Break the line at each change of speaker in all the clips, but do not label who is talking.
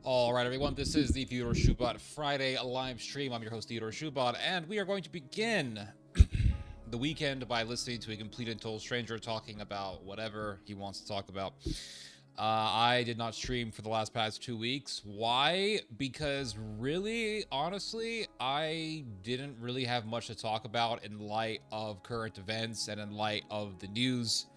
All right, everyone, this is the Theodore Schubot Friday live stream. I'm your host, Theodore Schubot, and we are going to begin the weekend by listening to a complete and total stranger talking about whatever he wants to talk about. I did not stream for the past 2 weeks. Why? Because really, honestly, I didn't really have much to talk about in light of current events and in light of the news.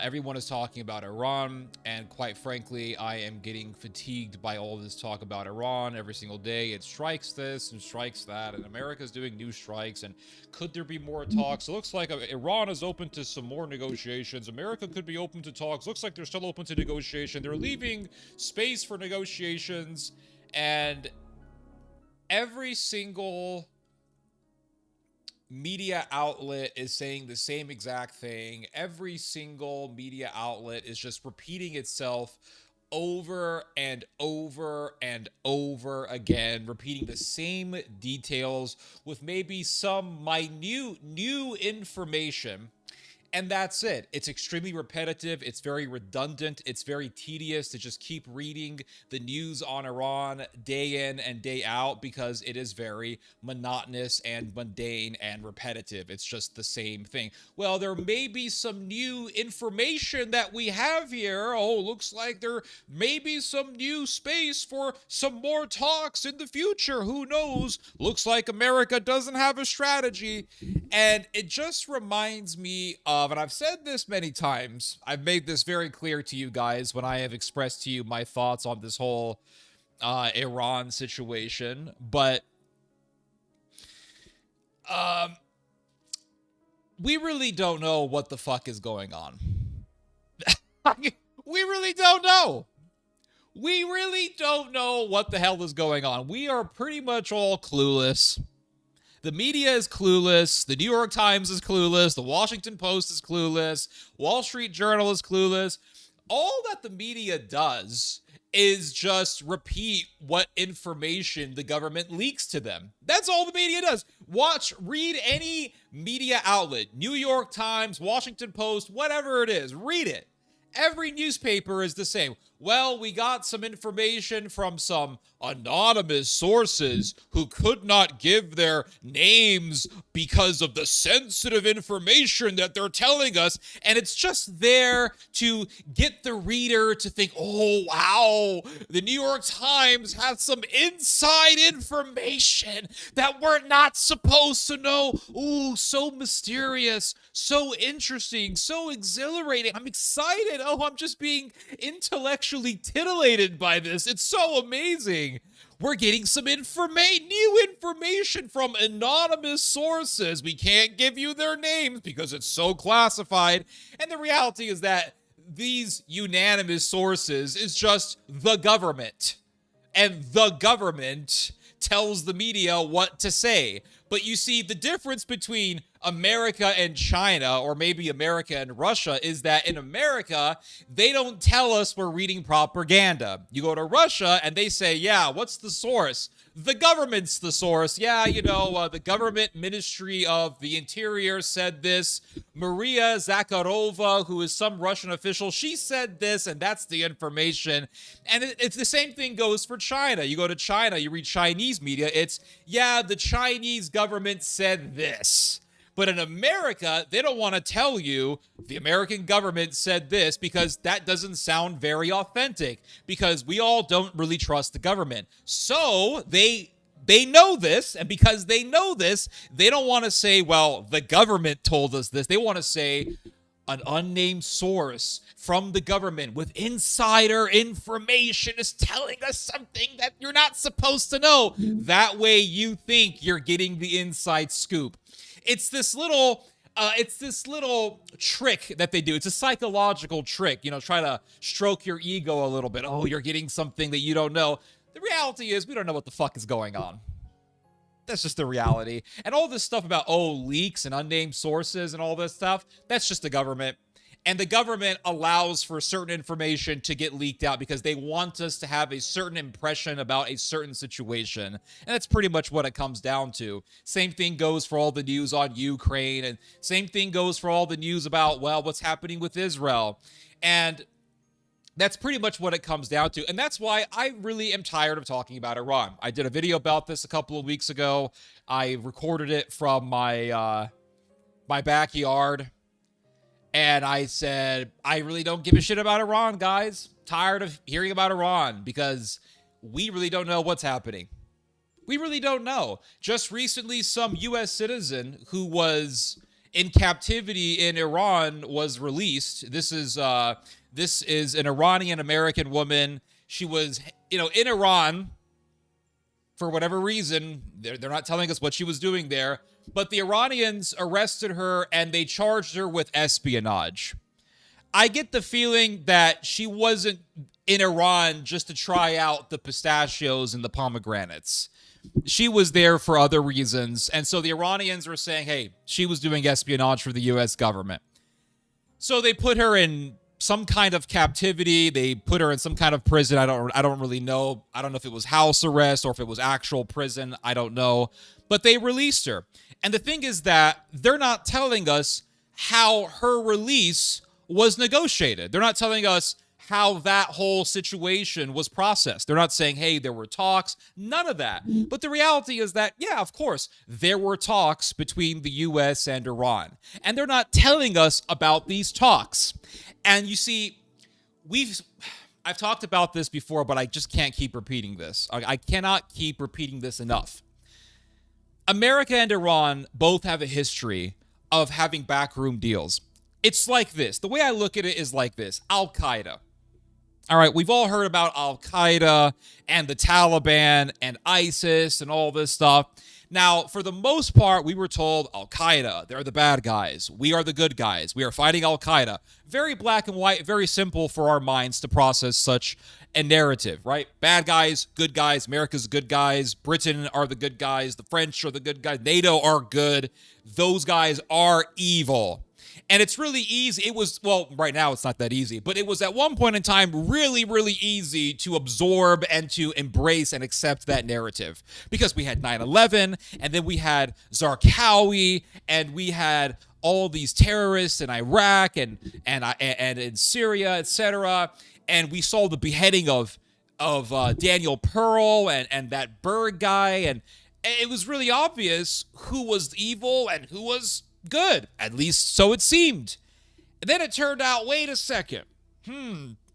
Everyone is talking about Iran, and quite frankly, I am getting fatigued by all this talk about Iran every single day. It strikes this and strikes that, and America's doing new strikes, and could there be more talks? It looks like Iran is open to some more negotiations. America could be open to talks. Looks like they're still open to negotiation. They're leaving space for negotiations, and every single media outlet is saying the same exact thing. Every single media outlet is just repeating itself over and over and over again, repeating the same details with maybe some minute new information. And that's it. It's extremely repetitive. It's very redundant. It's very tedious to just keep reading the news on Iran day in and day out because it is very monotonous and mundane and repetitive. It's just the same thing. Well, there may be some new information that we have here. Oh, looks like there may be some new space for some more talks in the future. Who knows? Looks like America doesn't have a strategy. And it just reminds me of, and I've said this many times, I've made this very clear to you guys when I have expressed to you my thoughts on this whole Iran situation, but we really don't know what the fuck is going on. We really don't know. We really don't know what the hell is going on. We are pretty much all clueless. The media is clueless. The New York Times is clueless. The Washington Post is clueless. Wall Street Journal is clueless. All that the media does is just repeat what information the government leaks to them. That's all the media does. Read any media outlet, New York Times, Washington Post, whatever it is, read it. Every newspaper is the same. Well, we got some information from some anonymous sources who could not give their names because of the sensitive information that they're telling us. And it's just there to get the reader to think, oh, wow, the New York Times has some inside information that we're not supposed to know. Ooh, so mysterious, so interesting, so exhilarating. I'm excited. Oh, I'm just being intellectually titillated by this. It's so amazing. We're getting some new information from anonymous sources. We can't give you their names because it's so classified. And the reality is that these unanimous sources is just the government. And the government tells the media what to say. But you see, the difference between America and China, or maybe America and Russia, is that in America, they don't tell us we're reading propaganda. You go to Russia and they say, yeah, what's the source? The government's the source. Yeah, the government Ministry of the Interior said this. Maria Zakharova, who is some Russian official, she said this, and that's the information. And it's the same thing goes for China. You go to China, you read Chinese media, it's, yeah, the Chinese government said this. But in America, they don't want to tell you the American government said this because that doesn't sound very authentic, because we all don't really trust the government. So they know this, and because they know this, they don't want to say, well, the government told us this. They want to say an unnamed source from the government with insider information is telling us something that you're not supposed to know. That way you think you're getting the inside scoop. It's this little trick that they do. It's a psychological trick, try to stroke your ego a little bit. Oh, you're getting something that you don't know. The reality is we don't know what the fuck is going on. That's just the reality. And all this stuff about, leaks and unnamed sources and all this stuff, that's just the government. And the government allows for certain information to get leaked out because they want us to have a certain impression about a certain situation. And that's pretty much what it comes down to. Same thing goes for all the news on Ukraine. And same thing goes for all the news about, what's happening with Israel. And That's pretty much what it comes down to. And that's why I really am tired of talking about Iran. I did a video about this a couple of weeks ago. I recorded it from my backyard. And I said, I really don't give a shit about Iran, guys. Tired of hearing about Iran because we really don't know what's happening. We really don't know. Just recently, some U.S. citizen who was in captivity in Iran was released. This is an Iranian-American woman. She was, in Iran for whatever reason. They're not telling us what she was doing there. But the Iranians arrested her and they charged her with espionage. I get the feeling that she wasn't in Iran just to try out the pistachios and the pomegranates. She was there for other reasons. And so the Iranians were saying, hey, she was doing espionage for the U.S. government. So they put her in some kind of captivity. They put her in some kind of prison. I don't really know. I don't know if it was house arrest or if it was actual prison. I don't know. But they released her. And the thing is that they're not telling us how her release was negotiated. They're not telling us how that whole situation was processed. They're not saying, hey, there were talks. None of that. But the reality is that, yeah, of course, there were talks between the U.S. and Iran. And they're not telling us about these talks. And you see, I've talked about this before, but I just can't keep repeating this. I cannot keep repeating this enough. America and Iran both have a history of having backroom deals. It's like this. The way I look at it is like this. Al-Qaeda. All right, we've all heard about Al-Qaeda and the Taliban and ISIS and all this stuff. Now, for the most part, we were told Al-Qaeda, they're the bad guys. We are the good guys. We are fighting Al-Qaeda. Very black and white, very simple for our minds to process such a narrative, right? Bad guys, good guys. America's the good guys. Britain are the good guys. The French are the good guys. NATO are good. Those guys are evil. And it's really easy. Right now it's not that easy, but it was at one point in time really, really easy to absorb and to embrace and accept that narrative because we had 9/11 and then we had Zarqawi and we had all these terrorists in Iraq and in Syria, etc. And we saw the beheading of Daniel Pearl and that Berg guy, and it was really obvious who was evil and who was good, at least so it seemed. And then it turned out, wait a second.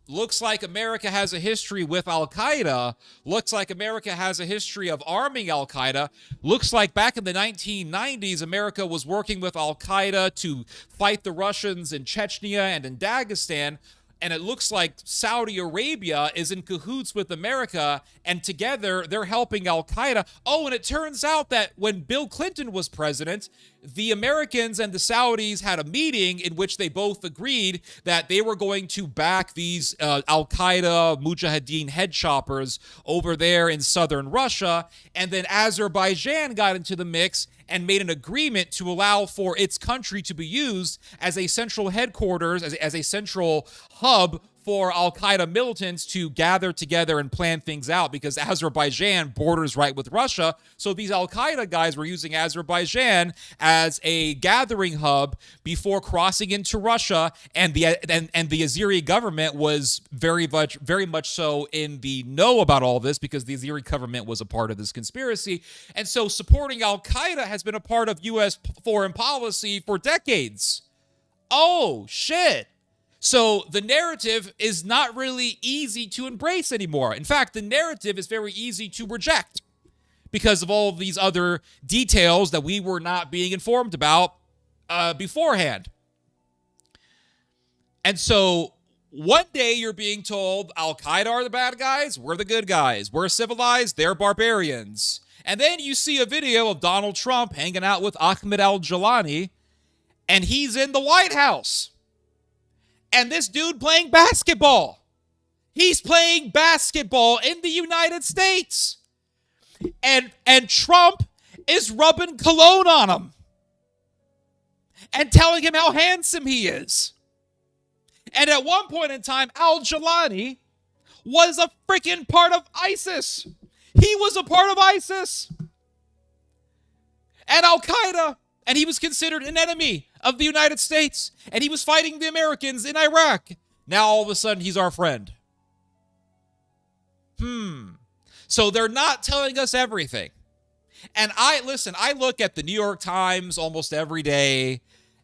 Looks like America has a history with Al-Qaeda. Looks like America has a history of arming Al-Qaeda. Looks like back in the 1990s, America was working with Al-Qaeda to fight the Russians in Chechnya and in Dagestan. And it looks like Saudi Arabia is in cahoots with America, and together they're helping Al-Qaeda. Oh, and it turns out that when Bill Clinton was president, the Americans and the Saudis had a meeting in which they both agreed that they were going to back these Al-Qaeda Mujahideen head choppers over there in southern Russia. And then Azerbaijan got into the mix and made an agreement to allow for its country to be used as a central headquarters, as a central hub for Al-Qaeda militants to gather together and plan things out, because Azerbaijan borders right with Russia. So these Al-Qaeda guys were using Azerbaijan as a gathering hub before crossing into Russia, and the Azeri government was very much so in the know about all this, because the Azeri government was a part of this conspiracy. And so supporting Al-Qaeda has been a part of U.S. foreign policy for decades. Oh, shit. So the narrative is not really easy to embrace anymore. In fact, the narrative is very easy to reject because of all these other details that we were not being informed about beforehand. And so one day you're being told Al-Qaeda are the bad guys, we're the good guys. We're civilized, they're barbarians. And then you see a video of Donald Trump hanging out with Ahmed al-Jilani, and he's in the White House. And this dude playing basketball. He's playing basketball in the United States. And Trump is rubbing cologne on him and telling him how handsome he is. And at one point in time, al-Jilani was a freaking part of ISIS. He was a part of ISIS and Al-Qaeda. And he was considered an enemy of the United States. And he was fighting the Americans in Iraq. Now all of a sudden he's our friend. So they're not telling us everything. And I look at the New York Times almost every day,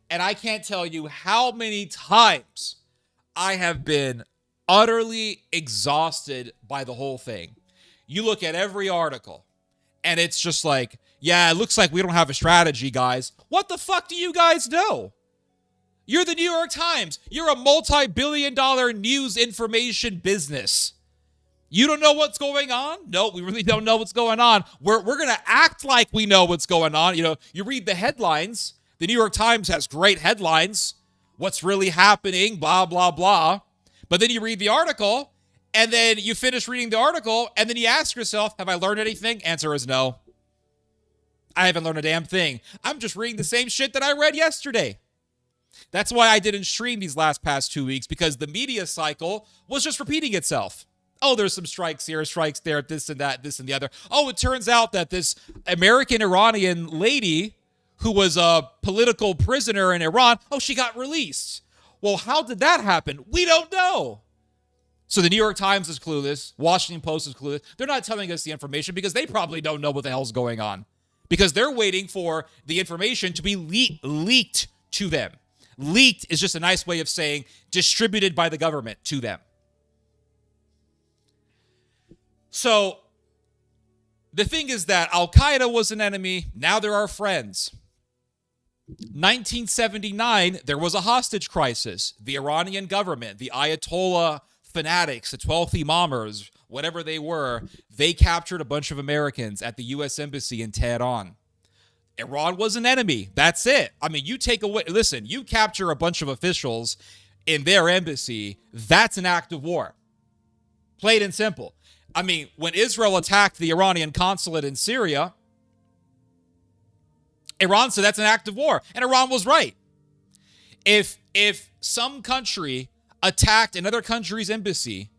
and I can't tell you how many times I have been utterly exhausted by the whole thing. You look at every article, and it's just like, yeah, it looks like we don't have a strategy, guys. What the fuck do you guys know? You're the New York Times. You're a multi-billion-dollar news information business. You don't know what's going on? No, we really don't know what's going on. We're going to act like we know what's going on. You know, you read the headlines. The New York Times has great headlines. What's really happening, blah, blah, blah. But then you read the article, and then you finish reading the article, and then you ask yourself, have I learned anything? Answer is no. I haven't learned a damn thing. I'm just reading the same shit that I read yesterday. That's why I didn't stream these past 2 weeks, because the media cycle was just repeating itself. Oh, there's some strikes here, strikes there, this and that, this and the other. Oh, it turns out that this American Iranian lady who was a political prisoner in Iran, oh, she got released. Well, how did that happen? We don't know. So the New York Times is clueless. Washington Post is clueless. They're not telling us the information because they probably don't know what the hell's going on, because they're waiting for the information to be leaked to them. Leaked is just a nice way of saying distributed by the government to them. So the thing is that Al-Qaeda was an enemy. Now they're our friends. 1979, there was a hostage crisis. The Iranian government, the Ayatollah fanatics, the 12th Imamers, whatever they were, they captured a bunch of Americans at the U.S. Embassy in Tehran. Iran was an enemy. That's it. I mean, you capture a bunch of officials in their embassy, that's an act of war. Plain and simple. I mean, when Israel attacked the Iranian consulate in Syria, Iran said that's an act of war, and Iran was right. If some country attacked another country's embassy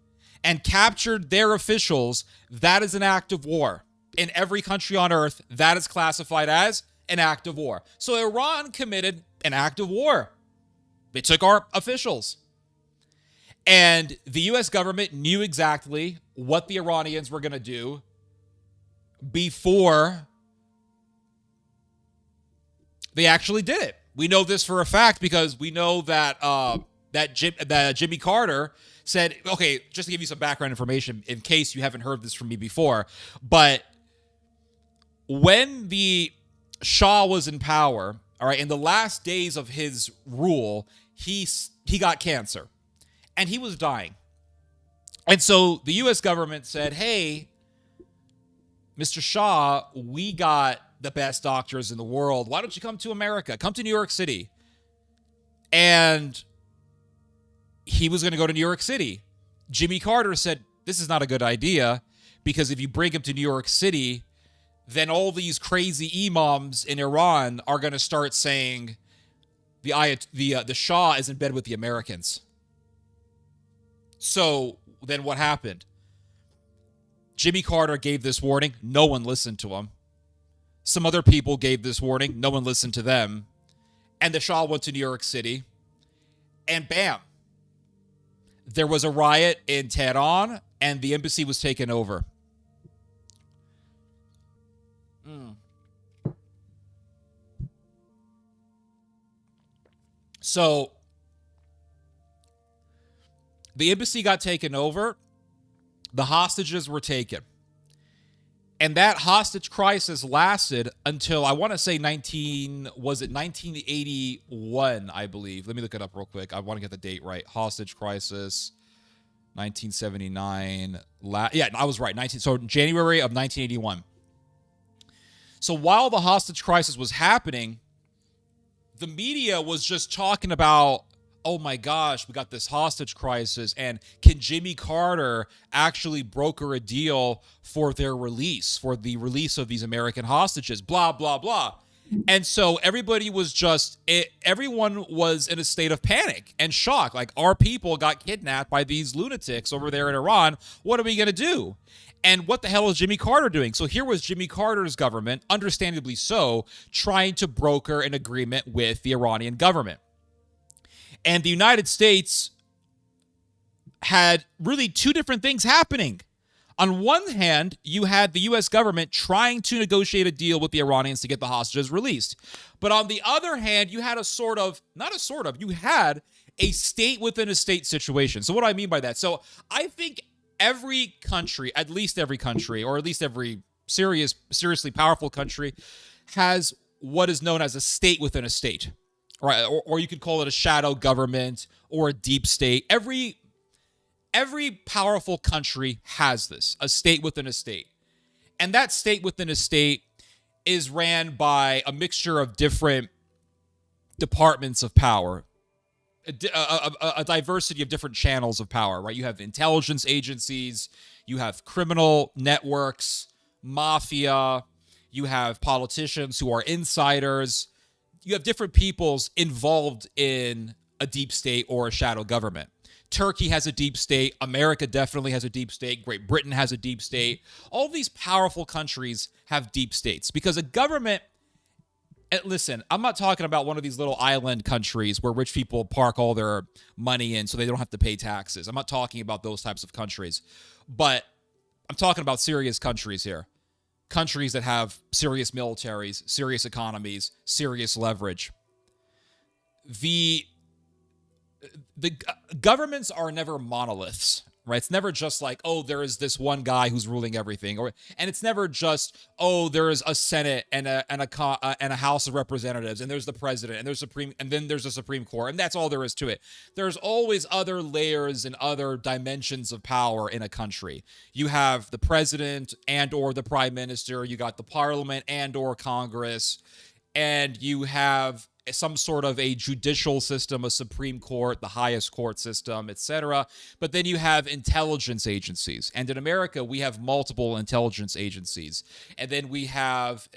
and captured their officials, that is an act of war. In every country on earth, that is classified as an act of war. So Iran committed an act of war. They took our officials. And the U.S. government knew exactly what the Iranians were going to do before they actually did it. We know this for a fact because we know that Jimmy Carter said, okay, just to give you some background information in case you haven't heard this from me before, but when the Shah was in power, all right, in the last days of his rule, he got cancer. And he was dying. And so the U.S. government said, hey, Mr. Shah, we got the best doctors in the world. Why don't you come to America? Come to New York City. And he was going to go to New York City. Jimmy Carter said, this is not a good idea, because if you bring him to New York City, then all these crazy imams in Iran are going to start saying the Shah is in bed with the Americans. So then what happened? Jimmy Carter gave this warning. No one listened to him. Some other people gave this warning. No one listened to them. And the Shah went to New York City. And bam. There was a riot in Tehran, and the embassy was taken over. So the embassy got taken over. The hostages were taken. And that hostage crisis lasted until, I want to say 1981, I believe. Let me look it up real quick. I want to get the date right. Hostage crisis, 1979. Yeah, I was right. So January of 1981. So while the hostage crisis was happening, the media was just talking about, oh my gosh, we got this hostage crisis, and can Jimmy Carter actually broker a deal for their release, for the release of these American hostages, blah, blah, blah. And so everyone was in a state of panic and shock. Like, our people got kidnapped by these lunatics over there in Iran. What are we going to do? And what the hell is Jimmy Carter doing? So here was Jimmy Carter's government, understandably so, trying to broker an agreement with the Iranian government. And the United States had really two different things happening. On one hand, you had the U.S. government trying to negotiate a deal with the Iranians to get the hostages released. But on the other hand, you had you had a state within a state situation. So what do I mean by that? So I think every country, at least every country, or at least every seriously powerful country, has what is known as a state within a state, right? Or you could call it a shadow government or a deep state. Every powerful country has this, a state within a state. And that state within a state is ran by a mixture of different departments of power, a diversity of different channels of power, right? You have intelligence agencies, you have criminal networks, mafia, you have politicians who are insiders, you have different peoples involved in a deep state or a shadow government. Turkey has a deep state. America definitely has a deep state. Great Britain has a deep state. All these powerful countries have deep states because a government. And listen, I'm not talking about one of these little island countries where rich people park all their money in so they don't have to pay taxes. I'm not talking about those types of countries. But I'm talking about serious countries here. Countries that have serious militaries, serious economies, serious leverage. The governments are never monoliths, right? It's never just like, oh, there is this one guy who's ruling everything, and it's never just, oh, there is a Senate and a House of Representatives, and there's the president, and then there's a Supreme Court, and that's all there is to it. There's always other layers and other dimensions of power in a country. You have the president and or the prime minister. You got the parliament and or Congress, and you have some sort of a judicial system, a Supreme Court, the highest court system, etc. But then you have intelligence agencies. And in America, we have multiple intelligence agencies. And then we have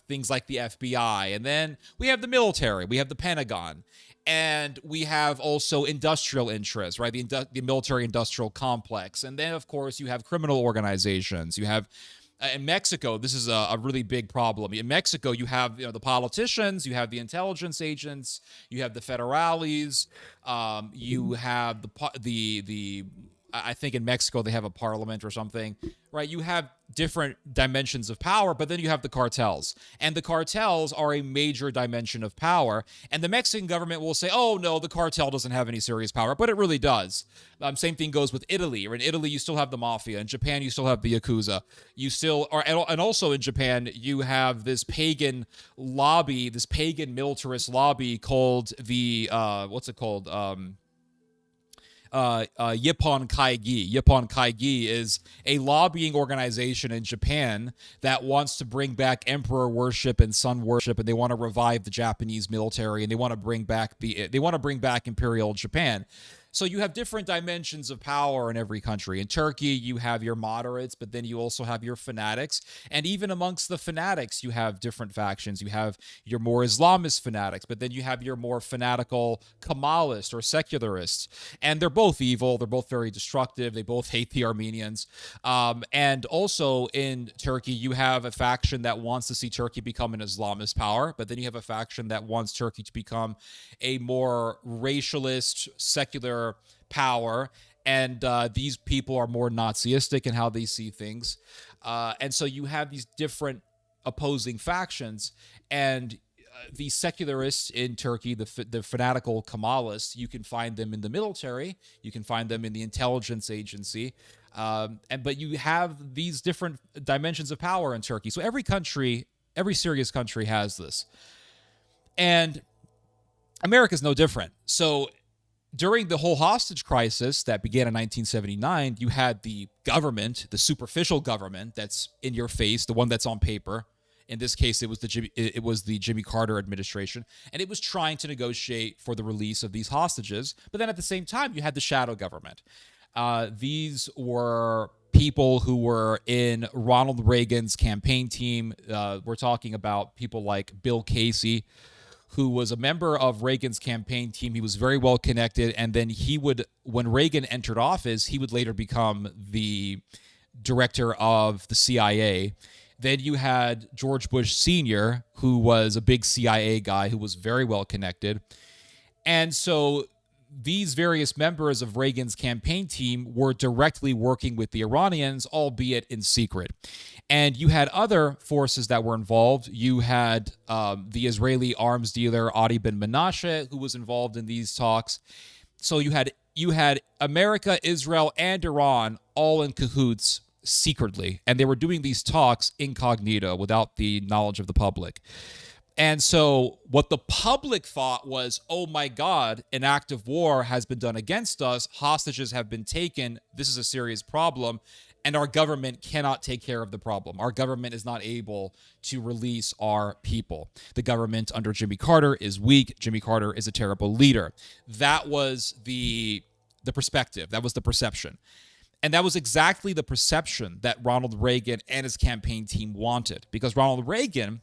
things like the FBI. And then we have the military. We have the Pentagon. And we have also industrial interests, right? The military-industrial complex. And then, of course, you have criminal organizations. You have in Mexico, this is a really big problem. In Mexico, you have the politicians, you have the intelligence agents, you have the federales, you have the I think in Mexico they have a parliament or something, right? You have different dimensions of power, but then you have the cartels. And the cartels are a major dimension of power. And the Mexican government will say, oh, no, the cartel doesn't have any serious power, but it really does. Same thing goes with Italy. In Italy, you still have the mafia. In Japan, you still have the Yakuza. You still are, and also in Japan, you have this pagan lobby, this pagan militarist lobby called the, what's it called? Nippon Kaigi. Nippon Kaigi is a lobbying organization in Japan that wants to bring back emperor worship and sun worship, and they want to revive the Japanese military, and they want to bring back Imperial Japan. So you have different dimensions of power in every country. In Turkey, you have your moderates, but then you also have your fanatics. And even amongst the fanatics, you have different factions. You have your more Islamist fanatics, but then you have your more fanatical Kemalist or secularists. And they're both evil. They're both very destructive. They both hate the Armenians. And also in Turkey, you have a faction that wants to see Turkey become an Islamist power, but then you have a faction that wants Turkey to become a more racialist, secular power, and these people are more Nazistic in how they see things. And so you have these different opposing factions, and the secularists in Turkey, the fanatical Kemalists, you can find them in the military, you can find them in the intelligence agency, but you have these different dimensions of power in Turkey. So every serious country has this. And America's no different. So during the whole hostage crisis that began in 1979, you had the government, the superficial government that's in your face, the one that's on paper. In this case, it was the Jimmy Carter administration, and it was trying to negotiate for the release of these hostages. But then at the same time, you had the shadow government. These were people who were in Ronald Reagan's campaign team. We're talking about people like Bill Casey, who was a member of Reagan's campaign team. He was very well connected, and then when Reagan entered office, he would later become the director of the CIA. Then you had George Bush Sr., who was a big CIA guy who was very well connected. And so these various members of Reagan's campaign team were directly working with the Iranians, albeit in secret. And you had other forces that were involved. You had the Israeli arms dealer Adi Ben Menashe, who was involved in these talks. So you had America, Israel, and Iran all in cahoots secretly, and they were doing these talks incognito without the knowledge of the public. And so what the public thought was, oh my God, an act of war has been done against us. Hostages have been taken. This is a serious problem. And our government cannot take care of the problem. Our government is not able to release our people. The government under Jimmy Carter is weak. Jimmy Carter is a terrible leader. That was the perspective. That was the perception. And that was exactly the perception that Ronald Reagan and his campaign team wanted, because Ronald Reagan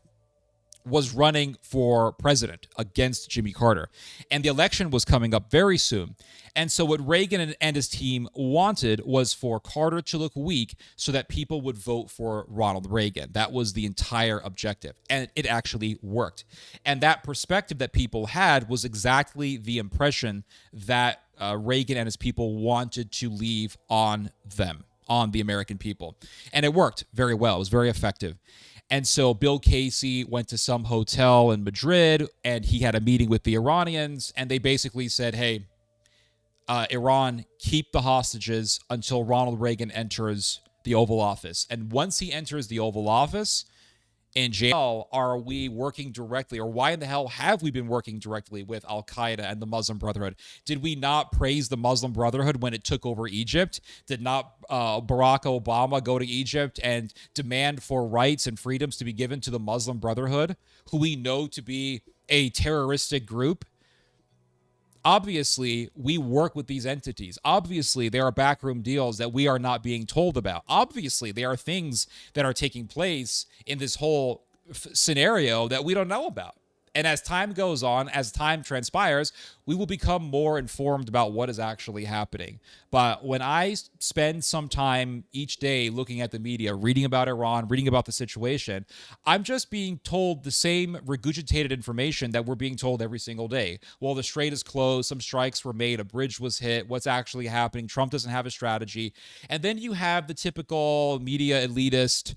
was running for president against Jimmy Carter. And the election was coming up very soon. And so what Reagan and his team wanted was for Carter to look weak so that people would vote for Ronald Reagan. That was the entire objective. And it actually worked. And that perspective that people had was exactly the impression that Reagan and his people wanted to leave on them, on the American people. And it worked very well. It was very effective. And so Bill Casey went to some hotel in Madrid, and he had a meeting with the Iranians, and they basically said, hey, Iran, keep the hostages until Ronald Reagan enters the Oval Office. And once he enters the Oval Office, in jail, are we working directly, or why in the hell have we been working directly with Al-Qaeda and the Muslim Brotherhood? Did we not praise the Muslim Brotherhood when it took over Egypt? Did not Barack Obama go to Egypt and demand for rights and freedoms to be given to the Muslim Brotherhood, who we know to be a terroristic group? Obviously, we work with these entities. Obviously, there are backroom deals that we are not being told about. Obviously, there are things that are taking place in this whole scenario that we don't know about. And as time goes on, as time transpires, we will become more informed about what is actually happening. But when I spend some time each day looking at the media, reading about Iran, reading about the situation, I'm just being told the same regurgitated information that we're being told every single day. Well, the strait is closed, some strikes were made, a bridge was hit, what's actually happening, Trump doesn't have a strategy. And then you have the typical media elitist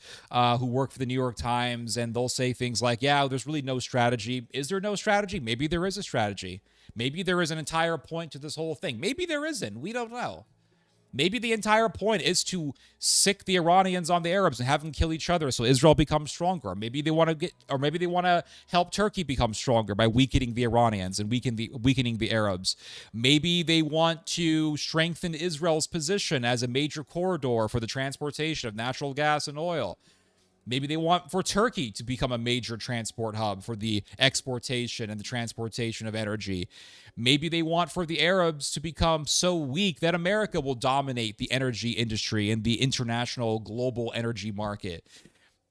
who work for the New York Times, and they'll say things like, yeah, there's really no strategy. Is there no strategy? Maybe there is a strategy. Maybe there is an entire point to this whole thing. Maybe there isn't. We don't know. Maybe the entire point is to sick the Iranians on the Arabs and have them kill each other so Israel becomes stronger. Maybe they want to help Turkey become stronger by weakening the Iranians and weakening the Arabs. Maybe they want to strengthen Israel's position as a major corridor for the transportation of natural gas and oil. Maybe they want for Turkey to become a major transport hub for the exportation and the transportation of energy. Maybe they want for the Arabs to become so weak that America will dominate the energy industry and the international global energy market.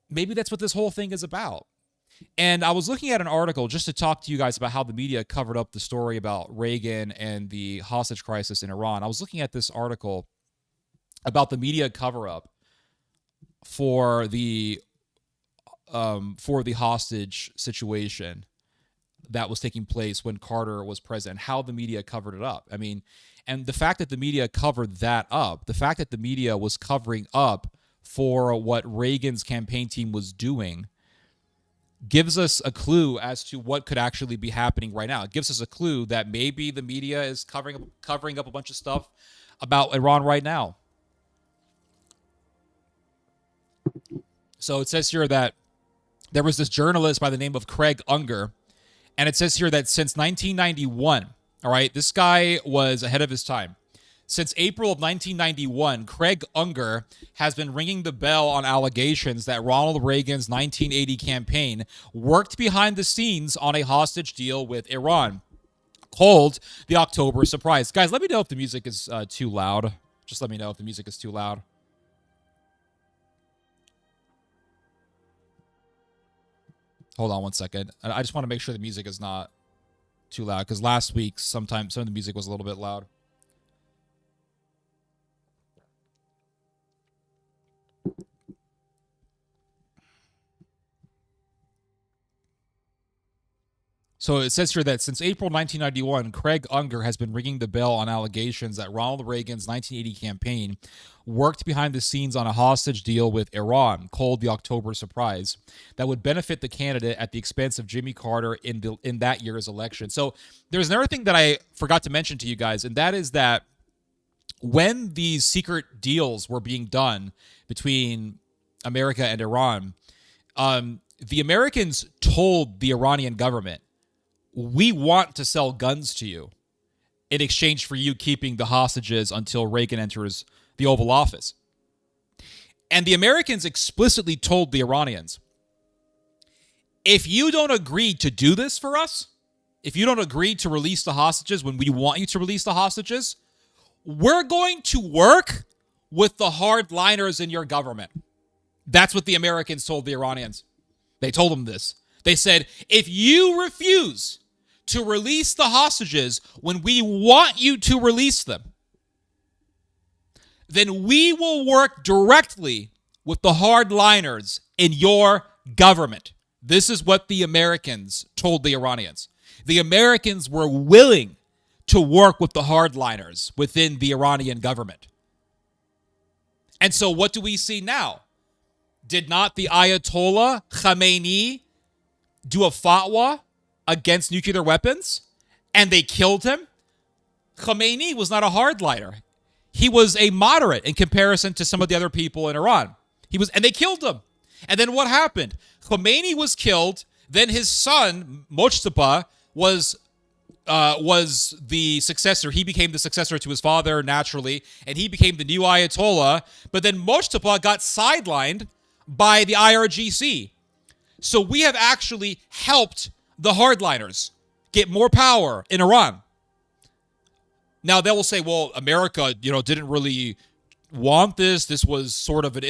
Maybe that's what this whole thing is about. And I was looking at an article just to talk to you guys about how the media covered up the story about Reagan and the hostage crisis in Iran. I was looking at this article about the media cover-up for the hostage situation that was taking place when Carter was president, how the media covered it up. I mean, and the fact that the media covered that up, the fact that the media was covering up for what Reagan's campaign team was doing gives us a clue as to what could actually be happening right now. It gives us a clue that maybe the media is covering up a bunch of stuff about Iran right now. So it says here that there was this journalist by the name of Craig Unger, and it says here that since 1991, all right, this guy was ahead of his time. Since April of 1991, Craig Unger has been ringing the bell on allegations that Ronald Reagan's 1980 campaign worked behind the scenes on a hostage deal with Iran, called the October Surprise. Guys, let me know if the music is too loud. Just let me know if the music is too loud. Hold on one second. I just want to make sure the music is not too loud, because last week, sometimes some of the music was a little bit loud. So it says here that since April 1991, Craig Unger has been ringing the bell on allegations that Ronald Reagan's 1980 campaign worked behind the scenes on a hostage deal with Iran, called the October Surprise, that would benefit the candidate at the expense of Jimmy Carter in that year's election. So there's another thing that I forgot to mention to you guys, and that is that when these secret deals were being done between America and Iran, the Americans told the Iranian government, we want to sell guns to you in exchange for you keeping the hostages until Reagan enters the Oval Office. And the Americans explicitly told the Iranians, if you don't agree to do this for us, if you don't agree to release the hostages when we want you to release the hostages, we're going to work with the hardliners in your government. That's what the Americans told the Iranians. They told them this. They said, if you refuse to release the hostages when we want you to release them, then we will work directly with the hardliners in your government. This is what the Americans told the Iranians. The Americans were willing to work with the hardliners within the Iranian government. And so what do we see now? Did not the Ayatollah Khamenei do a fatwa against nuclear weapons? And they killed him? Khamenei was not a hardliner. He was a moderate in comparison to some of the other people in Iran. And they killed him. And then what happened? Khomeini was killed. Then his son, Mojtaba, was the successor. He became the successor to his father naturally, and he became the new Ayatollah. But then Mojtaba got sidelined by the IRGC. So we have actually helped the hardliners get more power in Iran. Now they will say, well, America, didn't really want this. This was sort of an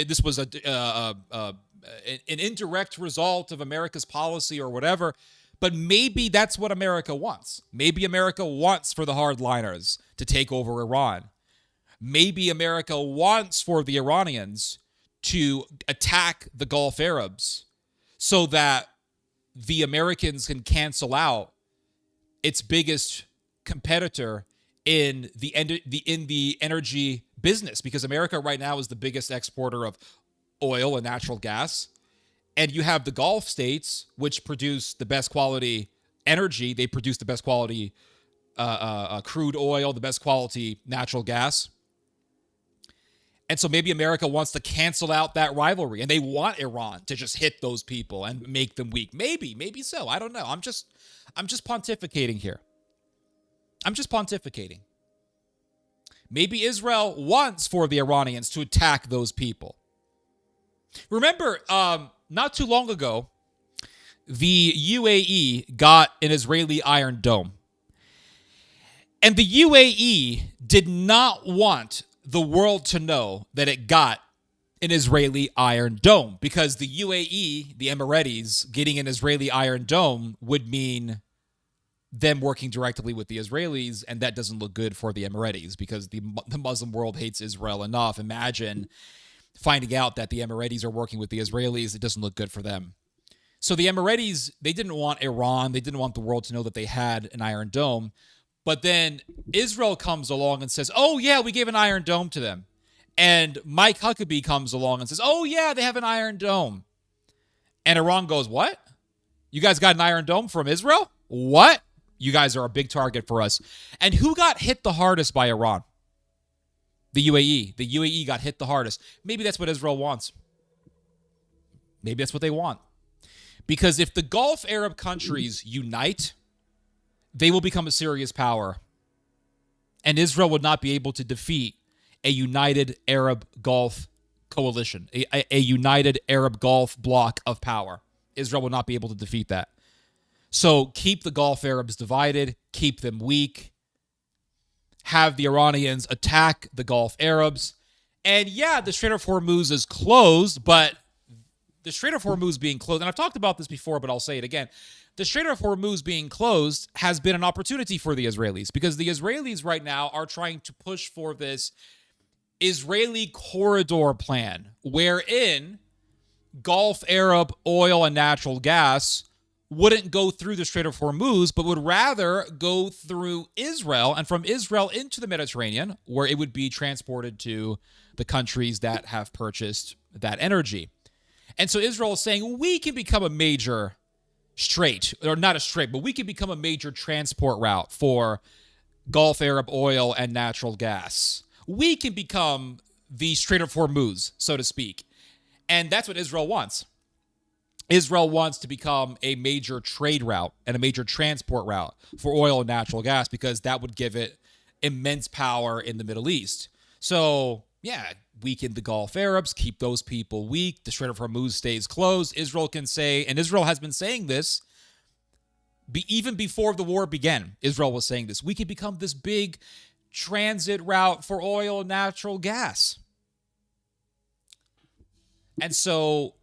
indirect result of America's policy or whatever. But maybe that's what America wants. Maybe America wants for the hardliners to take over Iran. Maybe America wants for the Iranians to attack the Gulf Arabs so that the Americans can cancel out its biggest competitor in the energy business, because America right now is the biggest exporter of oil and natural gas. And you have the Gulf states, which produce the best quality energy. They produce the best quality crude oil, the best quality natural gas. And so maybe America wants to cancel out that rivalry, and they want Iran to just hit those people and make them weak. Maybe so. I don't know. I'm just pontificating here. I'm just pontificating. Maybe Israel wants for the Iranians to attack those people. Remember, not too long ago, the UAE got an Israeli Iron Dome. And the UAE did not want the world to know that it got an Israeli Iron Dome, because the UAE, the Emiratis, getting an Israeli Iron Dome would mean them working directly with the Israelis, and that doesn't look good for the Emiratis because the Muslim world hates Israel enough. Imagine finding out that the Emiratis are working with the Israelis. It doesn't look good for them. So the Emiratis, they didn't want Iran. They didn't want the world to know that they had an Iron Dome. But then Israel comes along and says, oh, yeah, we gave an Iron Dome to them. And Mike Huckabee comes along and says, oh, yeah, they have an Iron Dome. And Iran goes, what? You guys got an Iron Dome from Israel? What? You guys are a big target for us. And who got hit the hardest by Iran? The UAE. The UAE got hit the hardest. Maybe that's what Israel wants. Maybe that's what they want. Because if the Gulf Arab countries unite, they will become a serious power. And Israel would not be able to defeat a united Arab Gulf coalition, a united Arab Gulf bloc of power. Israel would not be able to defeat that. So keep the Gulf Arabs divided, keep them weak, have the Iranians attack the Gulf Arabs. And yeah, the Strait of Hormuz is closed, but the Strait of Hormuz being closed, and I've talked about this before, but I'll say it again. The Strait of Hormuz being closed has been an opportunity for the Israelis, because the Israelis right now are trying to push for this Israeli corridor plan, wherein Gulf Arab oil and natural gas wouldn't go through the Strait of Hormuz, but would rather go through Israel and from Israel into the Mediterranean, where it would be transported to the countries that have purchased that energy. And so Israel is saying, we can become a major strait, or not a strait, but we can become a major transport route for Gulf Arab oil and natural gas. We can become the Strait of Hormuz, so to speak. And that's what Israel wants. Israel wants to become a major trade route and a major transport route for oil and natural gas because that would give it immense power in the Middle East. So, yeah, weaken the Gulf Arabs, keep those people weak. The Strait of Hormuz stays closed. Israel can say, and Israel has been saying this even before the war began. Israel was saying this. We could become this big transit route for oil and natural gas. And so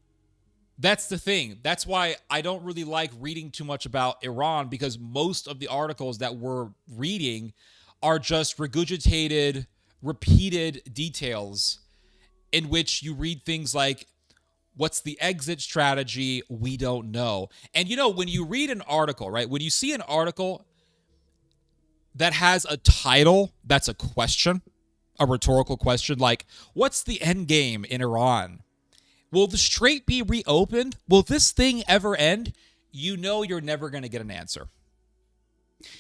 that's the thing. That's why I don't really like reading too much about Iran, because most of the articles that we're reading are just regurgitated, repeated details in which you read things like, what's the exit strategy? We don't know. And when you read an article, right? When you see an article that has a title that's a question, a rhetorical question, like, what's the end game in Iran? Will the strait be reopened? Will this thing ever end? You're never going to get an answer.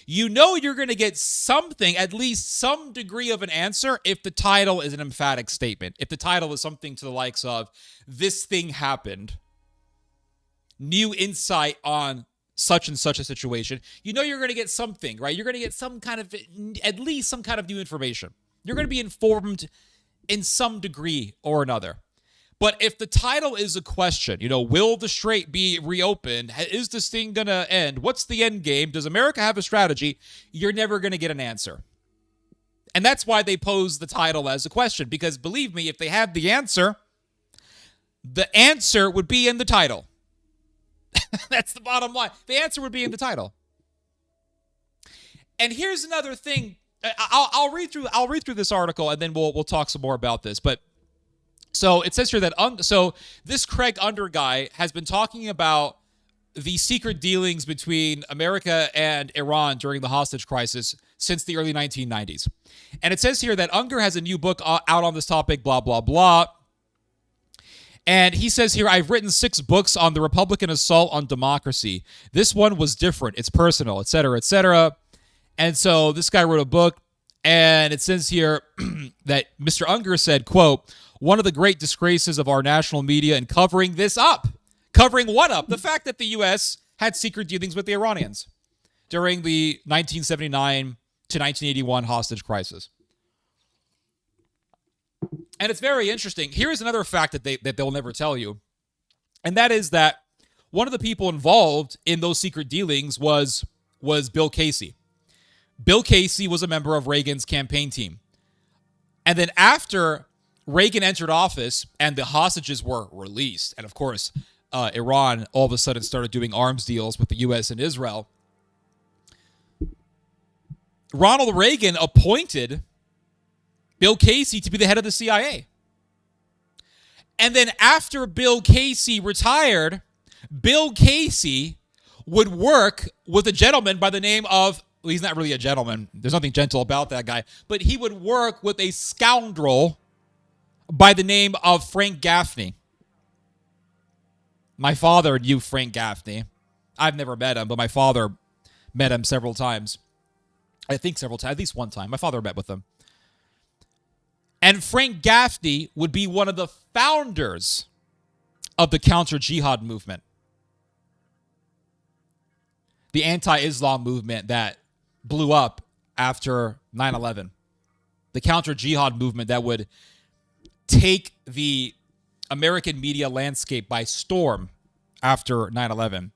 You're going to get something, at least some degree of an answer, if the title is an emphatic statement. If the title is something to the likes of, this thing happened, new insight on such and such a situation, you're going to get something, right? You're going to get at least some kind of new information. You're going to be informed in some degree or another. But if the title is a question, will the strait be reopened? Is this thing going to end? What's the end game? Does America have a strategy? You're never going to get an answer. And that's why they pose the title as a question, because believe me, if they had the answer would be in the title. That's the bottom line. The answer would be in the title. And here's another thing. I'll read through this article and then we'll talk some more about this. But so it says here that this Craig Under guy has been talking about the secret dealings between America and Iran during the hostage crisis since the early 1990s. And it says here that Unger has a new book out on this topic, blah, blah, blah. And he says here, I've written 6 books on the Republican assault on democracy. This one was different. It's personal, et cetera, et cetera. And so this guy wrote a book, and it says here that Mr. Unger said, quote, one of the great disgraces of our national media in covering this up. Covering what up? The fact that the U.S. had secret dealings with the Iranians during the 1979 to 1981 hostage crisis. And it's very interesting. Here's another fact that they'll never tell you. And that is that one of the people involved in those secret dealings was Bill Casey. Bill Casey was a member of Reagan's campaign team. And then after Reagan entered office and the hostages were released, and of course, Iran all of a sudden started doing arms deals with the U.S. and Israel, Ronald Reagan appointed Bill Casey to be the head of the CIA. And then after Bill Casey retired, Bill Casey would work with a gentleman by the name of, well, he's not really a gentleman. There's nothing gentle about that guy. But he would work with a scoundrel by the name of Frank Gaffney. My father knew Frank Gaffney. I've never met him, but my father met him several times. I think several times, at least one time. My father met with him. And Frank Gaffney would be one of the founders of the counter-jihad movement. The anti-Islam movement that blew up after 9/11. The counter-jihad movement that would take the American media landscape by storm after 9/11.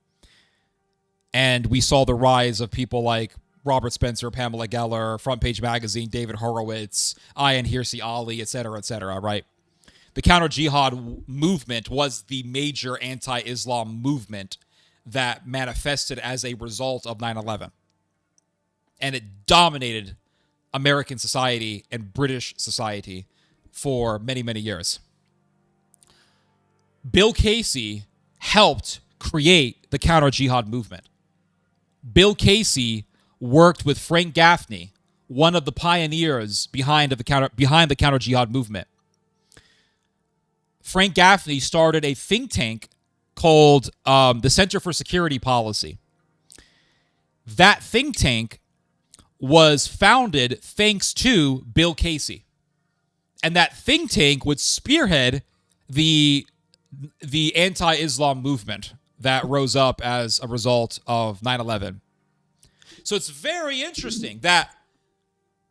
And we saw the rise of people like Robert Spencer, Pamela Geller, Front Page Magazine, David Horowitz, Ayaan Hirsi Ali, et cetera, right? The counter-jihad movement was the major anti-Islam movement that manifested as a result of 9/11. And it dominated American society and British society for many, many years. Bill Casey helped create the counter-jihad movement. Bill Casey worked with Frank Gaffney, one of the pioneers behind the counter-jihad movement. Frank Gaffney started a think tank called the Center for Security Policy. That think tank was founded thanks to Bill Casey. And that think tank would spearhead the anti-Islam movement that rose up as a result of 9/11. So it's very interesting that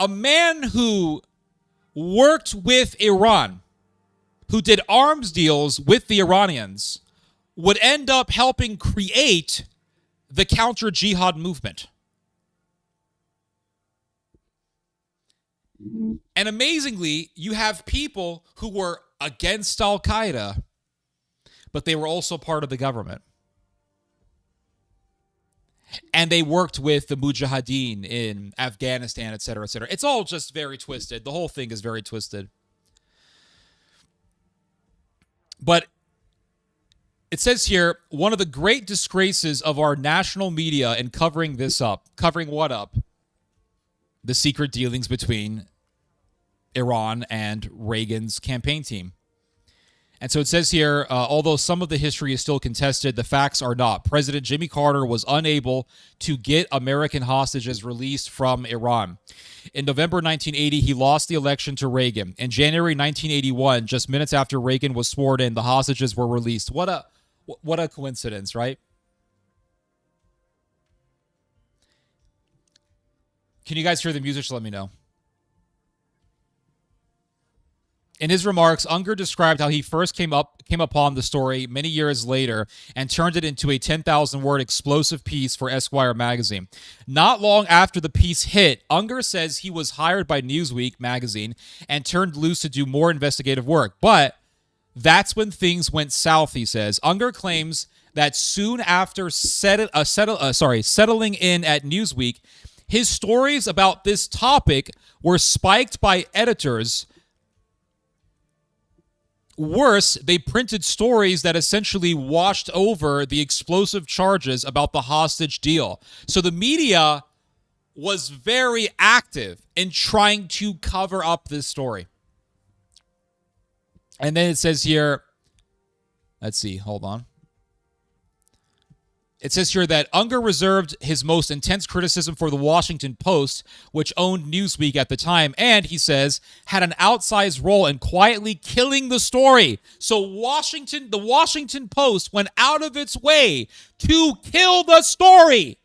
a man who worked with Iran, who did arms deals with the Iranians, would end up helping create the counter-jihad movement. And amazingly, you have people who were against Al-Qaeda, but they were also part of the government. And they worked with the Mujahideen in Afghanistan, et cetera, et cetera. It's all just very twisted. The whole thing is very twisted. But it says here, one of the great disgraces of our national media in covering this up, covering what up? The secret dealings between Iran and Reagan's campaign team. And so it says here, although some of the history is still contested, the facts are not. President Jimmy Carter was unable to get American hostages released from Iran. In November 1980, he lost the election to Reagan. In January 1981, just minutes after Reagan was sworn in, the hostages were released. What a coincidence, right? Can you guys hear the music? Just let me know. In his remarks, Unger described how he first came upon the story many years later and turned it into a 10,000-word explosive piece for Esquire magazine. Not long after the piece hit, Unger says he was hired by Newsweek magazine and turned loose to do more investigative work. But that's when things went south, he says. Unger claims that soon after settling in at Newsweek, his stories about this topic were spiked by editors. Worse, they printed stories that essentially washed over the explosive charges about the hostage deal. So the media was very active in trying to cover up this story. And then it says here, let's see, hold on. It says here that Unger reserved his most intense criticism for the Washington Post, which owned Newsweek at the time, and, he says, had an outsized role in quietly killing the story. So the Washington Post went out of its way to kill the story,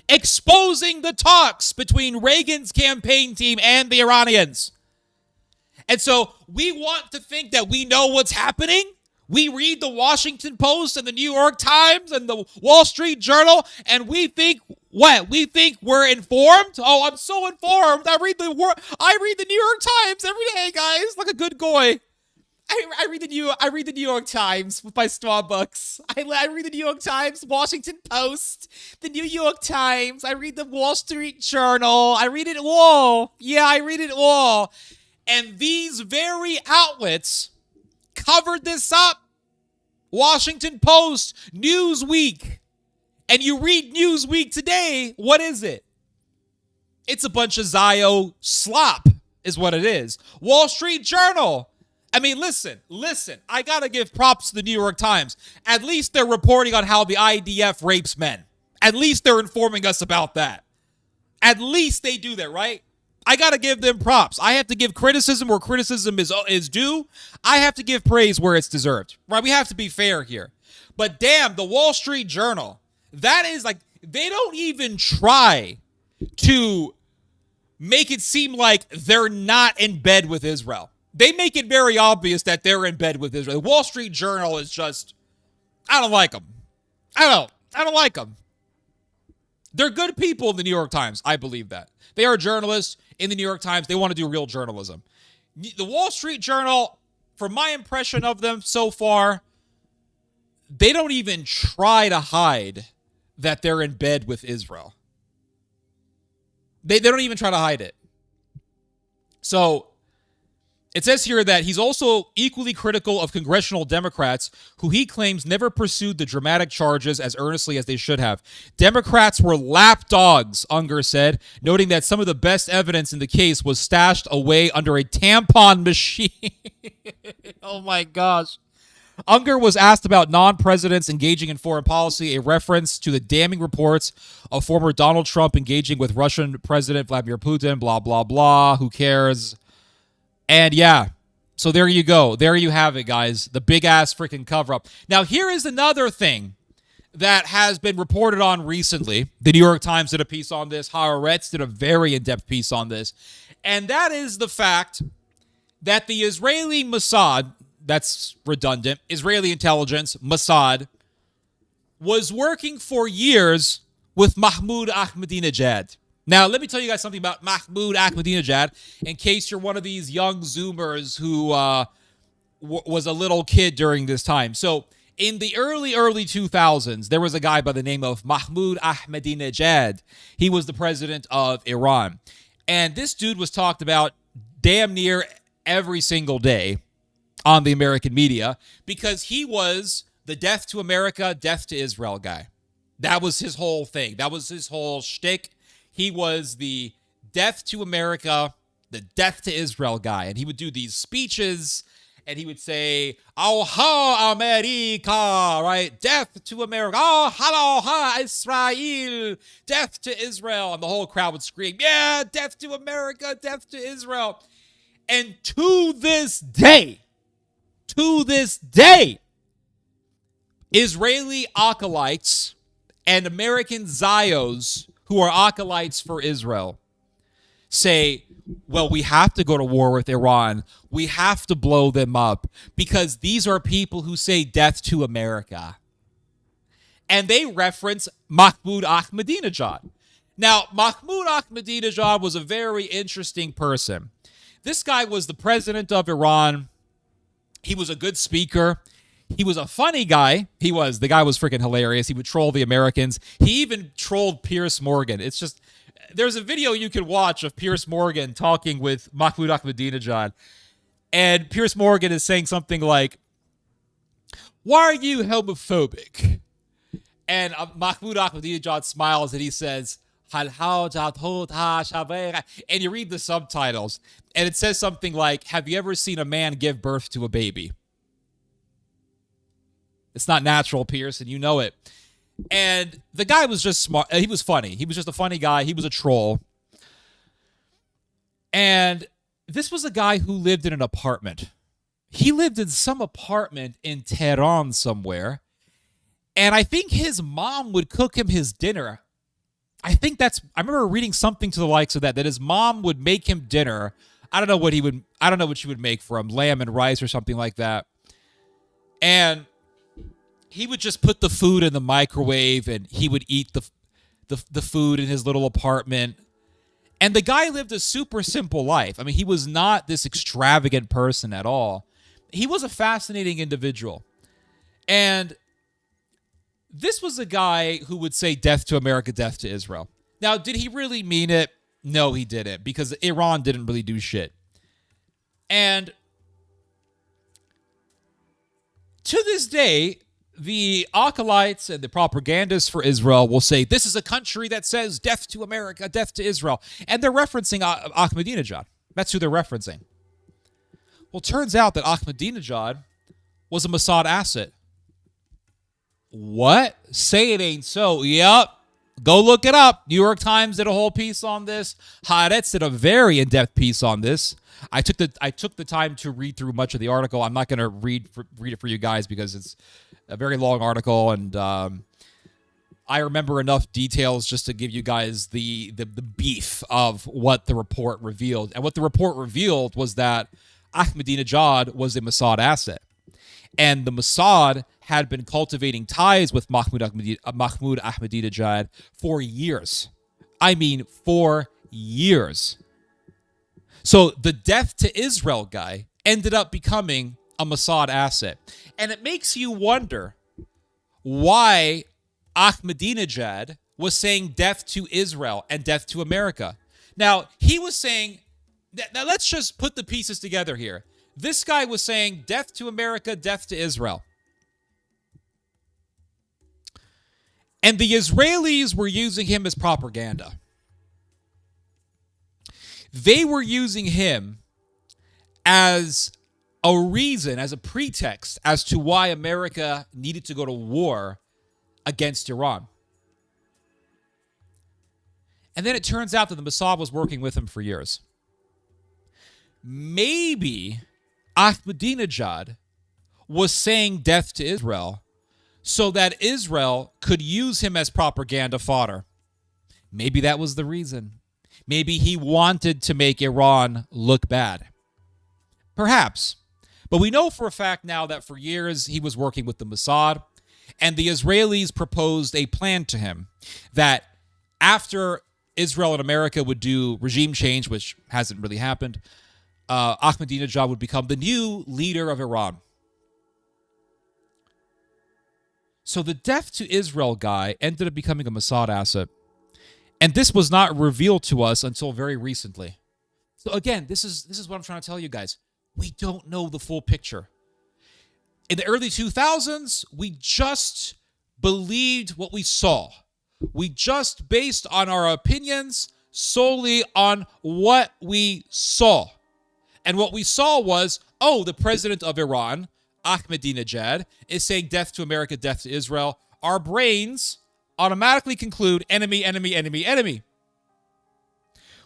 exposing the talks between Reagan's campaign team and the Iranians. And so we want to think that we know what's happening. We read the Washington Post and the New York Times and the Wall Street Journal, and we think what? We think we're informed? Oh, I'm so informed. I read the New York Times every day, guys, like a good boy. I read the New York Times with my Starbucks. I read the New York Times, Washington Post, the New York Times. I read the Wall Street Journal. I read it all. Yeah, I read it all. And these very outlets covered this up. Washington Post, Newsweek. And you read Newsweek today, what is it? It's a bunch of Zio slop, is what it is. Wall Street Journal. I mean, listen. I gotta give props to the New York Times. At least they're reporting on how the IDF rapes men. At least they're informing us about that. At least they do that, right? I got to give them props. I have to give criticism where criticism is due. I have to give praise where it's deserved, right? We have to be fair here. But damn, the Wall Street Journal, that is like, they don't even try to make it seem like they're not in bed with Israel. They make it very obvious that they're in bed with Israel. The Wall Street Journal is just, I don't like them. I don't like them. They're good people in the New York Times. I believe that. They are journalists in the New York Times. They want to do real journalism. The Wall Street Journal, from my impression of them so far, they don't even try to hide that they're in bed with Israel. They don't even try to hide it. So It says here that he's also equally critical of congressional Democrats who he claims never pursued the dramatic charges as earnestly as they should have. Democrats were lapdogs, Unger said, noting that some of the best evidence in the case was stashed away under a tampon machine. Oh my gosh. Unger was asked about non-presidents engaging in foreign policy, a reference to the damning reports of former Donald Trump engaging with Russian President Vladimir Putin, blah, blah, blah. Who cares? And yeah, so there you go. There you have it, guys. The big-ass freaking cover-up. Now, here is another thing that has been reported on recently. The New York Times did a piece on this. Haaretz did a very in-depth piece on this. And that is the fact that the Israeli Mossad, that's redundant, Israeli intelligence, Mossad, was working for years with Mahmoud Ahmadinejad. Now, let me tell you guys something about Mahmoud Ahmadinejad in case you're one of these young Zoomers who was a little kid during this time. So, in the early 2000s, there was a guy by the name of Mahmoud Ahmadinejad. He was the president of Iran. And this dude was talked about damn near every single day on the American media because he was the death to America, death to Israel guy. That was his whole thing. That was his whole shtick. He was the death to America, the death to Israel guy. And he would do these speeches and he would say, "Oh, ha, America," right? Death to America. "Oh, hello, ha, Israel. Death to Israel." And the whole crowd would scream, "Yeah, death to America, death to Israel." And to this day, Israeli acolytes and American Zios who are acolytes for Israel say, well, we have to go to war with Iran. We have to blow them up because these are people who say death to America. And they reference Mahmoud Ahmadinejad. Now, Mahmoud Ahmadinejad was a very interesting person. This guy was the president of Iran. He was a good speaker. He was a funny guy. The guy was freaking hilarious. He would troll the Americans. He even trolled Piers Morgan. It's just, there's a video you can watch of Piers Morgan talking with Mahmoud Ahmadinejad. And Piers Morgan is saying something like, "Why are you homophobic?" And Mahmoud Ahmadinejad smiles and he says, and you read the subtitles, and it says something like, "Have you ever seen a man give birth to a baby?" It's not natural, Pearson. You know it. And the guy was just smart. He was funny. He was just a funny guy. He was a troll. And this was a guy who lived in an apartment. He lived in some apartment in Tehran somewhere. And I think his mom would cook him his dinner. I remember reading something to the likes of that his mom would make him dinner. I don't know what she would make for him, lamb and rice or something like that. And he would just put the food in the microwave and he would eat the food in his little apartment. And the guy lived a super simple life. I mean, he was not this extravagant person at all. He was a fascinating individual. And this was a guy who would say death to America, death to Israel. Now, did he really mean it? No, he didn't, because Iran didn't really do shit. And to this day, the acolytes and the propagandists for Israel will say, this is a country that says death to America, death to Israel. And they're referencing Ahmadinejad. That's who they're referencing. Well, it turns out that Ahmadinejad was a Mossad asset. What? Say it ain't so. Yep. Go look it up. New York Times did a whole piece on this. Haaretz did a very in-depth piece on this. I took the time to read through much of the article. I'm not going to read it for you guys because it's a very long article, and I remember enough details just to give you guys the beef of what the report revealed. And what the report revealed was that Ahmadinejad was a Mossad asset. And the Mossad had been cultivating ties with Mahmoud Ahmadinejad for years. I mean, for years. So the death to Israel guy ended up becoming a Mossad asset. And it makes you wonder why Ahmadinejad was saying death to Israel and death to America. Now, he was saying Now let's just put the pieces together here. This guy was saying death to America, death to Israel. And the Israelis were using him as propaganda. They were using him as a reason, as a pretext as to why America needed to go to war against Iran. And then it turns out that the Mossad was working with him for years. Maybe Ahmadinejad was saying death to Israel so that Israel could use him as propaganda fodder. Maybe that was the reason. Maybe he wanted to make Iran look bad. Perhaps. But we know for a fact now that for years he was working with the Mossad, and the Israelis proposed a plan to him that after Israel and America would do regime change, which hasn't really happened, Ahmadinejad would become the new leader of Iran. So the death to Israel guy ended up becoming a Mossad asset. And this was not revealed to us until very recently. So again, this is what I'm trying to tell you guys. We don't know the full picture. In the early 2000s, we just believed what we saw. We just based on our opinions solely on what we saw. And what we saw was, oh, the president of Iran, Ahmadinejad, is saying death to America, death to Israel. Our brains automatically conclude enemy, enemy, enemy, enemy.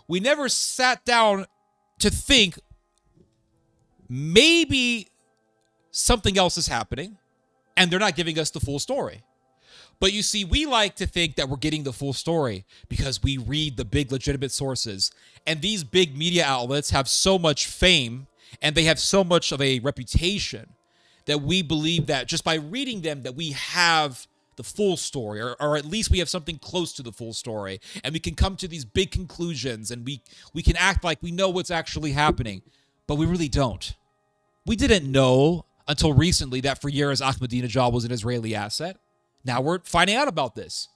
We never sat down to think maybe something else is happening and they're not giving us the full story. But you see, we like to think that we're getting the full story because we read the big legitimate sources. And these big media outlets have so much fame and they have so much of a reputation that we believe that just by reading them that we have the full story, or at least we have something close to the full story. And we can come to these big conclusions and we can act like we know what's actually happening. But we really don't. We didn't know until recently that for years Ahmadinejad was an Israeli asset. Now we're finding out about this.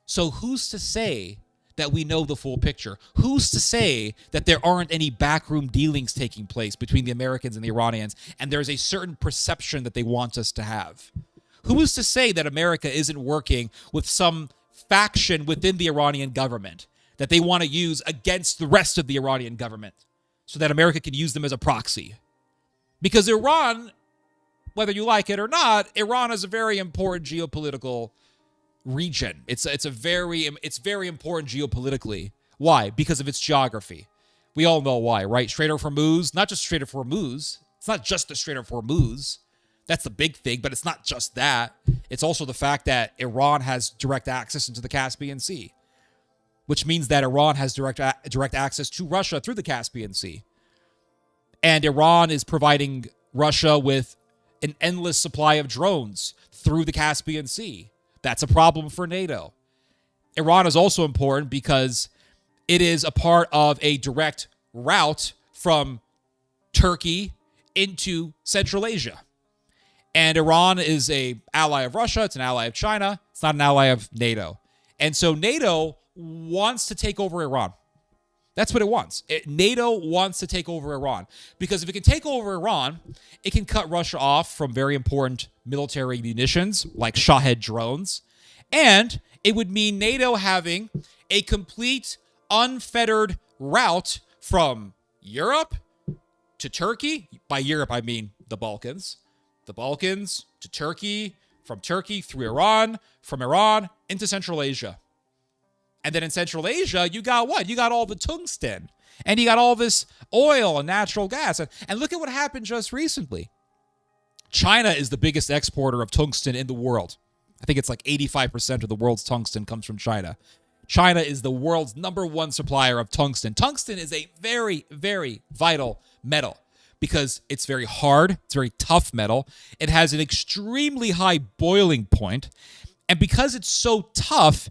So who's to say that we know the full picture? Who's to say that there aren't any backroom dealings taking place between the Americans and the Iranians, and there's a certain perception that they want us to have? Who is to say that America isn't working with some faction within the Iranian government that they want to use against the rest of the Iranian government so that America can use them as a proxy? Because Iran, whether you like it or not, Iran is a very important geopolitical region. It's very important geopolitically. Why? Because of its geography. We all know why, right? Strait of Hormuz, not just Strait of Hormuz. It's not just the Strait of Hormuz. That's the big thing, but it's not just that. It's also the fact that Iran has direct access into the Caspian Sea, which means that Iran has direct access to Russia through the Caspian Sea. And Iran is providing Russia with an endless supply of drones through the Caspian Sea. That's a problem for NATO. Iran is also important because it is a part of a direct route from Turkey into Central Asia. And Iran is an ally of Russia. It's an ally of China. It's not an ally of NATO. And so NATO wants to take over Iran. That's what it wants. NATO wants to take over Iran because if it can take over Iran, it can cut Russia off from very important military munitions like Shahed drones. And it would mean NATO having a complete unfettered route from Europe to Turkey. By Europe, I mean the Balkans. The Balkans to Turkey, from Turkey through Iran, from Iran into Central Asia. And then in Central Asia, you got what? You got all the tungsten. And you got all this oil and natural gas. And look at what happened just recently. China is the biggest exporter of tungsten in the world. I think it's like 85% of the world's tungsten comes from China. China is the world's #1 supplier of tungsten. Tungsten is a very, very vital metal because it's very hard. It's a very tough metal. It has an extremely high boiling point. And because it's so tough,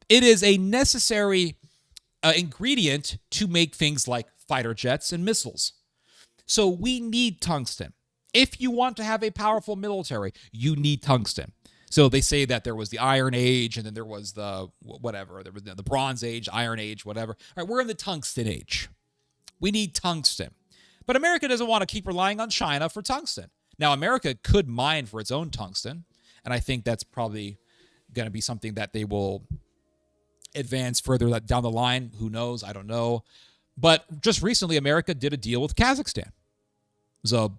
it is a necessary ingredient to make things like fighter jets and missiles. So we need tungsten. If you want to have a powerful military, you need tungsten. So they say that there was the Iron Age, and then there was the whatever. There was the Bronze Age, Iron Age, whatever. All right, we're in the Tungsten Age. We need tungsten. But America doesn't want to keep relying on China for tungsten. Now, America could mine for its own tungsten, and I think that's probably going to be something that they will advance further down the line. Who knows? I don't know. But just recently, America did a deal with Kazakhstan. It was a $1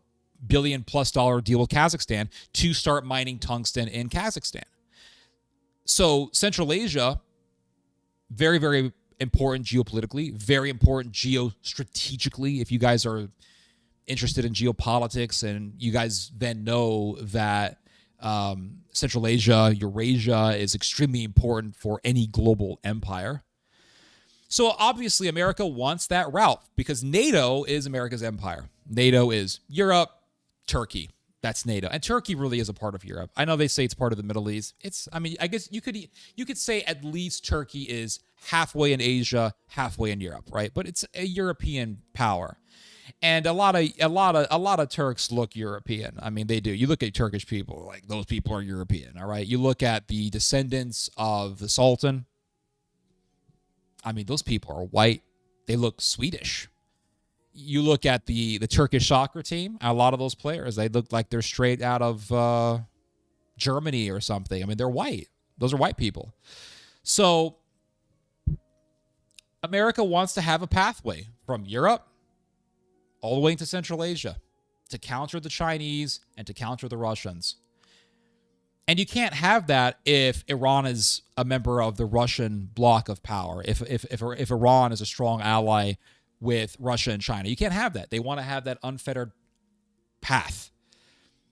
billion+ deal with Kazakhstan to start mining tungsten in Kazakhstan. So Central Asia, very, very important geopolitically, very important geostrategically. If you guys are interested in geopolitics, and you guys then know that Central Asia, Eurasia is extremely important for any global empire. So obviously America wants that route because NATO is America's empire. NATO is Europe, Turkey. That's NATO. And Turkey really is a part of Europe. I know they say it's part of the Middle East. I guess you could say at least Turkey is halfway in Asia, halfway in Europe, right? But it's a European power. And a lot of Turks look European. I mean, they do. You look at Turkish people, like those people are European, all right? You look at the descendants of the Sultan. I mean, those people are white. They look Swedish. You look at the Turkish soccer team, a lot of those players, they look like they're straight out of Germany or something. I mean, they're white. Those are white people. So America wants to have a pathway from Europe all the way into Central Asia to counter the Chinese and to counter the Russians. And you can't have that if Iran is a member of the Russian bloc of power, if Iran is a strong ally with Russia and China. You can't have that. They want to have that unfettered path.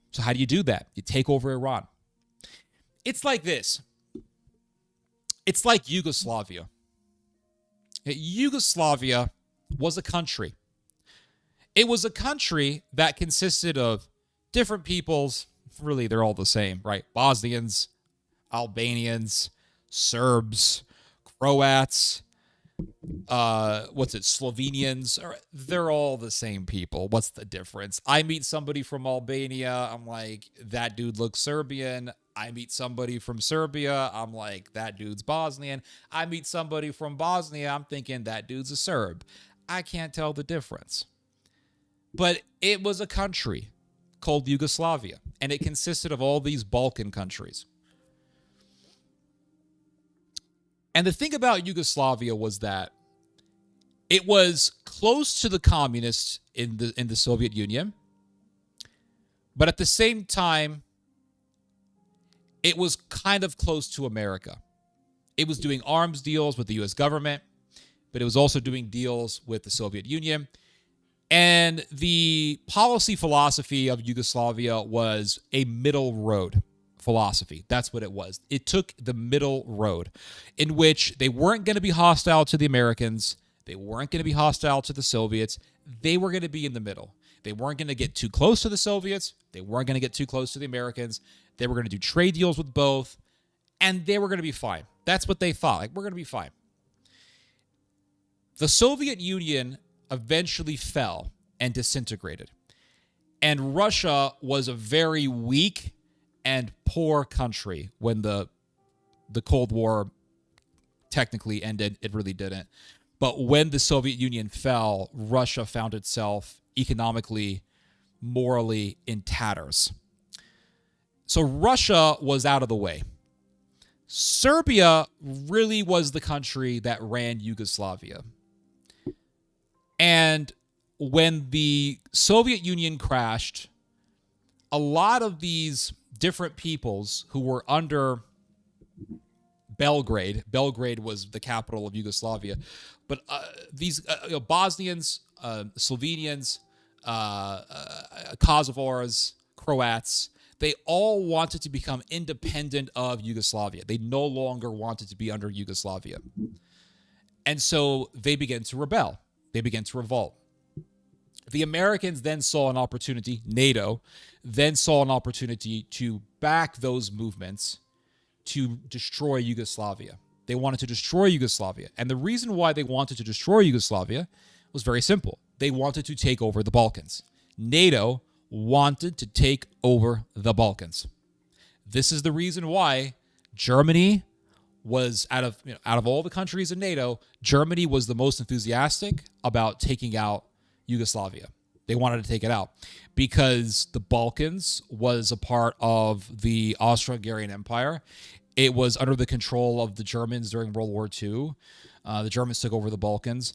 So how do you do that? You take over Iran. It's like this. It's like Yugoslavia. Yugoslavia was a country. It was a country that consisted of different peoples. Really, they're all the same, right? Bosnians, Albanians, Serbs, Croats, Slovenians. They're all the same people. What's the difference? I meet somebody from Albania, I'm like, that dude looks Serbian. I meet somebody from Serbia, I'm like, that dude's Bosnian. I meet somebody from Bosnia, I'm thinking that dude's a Serb. I can't tell the difference. But it was a country called Yugoslavia, and it consisted of all these Balkan countries. And the thing about Yugoslavia was that it was close to the communists in the Soviet Union, but at the same time, it was kind of close to America. It was doing arms deals with the U.S. government, but it was also doing deals with the Soviet Union. And the policy philosophy of Yugoslavia was a middle road philosophy. That's what it was. It took the middle road in which they weren't going to be hostile to the Americans. They weren't going to be hostile to the Soviets. They were going to be in the middle. They weren't going to get too close to the Soviets. They weren't going to get too close to the Americans. They were going to do trade deals with both, and they were going to be fine. That's what they thought. Like, we're going to be fine. The Soviet Union eventually fell and disintegrated. And Russia was a very weak and poor country when the Cold War technically ended. It really didn't. But when the Soviet Union fell, Russia found itself economically, morally in tatters. So Russia was out of the way. Serbia really was the country that ran Yugoslavia. And when the Soviet Union crashed, a lot of these different peoples who were under Belgrade was the capital of Yugoslavia, but these Bosnians, Slovenians, Kosovars, Croats, they all wanted to become independent of Yugoslavia. They no longer wanted to be under Yugoslavia. And so they began to rebel. They began to revolt. The Americans then saw an opportunity, NATO then saw an opportunity to back those movements to destroy Yugoslavia. They wanted to destroy Yugoslavia. And the reason why they wanted to destroy Yugoslavia was very simple. They wanted to take over the Balkans. NATO wanted to take over the Balkans. This is the reason why Germany was out of all the countries in NATO, Germany was the most enthusiastic about taking out Yugoslavia. They wanted to take it out because the Balkans was a part of the Austro-Hungarian Empire. It was under the control of the Germans during World War II. The Germans took over the Balkans.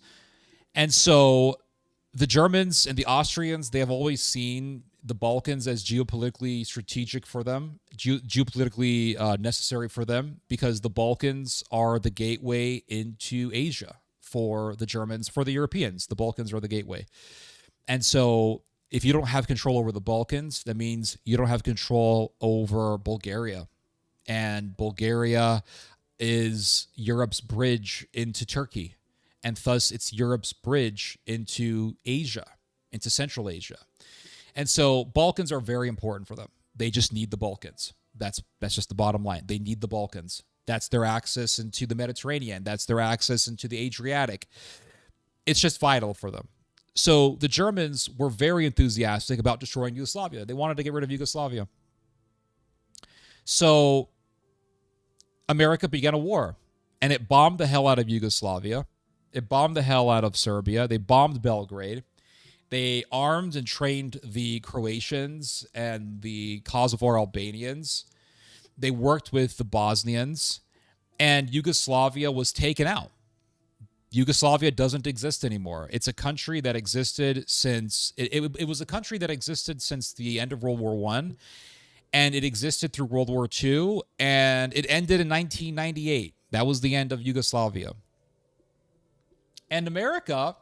And so the Germans and the Austrians, they have always seen the Balkans as geopolitically strategic for them, geopolitically necessary for them, because the Balkans are the gateway into Asia for the Germans, for the Europeans. The Balkans are the gateway. And so if you don't have control over the Balkans, that means you don't have control over Bulgaria. And Bulgaria is Europe's bridge into Turkey. And thus it's Europe's bridge into Asia, into Central Asia. And so Balkans are very important for them. They just need the Balkans. That's just the bottom line. They need the Balkans. That's their access into the Mediterranean. That's their access into the Adriatic. It's just vital for them. So the Germans were very enthusiastic about destroying Yugoslavia. They wanted to get rid of Yugoslavia. So America began a war, and it bombed the hell out of Yugoslavia. It bombed the hell out of Serbia. They bombed Belgrade. They armed and trained the Croatians and the Kosovar Albanians. They worked with the Bosnians, and Yugoslavia was taken out. Yugoslavia doesn't exist anymore. It's a country that existed since it was a country that existed since the end of World War I, and it existed through World War II, and it ended in 1998. That was the end of Yugoslavia. And America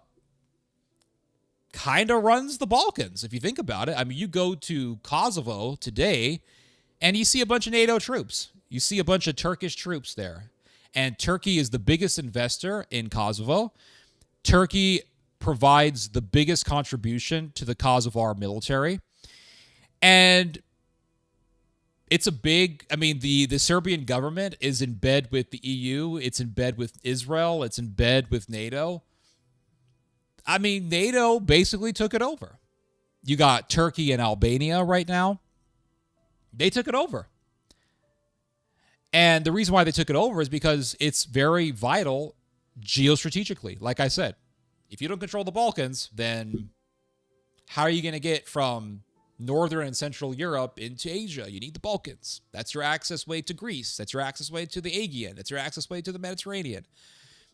kind of runs the Balkans, if you think about it. I mean, you go to Kosovo today, and you see a bunch of NATO troops. You see a bunch of Turkish troops there. And Turkey is the biggest investor in Kosovo. Turkey provides the biggest contribution to the Kosovar military. And it's a big, I mean, the Serbian government is in bed with the EU. It's in bed with Israel. It's in bed with NATO. I mean, NATO basically took it over. You got Turkey and Albania right now. They took it over. And the reason why they took it over is because it's very vital geostrategically. Like I said, if you don't control the Balkans, then how are you going to get from Northern and Central Europe into Asia? You need the Balkans. That's your access way to Greece. That's your access way to the Aegean. That's your access way to the Mediterranean.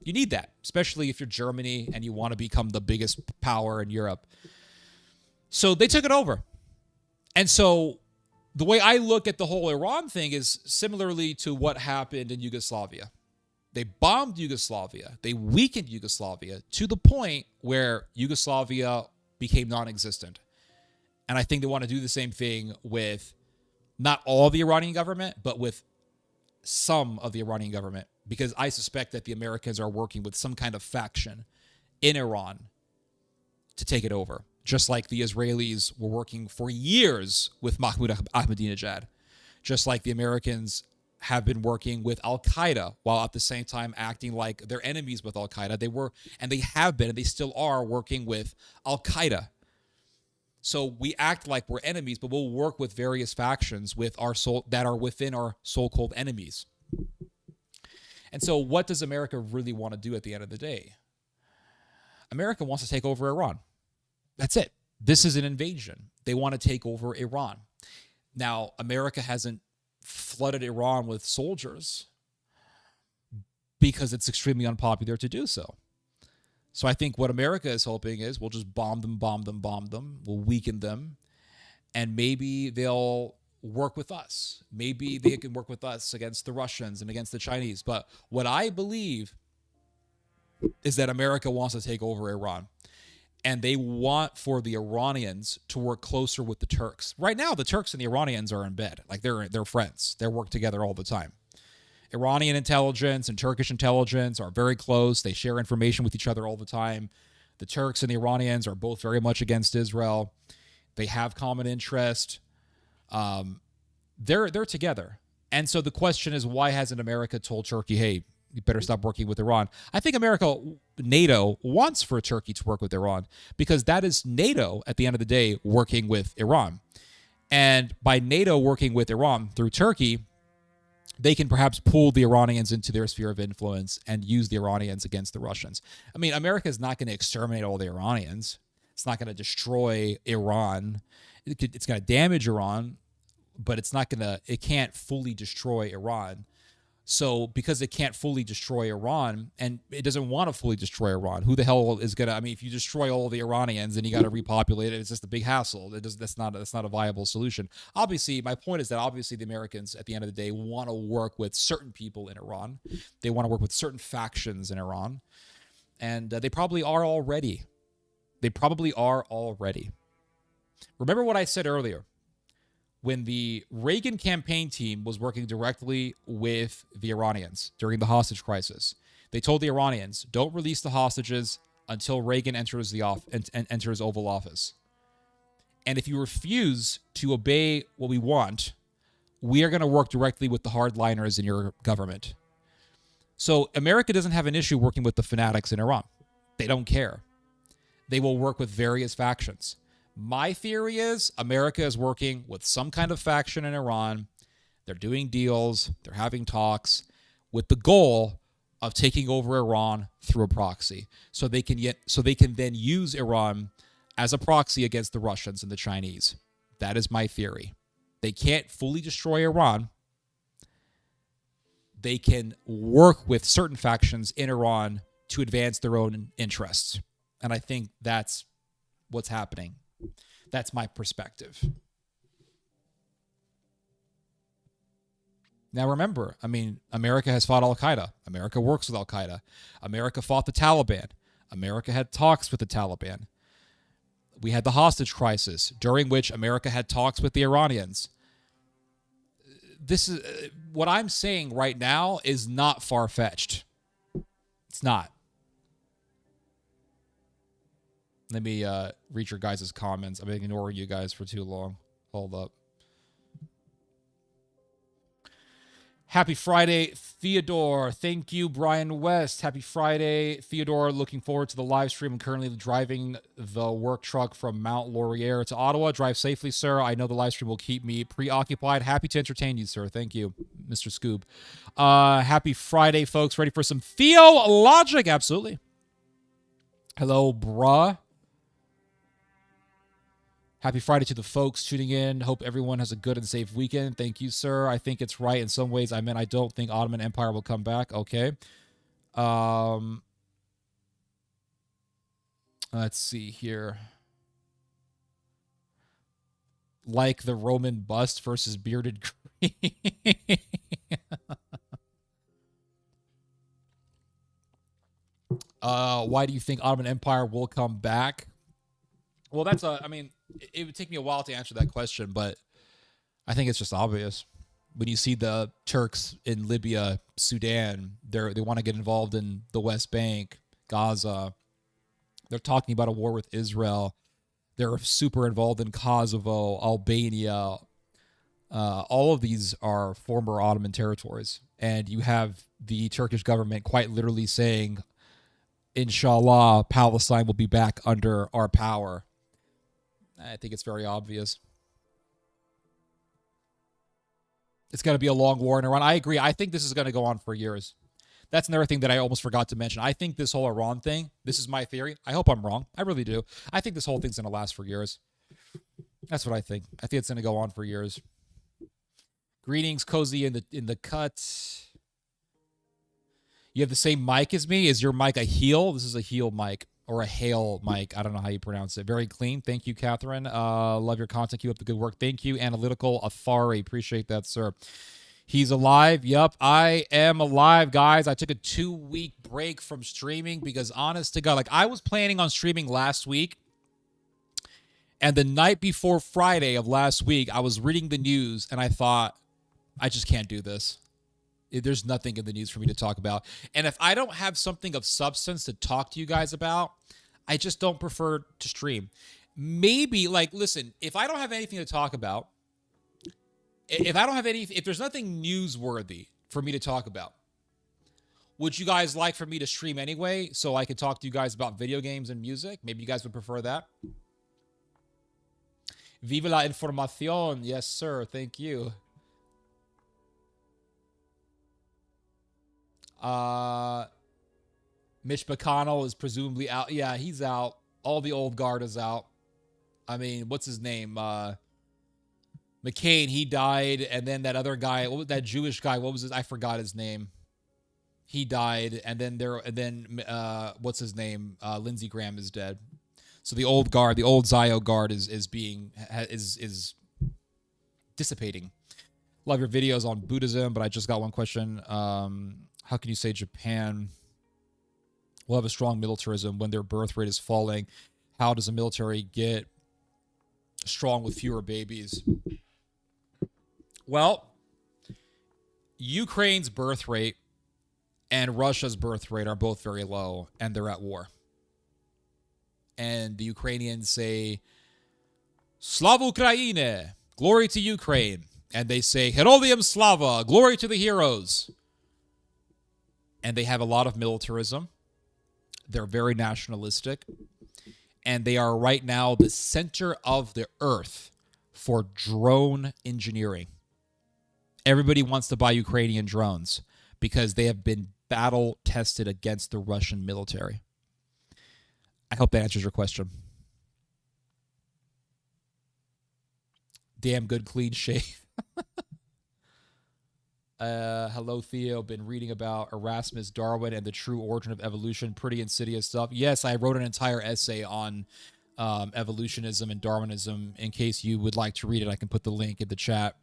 You need that, especially if you're Germany and you want to become the biggest power in Europe. So they took it over. And so the way I look at the whole Iran thing is similarly to what happened in Yugoslavia. They bombed Yugoslavia. They weakened Yugoslavia to the point where Yugoslavia became non-existent. And I think they want to do the same thing with not all the Iranian government, but with some of the Iranian government, because I suspect that the Americans are working with some kind of faction in Iran to take it over. Just like the Israelis were working for years with Mahmoud Ahmadinejad. Just like the Americans have been working with Al-Qaeda while at the same time acting like they're enemies with Al-Qaeda. They have been, and they still are working with Al-Qaeda. So we act like we're enemies, but we'll work with various factions that are within our so-called enemies. And so what does America really want to do at the end of the day? America wants to take over Iran. That's it. This is an invasion. They want to take over Iran. Now, America hasn't flooded Iran with soldiers because it's extremely unpopular to do so. So I think what America is hoping is we'll just bomb them. We'll weaken them. And maybe they'll work with us. Maybe they can work with us against the Russians and against the Chinese. But what I believe is that America wants to take over Iran. And they want for the Iranians to work closer with the Turks. Right now, the Turks and the Iranians are in bed. Like they're friends. They work together all the time. Iranian intelligence and Turkish intelligence are very close. They share information with each other all the time. The Turks and the Iranians are both very much against Israel. They have common interest. They're together. And so the question is, why hasn't America told Turkey, hey, you better stop working with Iran? I think NATO wants for Turkey to work with Iran because that is NATO, at the end of the day, working with Iran. And by NATO working with Iran through Turkey, they can perhaps pull the Iranians into their sphere of influence and use the Iranians against the Russians. I mean, America is not going to exterminate all the Iranians. It's not going to destroy Iran. It's going to damage Iran, but it can't fully destroy Iran. So because it can't fully destroy Iran, and it doesn't want to fully destroy Iran, who the hell is going to, I mean, if you destroy all the Iranians and you got to repopulate it, it's just a big hassle. That's not a viable solution. Obviously, my point is that obviously the Americans at the end of the day want to work with certain people in Iran. They want to work with certain factions in Iran. And they probably are already. Remember what I said earlier. When the Reagan campaign team was working directly with the Iranians during the hostage crisis, they told the Iranians, don't release the hostages until Reagan enters enters Oval Office. And if you refuse to obey what we want, we are going to work directly with the hardliners in your government. So America doesn't have an issue working with the fanatics in Iran. They don't care. They will work with various factions. My theory is America is working with some kind of faction in Iran. They're doing deals. They're having talks with the goal of taking over Iran through a proxy. So they can then use Iran as a proxy against the Russians and the Chinese. That is my theory. They can't fully destroy Iran. They can work with certain factions in Iran to advance their own interests. And I think that's what's happening. That's my perspective. Now remember, I mean, America has fought Al-Qaeda. America works with Al-Qaeda. America fought the Taliban. America had talks with the Taliban. We had the hostage crisis, during which America had talks with the Iranians. This is what I'm saying right now is not far-fetched. It's not. Let me read your guys' comments. I've been ignoring you guys for too long. Hold up. Happy Friday, Theodore. Thank you, Brian West. Happy Friday, Theodore. Looking forward to the live stream. I'm currently driving the work truck from Mount Laurier to Ottawa. Drive safely, sir. I know the live stream will keep me preoccupied. Happy to entertain you, sir. Thank you, Mr. Scoob. Happy Friday, folks. Ready for some theologic? Absolutely. Hello, bruh. Happy Friday to the folks tuning in. Hope everyone has a good and safe weekend. Thank you, sir. I think it's right in some ways. I mean, I don't think Ottoman Empire will come back. Okay. Let's see here. Like the Roman bust versus bearded Greek. Why do you think Ottoman Empire will come back? Well, it would take me a while to answer that question, but I think it's just obvious. When you see the Turks in Libya, Sudan, they want to get involved in the West Bank, Gaza. They're talking about a war with Israel. They're super involved in Kosovo, Albania. All of these are former Ottoman territories. And you have the Turkish government quite literally saying, Inshallah, Palestine will be back under our power. I think it's very obvious. It's going to be a long war in Iran. I agree. I think this is going to go on for years. That's another thing that I almost forgot to mention. I think this whole Iran thing, this is my theory. I hope I'm wrong. I really do. I think this whole thing's going to last for years. That's what I think. I think it's going to go on for years. Greetings, Cozy in the cut. You have the same mic as me. Is your mic a heel? This is a heel mic. Or a hail mic. I don't know how you pronounce it. Very clean. Thank you, Catherine. Love your content. Keep up the good work. Thank you, Analytical Afari. Appreciate that, sir. He's alive. Yup, I am alive, guys. I took a 2-week break from streaming because, honest to God, like I was planning on streaming last week. And the night before Friday of last week, I was reading the news and I thought, I just can't do this. There's nothing in the news for me to talk about. And if I don't have something of substance to talk to you guys about, I just don't prefer to stream. Maybe, like, listen, if I don't have anything to talk about, if there's nothing newsworthy for me to talk about, would you guys like for me to stream anyway so I could talk to you guys about video games and music? Maybe you guys would prefer that. Viva la información. Yes, sir. Thank you. Uh, Mitch McConnell is presumably out. Yeah, he's out. All the old guard is out. I mean, what's his name? McCain, he died, and then that other guy, that Jewish guy, what was his? I forgot his name. He died, and then what's his name? Lindsey Graham is dead. So the old guard, the old Zio guard, is dissipating. Love your videos on Buddhism, but I just got one question. How can you say Japan will have a strong militarism when their birth rate is falling? How does the military get strong with fewer babies? Well, Ukraine's birth rate and Russia's birth rate are both very low, and they're at war. And the Ukrainians say, Slava Ukraine, glory to Ukraine. And they say, Heroiam Slava, glory to the heroes. And they have a lot of militarism. They're very nationalistic. And they are right now the center of the earth for drone engineering. Everybody wants to buy Ukrainian drones because they have been battle tested against the Russian military. I hope that answers your question. Damn good clean shave. Hello, Theo. Been reading about Erasmus Darwin and the true origin of evolution. Pretty insidious stuff. Yes, I wrote an entire essay on evolutionism and Darwinism. In case you would like to read it, I can put the link in the chat.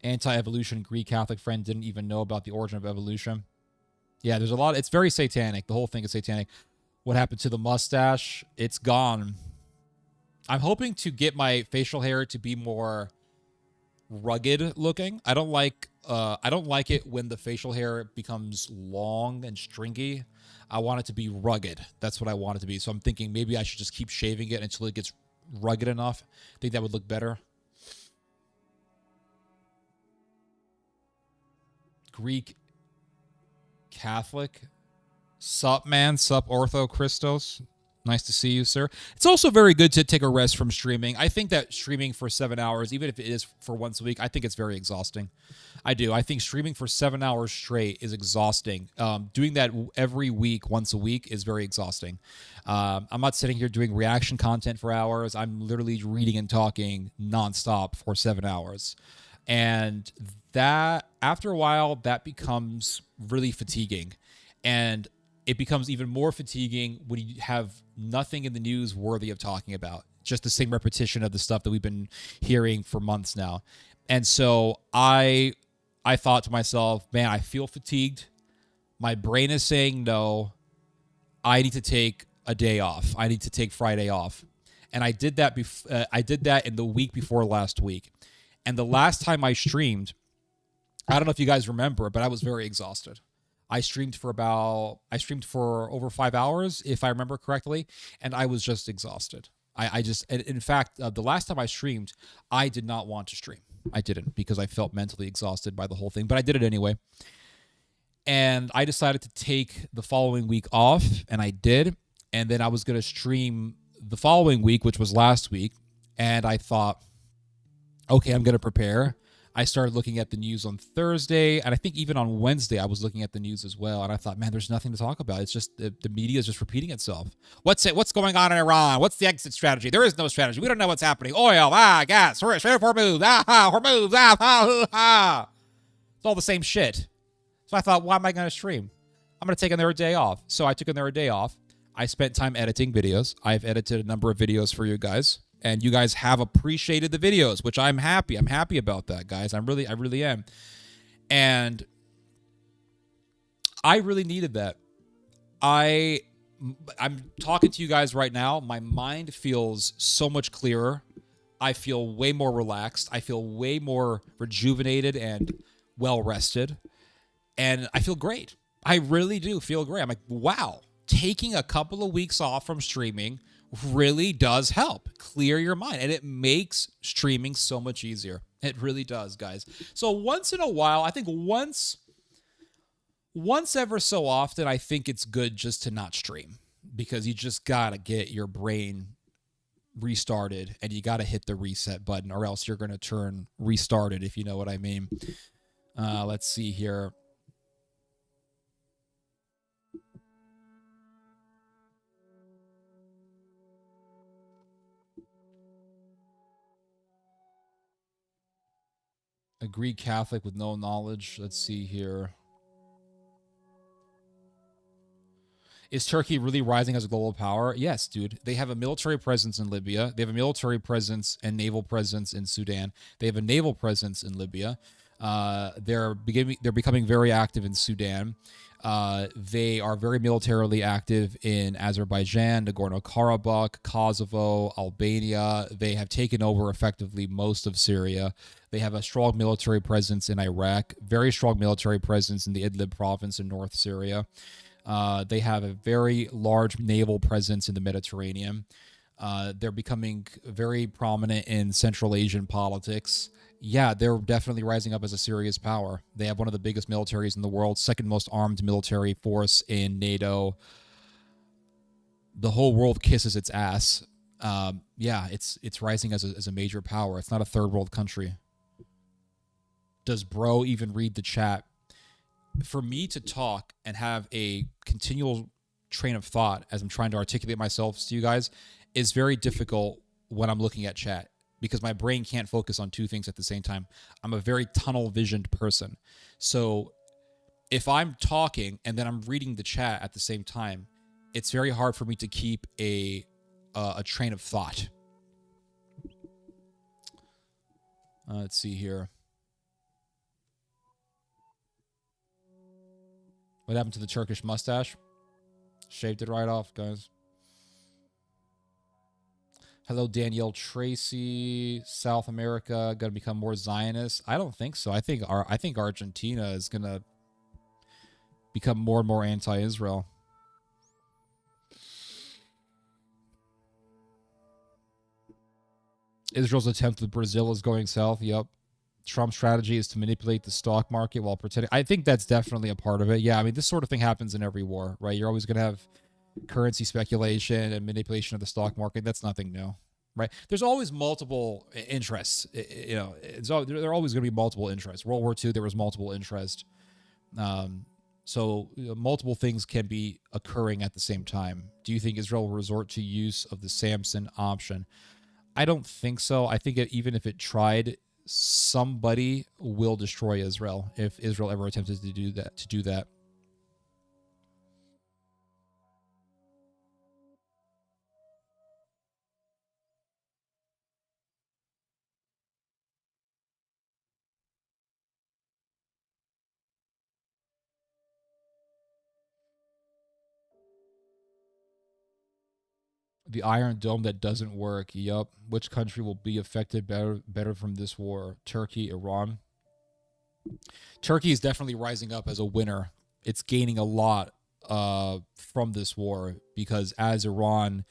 Anti-evolution Greek Catholic friend didn't even know about the origin of evolution. Yeah, there's a lot. It's very satanic. The whole thing is satanic. What happened to the mustache? It's gone. I'm hoping to get my facial hair to be more rugged looking. I don't like it when the facial hair becomes long and stringy. I want it to be rugged. That's what I want it to be. So I'm thinking maybe I should just keep shaving it until it gets rugged enough. I think that would look better. Greek Catholic. Sup, man? Sup, Ortho Christos? Nice to see you, sir. It's also very good to take a rest from streaming. I think that streaming for 7 hours, even if it is for once a week, I think it's very exhausting. I do. I think streaming for 7 hours straight is exhausting. Doing that every week, once a week, is very exhausting. I'm not sitting here doing reaction content for hours. I'm literally reading and talking nonstop for 7 hours. And that, after a while, that becomes really fatiguing. And it becomes even more fatiguing when you have nothing in the news worthy of talking about. Just the same repetition of the stuff that we've been hearing for months now. And so I thought to myself, man, I feel fatigued. My brain is saying no. I need to take a day off. I need to take Friday off. And I did that I did that in the week before last week. And the last time I streamed, I don't know if you guys remember, but I was very exhausted. I streamed for over 5 hours, if I remember correctly, and I was just exhausted. In fact, the last time I streamed, I did not want to stream. I didn't, because I felt mentally exhausted by the whole thing, but I did it anyway. And I decided to take the following week off, and I did. And then I was going to stream the following week, which was last week, and I thought, okay, I'm going to prepare. I started looking at the news on Thursday, and I think even on Wednesday I was looking at the news as well, and I thought, man, there's nothing to talk about. It's just the media is just repeating itself. What's going on in Iran? What's the exit strategy? There is no strategy. We don't know what's happening. Oil, gas, Hormuz, Hormuz, It's all the same shit. So I thought, why am I going to stream? I'm going to take another day off. So I took another day off. I spent time editing videos. I've edited a number of videos for you guys. And you guys have appreciated the videos, which I'm happy. I'm happy about that, guys. I really am. And I really needed that. I'm talking to you guys right now. My mind feels so much clearer. I feel way more relaxed. I feel way more rejuvenated and well-rested. And I feel great. I really do feel great. I'm like, wow, taking a couple of weeks off from streaming really does help clear your mind, and it makes streaming so much easier. It really does, guys. So once in a while, I think once ever so often, I think it's good just to not stream, because you just gotta get your brain restarted, and you gotta hit the reset button, or else you're gonna turn restarted, if you know what I mean. Let's see here. A Greek Catholic with no knowledge. Let's see here. Is Turkey really rising as a global power? Yes, dude. They have a military presence in Libya. They have a military presence and naval presence in Sudan. They have a naval presence in Libya. They're becoming very active in Sudan. They are very militarily active in Azerbaijan, Nagorno-Karabakh, Kosovo, Albania. They have taken over effectively most of Syria. They have a strong military presence in Iraq, very strong military presence in the Idlib province in North Syria. They have a very large naval presence in the Mediterranean. They're becoming very prominent in Central Asian politics. Yeah, they're definitely rising up as a serious power. They have one of the biggest militaries in the world, second most armed military force in NATO. The whole world kisses its ass. Yeah, it's rising as a major power. It's not a third world country. Does bro even read the chat? For me to talk and have a continual train of thought as I'm trying to articulate myself to you guys is very difficult when I'm looking at chat, because my brain can't focus on two things at the same time. I'm a very tunnel visioned person. So if I'm talking and then I'm reading the chat at the same time, it's very hard for me to keep a train of thought. Let's see here. What happened to the Turkish mustache? Shaved it right off, guys. Hello, Danielle Tracy. South America going to become more Zionist? I don't think so. I think Argentina is going to become more and more anti-Israel. Israel's attempt with Brazil is going south. Yep. Trump's strategy is to manipulate the stock market while pretending. I think that's definitely a part of it. Yeah, I mean, this sort of thing happens in every war, right? You're always going to have currency speculation and manipulation of the stock market. That's nothing new, right? There's always multiple interests. There are always going to be multiple interests. World War II, there was multiple interest. So multiple things can be occurring at the same time. Do you think Israel will resort to use of the Samson option? I don't think so. I think even if it tried, somebody will destroy Israel if Israel ever attempted to do that. The Iron Dome that doesn't work. Yup. Which country will be affected better from this war? Turkey, Iran. Turkey is definitely rising up as a winner. It's gaining a lot from this war, because as Iran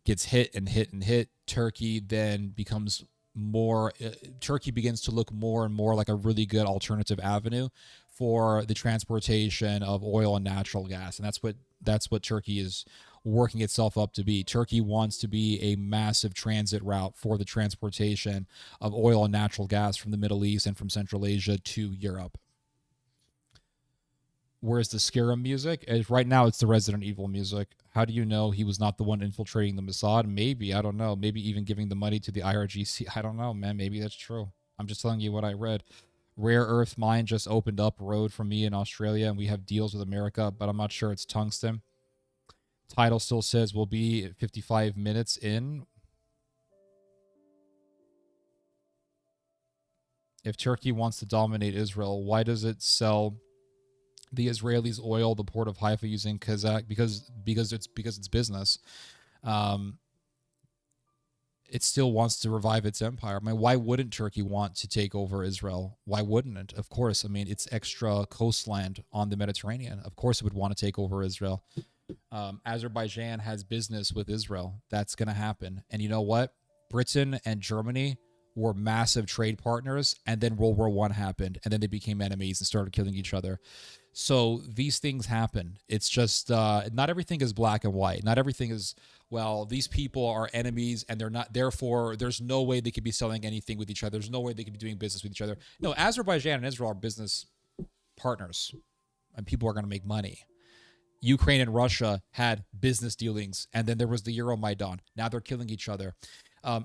gets hit and hit and hit, Turkey then becomes more. Turkey begins to look more and more like a really good alternative avenue for the transportation of oil and natural gas, and that's what Turkey is working itself up to be. Turkey wants to be a massive transit route for the transportation of oil and natural gas from the Middle East and from Central Asia to Europe. Where's the Scarab music? Right now, it's the Resident Evil music. How do you know he was not the one infiltrating the Mossad? Maybe, I don't know. Maybe even giving the money to the IRGC. I don't know, man. Maybe that's true. I'm just telling you what I read. Rare Earth Mine just opened up a road for me in Australia, and we have deals with America, but I'm not sure it's tungsten. Title still says we'll be 55 minutes in. If Turkey wants to dominate Israel, why does it sell the Israelis oil, the port of Haifa, using Kazakh? Because it's business. It still wants to revive its empire. I mean, why wouldn't Turkey want to take over Israel? Why wouldn't it? Of course. I mean, it's extra coastland on the Mediterranean. Of course it would want to take over Israel. Azerbaijan has business with Israel. That's going to happen. And you know what? Britain and Germany were massive trade partners, and then World War I happened, and then they became enemies and started killing each other. So these things happen. It's just not everything is black and white. Not everything is, well, these people are enemies and they're not, therefore there's no way they could be selling anything with each other. There's no way they could be doing business with each other. No, Azerbaijan and Israel are business partners, and people are going to make money. Ukraine and Russia had business dealings, and then there was the Euromaidan. Now they're killing each other.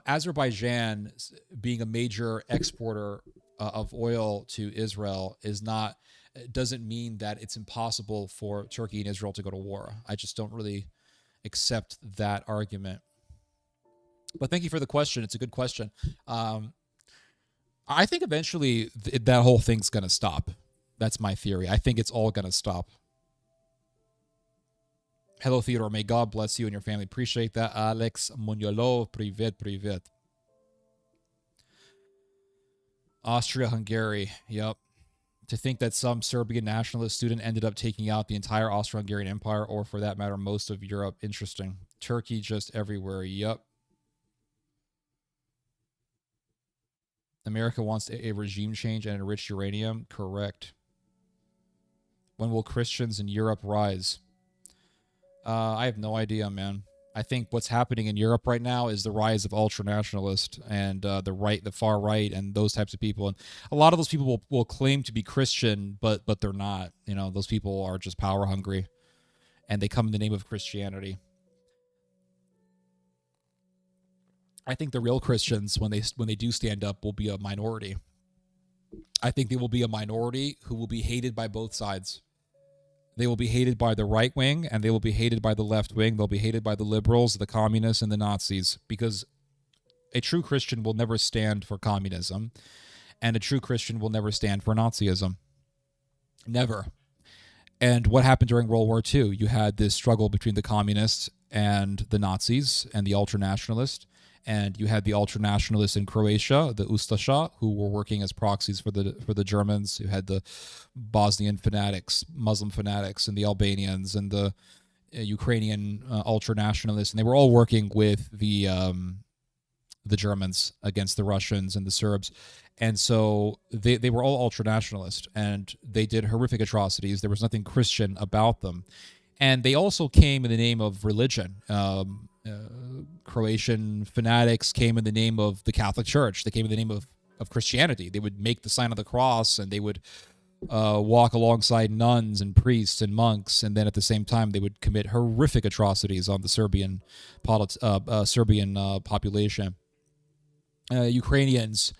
Azerbaijan, being a major exporter of oil to Israel is not doesn't mean that it's impossible for Turkey and Israel to go to war. I just don't really accept that argument. But thank you for the question. It's a good question. I think eventually that whole thing's going to stop. That's my theory. I think it's all going to stop. Hello, Theodore. May God bless you and your family. Appreciate that. Alex Munyolo, privet. Austria-Hungary. Yep. To think that some Serbian nationalist student ended up taking out the entire Austro-Hungarian Empire, or for that matter, most of Europe. Interesting. Turkey just everywhere. Yep. America wants a regime change and enriched uranium. Correct. When will Christians in Europe rise? I have no idea, man. I think what's happening in Europe right now is the rise of ultranationalists and the far right, and those types of people. And a lot of those people will claim to be Christian, but they're not. You know, those people are just power hungry, and they come in the name of Christianity. I think the real Christians, when they do stand up, will be a minority. I think they will be a minority who will be hated by both sides. They will be hated by the right wing, and they will be hated by the left wing. They'll be hated by the liberals, the communists, and the Nazis, because a true Christian will never stand for communism, and a true Christian will never stand for Nazism. Never. And what happened during World War II? You had this struggle between the communists and the Nazis and the ultranationalists. And you had the ultranationalists in Croatia, the Ustaša, who were working as proxies for the Germans. You had the Bosnian fanatics, Muslim fanatics, and the Albanians, and the Ukrainian ultranationalists, and they were all working with the Germans against the Russians and the Serbs. And so they were all ultranationalist, and they did horrific atrocities. There was nothing Christian about them. And they also came in the name of religion. Croatian fanatics came in the name of the Catholic Church. They came in the name of Christianity. They would make the sign of the cross, and they would walk alongside nuns and priests and monks, and then at the same time they would commit horrific atrocities on the Serbian population. Ukrainians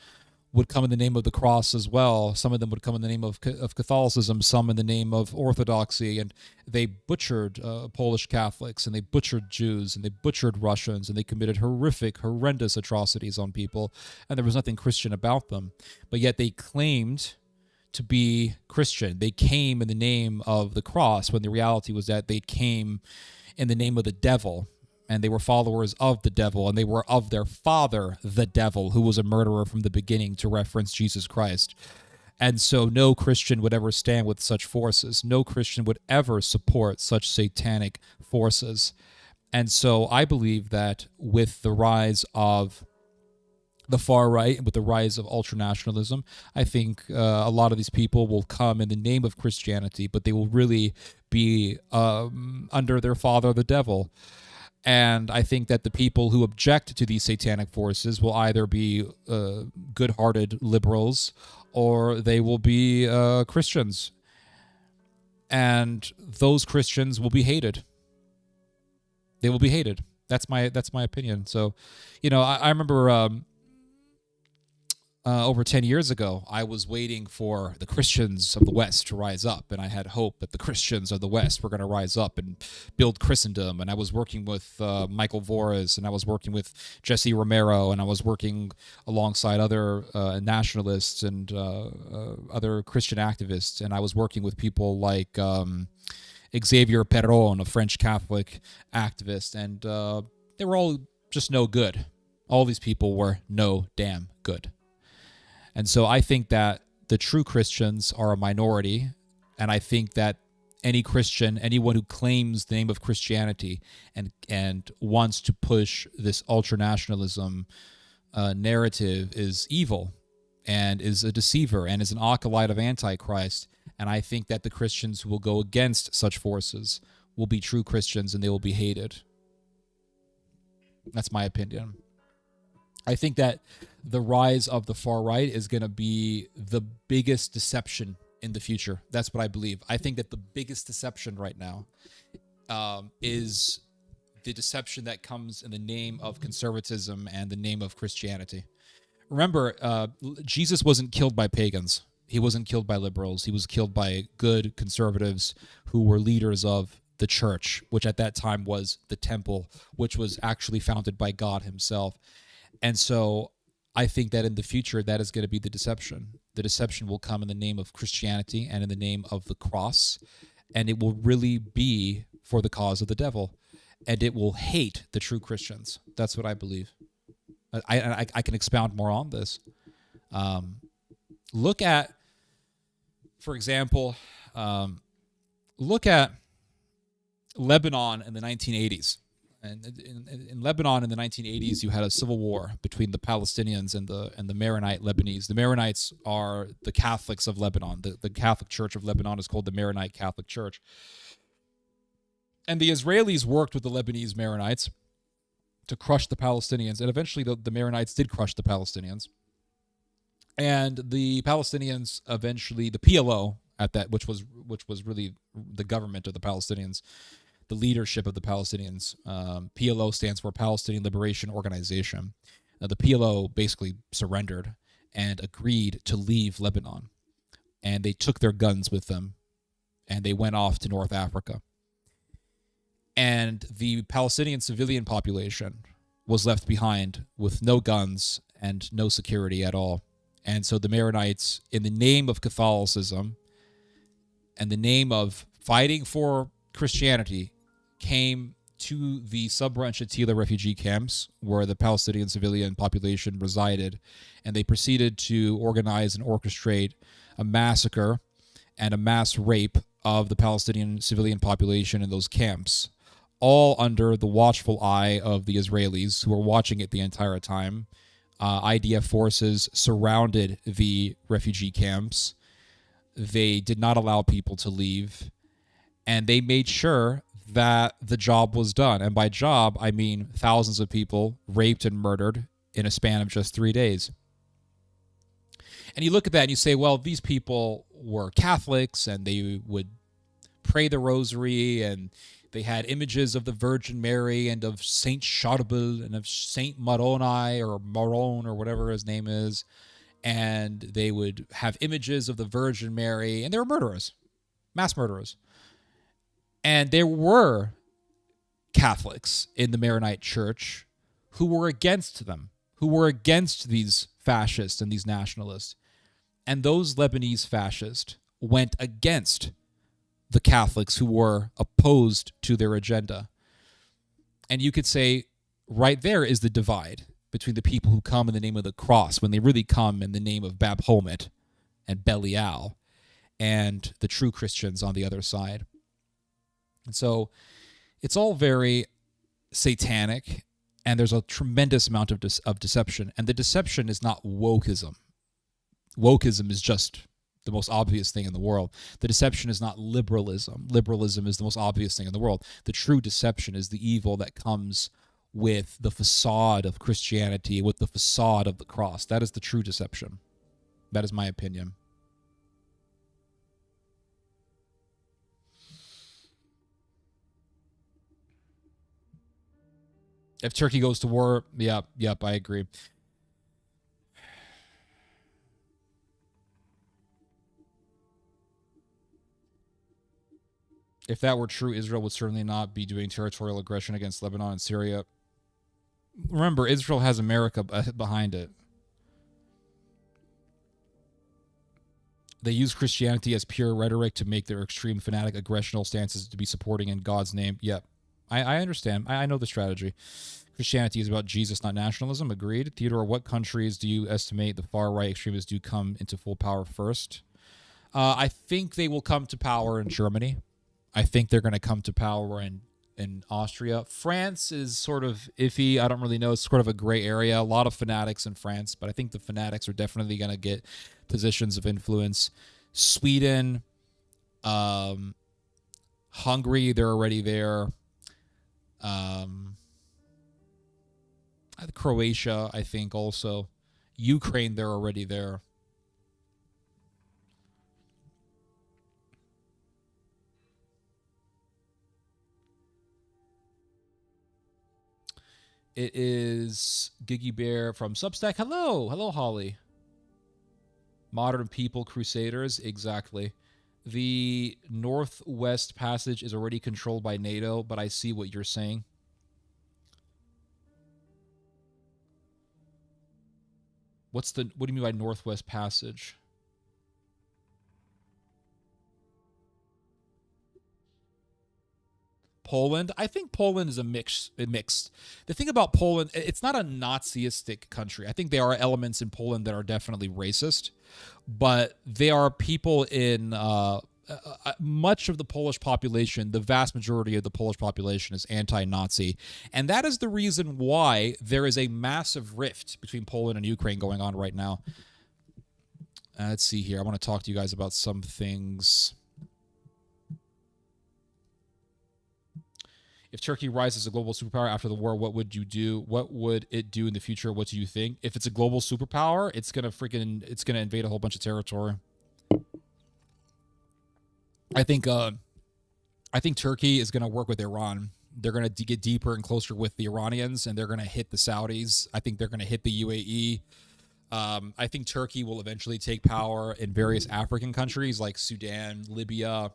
would come in the name of the cross as well. Some of them would come in the name of Catholicism, some in the name of Orthodoxy, and they butchered Polish Catholics, and they butchered Jews, and they butchered Russians, and they committed horrendous atrocities on people, and there was nothing Christian about them. But yet they claimed to be Christian. They came in the name of the cross, when the reality was that they came in the name of the devil. And they were followers of the devil, and they were of their father, the devil, who was a murderer from the beginning, to reference Jesus Christ. And so no Christian would ever stand with such forces. No Christian would ever support such satanic forces. And so I believe that with the rise of the far right and with the rise of ultranationalism, I think a lot of these people will come in the name of Christianity, but they will really be under their father, the devil. And I think that the people who object to these satanic forces will either be good-hearted liberals, or they will be Christians. And those Christians will be hated. They will be hated. That's my opinion. So, you know, I remember over 10 years ago, I was waiting for the Christians of the West to rise up, and I had hope that the Christians of the West were going to rise up and build Christendom. And I was working with Michael Voris, and I was working with Jesse Romero, and I was working alongside other nationalists and other Christian activists, and I was working with people like Xavier Perron, a French Catholic activist, and they were all just no good. All these people were no damn good. And so I think that the true Christians are a minority, and I think that any Christian, anyone who claims the name of Christianity and wants to push this ultranationalism narrative is evil and is a deceiver and is an acolyte of Antichrist. And I think that the Christians who will go against such forces will be true Christians, and they will be hated. That's my opinion. I think that the rise of the far right is going to be the biggest deception in the future. That's what I believe. I think that the biggest deception right now is the deception that comes in the name of conservatism and the name of Christianity. Remember, Jesus wasn't killed by pagans. He wasn't killed by liberals. He was killed by good conservatives who were leaders of the church, which at that time was the temple, which was actually founded by God himself. And so I think that in the future, that is going to be the deception. The deception will come in the name of Christianity and in the name of the cross, and it will really be for the cause of the devil, and it will hate the true Christians. That's what I believe. I can expound more on this. Look at, for example, look at Lebanon in the 1980s. And in Lebanon in the 1980s, you had a civil war between the Palestinians and the Maronite Lebanese. The Maronites are the Catholics of Lebanon. The Catholic Church of Lebanon is called the Maronite Catholic Church. And the Israelis worked with the Lebanese Maronites to crush the Palestinians, and eventually the Maronites did crush the Palestinians. And the Palestinians eventually, the PLO at that, which was really the government of the Palestinians, the leadership of the Palestinians. PLO stands for Palestinian Liberation Organization. The PLO basically surrendered and agreed to leave Lebanon, and they took their guns with them, and they went off to North Africa. And the Palestinian civilian population was left behind with no guns and no security at all. And so the Maronites, in the name of Catholicism and the name of fighting for Christianity, came to the Sabra and Shatila refugee camps where the Palestinian civilian population resided, and they proceeded to organize and orchestrate a massacre and a mass rape of the Palestinian civilian population in those camps, all under the watchful eye of the Israelis, who were watching it the entire time. IDF forces surrounded the refugee camps. They did not allow people to leave, and they made sure that the job was done. And by job, I mean thousands of people raped and murdered in a span of just 3 days. And you look at that and you say, well, these people were Catholics and they would pray the rosary, and they had images of the Virgin Mary and of Saint Charbel and of Saint Moroni or Moron or whatever his name is. And they would have images of the Virgin Mary, and they were murderers, mass murderers. And there were Catholics in the Maronite Church who were against them, who were against these fascists and these nationalists. And those Lebanese fascists went against the Catholics who were opposed to their agenda. And you could say right there is the divide between the people who come in the name of the cross when they really come in the name of Baphomet and Belial, and the true Christians on the other side. And so it's all very satanic, and there's a tremendous amount of deception. And the deception is not wokeism. Wokeism is just the most obvious thing in the world. The deception is not liberalism. Liberalism is the most obvious thing in the world. The true deception is the evil that comes with the facade of Christianity, with the facade of the cross. That is the true deception. That is my opinion. If Turkey goes to war, yep, I agree. If that were true, Israel would certainly not be doing territorial aggression against Lebanon and Syria. Remember, Israel has America behind it. They use Christianity as pure rhetoric to make their extreme fanatic aggressional stances to be supporting in God's name. Yep, I understand. I know the strategy. Christianity is about Jesus, not nationalism. Agreed. Theodore, what countries do you estimate the far-right extremists do come into full power first? I think they will come to power in Germany. I think they're going to come to power in Austria. France is sort of iffy. I don't really know. It's sort of a gray area. A lot of fanatics in France, but I think the fanatics are definitely going to get positions of influence. Sweden, Hungary, they're already there. Croatia, I think also. Ukraine, they're already there. It is Giggy Bear from Substack. Hello. Hello, Holly. Modern People Crusaders. Exactly. The Northwest Passage is already controlled by NATO, but I see what you're saying. What do you mean by Northwest Passage? Poland. I think Poland is a mixed. The thing about Poland, it's not a Naziistic country. I think there are elements in Poland that are definitely racist, but there are people in much of the Polish population, the vast majority of the Polish population is anti-Nazi. And that is the reason why there is a massive rift between Poland and Ukraine going on right now. Let's see here. I want to talk to you guys about some things. If Turkey rises as a global superpower after the war, what would you do? What would it do in the future? What do you think? If it's a global superpower, it's gonna invade a whole bunch of territory. I think Turkey is gonna work with Iran. They're gonna get deeper and closer with the Iranians, and they're gonna hit the Saudis. I think they're gonna hit the UAE. I think Turkey will eventually take power in various African countries like Sudan, Libya,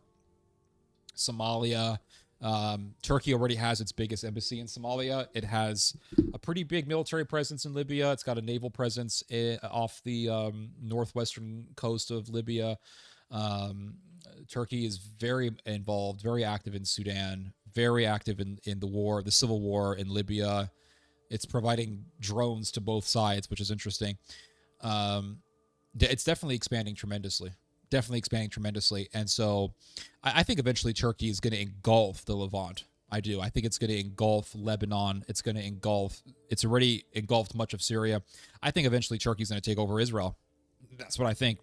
Somalia. Turkey already has its biggest embassy in Somalia. It has a pretty big military presence in Libya. It's got a naval presence off the northwestern coast of Libya. Turkey is very involved, very active in Sudan, very active in the war, the civil war in Libya. It's providing drones to both sides, which is interesting. It's definitely expanding tremendously. And so I think eventually Turkey is going to engulf the Levant. I do. I think it's going to engulf Lebanon. It's already engulfed much of Syria. I think eventually Turkey's going to take over Israel. That's what I think.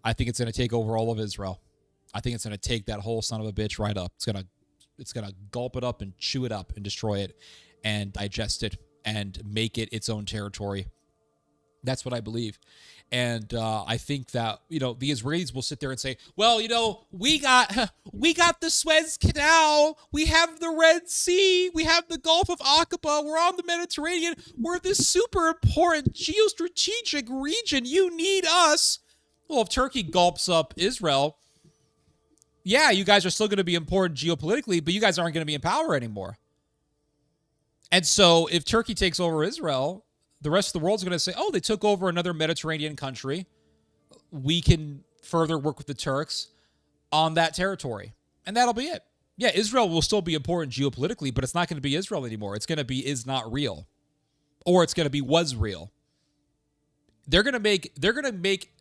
I think it's going to take over all of Israel. I think it's going to take that whole son of a bitch right up. It's going to gulp it up and chew it up and destroy it and digest it and make it its own territory. That's what I believe. And I think that, the Israelis will sit there and say, well, we got the Suez Canal. We have the Red Sea. We have the Gulf of Aqaba. We're on the Mediterranean. We're this super important geostrategic region. You need us. Well, if Turkey gulps up Israel, yeah, you guys are still going to be important geopolitically, but you guys aren't going to be in power anymore. And so if Turkey takes over Israel, the rest of the world's going to say, oh, they took over another Mediterranean country. We can further work with the Turks on that territory. And that'll be it. Yeah, Israel will still be important geopolitically, but it's not going to be Israel anymore. It's going to be is not real. Or it's going to be was real. They're going to make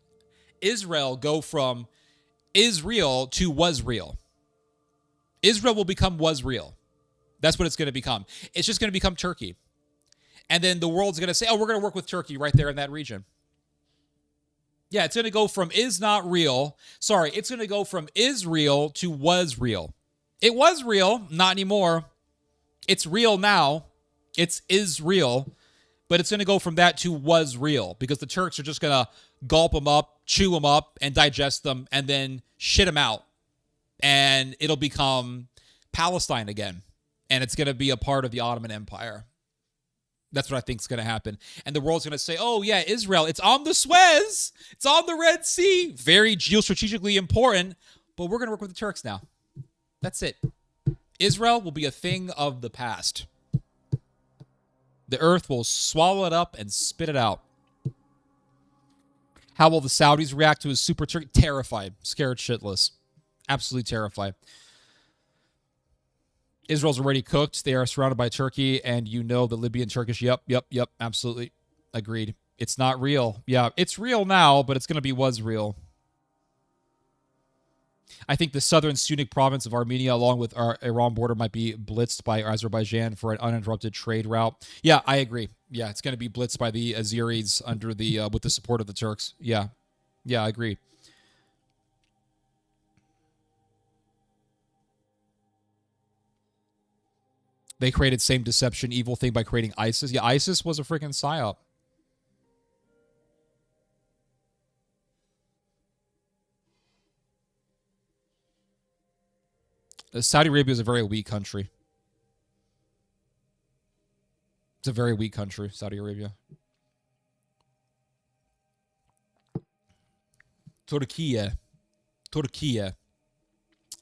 Israel go from is real to was real. Israel will become was real. That's what it's going to become. It's just going to become Turkey. And then the world's going to say, oh, we're going to work with Turkey right there in that region. Yeah, it's going to go from is not real. Sorry, it's going to go from is real to was real. It was real, not anymore. It's real now. It's is real. But it's going to go from that to was real because the Turks are just going to gulp them up, chew them up, and digest them, and then shit them out. And it'll become Palestine again. And it's going to be a part of the Ottoman Empire. That's what I think is going to happen. And the world's going to say, oh, yeah, Israel, it's on the Suez. It's on the Red Sea. Very geostrategically important. But we're going to work with the Turks now. That's it. Israel will be a thing of the past. The earth will swallow it up and spit it out. How will the Saudis react to a super Turkey? Terrified. Scared shitless. Absolutely terrified. Israel's already cooked. They are surrounded by Turkey, and the Libyan Turkish. Yep, absolutely. Agreed. It's not real. Yeah, it's real now, but it's going to be was real. I think the southern Sunni province of Armenia, along with our Iran border, might be blitzed by Azerbaijan for an uninterrupted trade route. Yeah, I agree. Yeah, it's going to be blitzed by the Azeris under with the support of the Turks. Yeah, I agree. They created same deception, evil thing by creating ISIS. Yeah, ISIS was a freaking psyop. Saudi Arabia is a very weak country. It's a very weak country, Saudi Arabia. Turkey.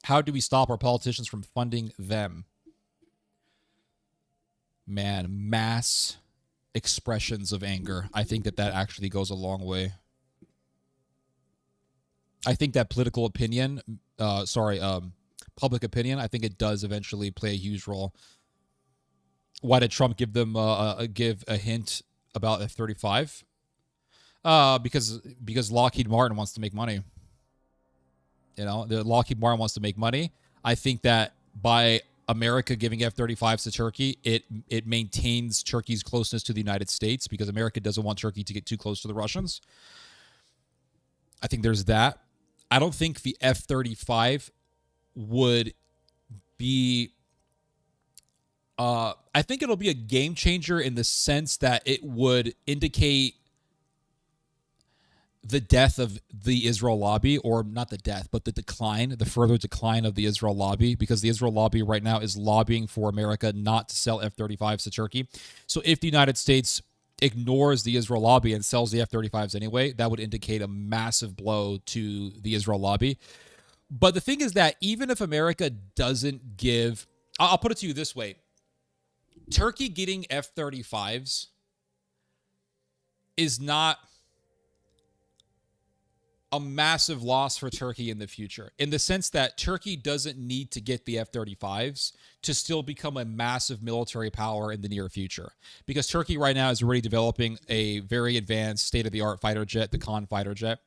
How do we stop our politicians from funding them? Man, mass expressions of anger. I think that actually goes a long way. I think that political opinion, public opinion, I think it does eventually play a huge role. Why did Trump give them give a hint about F-35? Because Lockheed Martin wants to make money. The Lockheed Martin wants to make money. I think that by America giving F-35s to Turkey, it maintains Turkey's closeness to the United States because America doesn't want Turkey to get too close to the Russians. I think there's that. I don't think the F-35 would be... I think it'll be a game changer in the sense that it would indicate the death of the Israel lobby, or not the death, but the further decline of the Israel lobby, because the Israel lobby right now is lobbying for America not to sell F-35s to Turkey. So if the United States ignores the Israel lobby and sells the F-35s anyway, that would indicate a massive blow to the Israel lobby. But the thing is that even if America doesn't give... I'll put it to you this way. Turkey getting F-35s is not a massive loss for Turkey in the future, in the sense that Turkey doesn't need to get the F-35s to still become a massive military power in the near future. Because Turkey right now is already developing a very advanced state-of-the-art fighter jet, the Khan fighter jet.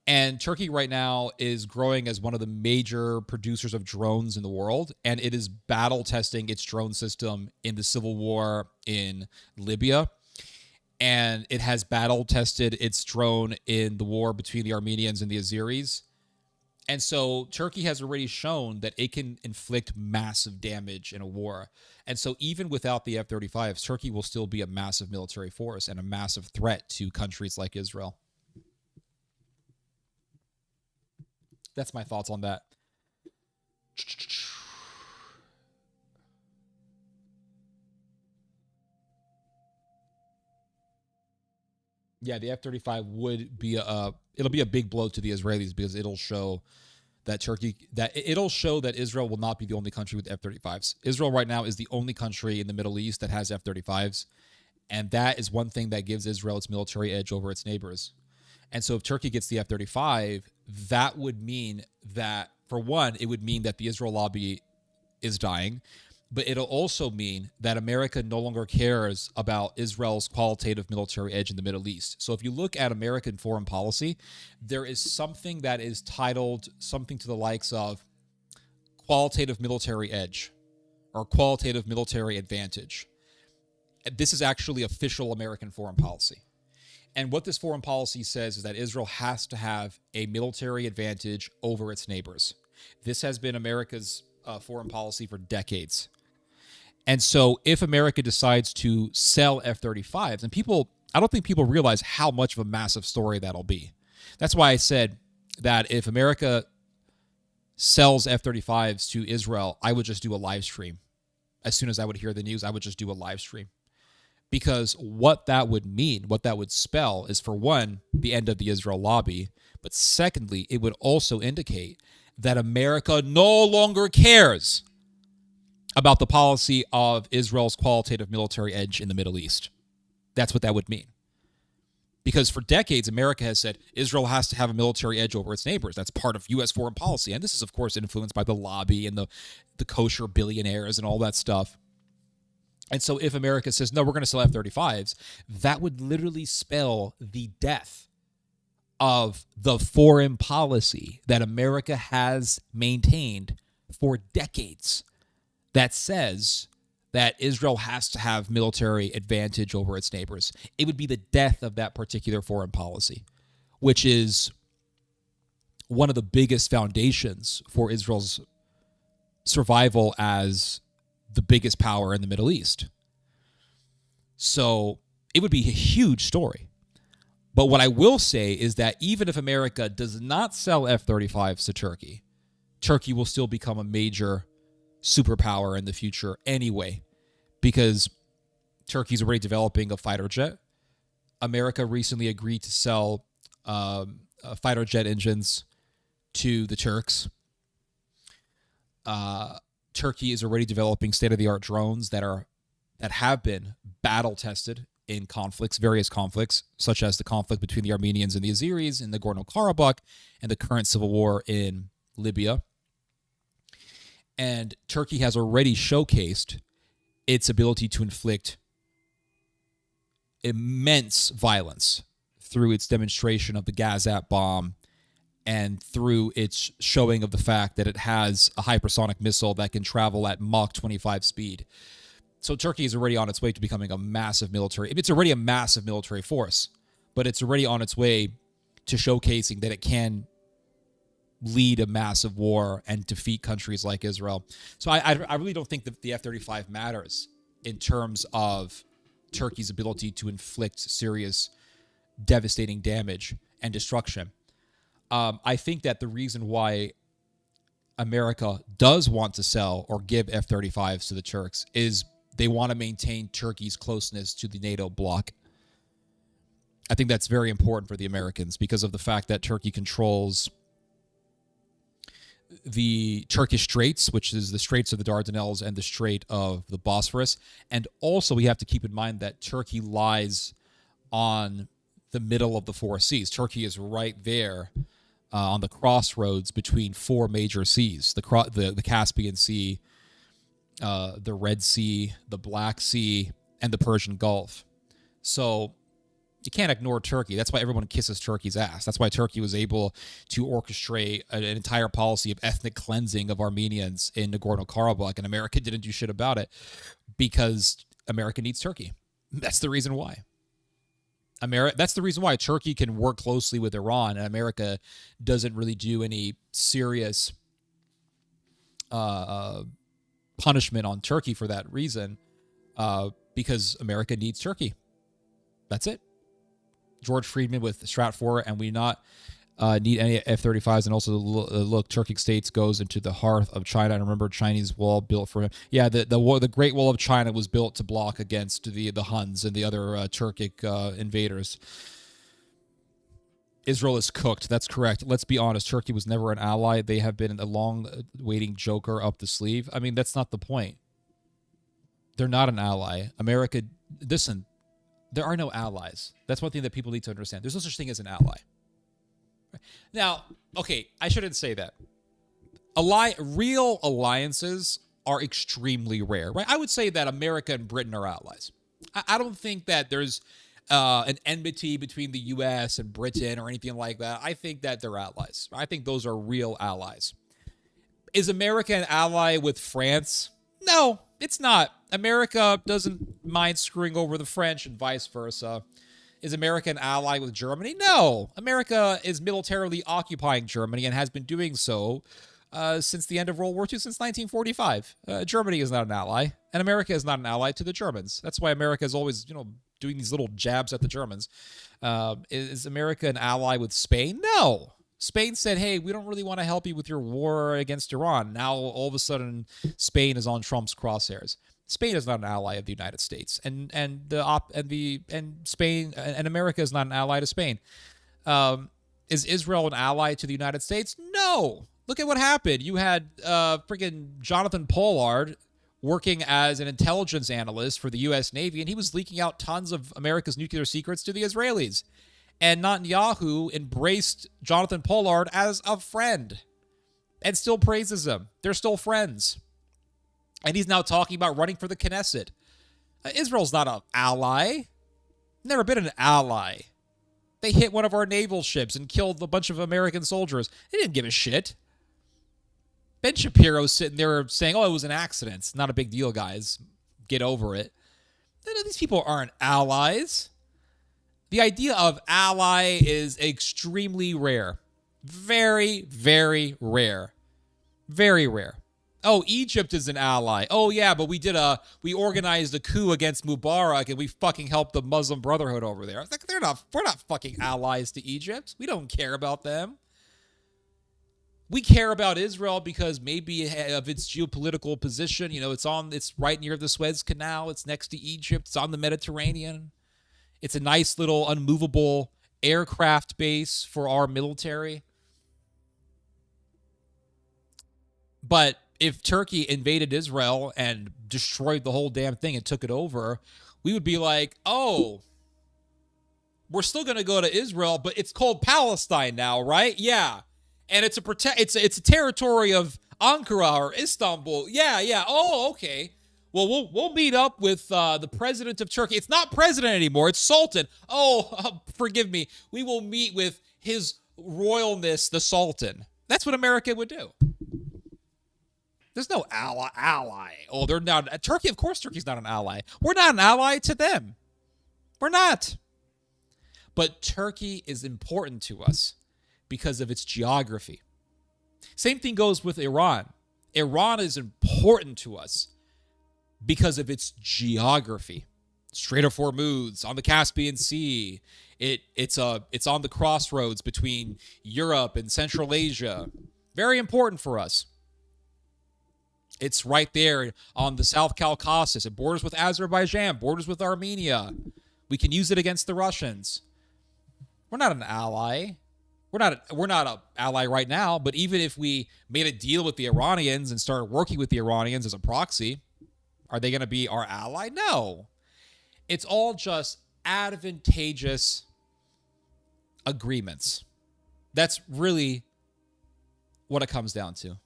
And Turkey right now is growing as one of the major producers of drones in the world, and it is battle testing its drone system in the civil war in Libya. And it has battle tested its drone in the war between the Armenians and the Azeris. And so Turkey has already shown that it can inflict massive damage in a war. And so even without the F-35s, Turkey will still be a massive military force and a massive threat to countries like Israel. That's my thoughts on that. Yeah, the F-35 would be it'll be a big blow to the Israelis, because it'll show that Israel will not be the only country with F-35s. Israel right now is the only country in the Middle East that has F-35s, and that is one thing that gives Israel its military edge over its neighbors. And so if Turkey gets the F-35, that would mean that, for one, it would mean that the Israel lobby is dying. But it'll also mean that America no longer cares about Israel's qualitative military edge in the Middle East. So if you look at American foreign policy, there is something that is titled something to the likes of qualitative military edge or qualitative military advantage. This is actually official American foreign policy. And what this foreign policy says is that Israel has to have a military advantage over its neighbors. This has been America's foreign policy for decades. And so if America decides to sell F-35s, and I don't think people realize how much of a massive story that'll be. That's why I said that if America sells F-35s to Israel, I would just do a live stream. As soon as I would hear the news, I would just do a live stream. Because what that would mean, what that would spell is, for one, the end of the Israel lobby. But secondly, it would also indicate that America no longer cares about the policy of Israel's qualitative military edge in the Middle East. That's what that would mean. Because for decades, America has said Israel has to have a military edge over its neighbors. That's part of U.S. foreign policy. And this is, of course, influenced by the lobby and the kosher billionaires and all that stuff. And so if America says, no, we're going to sell F-35s, that would literally spell the death of the foreign policy that America has maintained for decades, that says that Israel has to have military advantage over its neighbors. It would be the death of that particular foreign policy, which is one of the biggest foundations for Israel's survival as the biggest power in the Middle East. So it would be a huge story. But what I will say is that even if America does not sell F-35s to Turkey, Turkey will still become a major superpower in the future anyway, because Turkey's already developing a fighter jet. America recently agreed to sell fighter jet engines to the Turks. Turkey is already developing state-of-the-art drones that have been battle-tested in conflicts, various conflicts, such as the conflict between the Armenians and the Azeris in Nagorno-Karabakh and the current civil war in Libya. And Turkey has already showcased its ability to inflict immense violence through its demonstration of the Gazat bomb and through its showing of the fact that it has a hypersonic missile that can travel at Mach 25 speed. So Turkey is already on its way to becoming a massive military. It's already a massive military force, but it's already on its way to showcasing that it can lead a massive war and defeat countries like Israel. So I really don't think that the F-35 matters in terms of Turkey's ability to inflict serious, devastating damage and destruction. I think that the reason why America does want to sell or give F-35s to the Turks is they want to maintain Turkey's closeness to the NATO bloc. I think that's very important for the Americans because of the fact that Turkey controls the Turkish Straits, which is the Straits of the Dardanelles and the Strait of the Bosphorus. And also we have to keep in mind that Turkey lies on the middle of the four seas. Turkey is right there on the crossroads between four major seas, the Caspian Sea, the Red Sea, the Black Sea, and the Persian Gulf. So you can't ignore Turkey. That's why everyone kisses Turkey's ass. That's why Turkey was able to orchestrate an entire policy of ethnic cleansing of Armenians in Nagorno-Karabakh, and America didn't do shit about it because America needs Turkey. That's the reason why. That's the reason why Turkey can work closely with Iran, and America doesn't really do any serious punishment on Turkey for that reason, because America needs Turkey. That's it. George Friedman with Stratfor, and we not need any F-35s. And also, look, Turkic states goes into the heart of China. And remember, Chinese wall built for him. Yeah, the Great Wall of China was built to block against the Huns and the other Turkic invaders. Israel is cooked. That's correct. Let's be honest. Turkey was never an ally. They have been a long-waiting joker up the sleeve. I mean, that's not the point. They're not an ally. America, listen, there are no allies. That's one thing that people need to understand. There's no such thing as an ally. Now, okay, I shouldn't say that. Real alliances are extremely rare, right? I would say that America and Britain are allies. I don't think that there's an enmity between the U.S. and Britain or anything like that. I think that they're allies. I think those are real allies. Is America an ally with France? No, it's not. America doesn't mind screwing over the French and vice versa. Is America an ally with Germany? No. America is militarily occupying Germany and has been doing so since the end of World War II, since 1945. Germany is not an ally, and America is not an ally to the Germans. That's why America is always, doing these little jabs at the Germans. Is America an ally with Spain? No. Spain said, hey, we don't really want to help you with your war against Iran. Now, all of a sudden, Spain is on Trump's crosshairs. Spain is not an ally of the United States, and Spain and America is not an ally to Spain. Is Israel an ally to the United States? No. Look at what happened. You had freaking Jonathan Pollard working as an intelligence analyst for the U.S. Navy, and he was leaking out tons of America's nuclear secrets to the Israelis. And Netanyahu embraced Jonathan Pollard as a friend and still praises him. They're still friends. And he's now talking about running for the Knesset. Israel's not an ally. Never been an ally. They hit one of our naval ships and killed a bunch of American soldiers. They didn't give a shit. Ben Shapiro's sitting there saying, oh, it was an accident. It's not a big deal, guys. Get over it. These people aren't allies. The idea of ally is extremely rare. Very, very rare. Very rare. Oh, Egypt is an ally. Oh, yeah, but we organized a coup against Mubarak and we fucking helped the Muslim Brotherhood over there. Like, we're not fucking allies to Egypt. We don't care about them. We care about Israel because maybe of its geopolitical position. It's right near the Suez Canal. It's next to Egypt. It's on the Mediterranean. It's a nice little unmovable aircraft base for our military. But if Turkey invaded Israel and destroyed the whole damn thing and took it over, we would be like, oh, we're still going to go to Israel, but it's called Palestine now, right? Yeah. And it's a territory of Ankara or Istanbul. Yeah. Oh, okay. Well, we'll meet up with the president of Turkey. It's not president anymore. It's Sultan. Oh, forgive me. We will meet with his royalness, the Sultan. That's what America would do. There's no ally. Oh, they're not. Turkey, of course, Turkey's not an ally. We're not an ally to them. We're not. But Turkey is important to us because of its geography. Same thing goes with Iran. Iran is important to us because of its geography. Strait of Hormuz, on the Caspian Sea. It's on the crossroads between Europe and Central Asia. Very important for us. It's right there on the South Caucasus. It borders with Azerbaijan, borders with Armenia. We can use it against the Russians. We're not an ally. We're not an ally right now, but even if we made a deal with the Iranians and started working with the Iranians as a proxy, are they going to be our ally? No. It's all just advantageous agreements. That's really what it comes down to.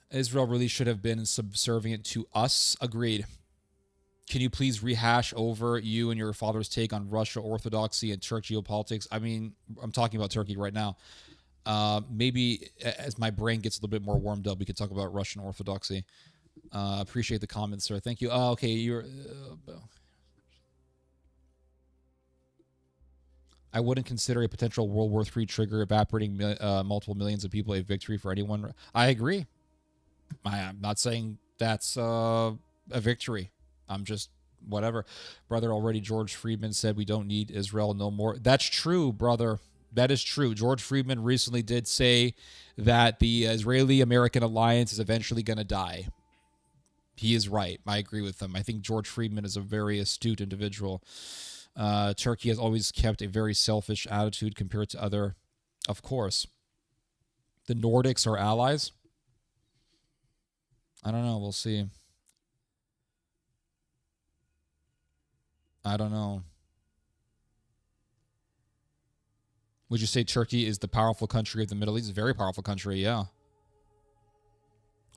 Israel really should have been subservient to us. Agreed. Can you please rehash over you and your father's take on Russia orthodoxy and Turk geopolitics? I mean, I'm talking about Turkey right now. Maybe as my brain gets a little bit more warmed up, we could talk about Russian orthodoxy. Appreciate the comments, sir. Thank you. Okay, you're... I wouldn't consider a potential World War III trigger evaporating multiple millions of people a victory for anyone. I agree. I'm not saying that's a victory. I'm just whatever. Brother, already George Friedman said we don't need Israel no more. That's true, brother. That is true. George Friedman recently did say that the Israeli-American alliance is eventually going to die. He is right. I agree with him. I think George Friedman is a very astute individual. Turkey has always kept a very selfish attitude compared to other, of course. The Nordics are allies. I don't know. We'll see. I don't know. Would you say Turkey is the powerful country of the Middle East? A very powerful country, yeah.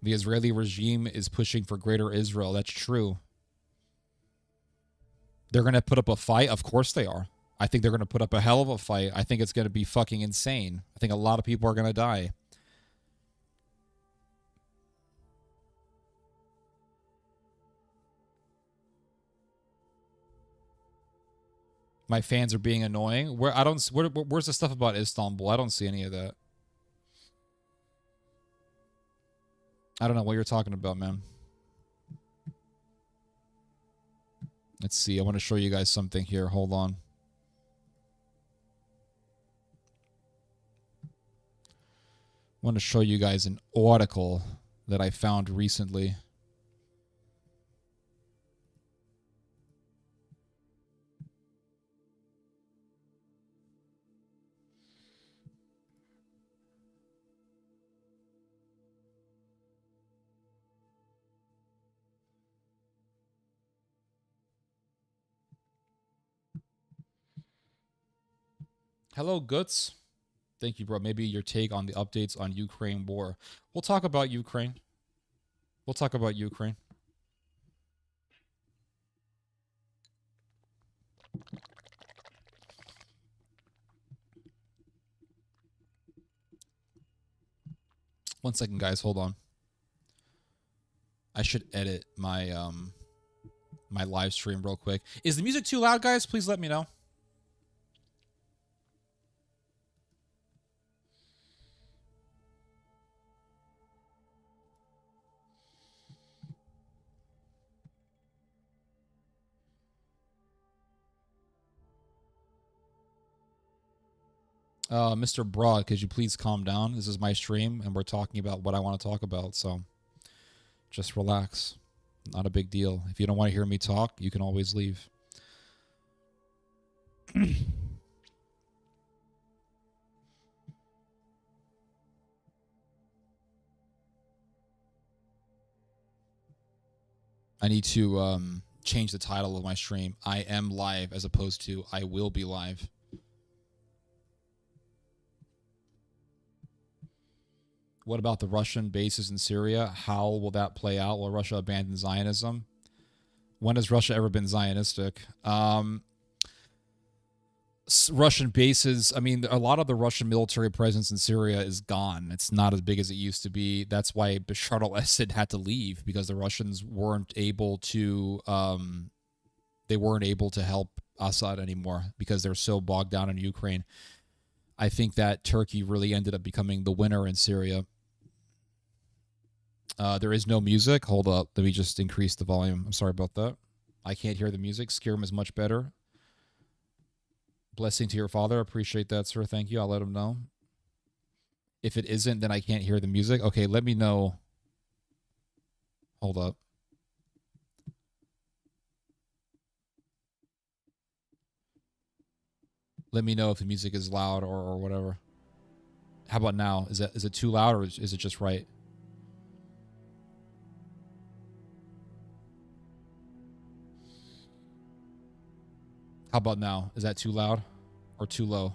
The Israeli regime is pushing for greater Israel. That's true. They're going to put up a fight? Of course they are. I think they're going to put up a hell of a fight. I think it's going to be fucking insane. I think a lot of people are going to die. My fans are being annoying. Where's the stuff about Istanbul? I don't see any of that. I don't know what you're talking about, man. Let's see. I want to show you guys something here. Hold on. I want to show you guys an article that I found recently. Hello, Guts. Thank you, bro. Maybe your take on the updates on Ukraine war. We'll talk about Ukraine. We'll talk about Ukraine. One second, guys. Hold on. I should edit my my live stream real quick. Is the music too loud, guys? Please let me know. Mr. Broad, could you please calm down? This is my stream, and we're talking about what I want to talk about, so just relax. Not a big deal. If you don't want to hear me talk, you can always leave. I need to change the title of my stream. I am live as opposed to I will be live. What about the Russian bases in Syria? How will that play out? Will Russia abandon Zionism? When has Russia ever been Zionistic? Russian bases, I mean, a lot of the Russian military presence in Syria is gone. It's not as big as it used to be. That's why Bashar al-Assad had to leave, because the Russians weren't able to help Assad anymore because they're so bogged down in Ukraine. I think that Turkey really ended up becoming the winner in Syria. There is no music. Hold up. Let me just increase the volume. I'm sorry about that. I can't hear the music. Skyrim is much better. Blessing to your father. Appreciate that, sir. Thank you. I'll let him know. If it isn't, then I can't hear the music. Okay, let me know. Hold up. Let me know if the music is loud or whatever. How about now? Is it too loud, or is it just right? How about now? Is that too loud or too low?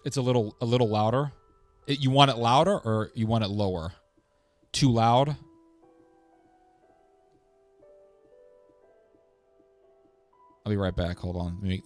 It's a little louder. You want it louder or you want it lower? Too loud? I'll be right back. Hold on. Let me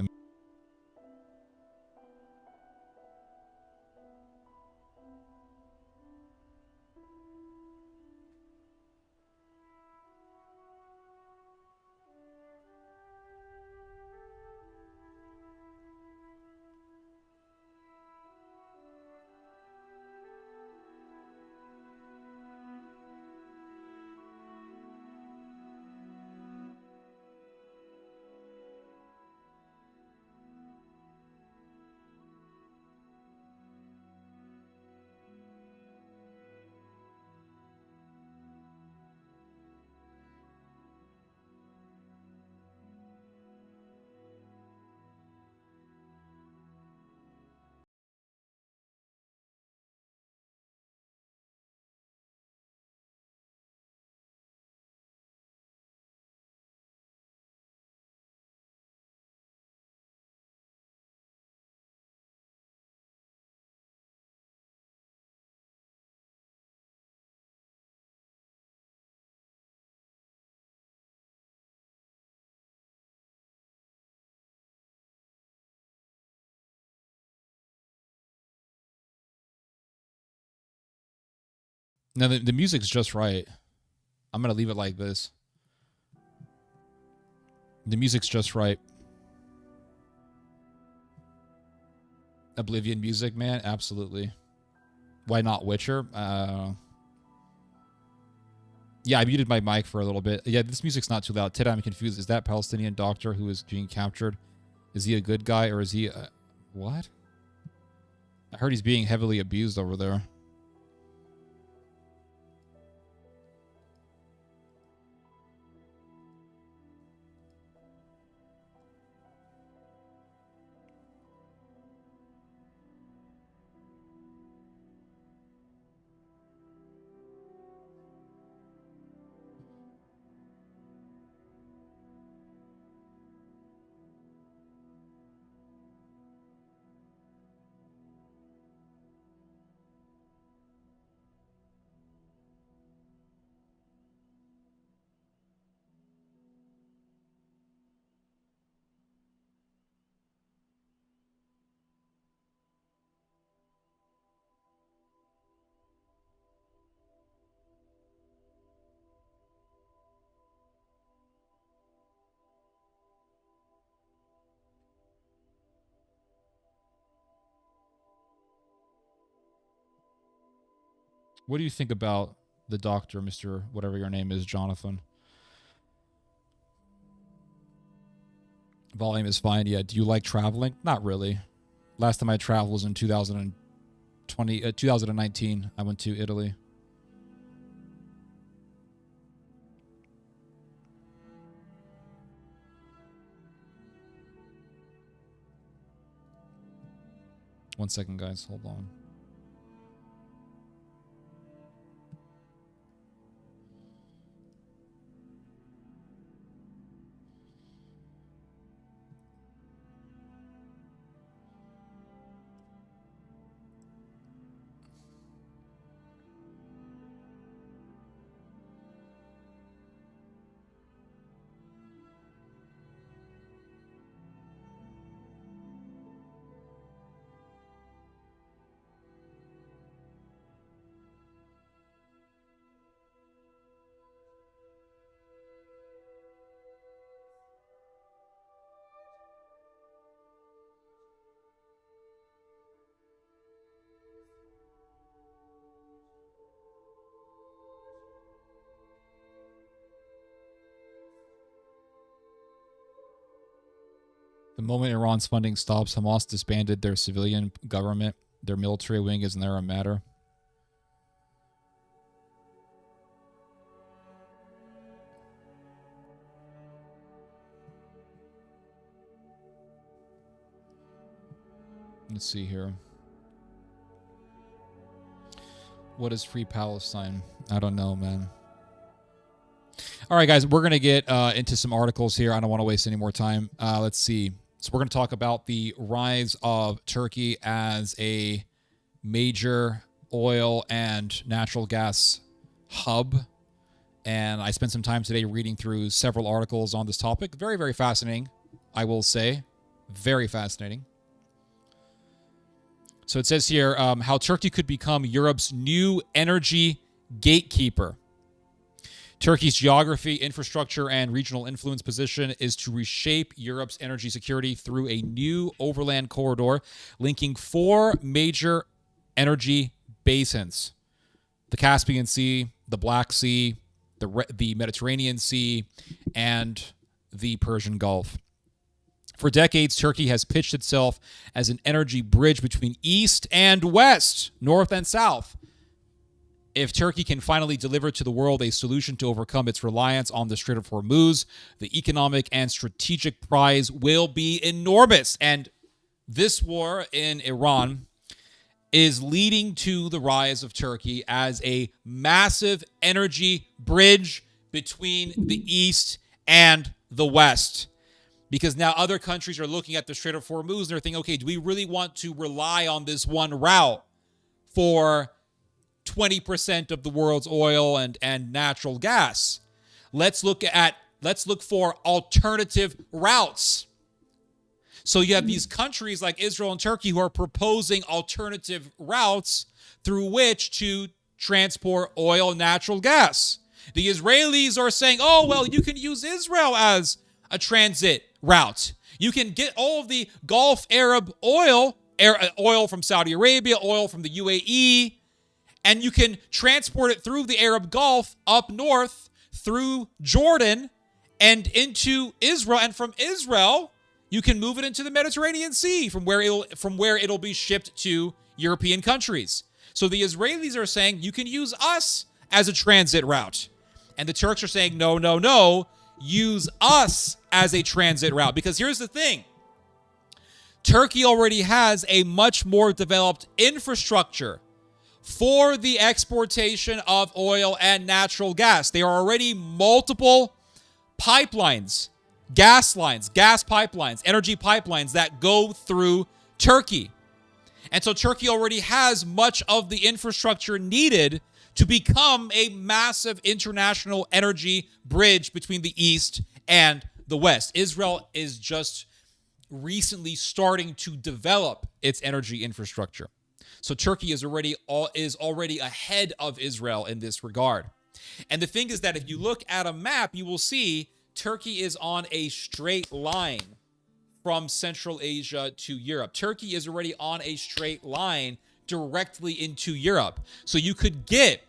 No, the music's just right. I'm going to leave it like this. The music's just right. Oblivion music, man. Absolutely. Why not Witcher? Yeah, I muted my mic for a little bit. Yeah, this music's not too loud. Ted, I'm confused. Is that Palestinian doctor who is being captured? Is he a good guy or is he... what? I heard he's being heavily abused over there. What do you think about the doctor, Mr. whatever your name is, Jonathan? Volume is fine. Yeah. Do you like traveling? Not really. Last time I traveled was in 2019. I went to Italy. One second, guys. Hold on. The moment Iran's funding stops, Hamas disbanded their civilian government. Their military wing is there a matter. Let's see here. What is Free Palestine? I don't know, man. All right, guys, we're going to get into some articles here. I don't want to waste any more time. Let's see. So we're going to talk about the rise of Turkey as a major oil and natural gas hub. And I spent some time today reading through several articles on this topic. Very, very fascinating, I will say. Very fascinating. So it says here how Turkey could become Europe's new energy gatekeeper. Turkey's geography, infrastructure, and regional influence position is to reshape Europe's energy security through a new overland corridor linking 4 major energy basins: the Caspian Sea, the Black Sea, the Mediterranean Sea, and the Persian Gulf. For decades, Turkey has pitched itself as an energy bridge between East and West, North and South. If Turkey can finally deliver to the world a solution to overcome its reliance on the Strait of Hormuz, the economic and strategic prize will be enormous. And this war in Iran is leading to the rise of Turkey as a massive energy bridge between the East and the West. Because now other countries are looking at the Strait of Hormuz and they're thinking, okay, do we really want to rely on this one route for 20% of the world's oil and natural gas? Let's look for alternative routes. So you have these countries like Israel and Turkey who are proposing alternative routes through which to transport oil and natural gas. The Israelis are saying, oh, well, you can use Israel as a transit route. You can get all of the Gulf Arab oil from Saudi Arabia, oil from the UAE, and you can transport it through the Arab Gulf up north through Jordan and into Israel. And from Israel, you can move it into the Mediterranean Sea from where it'll be shipped to European countries. So the Israelis are saying you can use us as a transit route. And the Turks are saying, no, no, no, use us as a transit route. Because here's the thing. Turkey already has a much more developed infrastructure for the exportation of oil and natural gas. There are already multiple pipelines, gas pipelines, energy pipelines that go through Turkey. And so Turkey already has much of the infrastructure needed to become a massive international energy bridge between the East and the West. Israel is just recently starting to develop its energy infrastructure. So Turkey is already ahead of Israel in this regard. And the thing is that if you look at a map, you will see Turkey is on a straight line from Central Asia to Europe. Turkey is already on a straight line directly into Europe. So you could get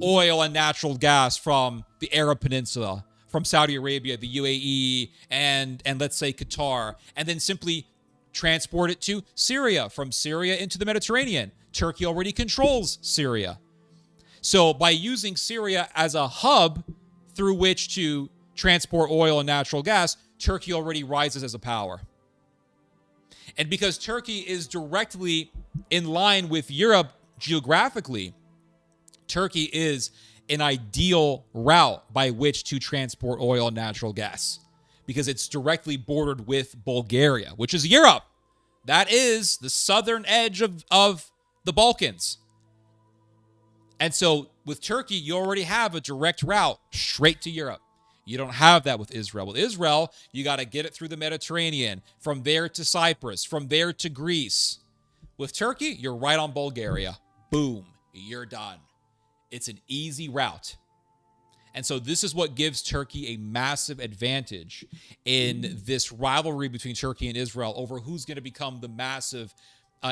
oil and natural gas from the Arab Peninsula, from Saudi Arabia, the UAE, and let's say Qatar, and then simply transport it to Syria, from Syria into the Mediterranean. Turkey already controls Syria. So by using Syria as a hub through which to transport oil and natural gas, Turkey already rises as a power. And because Turkey is directly in line with Europe geographically, Turkey is an ideal route by which to transport oil and natural gas because it's directly bordered with Bulgaria, which is Europe. That is the southern edge of the Balkans. And so with Turkey, you already have a direct route straight to Europe. You don't have that with Israel. With Israel, you got to get it through the Mediterranean, from there to Cyprus, from there to Greece. With Turkey, you're right on Bulgaria. Boom, you're done. It's an easy route. And so this is what gives Turkey a massive advantage in this rivalry between Turkey and Israel over who's going to become the massive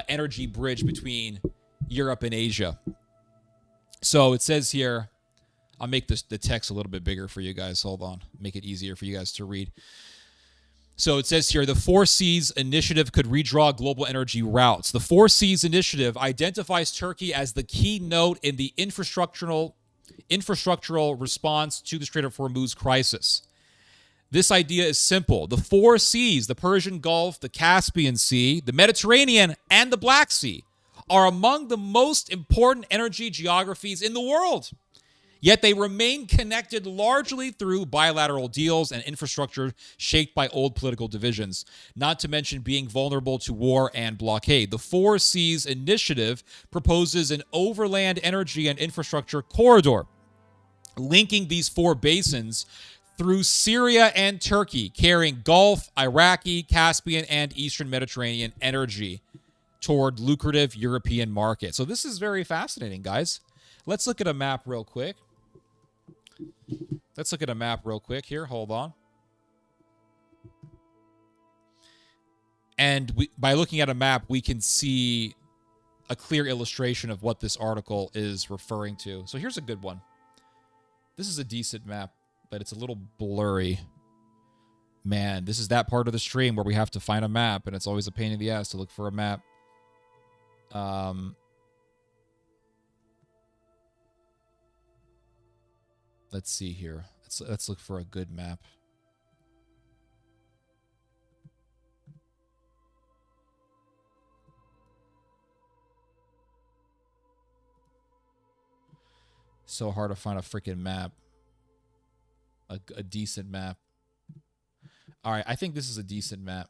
energy bridge between Europe and Asia. So it says here, I'll make the text a little bit bigger for you guys. Hold on. Make it easier for you guys to read. So it says here, the Four Seas Initiative could redraw global energy routes. The Four Seas Initiative identifies Turkey as the key node in the infrastructural response to the Strait of Hormuz crisis. This idea is simple. The four seas, the Persian Gulf, the Caspian Sea, the Mediterranean, and the Black Sea, are among the most important energy geographies in the world. Yet they remain connected largely through bilateral deals and infrastructure shaped by old political divisions, not to mention being vulnerable to war and blockade. The Four Seas Initiative proposes an overland energy and infrastructure corridor linking these four basins through Syria and Turkey, carrying Gulf, Iraqi, Caspian, and Eastern Mediterranean energy toward lucrative European markets. So this is very fascinating, guys. Let's look at a map real quick. Here. Hold on. And by looking at a map, we can see a clear illustration of what this article is referring to. So here's a good one. This is a decent map, but it's a little blurry. Man, this is that part of the stream where we have to find a map, and it's always a pain in the ass to look for a map. Let's see here. Let's look for a good map. So hard to find a freaking map. A decent map. All right, I think this is a decent map.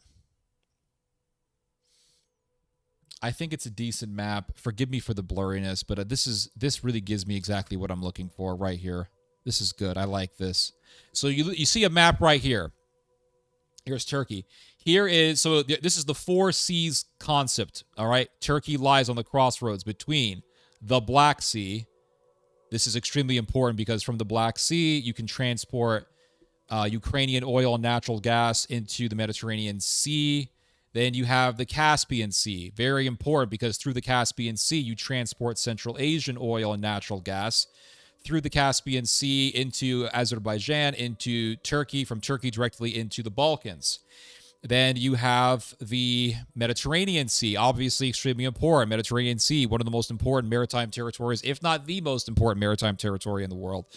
I think it's a decent map. Forgive me for the blurriness, but this really gives me exactly what I'm looking for right here. This is good. I like this. So you see a map right here. Here's Turkey. This is the Four Seas concept, all right? Turkey lies on the crossroads between the Black Sea. This is extremely important because from the Black Sea, you can transport Ukrainian oil and natural gas into the Mediterranean Sea. Then you have the Caspian Sea. Very important because through the Caspian Sea, you transport Central Asian oil and natural gas through the Caspian Sea into Azerbaijan, into Turkey, from Turkey directly into the Balkans. Then you have the Mediterranean Sea, obviously extremely important. Mediterranean Sea, one of the most important maritime territories, if not the most important maritime territory in the world.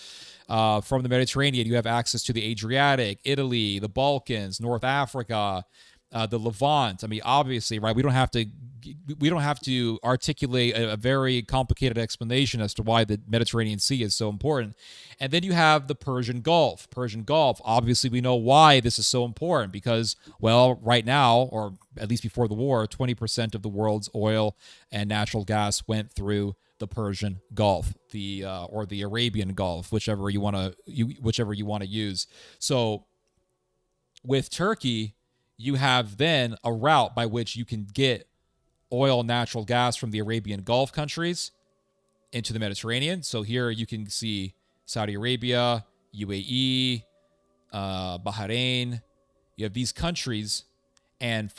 From the Mediterranean, you have access to the Adriatic, Italy, the Balkans, North Africa, the Levant. I mean, obviously, right? We don't have to articulate a very complicated explanation as to why the Mediterranean Sea is so important. And then you have the Persian Gulf. Persian Gulf, obviously, we know why this is so important because, well, right now, or at least before the war, 20% of the world's oil and natural gas went through the Persian Gulf, or the Arabian Gulf, whichever you want to use. So with Turkey, you have then a route by which you can get oil and natural gas from the Arabian Gulf countries into the Mediterranean. So here you can see Saudi Arabia, UAE, Bahrain. You have these countries, and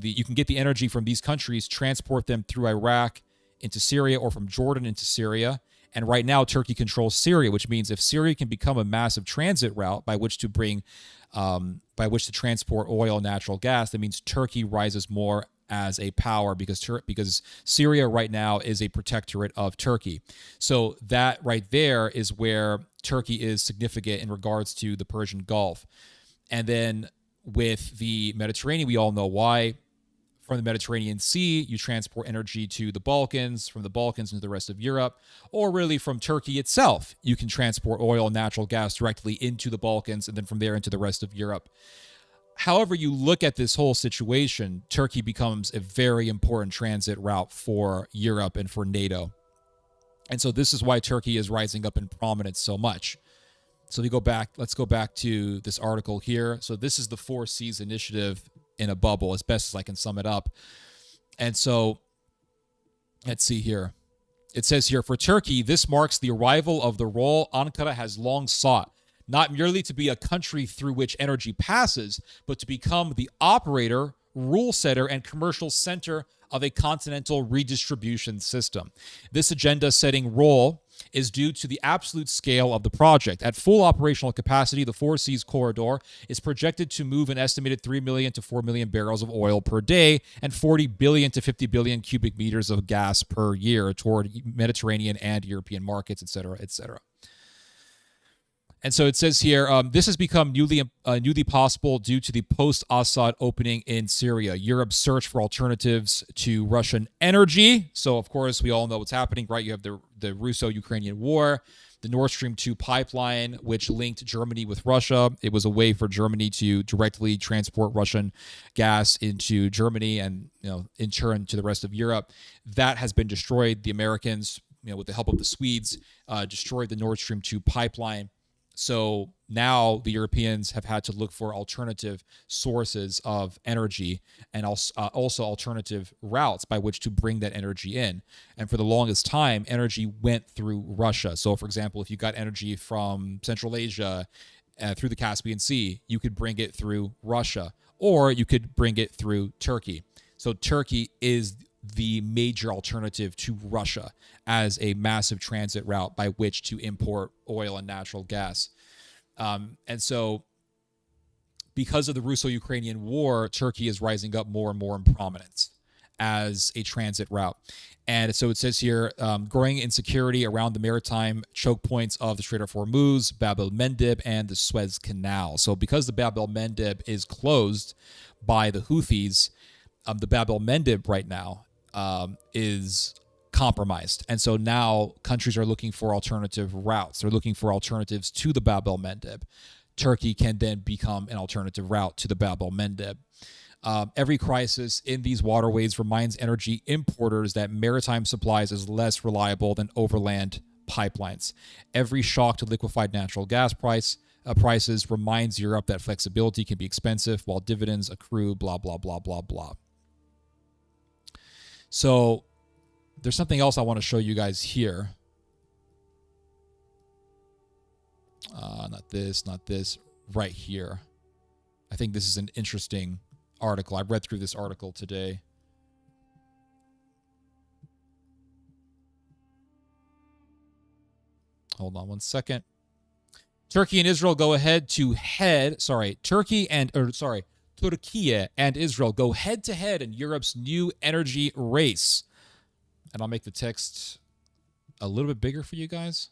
you can get the energy from these countries, transport them through Iraq into Syria or from Jordan into Syria. And right now, Turkey controls Syria, which means if Syria can become a massive transit route by which to transport oil and natural gas, that means Turkey rises more as a power because Syria right now is a protectorate of Turkey. So that right there is where Turkey is significant in regards to the Persian Gulf. And then with the Mediterranean, we all know why. From the Mediterranean Sea, you transport energy to the Balkans, from the Balkans into the rest of Europe, or really from Turkey itself, you can transport oil and natural gas directly into the Balkans and then from there into the rest of Europe. However you look at this whole situation, Turkey becomes a very important transit route for Europe and for NATO. And so this is why Turkey is rising up in prominence so much. So let's go back to this article here. So this is the 4 Cs initiative in a bubble, as best as I can sum it up. And so let's see here. It says here, for Turkey, this marks the arrival of the role Ankara has long sought, not merely to be a country through which energy passes, but to become the operator, rule setter, and commercial center of a continental redistribution system. This agenda-setting role is due to the absolute scale of the project. At full operational capacity, the 4 Seas corridor is projected to move an estimated 3 million to 4 million barrels of oil per day and 40 billion to 50 billion cubic meters of gas per year toward Mediterranean and European markets, et cetera, et cetera. And so it says here, this has become newly possible due to the post-Assad opening in Syria. Europe's search for alternatives to Russian energy. So, of course, we all know what's happening, right? You have the Russo-Ukrainian war, the Nord Stream 2 pipeline, which linked Germany with Russia. It was a way for Germany to directly transport Russian gas into Germany and, in turn to the rest of Europe. That has been destroyed. The Americans, with the help of the Swedes, destroyed the Nord Stream 2 pipeline. So now the Europeans have had to look for alternative sources of energy and also alternative routes by which to bring that energy in. And for the longest time, energy went through Russia. So, for example, if you got energy from Central Asia through the Caspian Sea, you could bring it through Russia, or you could bring it through Turkey. So Turkey is the major alternative to Russia as a massive transit route by which to import oil and natural gas. And so because of the Russo-Ukrainian war, Turkey is rising up more and more in prominence as a transit route. And so it says here, growing insecurity around the maritime choke points of the Strait of Hormuz, Bab el-Mandeb, and the Suez Canal. So because the Bab el-Mandeb is closed by the Houthis, the Bab el-Mandeb right now is compromised. And so now countries are looking for alternative routes. They're looking for alternatives to the Bab el-Mandeb. Turkey can then become an alternative route to the Bab el-Mandeb. Every crisis in these waterways reminds energy importers that maritime supplies is less reliable than overland pipelines. Every shock to liquefied natural gas prices reminds Europe that flexibility can be expensive while dividends accrue, blah, blah, blah, blah, blah. So there's something else I want to show you guys here. Not this, right here. I think this is an interesting article. I read through this article today. Hold on one second. Turkey and Israel go Turkey and Israel go head to head in Europe's new energy race. And I'll make the text a little bit bigger for you guys.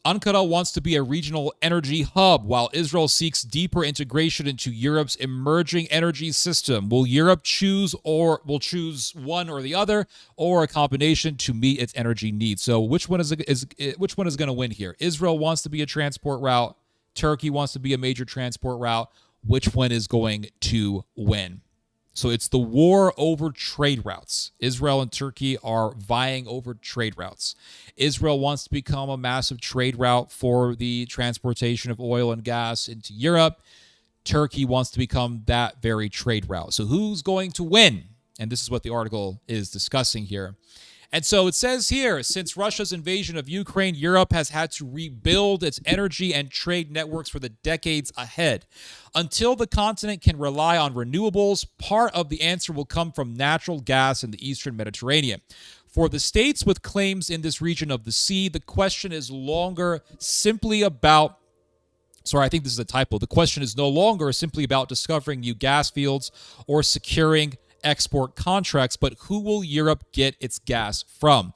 Ankara wants to be a regional energy hub, while Israel seeks deeper integration into Europe's emerging energy system. Will Europe choose one or the other, or a combination to meet its energy needs? So, which one is going to win here? Israel wants to be a transport route. Turkey wants to be a major transport route. Which one is going to win? So it's the war over trade routes. Israel and Turkey are vying over trade routes. Israel wants to become a massive trade route for the transportation of oil and gas into Europe. Turkey wants to become that very trade route. So who's going to win? And this is what the article is discussing here. And so it says here, since Russia's invasion of Ukraine, Europe has had to rebuild its energy and trade networks for the decades ahead. Until the continent can rely on renewables, part of the answer will come from natural gas in the eastern Mediterranean. For the states with claims in this region of the sea, the question is longer simply about Sorry, I think this is a typo. The question is no longer simply about discovering new gas fields or securing export contracts, but who will Europe get its gas from?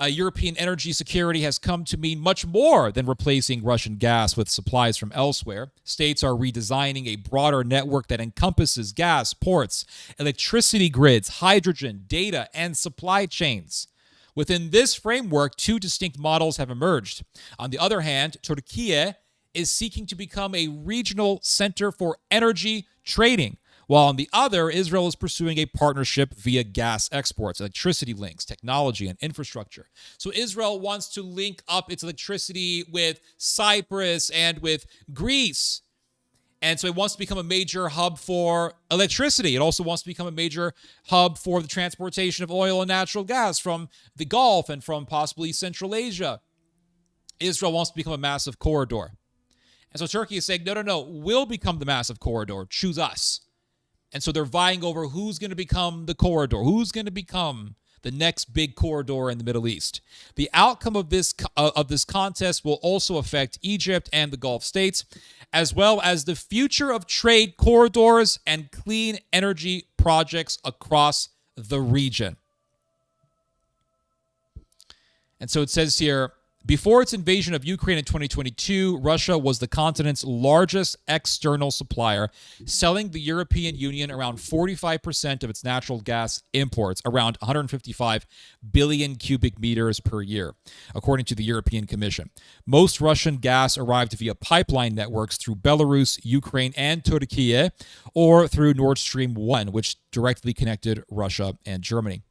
European energy security has come to mean much more than replacing Russian gas with supplies from elsewhere. States are redesigning a broader network that encompasses gas, ports, electricity grids, hydrogen, data, and supply chains. Within this framework, two distinct models have emerged. On the other hand, Turkey is seeking to become a regional center for energy trading, while on the other, Israel is pursuing a partnership via gas exports, electricity links, technology, and infrastructure. So Israel wants to link up its electricity with Cyprus and with Greece. And so it wants to become a major hub for electricity. It also wants to become a major hub for the transportation of oil and natural gas from the Gulf and from possibly Central Asia. Israel wants to become a massive corridor. And so Turkey is saying, no, we'll become the massive corridor. Choose us. And so they're vying over who's going to become the corridor, who's going to become the next big corridor in the Middle East. The outcome of this contest will also affect Egypt and the Gulf states, as well as the future of trade corridors and clean energy projects across the region. And so it says here, before its invasion of Ukraine in 2022, Russia was the continent's largest external supplier, selling the European Union around 45% of its natural gas imports, around 155 billion cubic meters per year, according to the European Commission. Most Russian gas arrived via pipeline networks through Belarus, Ukraine, and Turkey, or through Nord Stream 1, which directly connected Russia and Germany.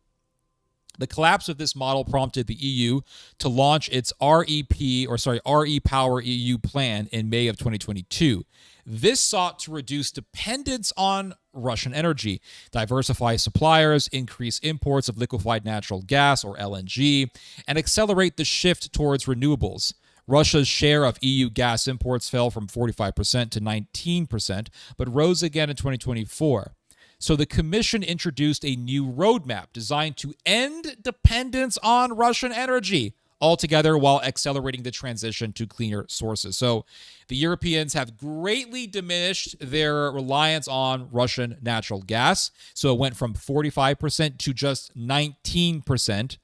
The collapse of this model prompted the EU to launch its REPower EU plan in May of 2022. This sought to reduce dependence on Russian energy, diversify suppliers, increase imports of liquefied natural gas or LNG, and accelerate the shift towards renewables. Russia's share of EU gas imports fell from 45% to 19%, but rose again in 2024. So the Commission introduced a new roadmap designed to end dependence on Russian energy altogether while accelerating the transition to cleaner sources. So the Europeans have greatly diminished their reliance on Russian natural gas. So it went from 45% to just 19%.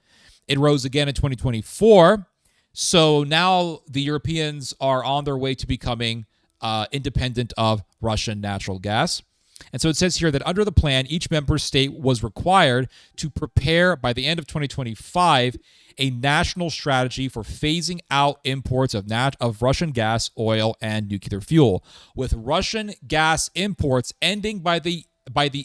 It rose again in 2024. So now the Europeans are on their way to becoming independent of Russian natural gas. And so it says here that under the plan, each member state was required to prepare by the end of 2025 a national strategy for phasing out imports of Russian gas, oil, and nuclear fuel, with Russian gas imports ending by the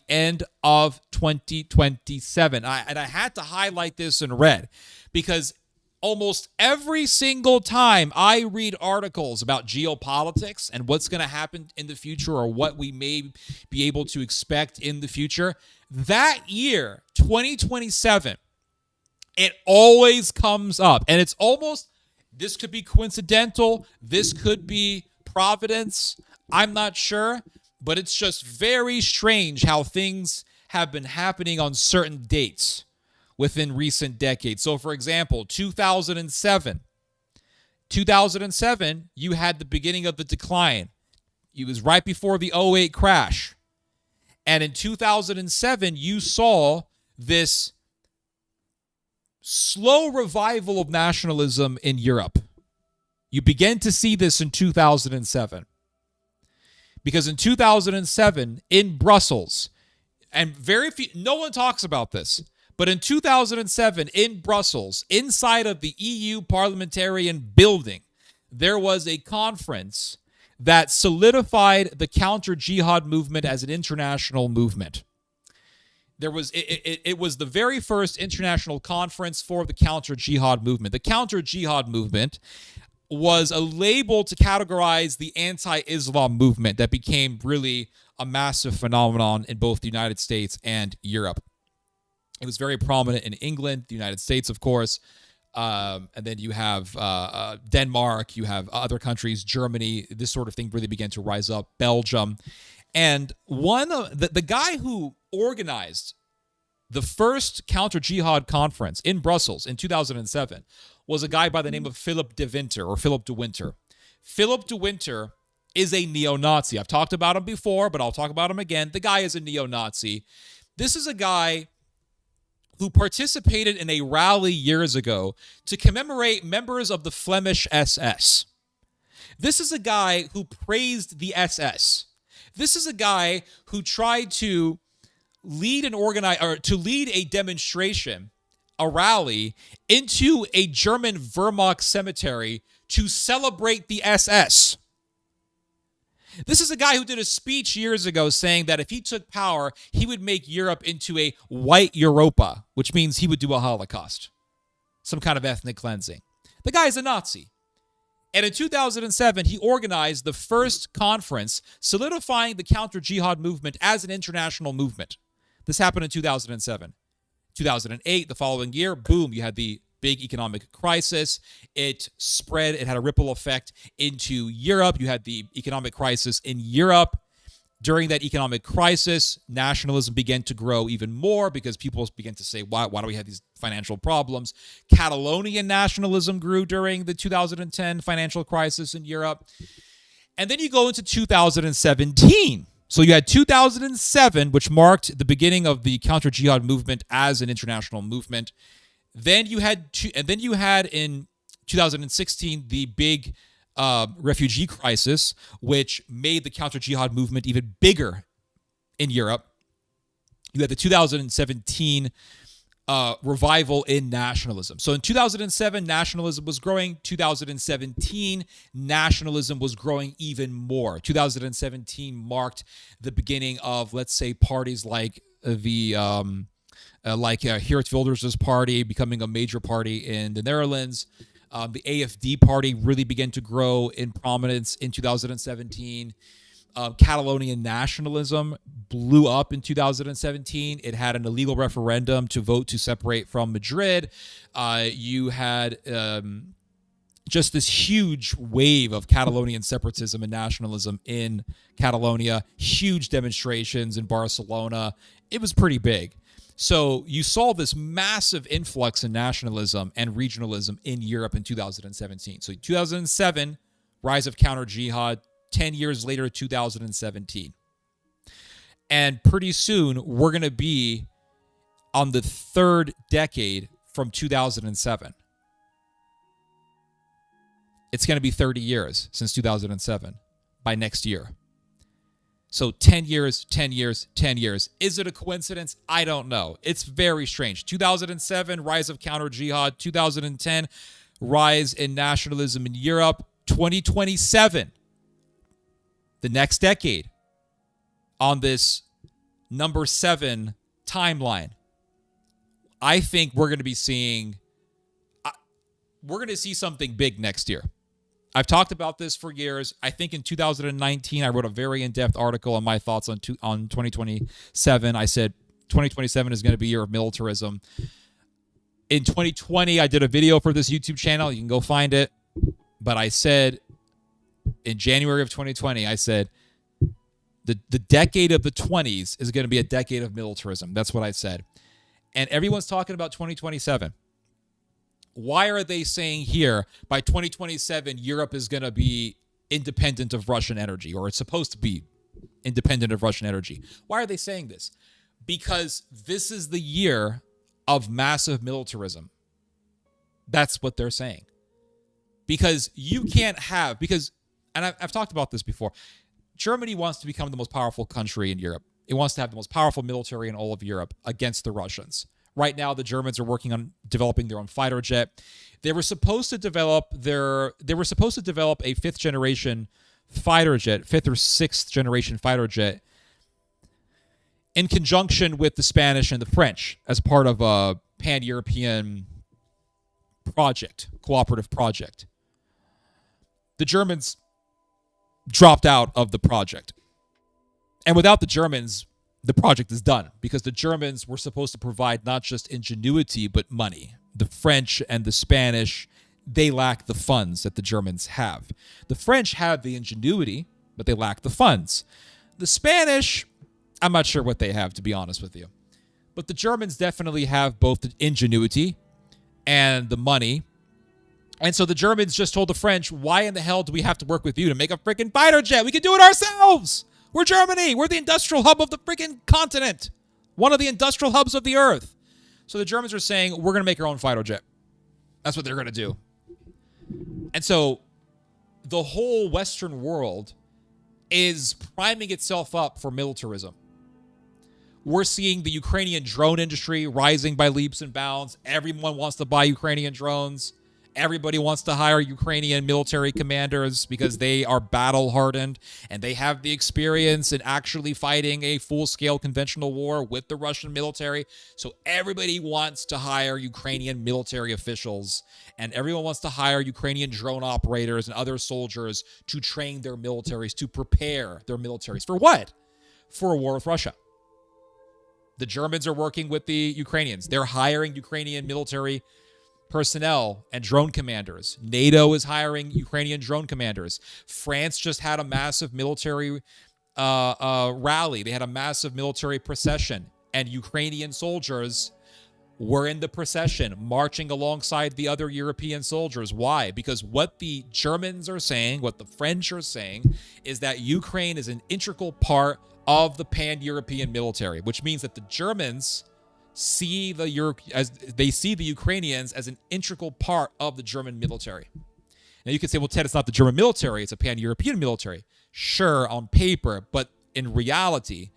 end of 2027. And I had to highlight this in red because almost every single time I read articles about geopolitics and what's going to happen in the future or what we may be able to expect in the future, that year, 2027, it always comes up. And it's almost, this could be coincidental, this could be providence, I'm not sure, but it's just very strange how things have been happening on certain dates within recent decades. So, for example, 2007, you had the beginning of the decline. It was right before the '08 crash. And in 2007, you saw this slow revival of nationalism in Europe. You began to see this in 2007. Because in 2007, in Brussels, and no one talks about this, but in 2007, in Brussels, inside of the EU parliamentarian building, there was a conference that solidified the counter-jihad movement as an international movement. It was the very first international conference for the counter-jihad movement. The counter-jihad movement was a label to categorize the anti-Islam movement that became really a massive phenomenon in both the United States and Europe. It was very prominent in England, the United States, of course. And then you have Denmark, you have other countries, Germany, this sort of thing really began to rise up, Belgium. And one of the guy who organized the first counter-jihad conference in Brussels in 2007 was a guy by the name of Philip de Winter, or Philip de Winter. Philip de Winter is a neo-Nazi. I've talked about him before, but I'll talk about him again. The guy is a neo-Nazi. This is a guy who participated in a rally years ago to commemorate members of the Flemish SS. This is a guy who praised the SS. This is a guy who tried to lead a demonstration, a rally, into a German Wehrmacht cemetery to celebrate the SS. This is a guy who did a speech years ago saying that if he took power, he would make Europe into a white Europa, which means he would do a Holocaust, some kind of ethnic cleansing. The guy is a Nazi. And in 2007, he organized the first conference solidifying the counter-jihad movement as an international movement. This happened in 2007. 2008, the following year, boom, you had the big economic crisis. It spread. It had a ripple effect into Europe. You had the economic crisis in Europe. During that economic crisis, nationalism began to grow even more because people began to say, why do we have these financial problems? Catalonian nationalism grew during the 2010 financial crisis in Europe. And then you go into 2017. So you had 2007, which marked the beginning of the counter-jihad movement as an international movement. Then you had in 2016 the big refugee crisis, which made the counter-jihad movement even bigger in Europe. You had the 2017 revival in nationalism. So in 2007, nationalism was growing. 2017, nationalism was growing even more. 2017 marked the beginning of, let's say, parties like the Geert Wilders' party becoming a major party in the Netherlands. The AFD party really began to grow in prominence in 2017. Catalonian nationalism blew up in 2017. It had an illegal referendum to vote to separate from Madrid. You had just this huge wave of Catalonian separatism and nationalism in Catalonia, huge demonstrations in Barcelona. It was pretty big. So you saw this massive influx in nationalism and regionalism in Europe in 2017. So 2007, rise of counter-jihad, 10 years later, 2017. And pretty soon, we're going to be on the third decade from 2007. It's going to be 30 years since 2007 by next year. So 10 years, 10 years, 10 years. Is it a coincidence? I don't know. It's very strange. 2007, rise of counter-jihad. 2010, rise in nationalism in Europe. 2027, the next decade, on this number 7 timeline. I think we're going to be seeing, we're going to see something big next year. I've talked about this for years. I think in 2019, I wrote a very in-depth article on my thoughts on 2027. I said 2027 is going to be a year of militarism. In 2020, I did a video for this YouTube channel. You can go find it. But I said in January of 2020, I said the decade of the 20s is going to be a decade of militarism. That's what I said. And everyone's talking about 2027. Why are they saying here by 2027 Europe is going to be independent of Russian energy, or it's supposed to be independent of Russian energy? Why are they saying this? Because this is the year of massive militarism. That's what they're saying. Because you can't have, and I've talked about this before, Germany wants to become the most powerful country in Europe. It wants to have the most powerful military in all of Europe against the Russians. Right now, the Germans are working on developing their own fighter jet. They were supposed to develop a fifth generation fighter jet, 5th or 6th generation fighter jet, in conjunction with the Spanish and the French as part of a pan-European project, cooperative project. The Germans dropped out of the project. And without the Germans, the project is done because the Germans were supposed to provide not just ingenuity, but money. The French and the Spanish, they lack the funds that the Germans have. The French have the ingenuity, but they lack the funds. The Spanish, I'm not sure what they have, to be honest with you. But the Germans definitely have both the ingenuity and the money. And so the Germans just told the French, why in the hell do we have to work with you to make a freaking fighter jet? We can do it ourselves. We're Germany. We're the industrial hub of the freaking continent. One of the industrial hubs of the earth. So the Germans are saying, we're going to make our own fighter jet. That's what they're going to do. And so the whole Western world is priming itself up for militarism. We're seeing the Ukrainian drone industry rising by leaps and bounds. Everyone wants to buy Ukrainian drones. Everybody wants to hire Ukrainian military commanders because they are battle-hardened and they have the experience in actually fighting a full-scale conventional war with the Russian military. So everybody wants to hire Ukrainian military officials, and everyone wants to hire Ukrainian drone operators and other soldiers to train their militaries, to prepare their militaries. For what? For a war with Russia. The Germans are working with the Ukrainians. They're hiring Ukrainian military personnel and drone commanders. NATO is hiring Ukrainian drone commanders. France just had a massive military rally. They had a massive military procession, and Ukrainian soldiers were in the procession marching alongside the other European soldiers. Why? Because what the Germans are saying, what the French are saying, is that Ukraine is an integral part of the pan-European military, which means that the Germans see the Ukrainians as an integral part of the German military. Now you can say, well, Ted, it's not the German military, it's a pan-European military. Sure, on paper, but in reality,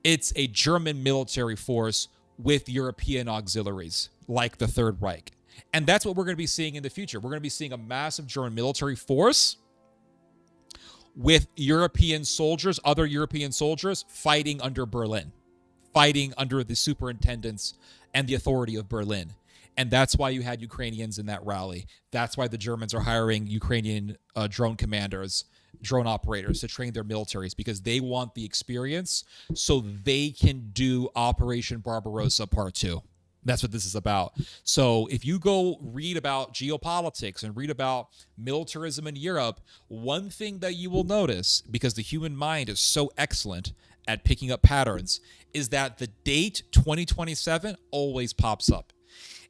it's a German military force with European auxiliaries, like the Third Reich. And that's what we're going to be seeing in the future. We're going to be seeing a massive German military force with European soldiers, other European soldiers, fighting under Berlin, fighting under the superintendents and the authority of Berlin. And that's why you had Ukrainians in that rally. That's why the Germans are hiring Ukrainian drone commanders, drone operators to train their militaries, because they want the experience so they can do Operation Barbarossa Part 2. That's what this is about. So if you go read about geopolitics and read about militarism in Europe, one thing that you will notice, because the human mind is so excellent at picking up patterns, is that the date 2027 always pops up.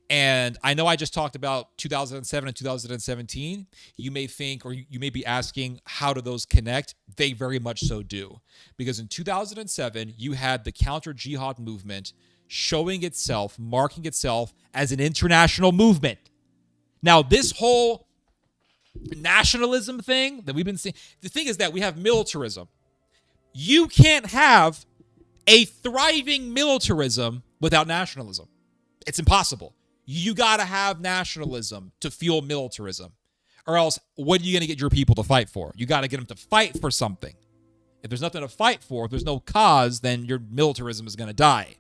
And I know I just talked about 2007 and 2017. You may think, or you may be asking, how do those connect? They very much so do. Because in 2007, you had the counter-jihad movement showing itself, marking itself as an international movement. Now, this whole nationalism thing that we've been seeing, the thing is that we have militarism. You can't have a thriving militarism without nationalism. It's impossible. You got to have nationalism to fuel militarism. Or else, what are you going to get your people to fight for? You got to get them to fight for something. If there's nothing to fight for, if there's no cause, then your militarism is going to die.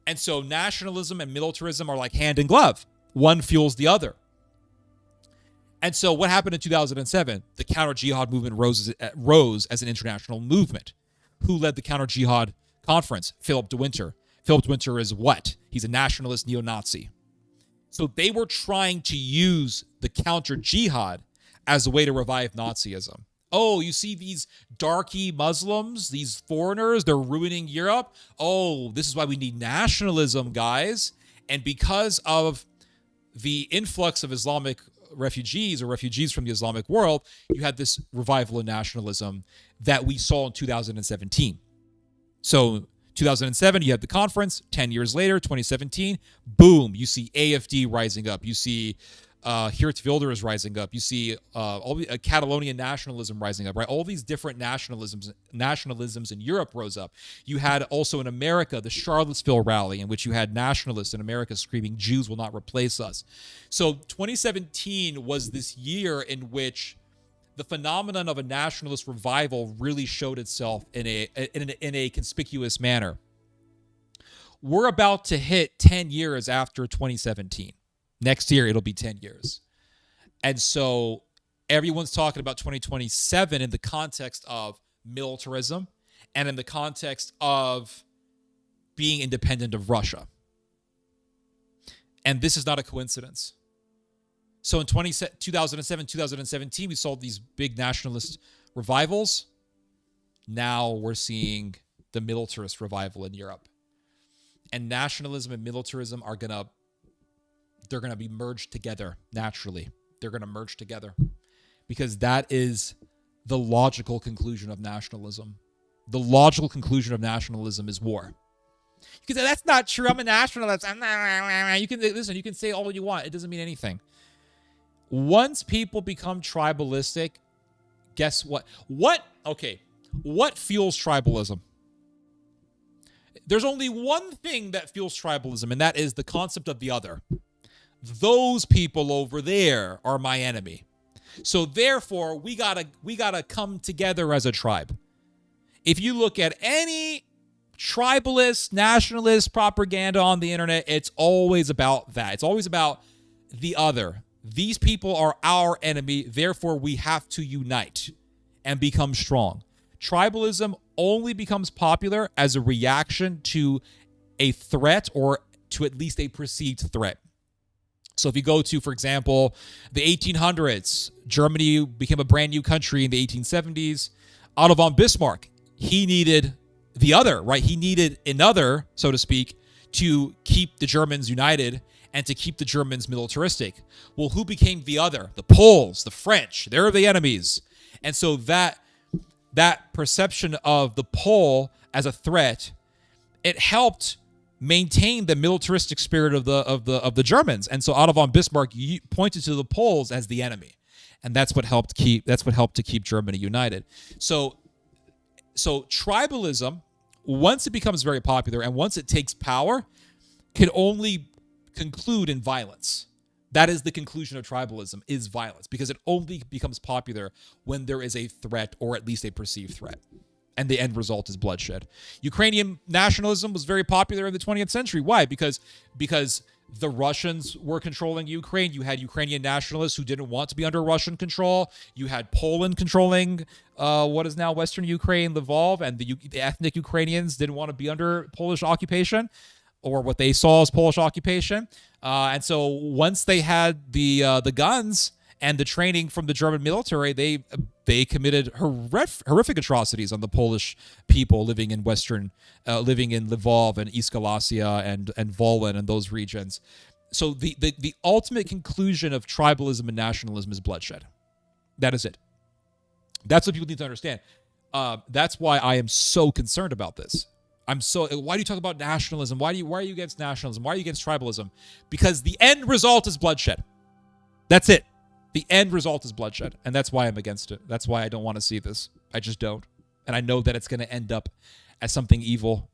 And so nationalism and militarism are like hand in glove. One fuels the other. And so what happened in 2007? The counter-jihad movement rose as an international movement. Who led the counter-jihad conference? Philip de Winter. Philip de Winter is what? He's a nationalist neo-Nazi. So they were trying to use the counter-jihad as a way to revive Nazism. Oh, you see these darky Muslims, these foreigners, they're ruining Europe. Oh, this is why we need nationalism, guys. And because of the influx of Islamic refugees or refugees from the Islamic world, you had this revival of nationalism that we saw in 2017. So 2007, you had the conference. 10 years later, 2017, boom, you see AFD rising up. You see Geert Wilders rising up. You see all the Catalonian nationalism rising up, right? All these different nationalisms in Europe rose up. You had also in America the Charlottesville rally, in which you had nationalists in America screaming, "Jews will not replace us." So 2017 was this year in which the phenomenon of a nationalist revival really showed itself in a conspicuous manner. We're about to hit 10 years after 2017. Next year, it'll be 10 years. And so everyone's talking about 2027 in the context of militarism and in the context of being independent of Russia. And this is not a coincidence. So in 2007, 2017, we saw these big nationalist revivals. Now we're seeing the militarist revival in Europe. And nationalism and militarism are they're gonna be merged together naturally. They're gonna merge together because that is the logical conclusion of nationalism. The logical conclusion of nationalism is war. You can say, that's not true. I'm a nationalist. You can listen, you can say all you want. It doesn't mean anything. Once people become tribalistic, guess what? What fuels tribalism? There's only one thing that fuels tribalism, and that is the concept of the other. Those people over there are my enemy. So therefore, we gotta come together as a tribe. If you look at any tribalist, nationalist propaganda on the internet, it's always about that. It's always about the other. These people are our enemy, therefore we have to unite and become strong. Tribalism only becomes popular as a reaction to a threat or to at least a perceived threat. So if you go to, for example, the 1800s, Germany became a brand new country in the 1870s. Otto von Bismarck, he needed the other, right? He needed another, so to speak, to keep the Germans united and to keep the Germans militaristic. Well, who became the other? The Poles, the French. They're the enemies. And so that perception of the Pole as a threat, it helped maintain the militaristic spirit of the Germans. And so Otto von Bismarck pointed to the Poles as the enemy. And that's what helped to keep Germany united. So tribalism, once it becomes very popular and once it takes power, can only conclude in violence. That is the conclusion of tribalism, is violence, because it only becomes popular when there is a threat or at least a perceived threat. And the end result is bloodshed. Ukrainian nationalism was very popular in the 20th century. Why? Because the Russians were controlling Ukraine. You had Ukrainian nationalists who didn't want to be under Russian control. You had Poland controlling what is now Western Ukraine, Lvov, and the ethnic Ukrainians didn't want to be under Polish occupation, or what they saw as Polish occupation. And so once they had the guns and the training from the German military, they committed horrific atrocities on the Polish people living in Lvov and East Galicia and Volyn and those regions. So the ultimate conclusion of tribalism and nationalism is bloodshed. That is it. That's what people need to understand. That's why I am so concerned about this. Why do you talk about nationalism? Why are you against nationalism? Why are you against tribalism? Because the end result is bloodshed. That's it. The end result is bloodshed. And that's why I'm against it. That's why I don't want to see this. I just don't. And I know that it's going to end up as something evil.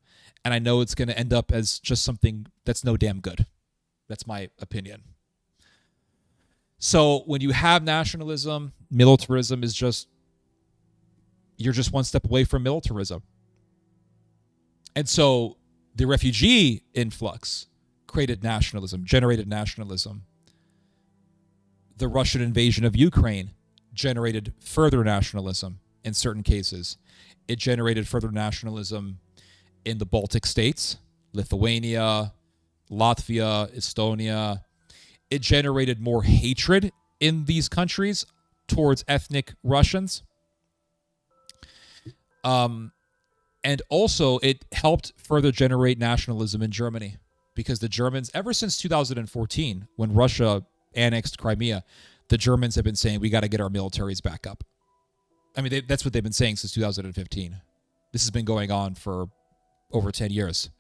And I know it's going to end up as just something that's no damn good. That's my opinion. So when you have nationalism, militarism is you're just one step away from militarism. And so the refugee influx generated nationalism. The Russian invasion of Ukraine generated further nationalism in certain cases. It generated further nationalism in the Baltic states, Lithuania, Latvia, Estonia. It generated more hatred in these countries towards ethnic Russians. And also, it helped further generate nationalism in Germany because the Germans, ever since 2014, when Russia annexed Crimea, the Germans have been saying, we got to get our militaries back up. I mean, that's what they've been saying since 2015. This has been going on for over 10 years.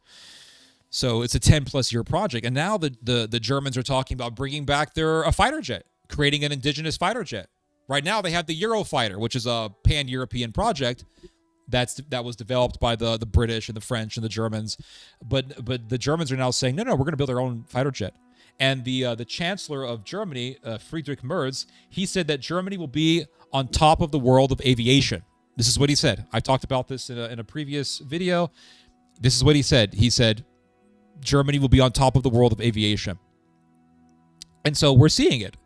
So it's a 10-plus year project. And now the Germans are talking about bringing back a fighter jet, creating an indigenous fighter jet. Right now, they have the Eurofighter, which is a pan-European project that was developed by the British and the French and the Germans. But the Germans are now saying, no, we're going to build our own fighter jet. And the Chancellor of Germany, Friedrich Merz, he said that Germany will be on top of the world of aviation. This is what he said. I talked about this in a previous video. This is what he said. He said, Germany will be on top of the world of aviation. And so we're seeing it.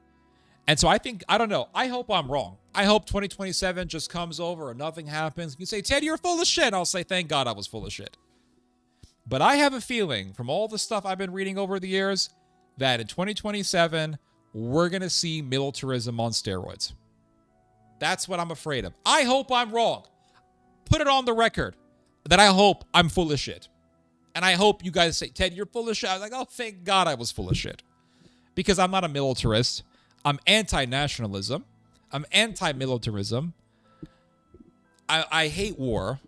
And so I think, I don't know, I hope I'm wrong. I hope 2027 just comes over and nothing happens. You say, Ted, you're full of shit. I'll say, thank God I was full of shit. But I have a feeling from all the stuff I've been reading over the years that in 2027, we're going to see militarism on steroids. That's what I'm afraid of. I hope I'm wrong. Put it on the record that I hope I'm full of shit. And I hope you guys say, Ted, you're full of shit. I was like, oh, thank God I was full of shit. Because I'm not a militarist. I'm anti-nationalism. I'm anti-militarism. I hate war.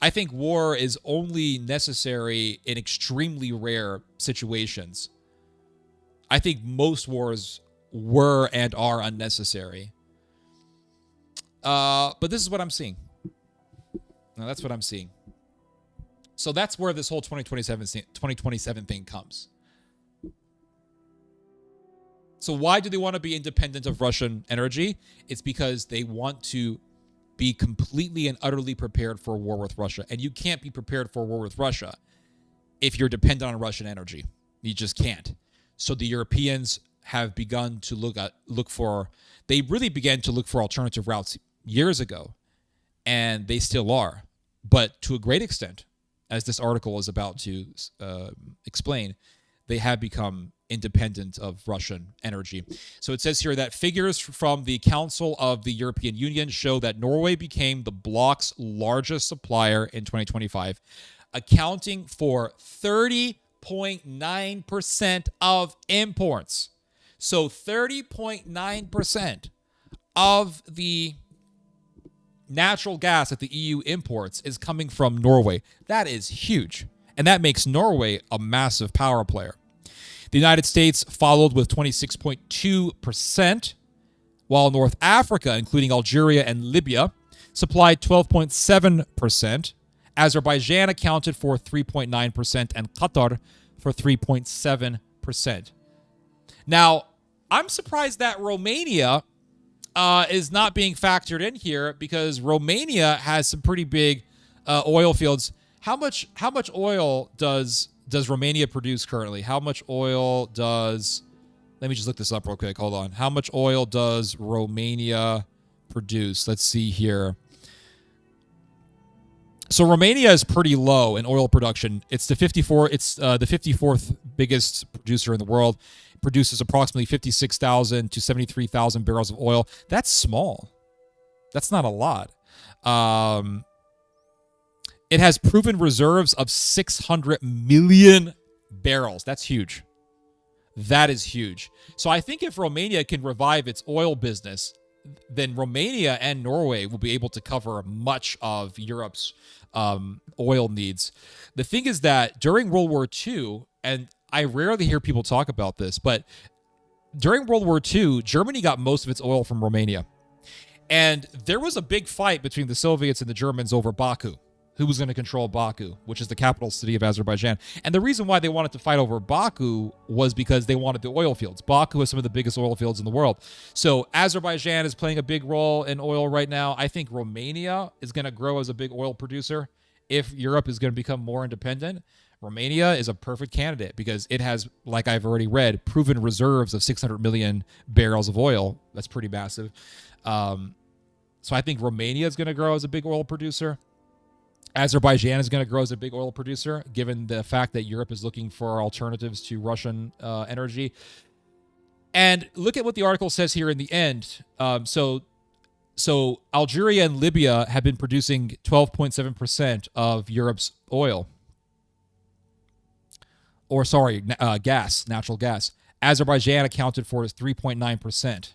I think war is only necessary in extremely rare situations. I think most wars were and are unnecessary. But this is what I'm seeing. Now, that's what I'm seeing. So that's where this whole 2027 thing comes. So why do they want to be independent of Russian energy? It's because they want to be completely and utterly prepared for a war with Russia. And you can't be prepared for a war with Russia if you're dependent on Russian energy. You just can't. So the Europeans have begun to they really began to look for alternative routes years ago, and they still are. But to a great extent, as this article is about to explain, they have become independent of Russian energy. So it says here that figures from the Council of the European Union show that Norway became the bloc's largest supplier in 2025, accounting for 30.9% of imports. So 30.9% of the natural gas that the EU imports is coming from Norway. That is huge. And that makes Norway a massive power player. The United States followed with 26.2%, while North Africa, including Algeria and Libya, supplied 12.7%. Azerbaijan accounted for 3.9%, and Qatar for 3.7%. Now, I'm surprised that Romania is not being factored in here, because Romania has some pretty big oil fields. How much oil does Romania produce currently? How much oil does... Let me just look this up real quick. Hold on. How much oil does Romania produce? Let's see here. So Romania is pretty low in oil production. It's the 54th biggest producer in the world. It produces approximately 56,000 to 73,000 barrels of oil. That's small. That's not a lot. It has proven reserves of 600 million barrels. That's huge. That is huge. So I think if Romania can revive its oil business, then Romania and Norway will be able to cover much of Europe's oil needs. The thing is that during World War II, and I rarely hear people talk about this, but during World War II, Germany got most of its oil from Romania. And there was a big fight between the Soviets and the Germans over Baku. Who was going to control Baku, which is the capital city of Azerbaijan. And the reason why they wanted to fight over Baku was because they wanted the oil fields. Baku has some of the biggest oil fields in the world. So Azerbaijan is playing a big role in oil right now. I think Romania is going to grow as a big oil producer. If Europe is going to become more independent, Romania is a perfect candidate because it has, like I've already read, proven reserves of 600 million barrels of oil. That's pretty massive. So I think Romania is going to grow as a big oil producer. Azerbaijan is going to grow as a big oil producer, given the fact that Europe is looking for alternatives to Russian energy. And look at what the article says here in the end. So Algeria and Libya have been producing 12.7% of Europe's oil. Or sorry, natural gas. Azerbaijan accounted for 3.9%.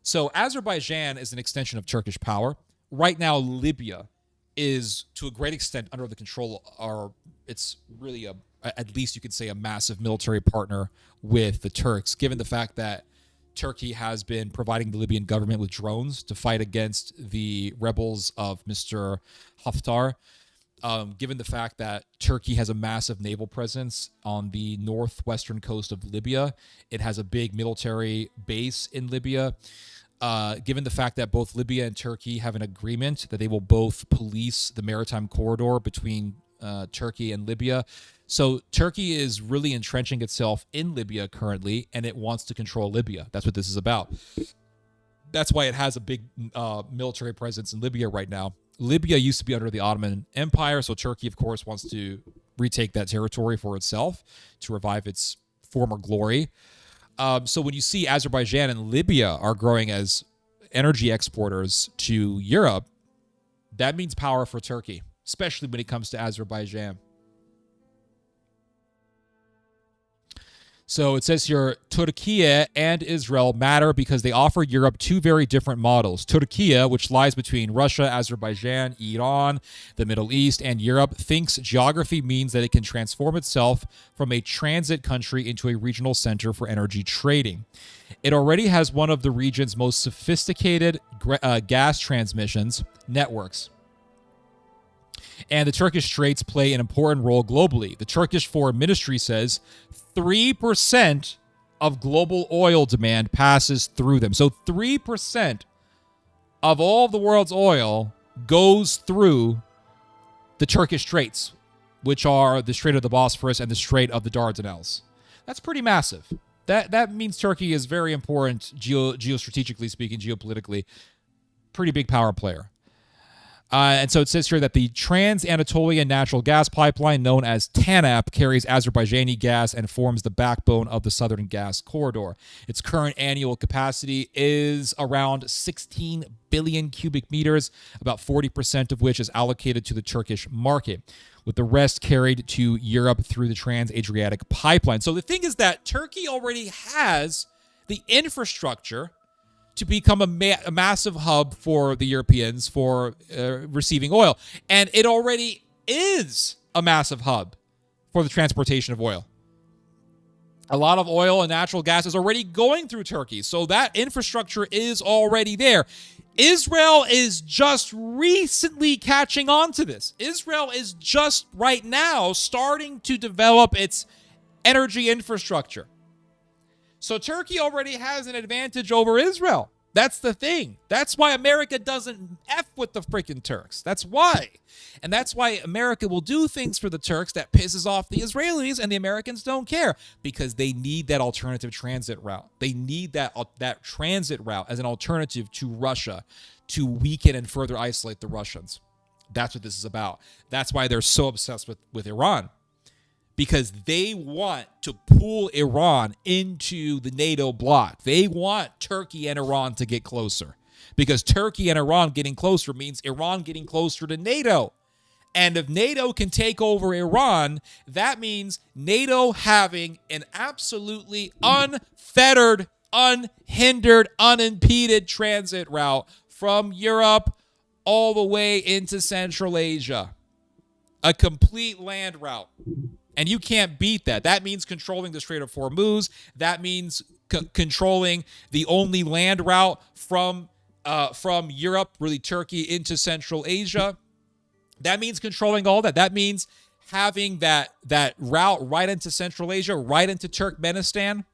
So Azerbaijan is an extension of Turkish power. Right now, Libya is to a great extent under the control, or it's really at least you could say a massive military partner with the Turks, given the fact that Turkey has been providing the Libyan government with drones to fight against the rebels of Mr. Haftar. Given the fact that Turkey has a massive naval presence on the northwestern coast of Libya, it has a big military base in Libya. Given the fact that both Libya and Turkey have an agreement that they will both police the maritime corridor between Turkey and Libya. So Turkey is really entrenching itself in Libya currently, and it wants to control Libya. That's what this is about. That's why it has a big military presence in Libya right now. Libya used to be under the Ottoman Empire, so Turkey, of course, wants to retake that territory for itself to revive its former glory. So when you see Azerbaijan and Libya are growing as energy exporters to Europe, that means power for Turkey, especially when it comes to Azerbaijan. So it says here, Turkey and Israel matter because they offer Europe two very different models. Turkey, which lies between Russia, Azerbaijan, Iran, the Middle East, and Europe, thinks geography means that it can transform itself from a transit country into a regional center for energy trading. It already has one of the region's most sophisticated gas transmissions networks. And the Turkish Straits play an important role globally. The Turkish Foreign Ministry says 3% of global oil demand passes through them. So 3% of all the world's oil goes through the Turkish Straits, which are the Strait of the Bosphorus and the Strait of the Dardanelles. That's pretty massive. That means Turkey is very important geostrategically speaking, geopolitically. Pretty big power player. And so it says here that the Trans-Anatolian natural gas pipeline known as TANAP carries Azerbaijani gas and forms the backbone of the Southern Gas Corridor. Its current annual capacity is around 16 billion cubic meters, about 40% of which is allocated to the Turkish market, with the rest carried to Europe through the Trans-Adriatic pipeline. So the thing is that Turkey already has the infrastructure to become a massive hub for the Europeans for receiving oil. And it already is a massive hub for the transportation of oil. A lot of oil and natural gas is already going through Turkey. So that infrastructure is already there. Israel is just recently catching on to this. Israel is just right now starting to develop its energy infrastructure. So Turkey already has an advantage over Israel. That's the thing. That's why America doesn't F with the freaking Turks. That's why. And that's why America will do things for the Turks that pisses off the Israelis, and the Americans don't care because they need that alternative transit route. They need that transit route as an alternative to Russia to weaken and further isolate the Russians. That's what this is about. That's why they're so obsessed with Iran. Because they want to pull Iran into the NATO bloc. They want Turkey and Iran to get closer. Because Turkey and Iran getting closer means Iran getting closer to NATO. And if NATO can take over Iran, that means NATO having an absolutely unfettered, unhindered, unimpeded transit route from Europe all the way into Central Asia. A complete land route. And you can't beat that. That means controlling the Strait of Hormuz. That means controlling the only land route from Europe, really Turkey, into Central Asia. That means controlling all that. That means having that route right into Central Asia, right into Turkmenistan,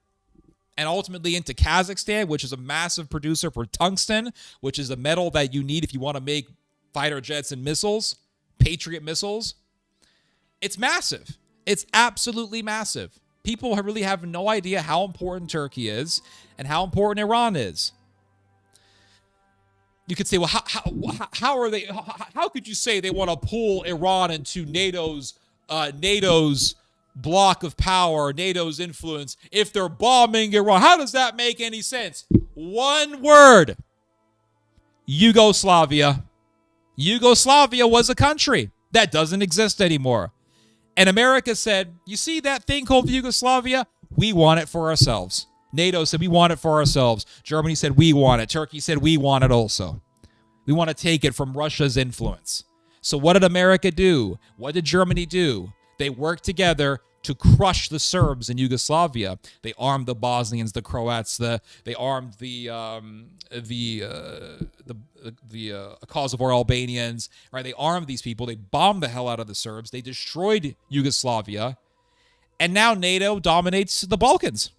and ultimately into Kazakhstan, which is a massive producer for tungsten, which is the metal that you need if you want to make fighter jets and missiles, Patriot missiles. It's massive. It's absolutely massive. People really have no idea how important Turkey is and how important Iran is. You could say, well, how are they? How could you say they want to pull Iran into NATO's block of power, NATO's influence, if they're bombing Iran? How does that make any sense? One word: Yugoslavia. Yugoslavia was a country that doesn't exist anymore. And America said, you see that thing called Yugoslavia? We want it for ourselves. NATO said, we want it for ourselves. Germany said, we want it. Turkey said, we want it also. We want to take it from Russia's influence. So what did America do? What did Germany do? They worked together to crush the Serbs in Yugoslavia. They armed the Bosnians, the Croats. They armed the Kosovo Albanians. Right? They armed these people. They bombed the hell out of the Serbs. They destroyed Yugoslavia, and now NATO dominates the Balkans.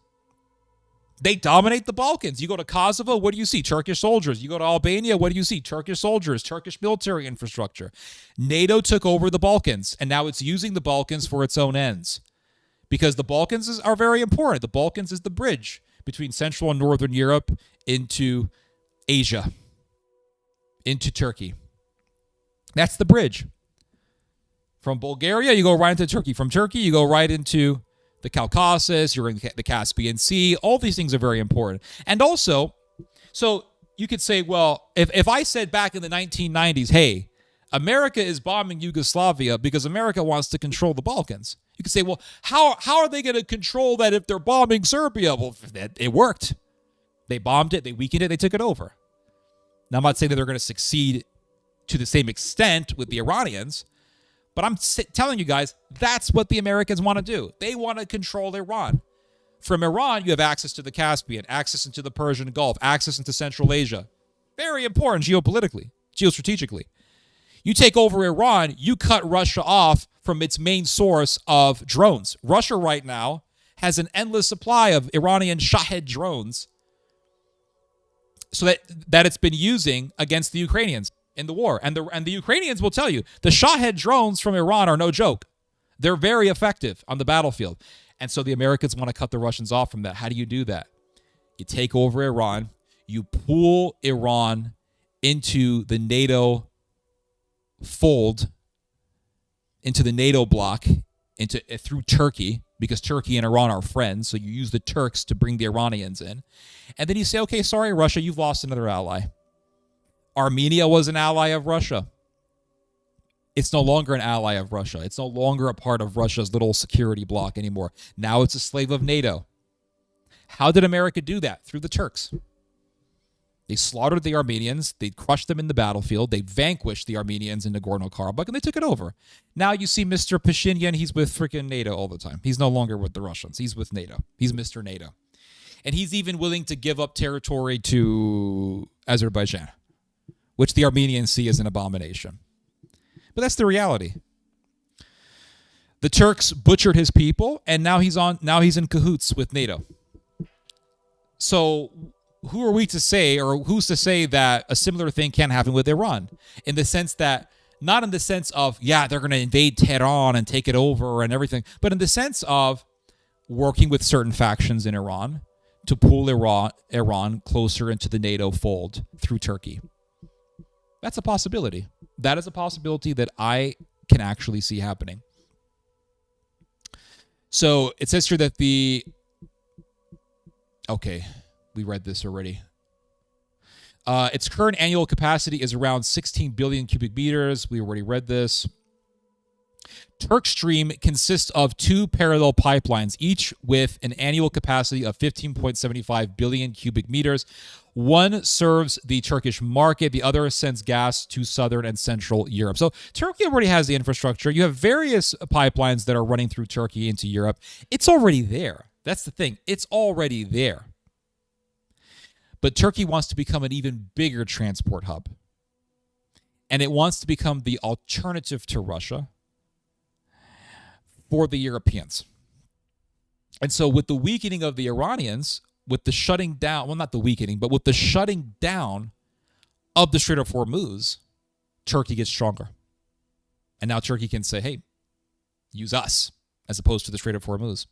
They dominate the Balkans. You go to Kosovo, what do you see? Turkish soldiers. You go to Albania, what do you see? Turkish soldiers, Turkish military infrastructure. NATO took over the Balkans, and now it's using the Balkans for its own ends. Because the Balkans are very important. The Balkans is the bridge between Central and Northern Europe into Asia, into Turkey. That's the bridge. From Bulgaria, you go right into Turkey. From Turkey, you go right into the Caucasus, you're in the Caspian Sea. All these things are very important. And also, so you could say, well, if I said back in the 1990s, hey, America is bombing Yugoslavia because America wants to control the Balkans. You could say, well, how are they going to control that if they're bombing Serbia? Well, it worked. They bombed it, they weakened it, they took it over. Now, I'm not saying that they're going to succeed to the same extent with the Iranians, but I'm telling you guys, that's what the Americans want to do. They want to control Iran. From Iran, you have access to the Caspian, access into the Persian Gulf, access into Central Asia. Very important geopolitically, geostrategically. You take over Iran, you cut Russia off from its main source of drones. Russia right now has an endless supply of Iranian Shahed drones so that it's been using against the Ukrainians in the war. And the Ukrainians will tell you, the Shahed drones from Iran are no joke. They're very effective on the battlefield. And so the Americans want to cut the Russians off from that. How do you do that? You take over Iran, you pull Iran into the NATO fold, into the NATO bloc, through Turkey, because Turkey and Iran are friends, so you use the Turks to bring the Iranians in. And then you say, okay, sorry, Russia, you've lost another ally. Armenia was an ally of Russia. It's no longer an ally of Russia. It's no longer a part of Russia's little security bloc anymore. Now it's a slave of NATO. How did America do that? Through the Turks. They slaughtered the Armenians. They crushed them in the battlefield. They vanquished the Armenians in Nagorno-Karabakh, and they took it over. Now you see Mr. Pashinyan, he's with freaking NATO all the time. He's no longer with the Russians. He's with NATO. He's Mr. NATO. And he's even willing to give up territory to Azerbaijan, which the Armenians see as an abomination. But that's the reality. The Turks butchered his people, and now he's in cahoots with NATO. So who are we to say, or who's to say that a similar thing can't happen with Iran? In the sense that, not in the sense of, yeah, they're going to invade Tehran and take it over and everything, but in the sense of working with certain factions in Iran to pull Iran closer into the NATO fold through Turkey. That's a possibility. That is a possibility that I can actually see happening. So it says here that okay, we read this already. Its current annual capacity is around 16 billion cubic meters. We already read this. TurkStream consists of two parallel pipelines, each with an annual capacity of 15.75 billion cubic meters. One serves the Turkish market. The other sends gas to southern and central Europe. So Turkey already has the infrastructure. You have various pipelines that are running through Turkey into Europe. It's already there. That's the thing. It's already there. But Turkey wants to become an even bigger transport hub. And it wants to become the alternative to Russia for the Europeans. And so with the weakening of the Iranians, with the shutting down, well, not the weakening, but with the shutting down of the Strait of Hormuz, Turkey gets stronger. And now Turkey can say, hey, use us, as opposed to the Strait of Hormuz.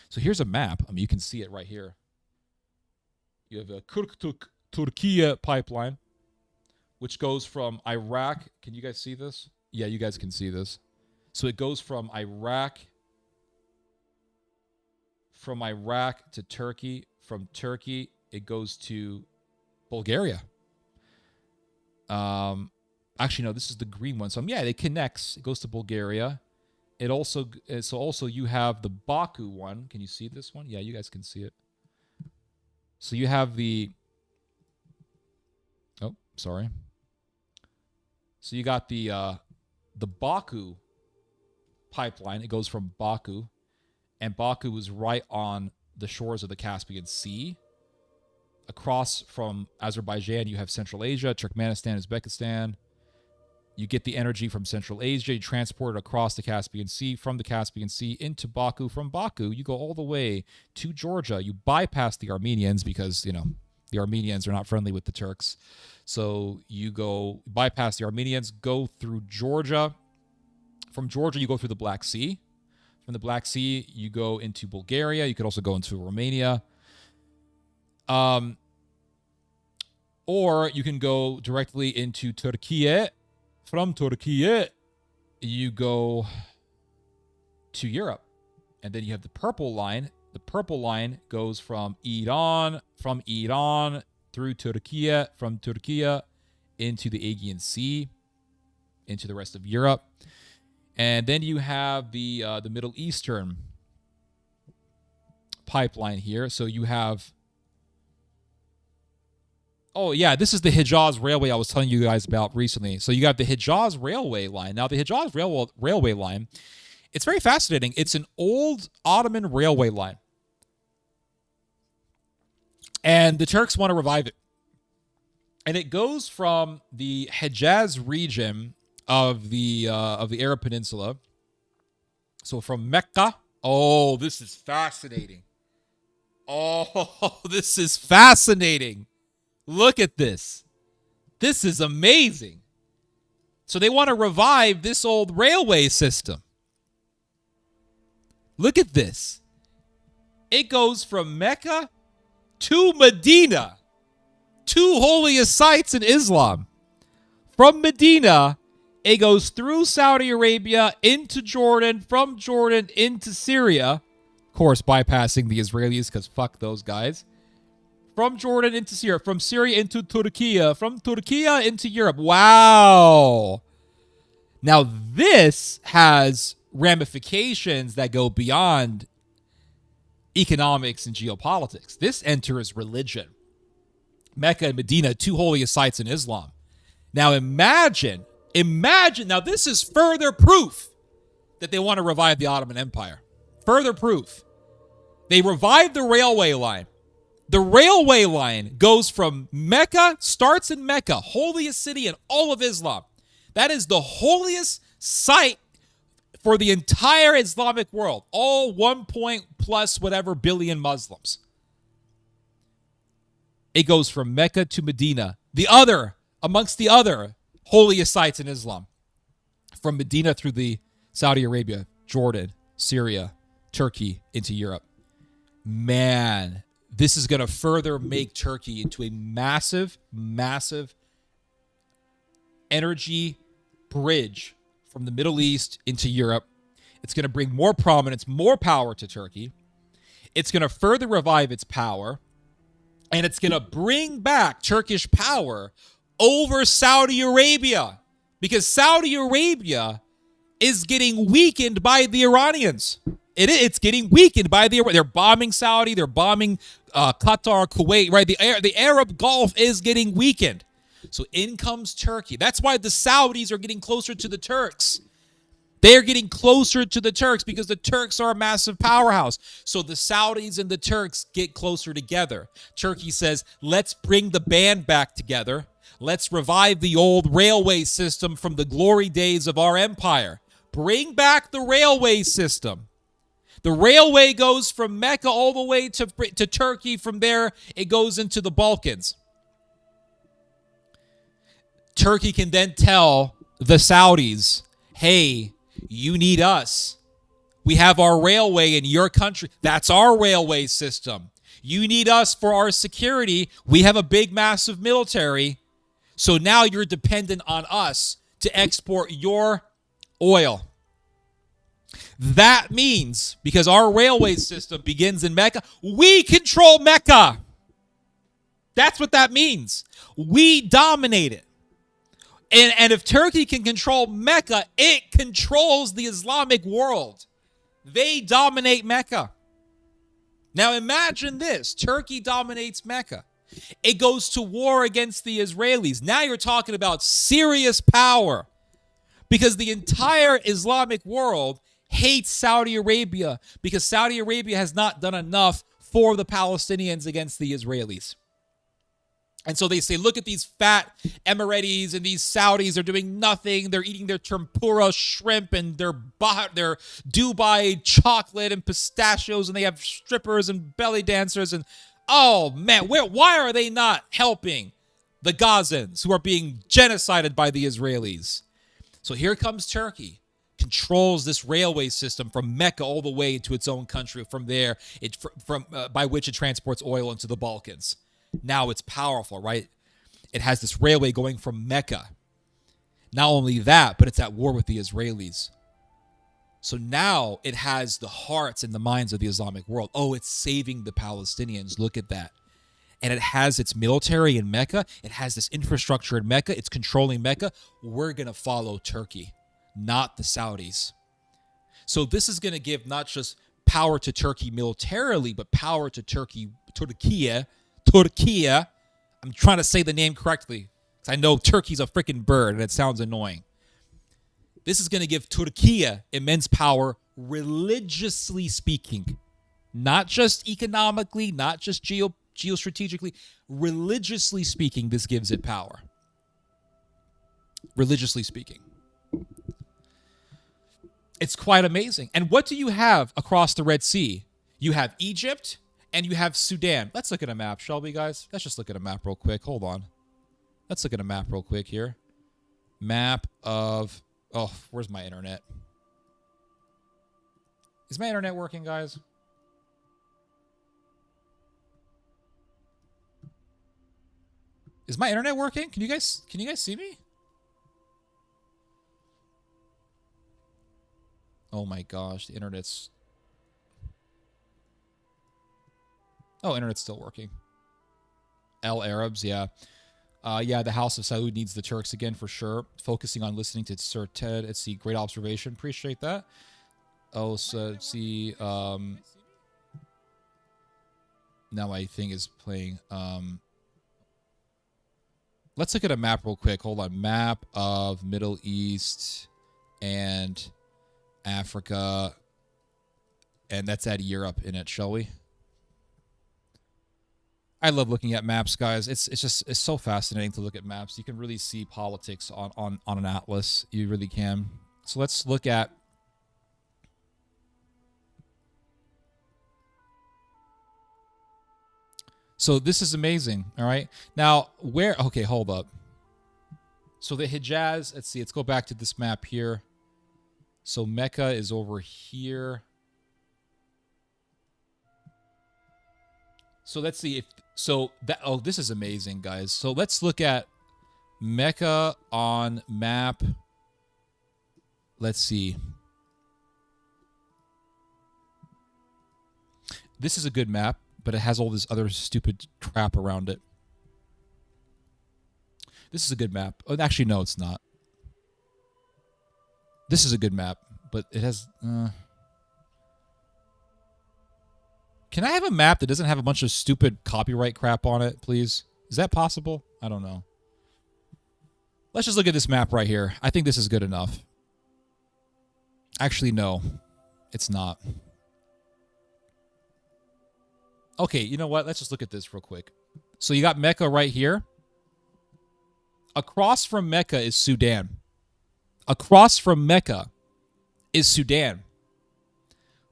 So here's a map. I mean, you can see it right here. You have a Kirkuk-Turkiye pipeline, which goes from Iraq. Can you guys see this? Yeah, you guys can see this. So it goes from Iraq to Turkey. From Turkey, it goes to Bulgaria. Actually, no, this is the green one. So yeah, it connects. It goes to Bulgaria. It also you have the Baku one. Can you see this one? Yeah, you guys can see it. So you have the. Oh, sorry. So you got the Baku pipeline. It goes from Baku, and Baku is right on the shores of the Caspian Sea. Across from Azerbaijan, you have Central Asia, Turkmenistan, Uzbekistan, You get the energy from Central Asia. You transport it across the Caspian Sea, from the Caspian Sea into Baku. From Baku, you go all the way to Georgia. You bypass the Armenians because, the Armenians are not friendly with the Turks. So you go bypass the Armenians, go through Georgia. From Georgia, you go through the Black Sea. From the Black Sea, you go into Bulgaria. You could also go into Romania. Or you can go directly into Turkey. From Turkey, you go to Europe. And then you have the purple line. The purple line goes from Iran through Turkey, from Turkey into the Aegean Sea, into the rest of Europe. And then you have the Middle Eastern pipeline here. So you have... Oh, yeah, this is the Hijaz Railway I was telling you guys about recently. So you got the Hijaz Railway line. Now, the Hijaz Railway line, it's very fascinating. It's an old Ottoman railway line. And the Turks want to revive it. And it goes from the Hejaz region of the Arab Peninsula. So from Mecca. Oh, this is fascinating. Oh, this is fascinating. Look at this. This is amazing. So they want to revive this old railway system. Look at this. It goes from Mecca to Medina, two holiest sites in Islam. From Medina, it goes through Saudi Arabia into Jordan, from Jordan into Syria. Of course, bypassing the Israelis because fuck those guys. From Jordan into Syria, from Syria into Turkey, from Turkey into Europe. Wow. Now, this has ramifications that go beyond economics and geopolitics. This enters religion. Mecca and Medina, two holiest sites in Islam. Now, imagine, now this is further proof that they want to revive the Ottoman Empire. Further proof. They revived the railway line. The railway line goes from Mecca, starts in Mecca, holiest city in all of Islam. That is the holiest site for the entire Islamic world. All 1 point plus whatever billion Muslims. It goes from Mecca to Medina. Amongst the other holiest sites in Islam. From Medina through the Saudi Arabia, Jordan, Syria, Turkey, into Europe. Man, this is going to further make Turkey into a massive, massive energy bridge from the Middle East into Europe. It's going to bring more prominence, more power to Turkey. It's going to further revive its power. And it's going to bring back Turkish power over Saudi Arabia. Because Saudi Arabia is getting weakened by the Iranians. It's getting weakened by they're bombing Saudi, they're bombing Qatar, Kuwait, right? The Arab Gulf is getting weakened. So in comes Turkey. That's why the Saudis are getting closer to the Turks. They're getting closer to the Turks because the Turks are a massive powerhouse. So the Saudis and the Turks get closer together. Turkey says, let's bring the band back together. Let's revive the old railway system from the glory days of our empire. Bring back the railway system. The railway goes from Mecca all the way to Turkey. From there, it goes into the Balkans. Turkey can then tell the Saudis, hey, you need us. We have our railway in your country. That's our railway system. You need us for our security. We have a big, massive military. So now you're dependent on us to export your oil. That means, because our railway system begins in Mecca, we control Mecca. That's what that means. We dominate it. And if Turkey can control Mecca, it controls the Islamic world. They dominate Mecca. Now imagine this. Turkey dominates Mecca. It goes to war against the Israelis. Now you're talking about serious power. Because the entire Islamic world hates Saudi Arabia because Saudi Arabia has not done enough for the Palestinians against the Israelis. And so they say, look at these fat Emiratis and these Saudis. They're doing nothing. They're eating their tempura shrimp and their Dubai chocolate and pistachios, and they have strippers and belly dancers. And oh man, why are they not helping the Gazans who are being genocided by the Israelis? So here comes Turkey, controls this railway system from Mecca all the way to its own country. From there, by which it transports oil into the Balkans. Now it's powerful, right? It has this railway going from Mecca. Not only that, but it's at war with the Israelis. So now it has the hearts and the minds of the Islamic world. Oh, it's saving the Palestinians. Look at that. And it has its military in Mecca. It has this infrastructure in Mecca. It's controlling Mecca. We're going to follow Turkey, not the Saudis. So this is going to give not just power to Turkey militarily, but power to Turkey. I'm trying to say the name correctly because I know Turkey's a freaking bird and it sounds annoying. This is going to give Turkey immense power religiously speaking, not just economically, not just geostrategically. Religiously speaking, this gives it power. Religiously speaking. It's quite amazing. And what do you have across the Red Sea? You have Egypt and you have Sudan. Let's look at a map, shall we, guys? Let's just look at a map real quick. Hold on. Let's look at a map real quick here. Map of... Oh, where's my internet? Is my internet working, guys? Is my internet working? Can you guys see me? Oh my gosh, the internet's... Oh, internet's still working. El Arabs, yeah. Yeah, the House of Saud needs the Turks again for sure. Focusing on listening to Sir Ted. It's a great observation. Appreciate that. Oh, so see, now my thing is playing. Let's look at a map real quick. Hold on. Map of Middle East and Africa. And that's at Europe in it, shall we? I love looking at maps, guys. It's so fascinating to look at maps. You can really see politics on an atlas. You really can. So let's look at... So this is amazing, all right? Now, where... Okay, hold up. So the Hijaz, let's see. Let's go back to this map here. So Mecca is over here. So let's see if... So that... Oh, this is amazing, guys. So let's look at Mecca on map. Let's see. This is a good map, but it has all this other stupid crap around it. This is a good map. Oh, actually, no, it's not. This is a good map, but it has... Can I have a map that doesn't have a bunch of stupid copyright crap on it, please? Is that possible? I don't know. Let's just look at this map right here. I think this is good enough. Actually, no. It's not. Okay, you know what? Let's just look at this real quick. So you got Mecca right here. Across from Mecca is Sudan. Across from Mecca is Sudan.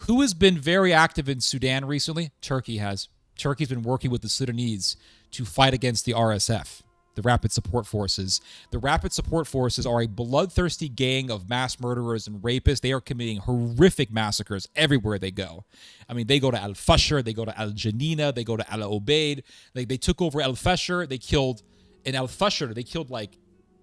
Who has been very active in Sudan recently? Turkey has. Turkey's been working with the Sudanese to fight against the RSF, the Rapid Support Forces. The Rapid Support Forces are a bloodthirsty gang of mass murderers and rapists. They are committing horrific massacres everywhere they go. I mean, they go to Al-Fasher, they go to Al-Janina, they go to Al-Obeid. They took over Al-Fasher. In Al-Fasher, they killed like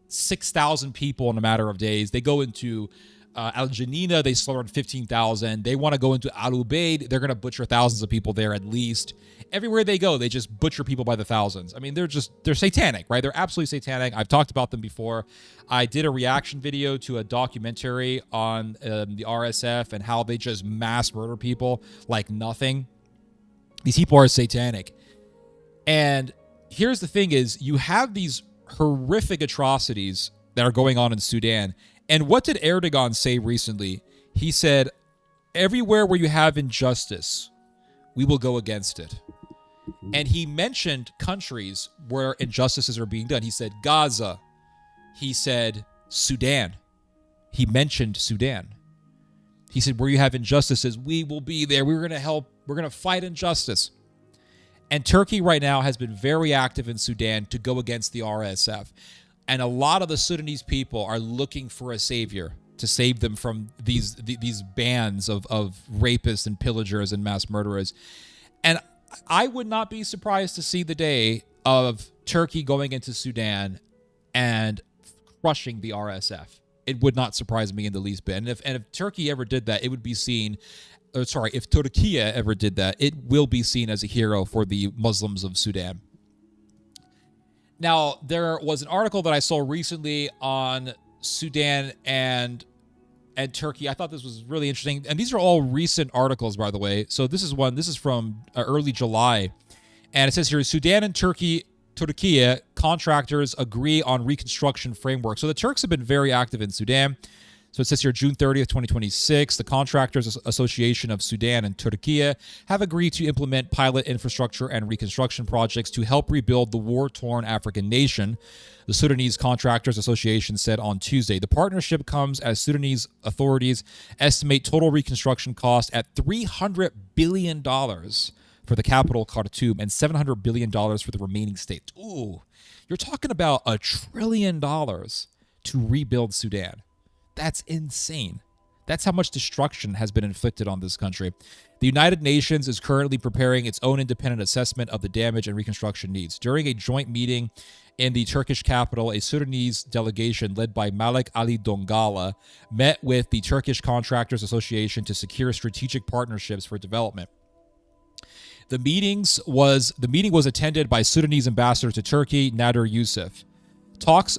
6,000 people in a matter of days. They go into Al-Janina, they slaughtered 15,000. They want to go into Al-Ubaid. They're going to butcher thousands of people there at least. Everywhere they go, they just butcher people by the thousands. I mean, they're satanic, right? They're absolutely satanic. I've talked about them before. I did a reaction video to a documentary on the RSF and how they just mass murder people like nothing. These people are satanic. And here's the thing is, you have these horrific atrocities that are going on in Sudan. And what did Erdogan say recently? He said, everywhere where you have injustice, we will go against it. And he mentioned countries where injustices are being done. He said Gaza. He said Sudan. He mentioned Sudan. He said, where you have injustices, we will be there. We're going to help. We're going to fight injustice. And Turkey right now has been very active in Sudan to go against the RSF. And a lot of the Sudanese people are looking for a savior to save them from these bands of rapists and pillagers and mass murderers. And I would not be surprised to see the day of Turkey going into Sudan and crushing the RSF. It would not surprise me in the least bit. And if Turkey ever did that, it would be seen, if Turkey ever did that, it will be seen as a hero for the Muslims of Sudan. Now, there was an article that I saw recently on Sudan and Turkey. I thought this was really interesting. And these are all recent articles, by the way. So this is from early July. And it says here, Sudan and Turkey contractors agree on reconstruction framework. So the Turks have been very active in Sudan. So it says here, June 30th, 2026, the Contractors Association of Sudan and Turkey have agreed to implement pilot infrastructure and reconstruction projects to help rebuild the war-torn African nation, the Sudanese Contractors Association said on Tuesday. The partnership comes as Sudanese authorities estimate total reconstruction cost at $300 billion for the capital, Khartoum, and $700 billion for the remaining states. Ooh, you're talking about $1 trillion to rebuild Sudan. That's insane. That's how much destruction has been inflicted on this country. The United Nations is currently preparing its own independent assessment of the damage and reconstruction needs. During a joint meeting in the Turkish capital, a Sudanese delegation led by Malik Ali Dongala met with the Turkish Contractors Association to secure strategic partnerships for development. The meeting was attended by Sudanese ambassador to Turkey, Nader Yusuf. Talks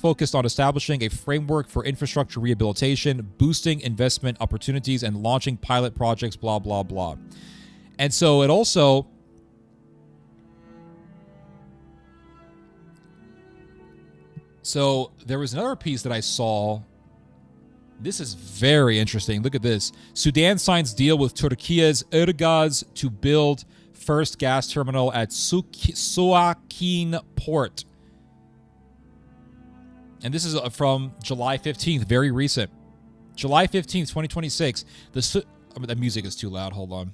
focused on establishing a framework for infrastructure rehabilitation, boosting investment opportunities, and launching pilot projects, blah, blah, blah. And so it also... So there was another piece that I saw. This is very interesting. Look at this. Sudan signs deal with Turkey's Ergaz to build first gas terminal at Suakin port. And this is from July 15th, very recent. July 15th, 2026. The music is too loud. Hold on.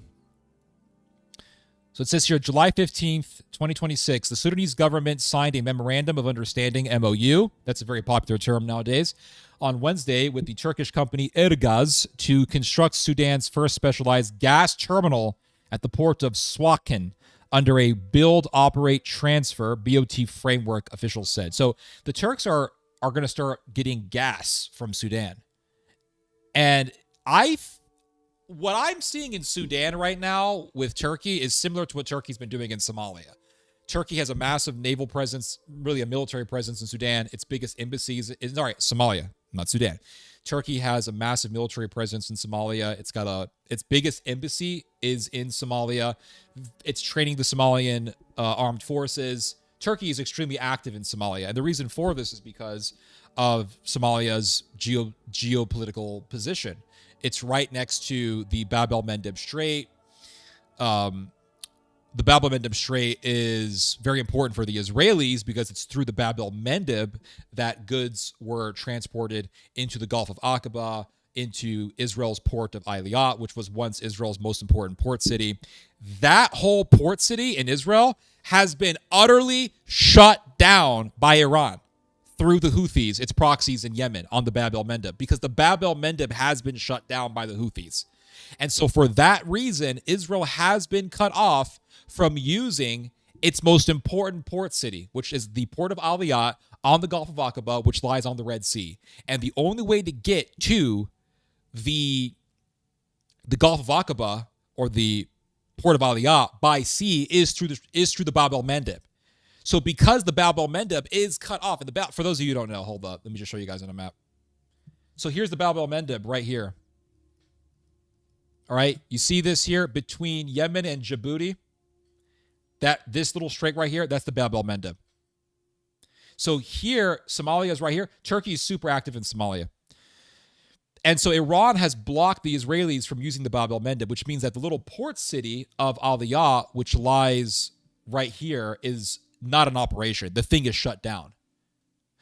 So it says here, July 15th, 2026, the Sudanese government signed a Memorandum of Understanding, MOU, that's a very popular term nowadays, on Wednesday with the Turkish company Ergaz to construct Sudan's first specialized gas terminal at the port of Swakin under a build, operate, transfer, BOT framework, officials said. So the Turks are going to start getting gas from Sudan. And what I'm seeing in Sudan right now with Turkey is similar to what Turkey's been doing in Somalia. Turkey has a massive naval presence, really a military presence in Sudan. Its biggest embassies is, Somalia, not Sudan. Turkey has a massive military presence in Somalia. Its biggest embassy is in Somalia. It's training the Somalian armed forces. Turkey is extremely active in Somalia. And the reason for this is because of Somalia's geopolitical position. It's right next to the Bab el-Mandeb Strait. The Bab el-Mandeb Strait is very important for the Israelis because it's through the Bab el-Mandeb that goods were transported into the Gulf of Aqaba, into Israel's port of Eilat, which was once Israel's most important port city. That whole port city in Israel has been utterly shut down by Iran through the Houthis, its proxies in Yemen, on the Bab el-Mandeb, because the Bab el-Mandeb has been shut down by the Houthis. And so for that reason, Israel has been cut off from using its most important port city, which is the port of Eilat on the Gulf of Aqaba, which lies on the Red Sea. And the only way to get to the Gulf of Aqaba, or the port of Eilat, by sea is through the Bab el-Mandeb. So because the Bab el-Mandeb is cut off, and for those of you who don't know, hold up, let me just show you guys on a map. So here's the Bab el-Mandeb right here. All right, you see this here between Yemen and Djibouti? This little strait right here, that's the Bab el-Mandeb. So here, Somalia is right here. Turkey is super active in Somalia. And so Iran has blocked the Israelis from using the Bab el-Mandeb, which means that the little port city of Aliyah, which lies right here, is not an operation. The thing is shut down.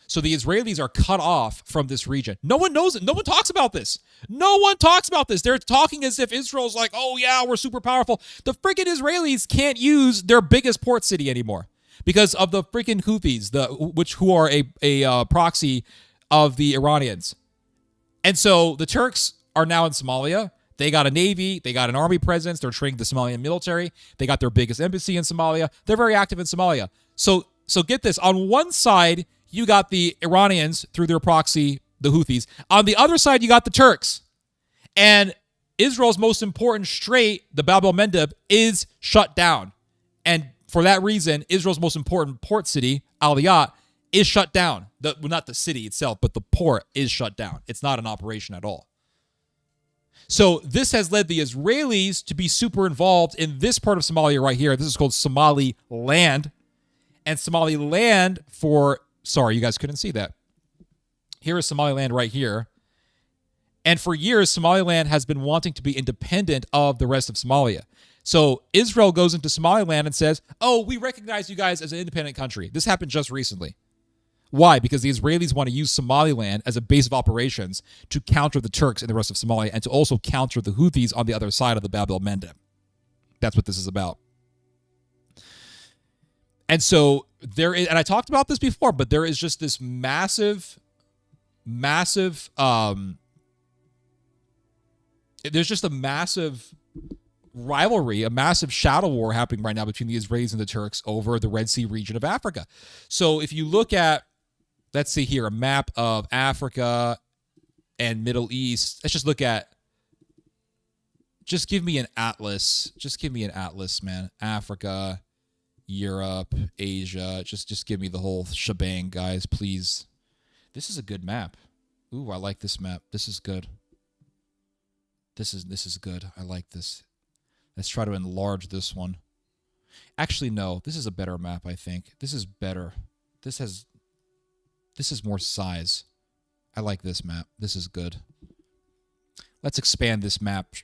So the Israelis are cut off from this region. No one knows it. No one talks about this. No one talks about this. They're talking as if Israel's like, oh yeah, we're super powerful. The freaking Israelis can't use their biggest port city anymore because of the freaking Houthis, who are a proxy of the Iranians. And so the Turks are now in Somalia. They got a navy. They got an army presence. They're training the Somalian military. They got their biggest embassy in Somalia. They're very active in Somalia. So get this. On one side, you got the Iranians through their proxy, the Houthis. On the other side, you got the Turks. And Israel's most important strait, the Bab el-Mandeb, is shut down. And for that reason, Israel's most important port city, Aliyah, is shut down. Not the city itself, but the port is shut down. It's not an operation at all. So this has led the Israelis to be super involved in this part of Somalia right here. This is called Somaliland. And Somaliland sorry, you guys couldn't see that. Here is Somaliland right here. And for years, Somaliland has been wanting to be independent of the rest of Somalia. So Israel goes into Somaliland and says, oh, we recognize you guys as an independent country. This happened just recently. Why? Because the Israelis want to use Somaliland as a base of operations to counter the Turks in the rest of Somalia and to also counter the Houthis on the other side of the Bab el-Mandeb. That's what this is about. And so there is, and I talked about this before, but there is just this massive, there's just a massive rivalry, a massive shadow war happening right now between the Israelis and the Turks over the Red Sea region of Africa. So if you look at, let's see here, a map of Africa and Middle East, let's just look at, just give me an atlas. Just give me an atlas, man. Africa, Europe, Asia. Just give me the whole shebang, guys, please. This is a good map. Ooh, I like this map. This is good. This is good. I like this. Let's try to enlarge this one. Actually, no. This is a better map, I think. This is better. This is more size. I like this map. This is good. Let's expand this map.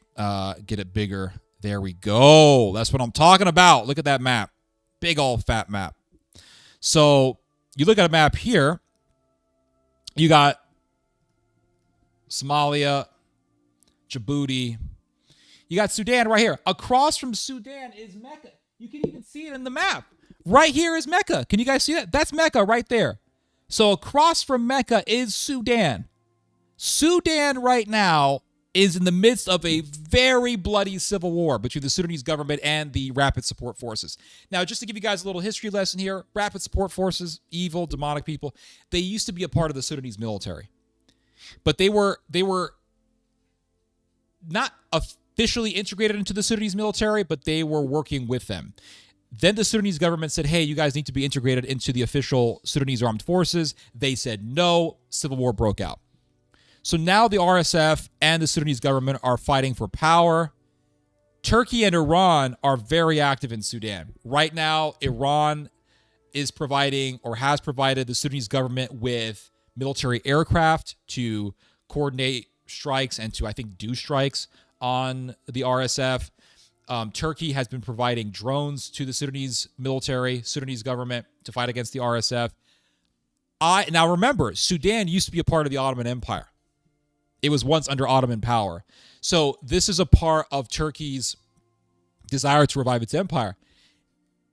Get it bigger. There we go. That's what I'm talking about. Look at that map. Big old fat map. So you look at a map here. You got Somalia, Djibouti. You got Sudan right here. Across from Sudan is Mecca. You can even see it in the map. Right here is Mecca. Can you guys see that? That's Mecca right there. So across from Mecca is Sudan. Sudan right now is in the midst of a very bloody civil war between the Sudanese government and the Rapid Support Forces. Now, just to give you guys a little history lesson here, Rapid Support Forces, evil, demonic people, they used to be a part of the Sudanese military. But they were not officially integrated into the Sudanese military, but they were working with them. Then the Sudanese government said, hey, you guys need to be integrated into the official Sudanese armed forces. They said no. Civil war broke out. So now the RSF and the Sudanese government are fighting for power. Turkey and Iran are very active in Sudan. Right now, Iran is providing or has provided the Sudanese government with military aircraft to coordinate strikes and to, I think, do strikes on the RSF. Turkey has been providing drones to the Sudanese military, Sudanese government to fight against the RSF. Now remember, Sudan used to be a part of the Ottoman Empire. It was once under Ottoman power. So this is a part of Turkey's desire to revive its empire.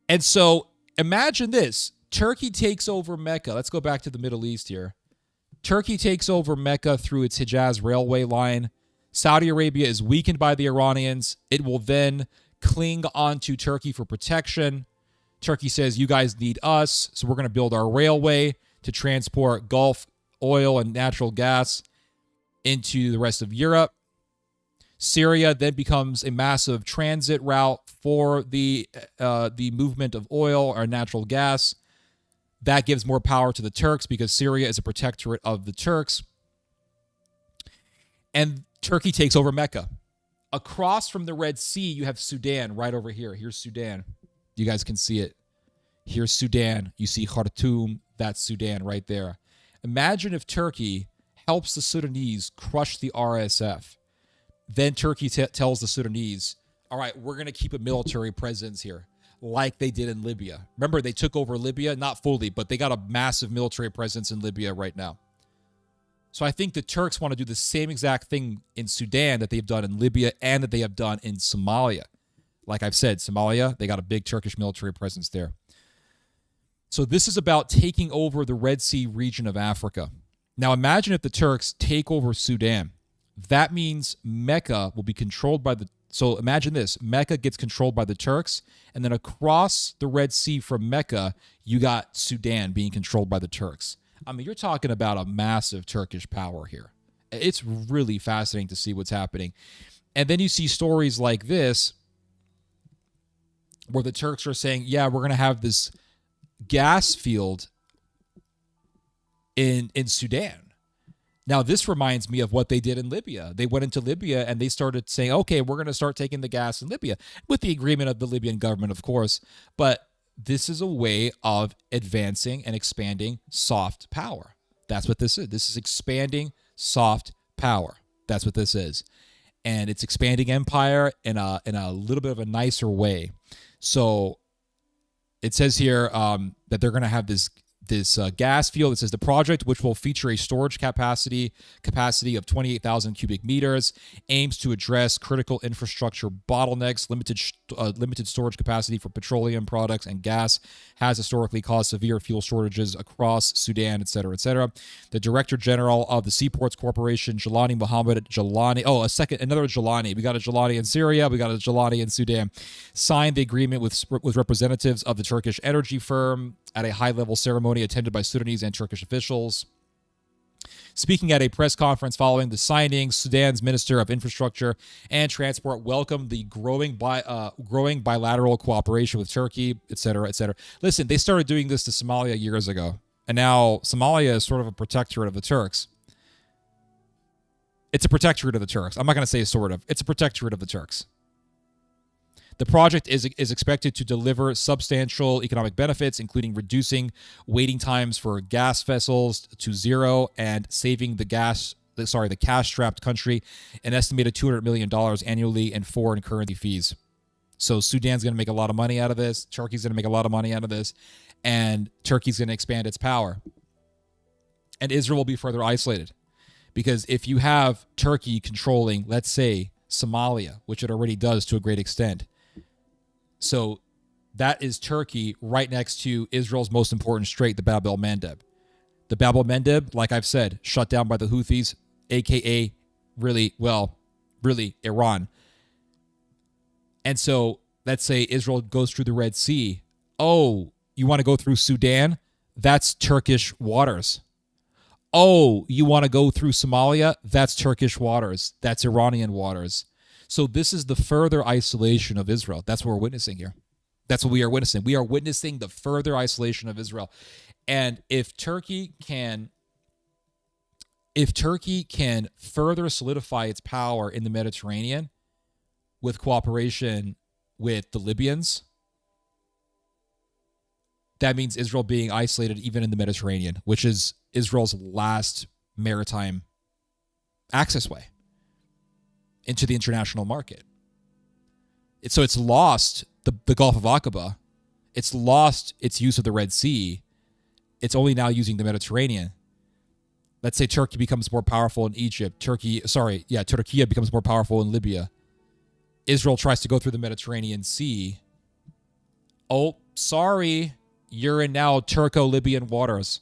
And so imagine this. Turkey takes over Mecca. Let's go back to the Middle East here. Turkey takes over Mecca through its Hejaz railway line. Saudi Arabia is weakened by the Iranians. It will then cling onto Turkey for protection. Turkey says, you guys need us, so we're going to build our railway to transport Gulf oil and natural gas into the rest of Europe. Syria then becomes a massive transit route for the movement of oil or natural gas. That gives more power to the Turks because Syria is a protectorate of the Turks. And Turkey takes over Mecca. Across from the Red Sea, you have Sudan right over here. Here's Sudan. You guys can see it. Here's Sudan. You see Khartoum. That's Sudan right there. Imagine if Turkey helps the Sudanese crush the RSF. Then Turkey tells the Sudanese, all right, we're going to keep a military presence here, like they did in Libya. Remember, they took over Libya, not fully, but they got a massive military presence in Libya right now. So I think the Turks want to do the same exact thing in Sudan that they've done in Libya and that they have done in Somalia. Like I've said, Somalia, they got a big Turkish military presence there. So this is about taking over the Red Sea region of Africa. Now imagine if the Turks take over Sudan. That means Mecca will be controlled by the... So imagine this. Mecca gets controlled by the Turks, and then across the Red Sea from Mecca, you got Sudan being controlled by the Turks. I mean, you're talking about a massive Turkish power here. It's really fascinating to see what's happening. And then you see stories like this where the Turks are saying, yeah, we're going to have this gas field in Sudan. Now, this reminds me of what they did in Libya. They went into Libya and they started saying, okay, we're going to start taking the gas in Libya, with the agreement of the Libyan government, of course. But this is a way of advancing and expanding soft power. That's what this is. This is expanding soft power. That's what this is. And it's expanding empire in a little bit of a nicer way. So it says here that they're going to have this gas field. It says the project, which will feature a storage capacity of 28,000 cubic meters, aims to address critical infrastructure bottlenecks. Limited storage capacity for petroleum products and gas has historically caused severe fuel shortages across Sudan, etc., etc. The Director General of the Seaports Corporation, Jelani Mohammed Jelani, another Jelani. We got a Jelani in Syria, we got a Jelani in Sudan, signed the agreement with representatives of the Turkish energy firm at a high-level ceremony attended by Sudanese and Turkish officials. Speaking at a press conference following the signing, Sudan's Minister of Infrastructure and Transport welcomed the growing bilateral cooperation with Turkey, etc., etc. Listen, they started doing this to Somalia years ago, and now Somalia is sort of a protectorate of the Turks. It's a protectorate of the Turks. I'm not going to say sort of. It's a protectorate of the Turks. The project is expected to deliver substantial economic benefits, including reducing waiting times for gas vessels to zero and saving the cash-strapped country an estimated $200 million annually in foreign currency fees. So Sudan's going to make a lot of money out of this. Turkey's going to make a lot of money out of this. And Turkey's going to expand its power. And Israel will be further isolated. Because if you have Turkey controlling, let's say, Somalia, which it already does to a great extent, so that is Turkey right next to Israel's most important strait, the Bab el-Mandeb. The Bab el-Mandeb, like I've said, shut down by the Houthis, a.k.a. really Iran. And so let's say Israel goes through the Red Sea. Oh, you want to go through Sudan? That's Turkish waters. Oh, you want to go through Somalia? That's Turkish waters. That's Iranian waters. So this is the further isolation of Israel. That's what we're witnessing here. That's what we are witnessing. We are witnessing the further isolation of Israel. And if Turkey can further solidify its power in the Mediterranean with cooperation with the Libyans, that means Israel being isolated even in the Mediterranean, which is Israel's last maritime access way into the international market. So it's lost the Gulf of Aqaba. It's lost its use of the Red Sea. It's only now using the Mediterranean. Let's say Turkey becomes more powerful in Egypt. Turkey becomes more powerful in Libya. Israel tries to go through the Mediterranean Sea. Oh, sorry. You're in now Turco-Libyan waters.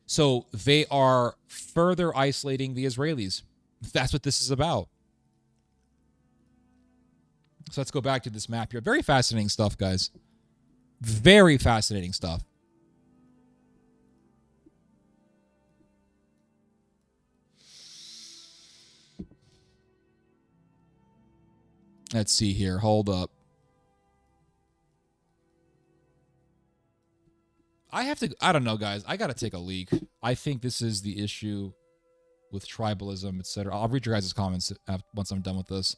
So they are further isolating the Israelis. That's what this is about. So let's go back to this map here. Very fascinating stuff, guys. Very fascinating stuff. Let's see here. Hold up. I don't know, guys. I got to take a leak. I think this is the issue with tribalism, etc. I'll read your guys' comments once I'm done with this.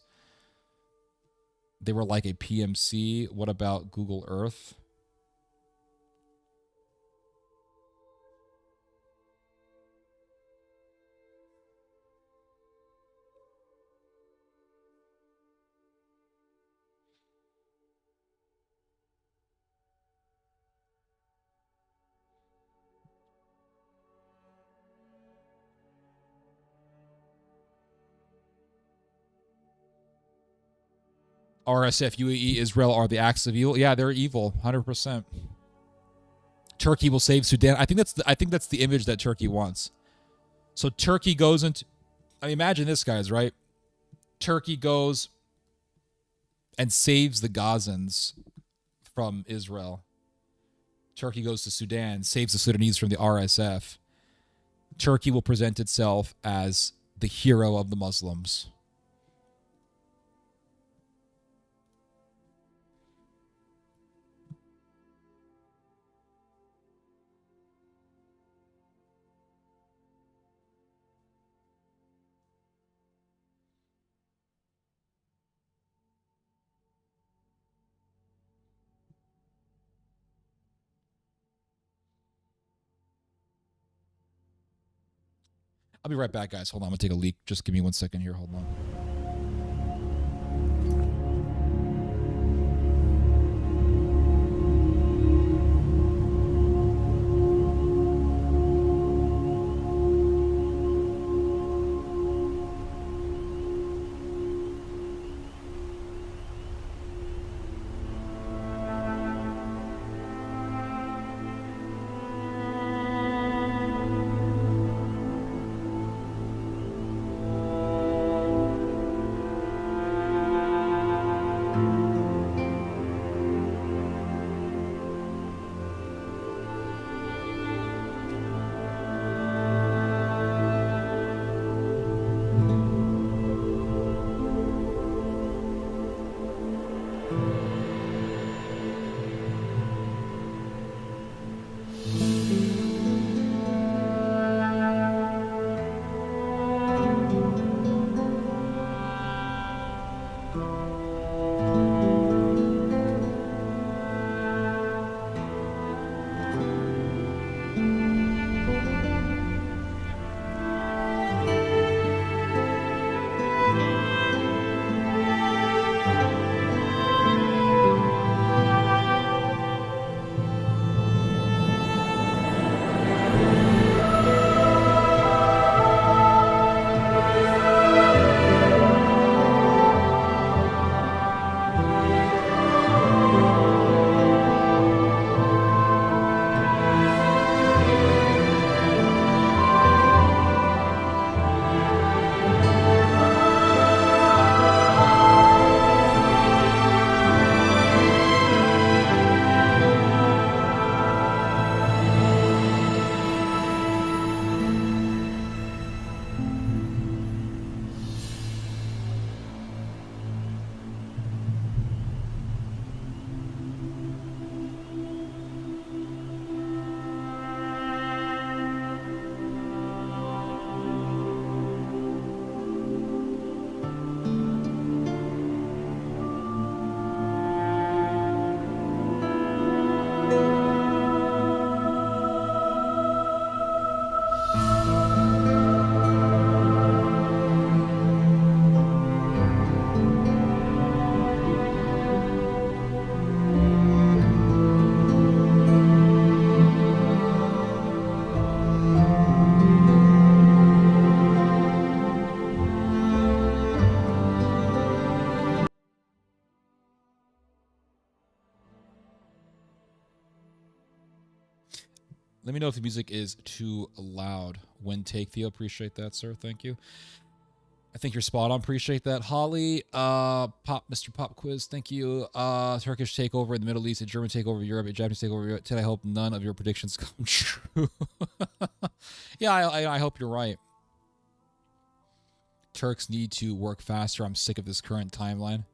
They were like a PMC. What about Google Earth? RSF, UAE, Israel are the acts of evil. Yeah, they're evil, 100%. Turkey will save Sudan. I think that's the image that Turkey wants. So Turkey goes into, I mean, imagine this, guys, right? Turkey goes and saves the Gazans from Israel. Turkey goes to Sudan, saves the Sudanese from the RSF. Turkey will present itself as the hero of the Muslims. I'll be right back, guys. Hold on. I'm going to take a leak. Just give me 1 second here. Hold on. Let me know if the music is too loud. When take Theo, appreciate that, sir. Thank you. I think you're spot on. Appreciate that. Holly, Mr. Pop Quiz, thank you. Turkish takeover in the Middle East, a German takeover in Europe, a Japanese takeover in Europe. Ted, I hope none of your predictions come true. Yeah, I hope you're right. Turks need to work faster. I'm sick of this current timeline.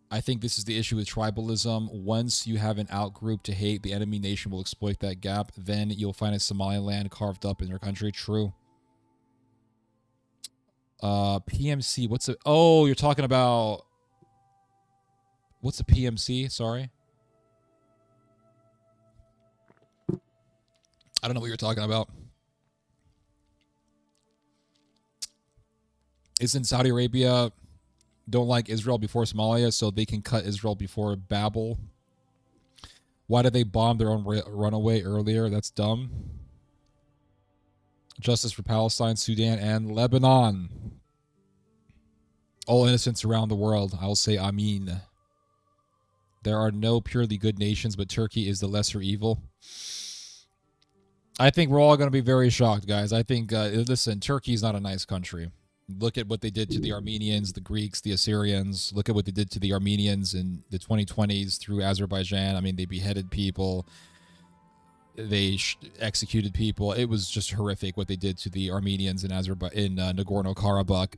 I think this is the issue with tribalism. Once you have an outgroup to hate, the enemy nation will exploit that gap. Then you'll find a Somaliland carved up in your country. True. PMC. What's it? Oh, you're talking about. What's a PMC? Sorry. I don't know what you're talking about. Isn't Saudi Arabia don't like Israel before Somalia, so they can cut Israel before Babel? Why did they bomb their own runaway earlier? That's dumb. Justice for Palestine, Sudan, and Lebanon. All innocents around the world, I'll say Amin. There are no purely good nations, but Turkey is the lesser evil. I think we're all going to be very shocked, guys. I think, listen, Turkey's not a nice country. Look at what they did to the Armenians, the Greeks, the Assyrians. Look at what they did to the Armenians in the 2020s through Azerbaijan. I mean, they beheaded people. They executed people. It was just horrific what they did to the Armenians in Nagorno-Karabakh.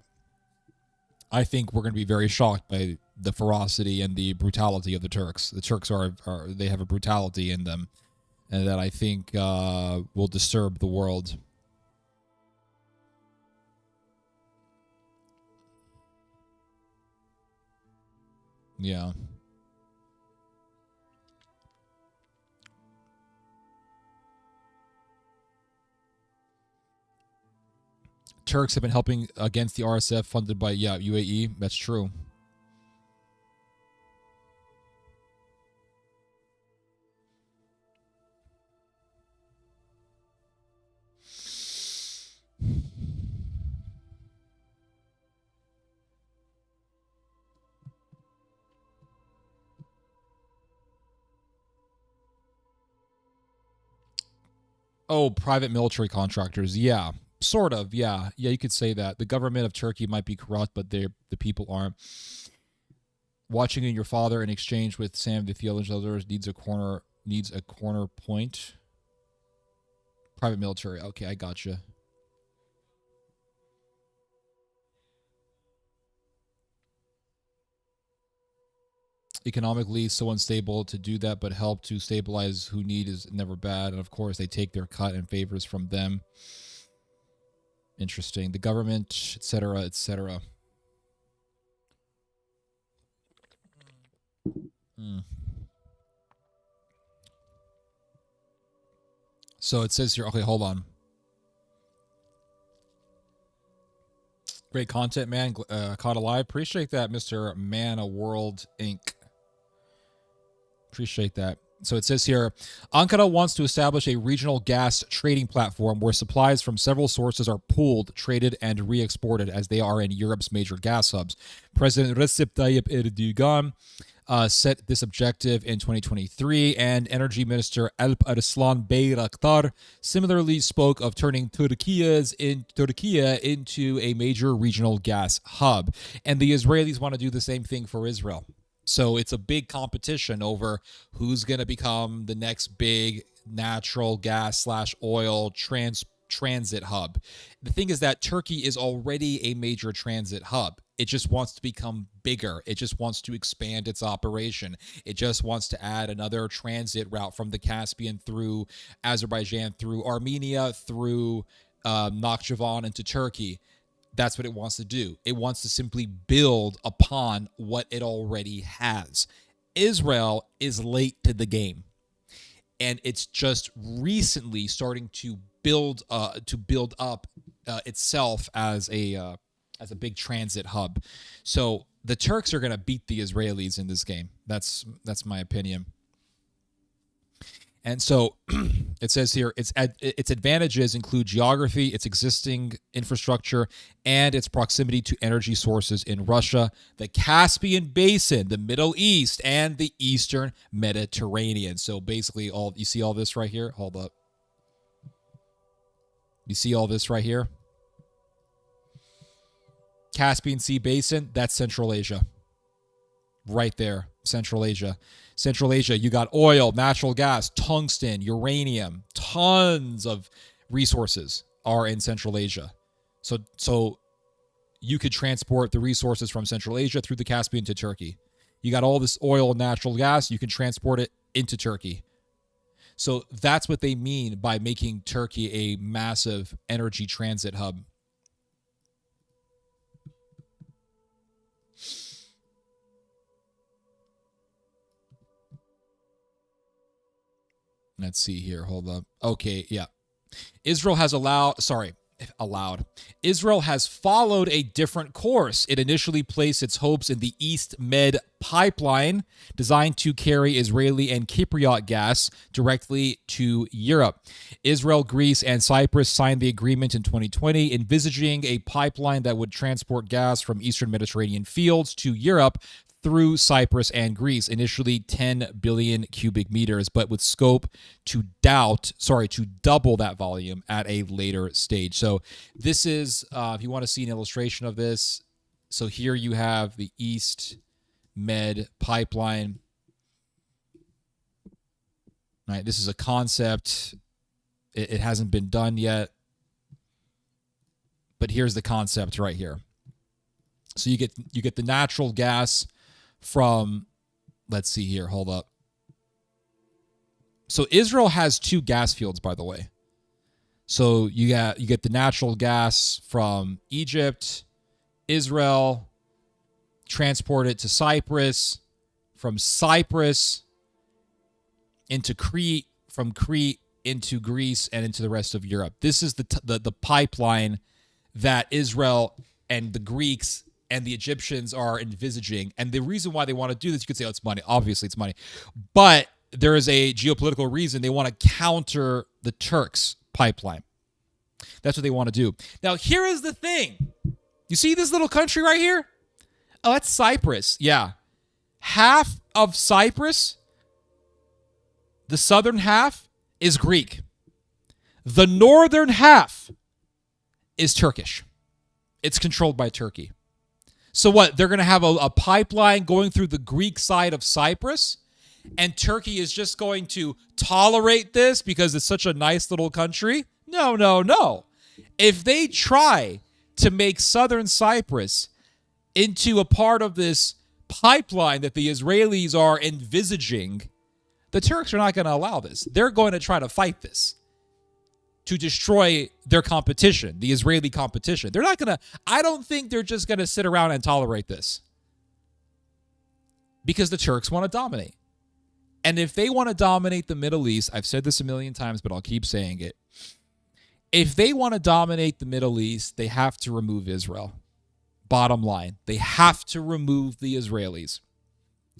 I think we're going to be very shocked by the ferocity and the brutality of the Turks. The Turks they have a brutality in them, and that I think will disturb the world. Yeah. Turks have been helping against the RSF funded by, UAE. That's true. Oh, private military contractors. Yeah, sort of. Yeah, you could say that. The government of Turkey might be corrupt, but the people aren't. Watching your father in exchange with Sam the theologian others needs a corner point. Private military. Okay, I gotcha. Economically so unstable to do that, but help to stabilize who need is never bad. And of course, they take their cut and favors from them. Interesting. The government, etc., etc. So it says here, okay, hold on. Great content, man. Caught alive. Appreciate that, Mr. Mana World Inc. Appreciate that. So it says here, Ankara wants to establish a regional gas trading platform where supplies from several sources are pooled, traded, and re-exported as they are in Europe's major gas hubs. President Recep Tayyip Erdogan set this objective in 2023, and Energy Minister Alp Arslan Bayraktar similarly spoke of turning Turkey into a major regional gas hub. And the Israelis want to do the same thing for Israel. So it's a big competition over who's going to become the next big natural gas / oil transit hub. The thing is that Turkey is already a major transit hub. It just wants to become bigger. It just wants to expand its operation. It just wants to add another transit route from the Caspian through Azerbaijan, through Armenia, through Nakhchivan into Turkey. That's what it wants to do. It wants to simply build upon what it already has. Israel is late to the game, and it's just recently starting to build up itself as a big transit hub. So the Turks are going to beat the Israelis in this game. That's my opinion. And so it says here, its advantages include geography, its existing infrastructure, and its proximity to energy sources in Russia, the Caspian Basin, the Middle East, and the Eastern Mediterranean. So basically, you see all this right here? Hold up. You see all this right here? Caspian Sea Basin, that's Central Asia. Right there, Central Asia. Central Asia, you got oil, natural gas, tungsten, uranium, tons of resources are in Central Asia. So you could transport the resources from Central Asia through the Caspian to Turkey. You got all this oil and natural gas, you can transport it into Turkey. So that's what they mean by making Turkey a massive energy transit hub. Let's see here. Hold up. Okay, yeah. Israel has allowed, allowed. Israel has followed a different course. It initially placed its hopes in the East Med pipeline, designed to carry Israeli and Cypriot gas directly to Europe. Israel, Greece, and Cyprus signed the agreement in 2020, envisaging a pipeline that would transport gas from Eastern Mediterranean fields to Europe through Cyprus and Greece, initially 10 billion cubic meters, but with scope to double that volume at a later stage. So this is, if you want to see an illustration of this, so here you have the East Med pipeline. All right, this is a concept. It hasn't been done yet, but here's the concept right here. So you get the natural gas from, let's see here, hold up. So Israel has 2 gas fields, by the way. So you get the natural gas from Egypt, Israel, transport it to Cyprus, from Cyprus into Crete, from Crete into Greece, and into the rest of Europe. This is the pipeline that Israel and the Greeks and the Egyptians are envisaging. And the reason why they want to do this, you could say, oh, it's money. Obviously, it's money. But there is a geopolitical reason. They want to counter the Turks' pipeline. That's what they want to do. Now, here is the thing. You see this little country right here? Oh, that's Cyprus. Yeah. Half of Cyprus, the southern half, is Greek. The northern half is Turkish. It's controlled by Turkey. So what? They're going to have a pipeline going through the Greek side of Cyprus, and Turkey is just going to tolerate this because it's such a nice little country? No, no, no. If they try to make southern Cyprus into a part of this pipeline that the Israelis are envisaging, the Turks are not going to allow this. They're going to try to fight this to destroy their competition, the Israeli competition. They're not going to, I don't think they're just going to sit around and tolerate this because the Turks want to dominate. And if they want to dominate the Middle East, I've said this a million times, but I'll keep saying it. If they want to dominate the Middle East, they have to remove Israel. Bottom line, they have to remove the Israelis.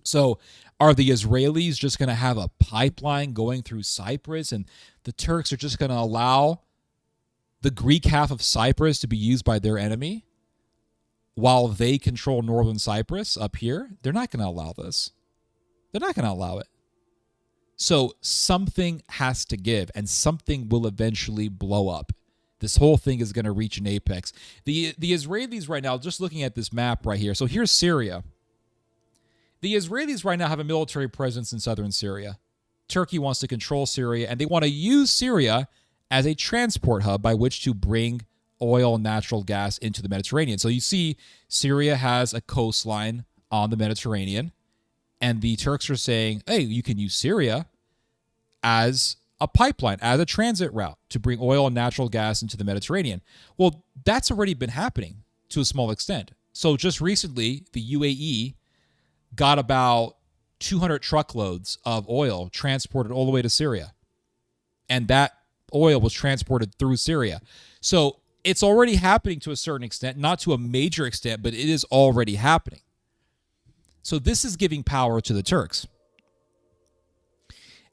So are the Israelis just going to have a pipeline going through Cyprus, and the Turks are just going to allow the Greek half of Cyprus to be used by their enemy while they control northern Cyprus up here? They're not going to allow this. They're not going to allow it. So something has to give, and something will eventually blow up. This whole thing is going to reach an apex. The Israelis right now, just looking at this map right here, so here's Syria. The Israelis right now have a military presence in southern Syria. Turkey wants to control Syria, and they want to use Syria as a transport hub by which to bring oil and natural gas into the Mediterranean. So you see Syria has a coastline on the Mediterranean, and the Turks are saying, hey, you can use Syria as a pipeline, as a transit route to bring oil and natural gas into the Mediterranean. Well, that's already been happening to a small extent. So just recently, the UAE got about 200 truckloads of oil transported all the way to Syria. And that oil was transported through Syria. So it's already happening to a certain extent, not to a major extent, but it is already happening. So this is giving power to the Turks.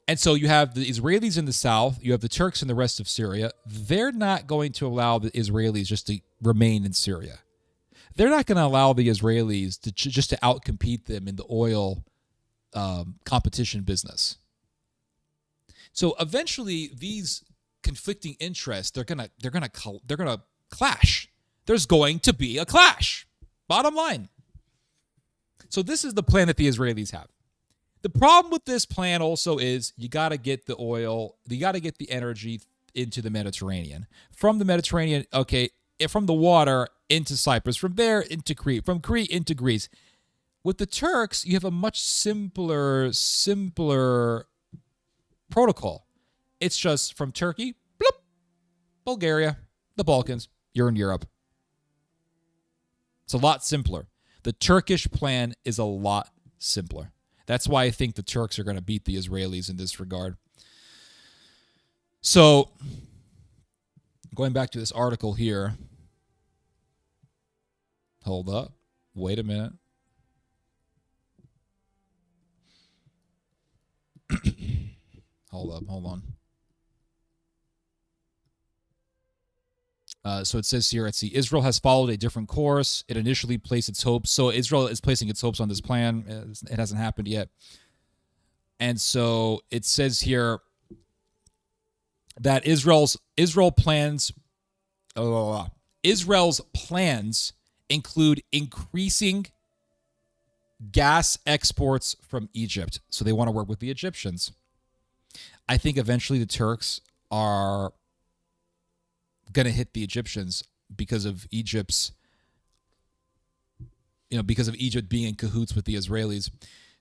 And so you have the Israelis in the south, you have the Turks in the rest of Syria. They're not going to allow the Israelis just to remain in Syria. They're not going to allow the Israelis to just to outcompete them in the oil competition business. So eventually, these conflicting interests they're gonna clash. There's going to be a clash. Bottom line. So this is the plan that the Israelis have. The problem with this plan also is you got to get the oil, you got to get the energy into the Mediterranean. From the Mediterranean, okay, from the water into Cyprus, from there into Crete, from Crete into Greece. With the Turks, you have a much simpler protocol. It's just from Turkey, bloop, Bulgaria, the Balkans, you're in Europe. It's a lot simpler. The Turkish plan is a lot simpler. That's why I think the Turks are going to beat the Israelis in this regard. So Going back to this article here. Hold up. Wait a minute. Hold on. So it says here, let's see, Israel has followed a different course. It initially placed its hopes. So Israel is placing its hopes on this plan. It hasn't happened yet. And so it says here that Israel's plans include increasing gas exports from Egypt. So they want to work with the Egyptians. I think eventually the Turks are going to hit the Egyptians because of Egypt being in cahoots with the Israelis.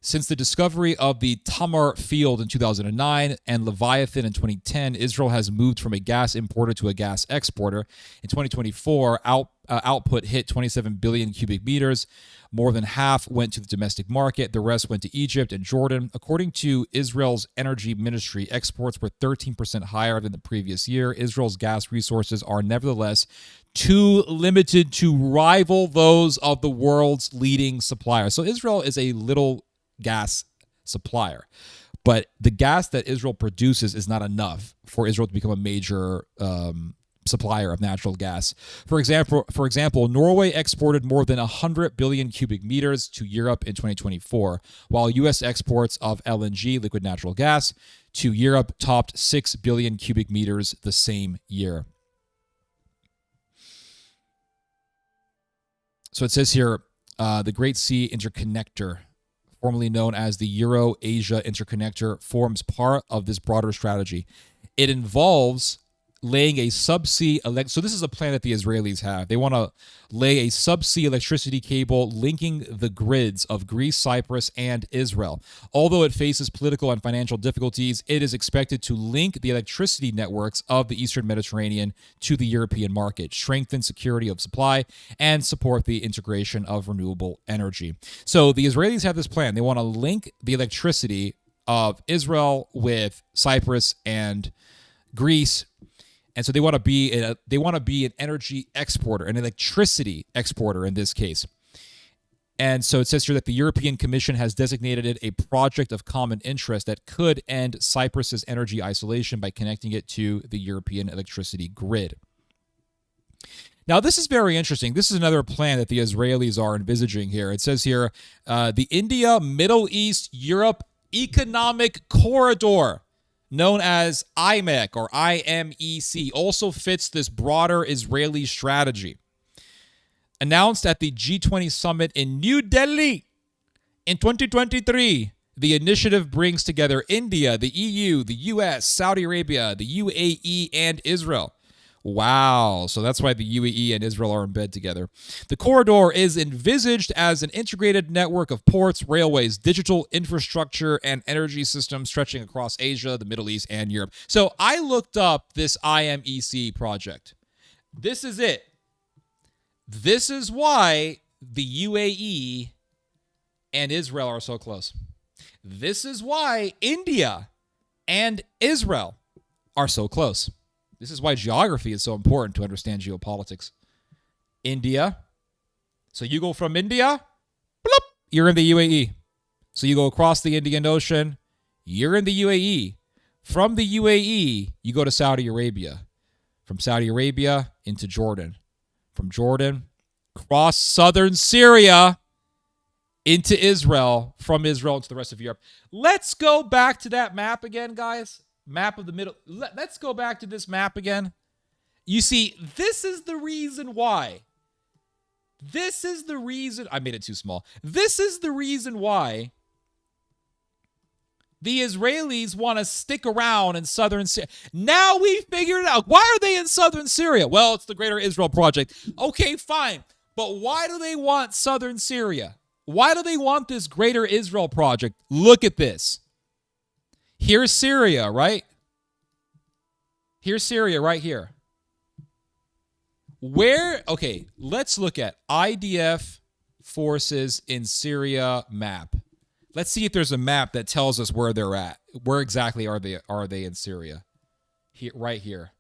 Since the discovery of the Tamar field in 2009 and Leviathan in 2010, Israel has moved from a gas importer to a gas exporter. In 2024, output hit 27 billion cubic meters. More than half went to the domestic market. The rest went to Egypt and Jordan. According to Israel's energy ministry, exports were 13% higher than the previous year. Israel's gas resources are nevertheless too limited to rival those of the world's leading suppliers. So Israel is a little gas supplier, but the gas that Israel produces is not enough for Israel to become a major supplier of natural gas. For example, Norway exported more than 100 billion cubic meters to Europe in 2024, while U.S. exports of LNG, liquid natural gas, to Europe topped 6 billion cubic meters the same year. So it says here, the Great Sea Interconnector, formerly known as the Euro-Asia Interconnector, forms part of this broader strategy. It involves laying a subsea so this is a plan that the Israelis have. They want to lay a subsea electricity cable linking the grids of Greece, Cyprus, and Israel. Although it faces political and financial difficulties, it is expected to link the electricity networks of the Eastern Mediterranean to the European market, strengthen security of supply, and support the integration of renewable energy. So the Israelis have this plan. They want to link the electricity of Israel with Cyprus and Greece. And so they want to be an energy exporter, an electricity exporter in this case. And so it says here that the European Commission has designated it a project of common interest that could end Cyprus's energy isolation by connecting it to the European electricity grid. Now, this is very interesting. This is another plan that the Israelis are envisaging here. It says here, the India, Middle East, Europe Economic Corridor, known as IMEC or IMEC, also fits this broader Israeli strategy. Announced at the G20 summit in New Delhi in 2023, the initiative brings together India, the EU, the US, Saudi Arabia, the UAE, and Israel. Wow. So that's why the UAE and Israel are in bed together. The corridor is envisaged as an integrated network of ports, railways, digital infrastructure, and energy systems stretching across Asia, the Middle East, and Europe. So I looked up this IMEC project. This is it. This is why the UAE and Israel are so close. This is why India and Israel are so close. This is why geography is so important to understand geopolitics. India. So you go from India, bloop, you're in the UAE. So you go across the Indian Ocean, you're in the UAE. From the UAE, you go to Saudi Arabia. From Saudi Arabia into Jordan. From Jordan, cross southern Syria into Israel. From Israel into the rest of Europe. Let's go back to that map again, guys. Map of the middle. Let's go back to this map again. You see, this is the reason why. This is the reason. I made it too small. This is the reason why the Israelis want to stick around in southern Syria. Now we figured it out. Why are they in southern Syria? Well, it's the Greater Israel Project. Okay, fine. But why do they want southern Syria? Why do they want this Greater Israel Project? Look at this. Here's Syria, right? Here's Syria right here. Okay, let's look at IDF forces in Syria map. Let's see if there's a map that tells us where they're at. Where exactly are they in Syria? Here, right here.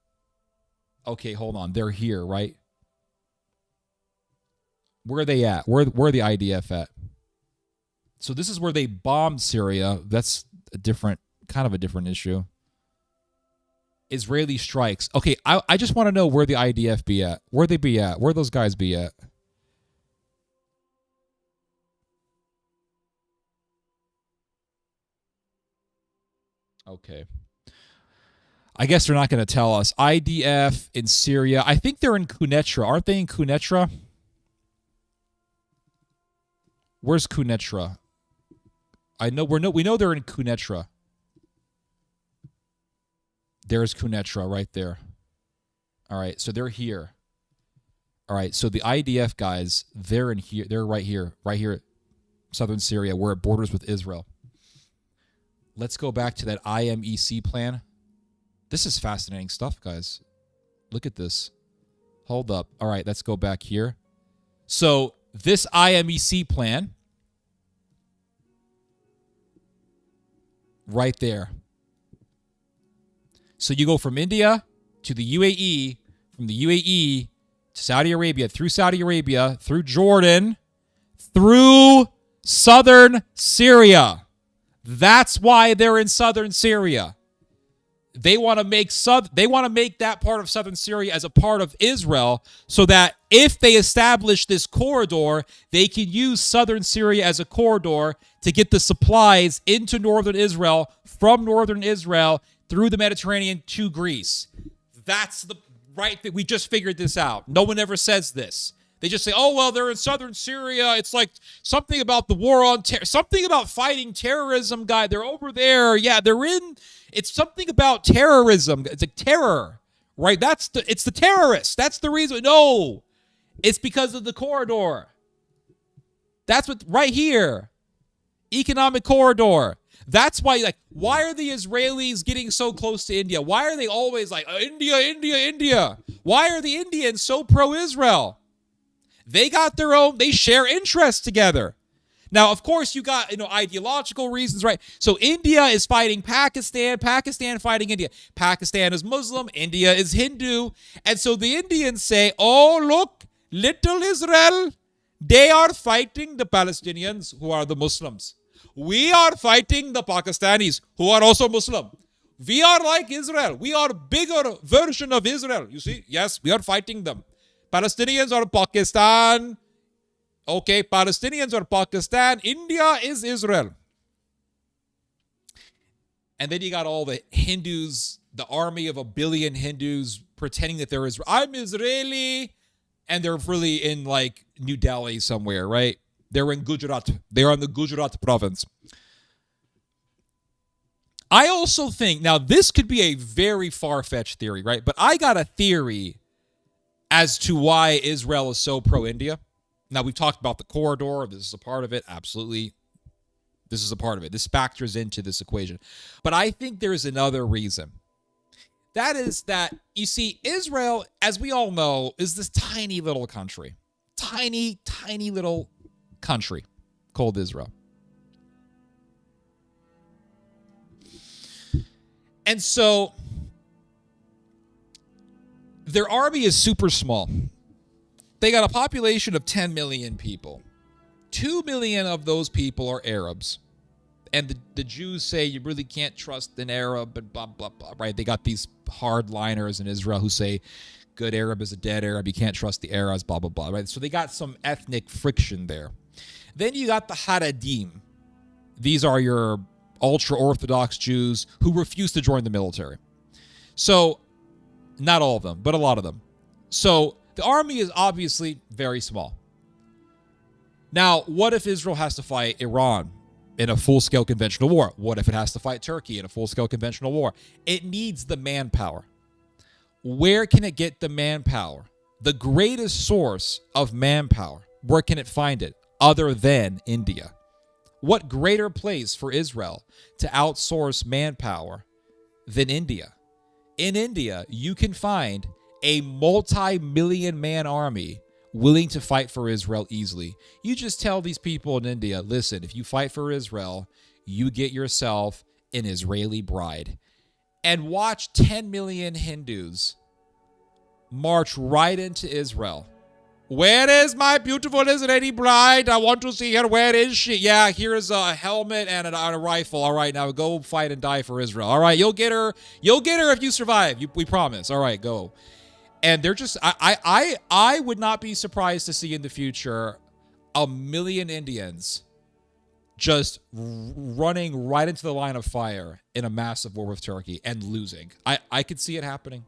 Okay, hold on. They're here, right? Where are they at? Where are the IDF at? So this is where they bombed Syria. That's a different, kind of a different issue. Israeli strikes. Okay, I just want to know where the IDF be at. Where they be at? Where those guys be at? Okay. I guess they're not going to tell us. IDF in Syria. I think they're in Quneitra. Aren't they in Quneitra? Where's Quneitra? We know they're in Quneitra. There's Quneitra right there. All right, so they're here. All right, so the IDF guys, they're in here. They're right here, southern Syria, where it borders with Israel. Let's go back to that IMEC plan. This is fascinating stuff, guys. Look at this. Hold up. All right, let's go back here. So this IMEC plan, right there. So you go from India to the UAE, from the UAE to Saudi Arabia, through Jordan, through southern Syria. That's why they're in southern Syria. They want to make that part of southern Syria as a part of Israel, so that if they establish this corridor, they can use southern Syria as a corridor to get the supplies into northern Israel, from northern Israel through the Mediterranean to Greece. That's the right thing. We just figured this out. No one ever says this. They just say, oh, well, they're in southern Syria. It's like something about the war on terror, something about fighting terrorism, guy. They're over there. Yeah, they're in. It's something about terrorism. It's a terror, right? It's the terrorists. That's the reason. No, it's because of the corridor. That's what, right here. Economic corridor. That's why, like, why are the Israelis getting so close to India? Why are they always like, India, India, India? Why are the Indians so pro-Israel? They got their own, they share interests together. Now, of course, you got, ideological reasons, right? So India is fighting Pakistan, Pakistan fighting India. Pakistan is Muslim, India is Hindu. And so the Indians say, oh, look, little Israel, they are fighting the Palestinians who are the Muslims. We are fighting the Pakistanis who are also Muslim. We are like Israel. We are a bigger version of Israel. You see? Yes, we are fighting them. Palestinians are Pakistan. Okay, Palestinians are Pakistan. India is Israel. And then you got all the Hindus, the army of 1 billion Hindus pretending that they're Israel. I'm Israeli. And they're really in like New Delhi somewhere, right? They're in Gujarat. They're in the Gujarat province. I also think, now this could be a very far-fetched theory, right? But I got a theory as to why Israel is so pro-India. Now, we've talked about the corridor. This is a part of it. Absolutely. This is a part of it. This factors into this equation. But I think there's another reason. That is that, you see, Israel, as we all know, is this tiny little country. Tiny, tiny little country called Israel. And so their army is super small. They got a population of 10 million people. 2 million of those people are Arabs. And the Jews say you really can't trust an Arab and blah, blah, blah, right? They got these hardliners in Israel who say good Arab is a dead Arab. You can't trust the Arabs, blah, blah, blah, right? So they got some ethnic friction there. Then you got the Haredim. These are your ultra-Orthodox Jews who refuse to join the military. So, not all of them, but a lot of them. So, the army is obviously very small. Now, what if Israel has to fight Iran in a full-scale conventional war? What if it has to fight Turkey in a full-scale conventional war? It needs the manpower. Where can it get the manpower? The greatest source of manpower, where can it find it other than India? What greater place for Israel to outsource manpower than India? In India, you can find a multi-million man army willing to fight for Israel easily. You just tell these people in India, listen, if you fight for Israel, you get yourself an Israeli bride. And watch 10 million Hindus march right into Israel. Where is my beautiful Israeli bride? I want to see her. Where is she? Yeah, here's a helmet and a rifle. All right, now go fight and die for Israel. All right, you'll get her. You'll get her if you survive. We promise. All right, go. And they're just, I would not be surprised to see in the future 1 million Indians just running right into the line of fire in a massive war with Turkey and losing. I could see it happening.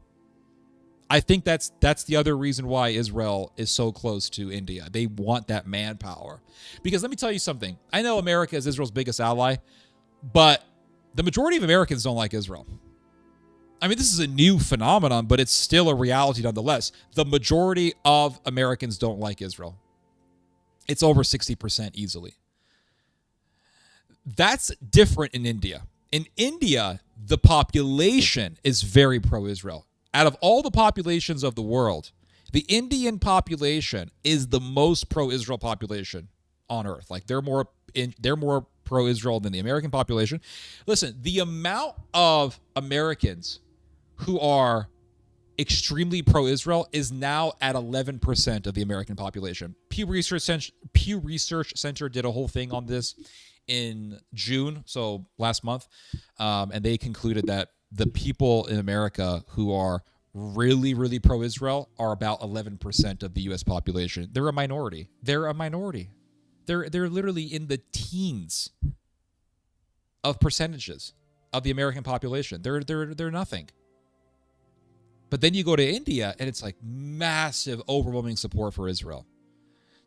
I think that's the other reason why Israel is so close to India. They want that manpower. Because let me tell you something. I know America is Israel's biggest ally, but the majority of Americans don't like Israel. I mean, this is a new phenomenon, but it's still a reality nonetheless. The majority of Americans don't like Israel. It's over 60% easily. That's different in India. In India, the population is very pro-Israel. Out of all the populations of the world, the Indian population is the most pro-Israel population on earth. Like they're more pro-Israel than the American population. Listen, the amount of Americans who are extremely pro-Israel is now at 11% of the American population. Pew Research Center did a whole thing on this in June, so last month, and they concluded that the people in America who are really, really pro-Israel are about 11% of the U.S. population. They're a minority. They're literally in the teens of percentages of the American population. They're nothing. But then you go to India, and it's like massive, overwhelming support for Israel.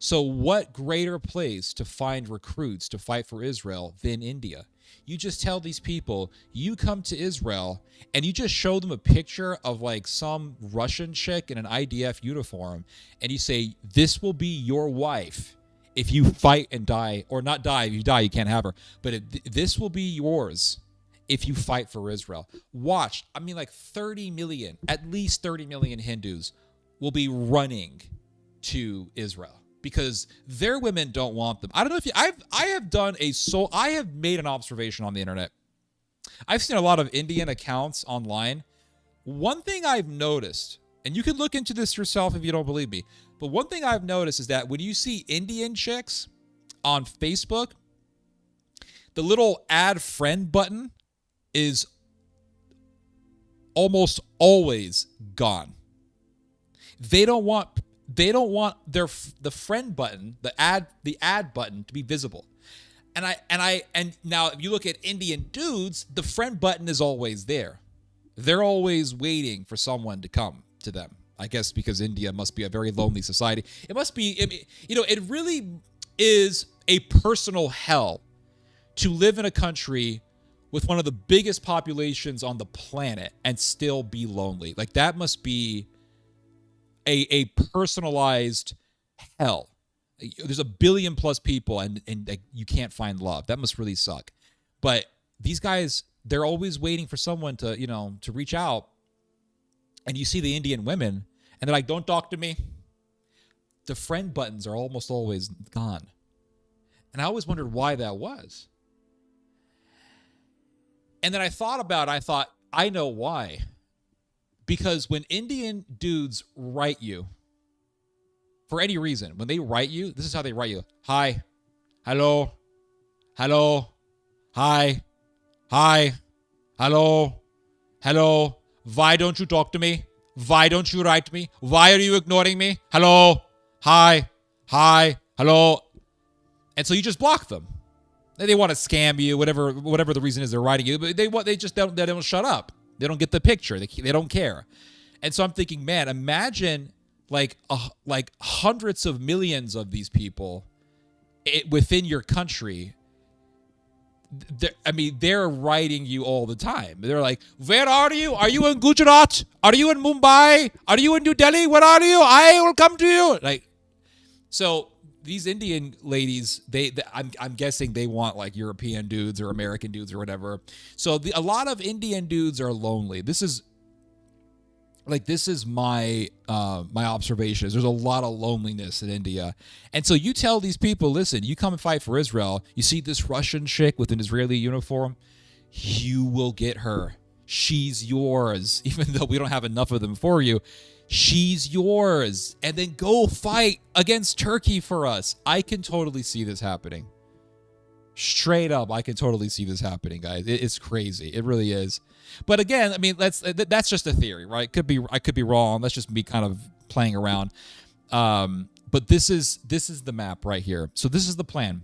So what greater place to find recruits to fight for Israel than India? You just tell these people, you come to Israel, and you just show them a picture of like some Russian chick in an IDF uniform, and you say, this will be your wife if you fight and die, or not die. If you die, you can't have her. But this will be yours if you fight for Israel. Watch. I mean, like 30 million, at least 30 million Hindus will be running to Israel because their women don't want them. I don't know if I have made an observation on the internet. I've seen a lot of Indian accounts online. One thing I've noticed, and you can look into this yourself if you don't believe me, but one thing I've noticed is that when you see Indian chicks on Facebook, the little add friend button is almost always gone. They don't want the friend button, the add button to be visible. And now if you look at Indian dudes, the friend button is always there. They're always waiting for someone to come to them. I guess because India must be a very lonely society. It must be, it really is a personal hell to live in a country with one of the biggest populations on the planet and still be lonely. Like that must be a personalized hell. There's 1 billion plus people and you can't find love. That must really suck. But these guys, they're always waiting for someone to, to reach out. And you see the Indian women and they're like, don't talk to me. The friend buttons are almost always gone. And I always wondered why that was. And then I thought, I know why. Because when Indian dudes write you, for any reason, when they write you, this is how they write you. Hi, hello, hi, hello. Why don't you talk to me? Why don't you write me? Why are you ignoring me? Hello, hi, hello. And so you just block them. They want to scam you, whatever the reason is they're writing you, but they don't shut up. They don't get the picture. They don't care. And so I'm thinking, man, imagine like hundreds of millions of these people within your country. They're writing you all the time. They're like, where are you? Are you in Gujarat? Are you in Mumbai? Are you in New Delhi? Where are you? I will come to you. So these Indian ladies, I'm guessing they want like European dudes or American dudes or whatever. So a lot of Indian dudes are lonely. This is my my observation. There's a lot of loneliness in India. And so you tell these people, listen, you come and fight for Israel. You see this Russian chick with an Israeli uniform, you will get her. She's yours, even though we don't have enough of them for you. She's yours. And then go fight against Turkey for us. I can totally see this happening. Straight up, I can totally see this happening, guys. It's crazy. It really is. But again, I mean, that's just a theory, right? I could be wrong. That's just me kind of playing around. But this is the map right here. So this is the plan.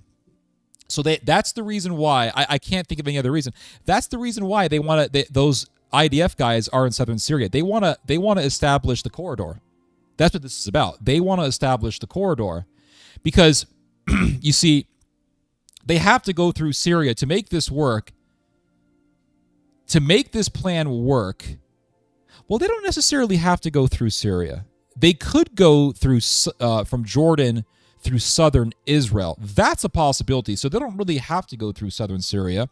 So that's the reason why I can't think of any other reason. That's the reason why they want to. Those IDF guys are in southern Syria. They want to establish the corridor. That's what this is about. They want to establish the corridor because you see, they have to go through Syria to make this work. To make this plan work, well, they don't necessarily have to go through Syria. They could go through from Jordan through southern Israel. That's a possibility. So they don't really have to go through southern Syria.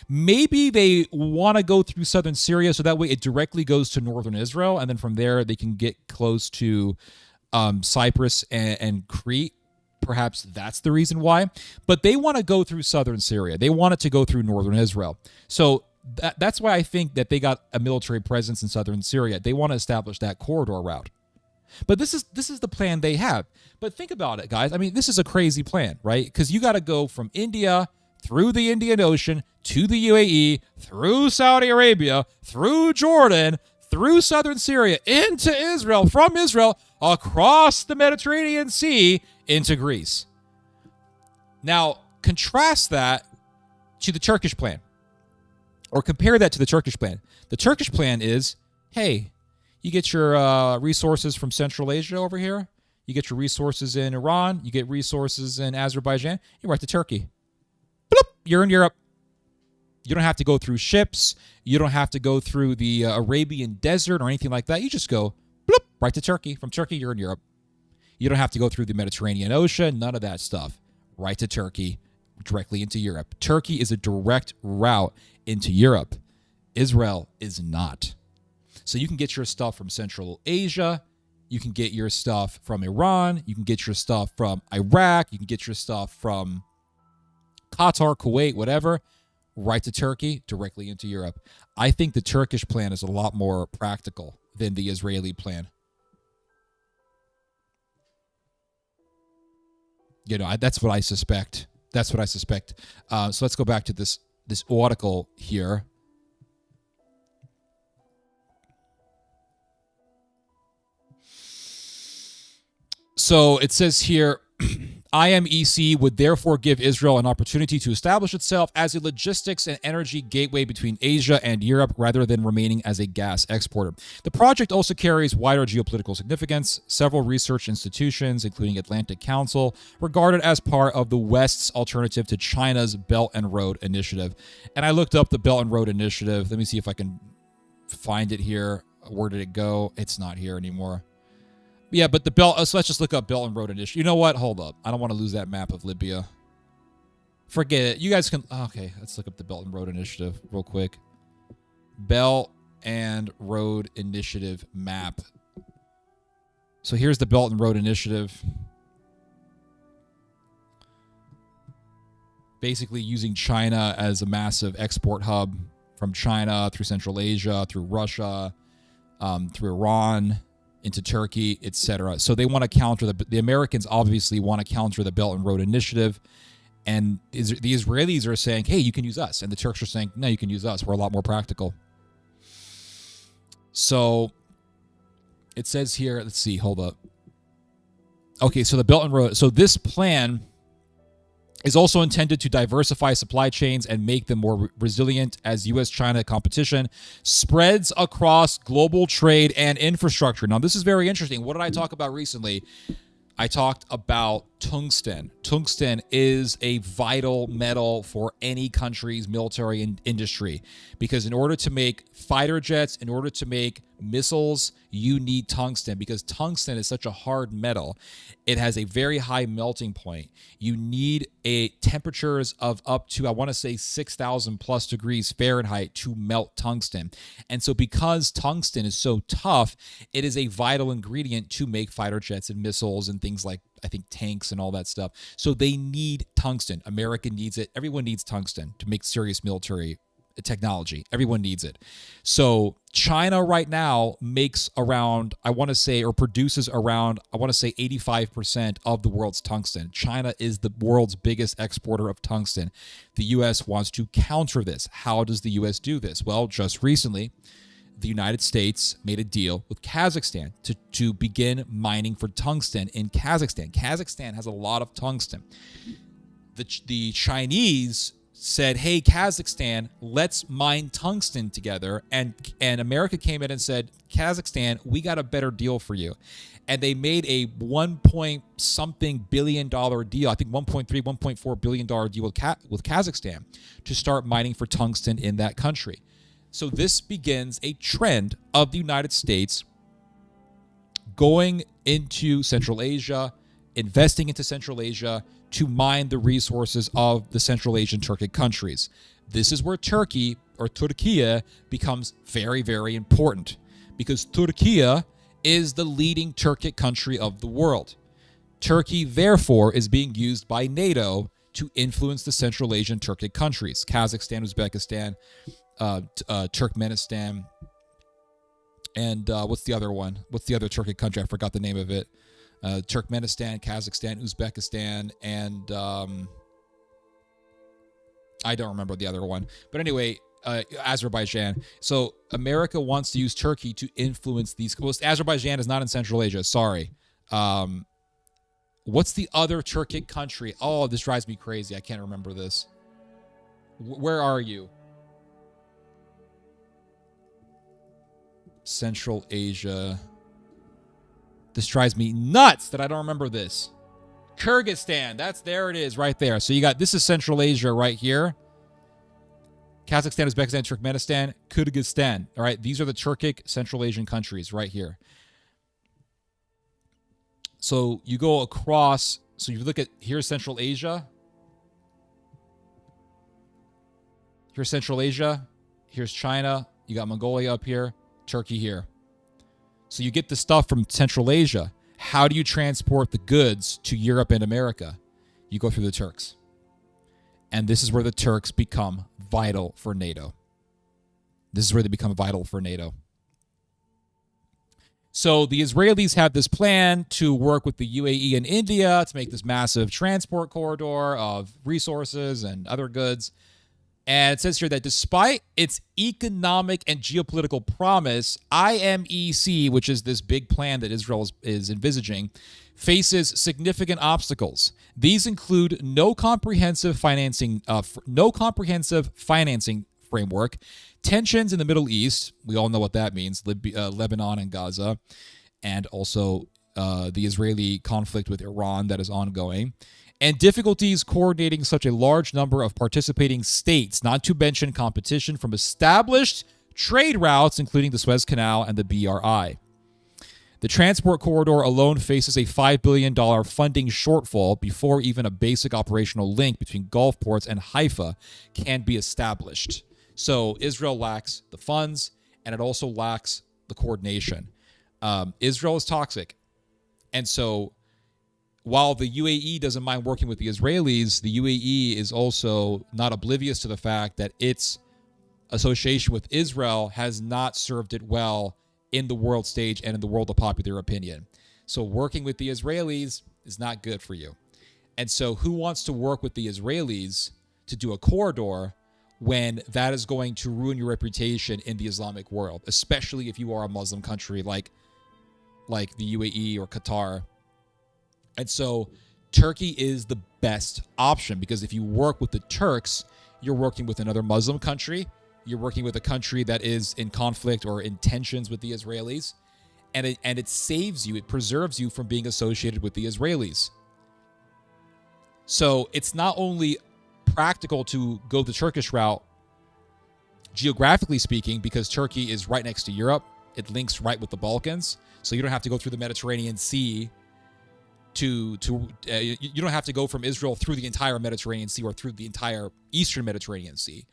Maybe they want to go through southern Syria so that way it directly goes to northern Israel, and then from there they can get close to Cyprus and Crete. Perhaps that's the reason why. But they want to go through southern Syria. They want it to go through northern Israel. So that's why I think that they got a military presence in southern Syria. They want to establish that corridor route. But this is the plan they have. But think about it, guys. I mean, this is a crazy plan, right? Because you got to go from India through the Indian Ocean to the UAE, through Saudi Arabia, through Jordan, through southern Syria, into Israel, from Israel, across the Mediterranean Sea, into Greece. Now, contrast that to the Turkish plan. Or compare that to the Turkish plan. The Turkish plan is, hey, you get your resources from Central Asia over here. You get your resources in Iran. You get resources in Azerbaijan. You're right to Turkey. Bloop, you're in Europe. You don't have to go through ships. You don't have to go through the Arabian desert or anything like that. You just go bloop, right to Turkey. From Turkey, you're in Europe. You don't have to go through the Mediterranean Ocean. None of that stuff. Right to Turkey, directly into Europe. Turkey is a direct route into Europe. Israel is not. So you can get your stuff from Central Asia. You can get your stuff from Iran. You can get your stuff from Iraq. You can get your stuff from Qatar, Kuwait, whatever, right to Turkey, directly into Europe. I think the Turkish plan is a lot more practical than the Israeli plan. You know, that's what I suspect. That's what I suspect. So let's go back to this article here. So it says here, IMEC would therefore give Israel an opportunity to establish itself as a logistics and energy gateway between Asia and Europe rather than remaining as a gas exporter. The project also carries wider geopolitical significance. Several research institutions, including Atlantic Council, regard it as part of the West's alternative to China's Belt and Road Initiative. And I looked up the Belt and Road Initiative. Let me see if I can find it here. Where did it go? It's not here anymore. Yeah, but the Belt, so let's just look up Belt and Road Initiative. You know what? Hold up. I don't want to lose that map of Libya. Forget it. You guys can, okay, let's look up the Belt and Road Initiative real quick. Belt and Road Initiative map. So here's the Belt and Road Initiative. Basically using China as a massive export hub from China through Central Asia, through Russia, through Iran, into Turkey, etc. So they want to counter the Americans obviously want to counter the Belt and Road Initiative, and the Israelis are saying, hey, you can use us, and the Turks are saying, no, you can use us, we're a lot more practical. So it says here, let's see, hold up. Okay, so the Belt and Road, so this plan is also intended to diversify supply chains and make them more resilient as U.S.-China competition spreads across global trade and infrastructure. Now, this is very interesting. What did I talk about recently? I talked about tungsten. Tungsten is a vital metal for any country's military industry because in order to make fighter jets, in order to make missiles, you need tungsten because tungsten is such a hard metal. It has a very high melting point. You need temperatures of up to, I want to say 6,000 plus degrees Fahrenheit to melt tungsten. And so because tungsten is so tough, it is a vital ingredient to make fighter jets and missiles and things like, I think, tanks and all that stuff. So they need tungsten. America needs it. Everyone needs tungsten to make serious military technology. Everyone needs it. So China right now makes around, produces around, 85% of the world's tungsten. China is the world's biggest exporter of tungsten. The U.S. wants to counter this. How does the U.S. do this? Well, just recently, the United States made a deal with Kazakhstan to begin mining for tungsten in Kazakhstan. Kazakhstan has a lot of tungsten. The Chinese said, hey, Kazakhstan, let's mine tungsten together. And America came in and said, Kazakhstan, we got a better deal for you. And they made a $1.something billion deal, I think $1.4 billion deal with Kazakhstan to start mining for tungsten in that country. So this begins a trend of the United States going into Central Asia, investing into Central Asia to mine the resources of the Central Asian Turkic countries. This is where Turkey, or Turkiye, becomes very, very important, because Turkiye is the leading Turkic country of the world. Turkey, therefore, is being used by NATO to influence the Central Asian Turkic countries, Kazakhstan, Uzbekistan, Turkmenistan, and what's the other one? What's the other Turkic country? I forgot the name of it. Turkmenistan, Kazakhstan, Uzbekistan, and I don't remember the other one. But anyway, Azerbaijan. So America wants to use Turkey to influence these. Well, Azerbaijan is not in Central Asia. Sorry. What's the other Turkic country? Oh, this drives me crazy. I can't remember this. Where are you? Central Asia. This drives me nuts that I don't remember this. Kyrgyzstan. There it is right there. So you got, this is Central Asia right here. Kazakhstan, Uzbekistan, Turkmenistan, Kyrgyzstan. All right. These are the Turkic Central Asian countries right here. So you go across. So you look at, here's Central Asia. Here's Central Asia. Here's China. You got Mongolia up here. Turkey here. So you get the stuff from Central Asia. How do you transport the goods to Europe and America? You go through the Turks. And this is where the Turks become vital for NATO. This is where they become vital for NATO. So the Israelis have this plan to work with the UAE and India to make this massive transport corridor of resources and other goods. And it says here that despite its economic and geopolitical promise, IMEC, which is this big plan that Israel is envisaging, faces significant obstacles. These include no comprehensive financing framework, tensions in the Middle East. We all know what that means: Lebanon and Gaza, and also the Israeli conflict with Iran that is ongoing. And difficulties coordinating such a large number of participating states, not to mention competition from established trade routes, including the Suez Canal and the BRI. The transport corridor alone faces a $5 billion funding shortfall before even a basic operational link between Gulf ports and Haifa can be established. So Israel lacks the funds, and it also lacks the coordination. Israel is toxic. And so while the UAE doesn't mind working with the Israelis, the UAE is also not oblivious to the fact that its association with Israel has not served it well in the world stage and in the world of popular opinion. So working with the Israelis is not good for you. And so who wants to work with the Israelis to do a corridor when that is going to ruin your reputation in the Islamic world, especially if you are a Muslim country like the UAE or Qatar? And so Turkey is the best option, because if you work with the Turks, you're working with another Muslim country. You're working with a country that is in conflict or in tensions with the Israelis. And it saves you, it preserves you from being associated with the Israelis. So it's not only practical to go the Turkish route, geographically speaking, because Turkey is right next to Europe. It links right with the Balkans. So you don't have to go through the Mediterranean Sea you don't have to go from Israel through the entire Mediterranean Sea or through the entire Eastern Mediterranean Sea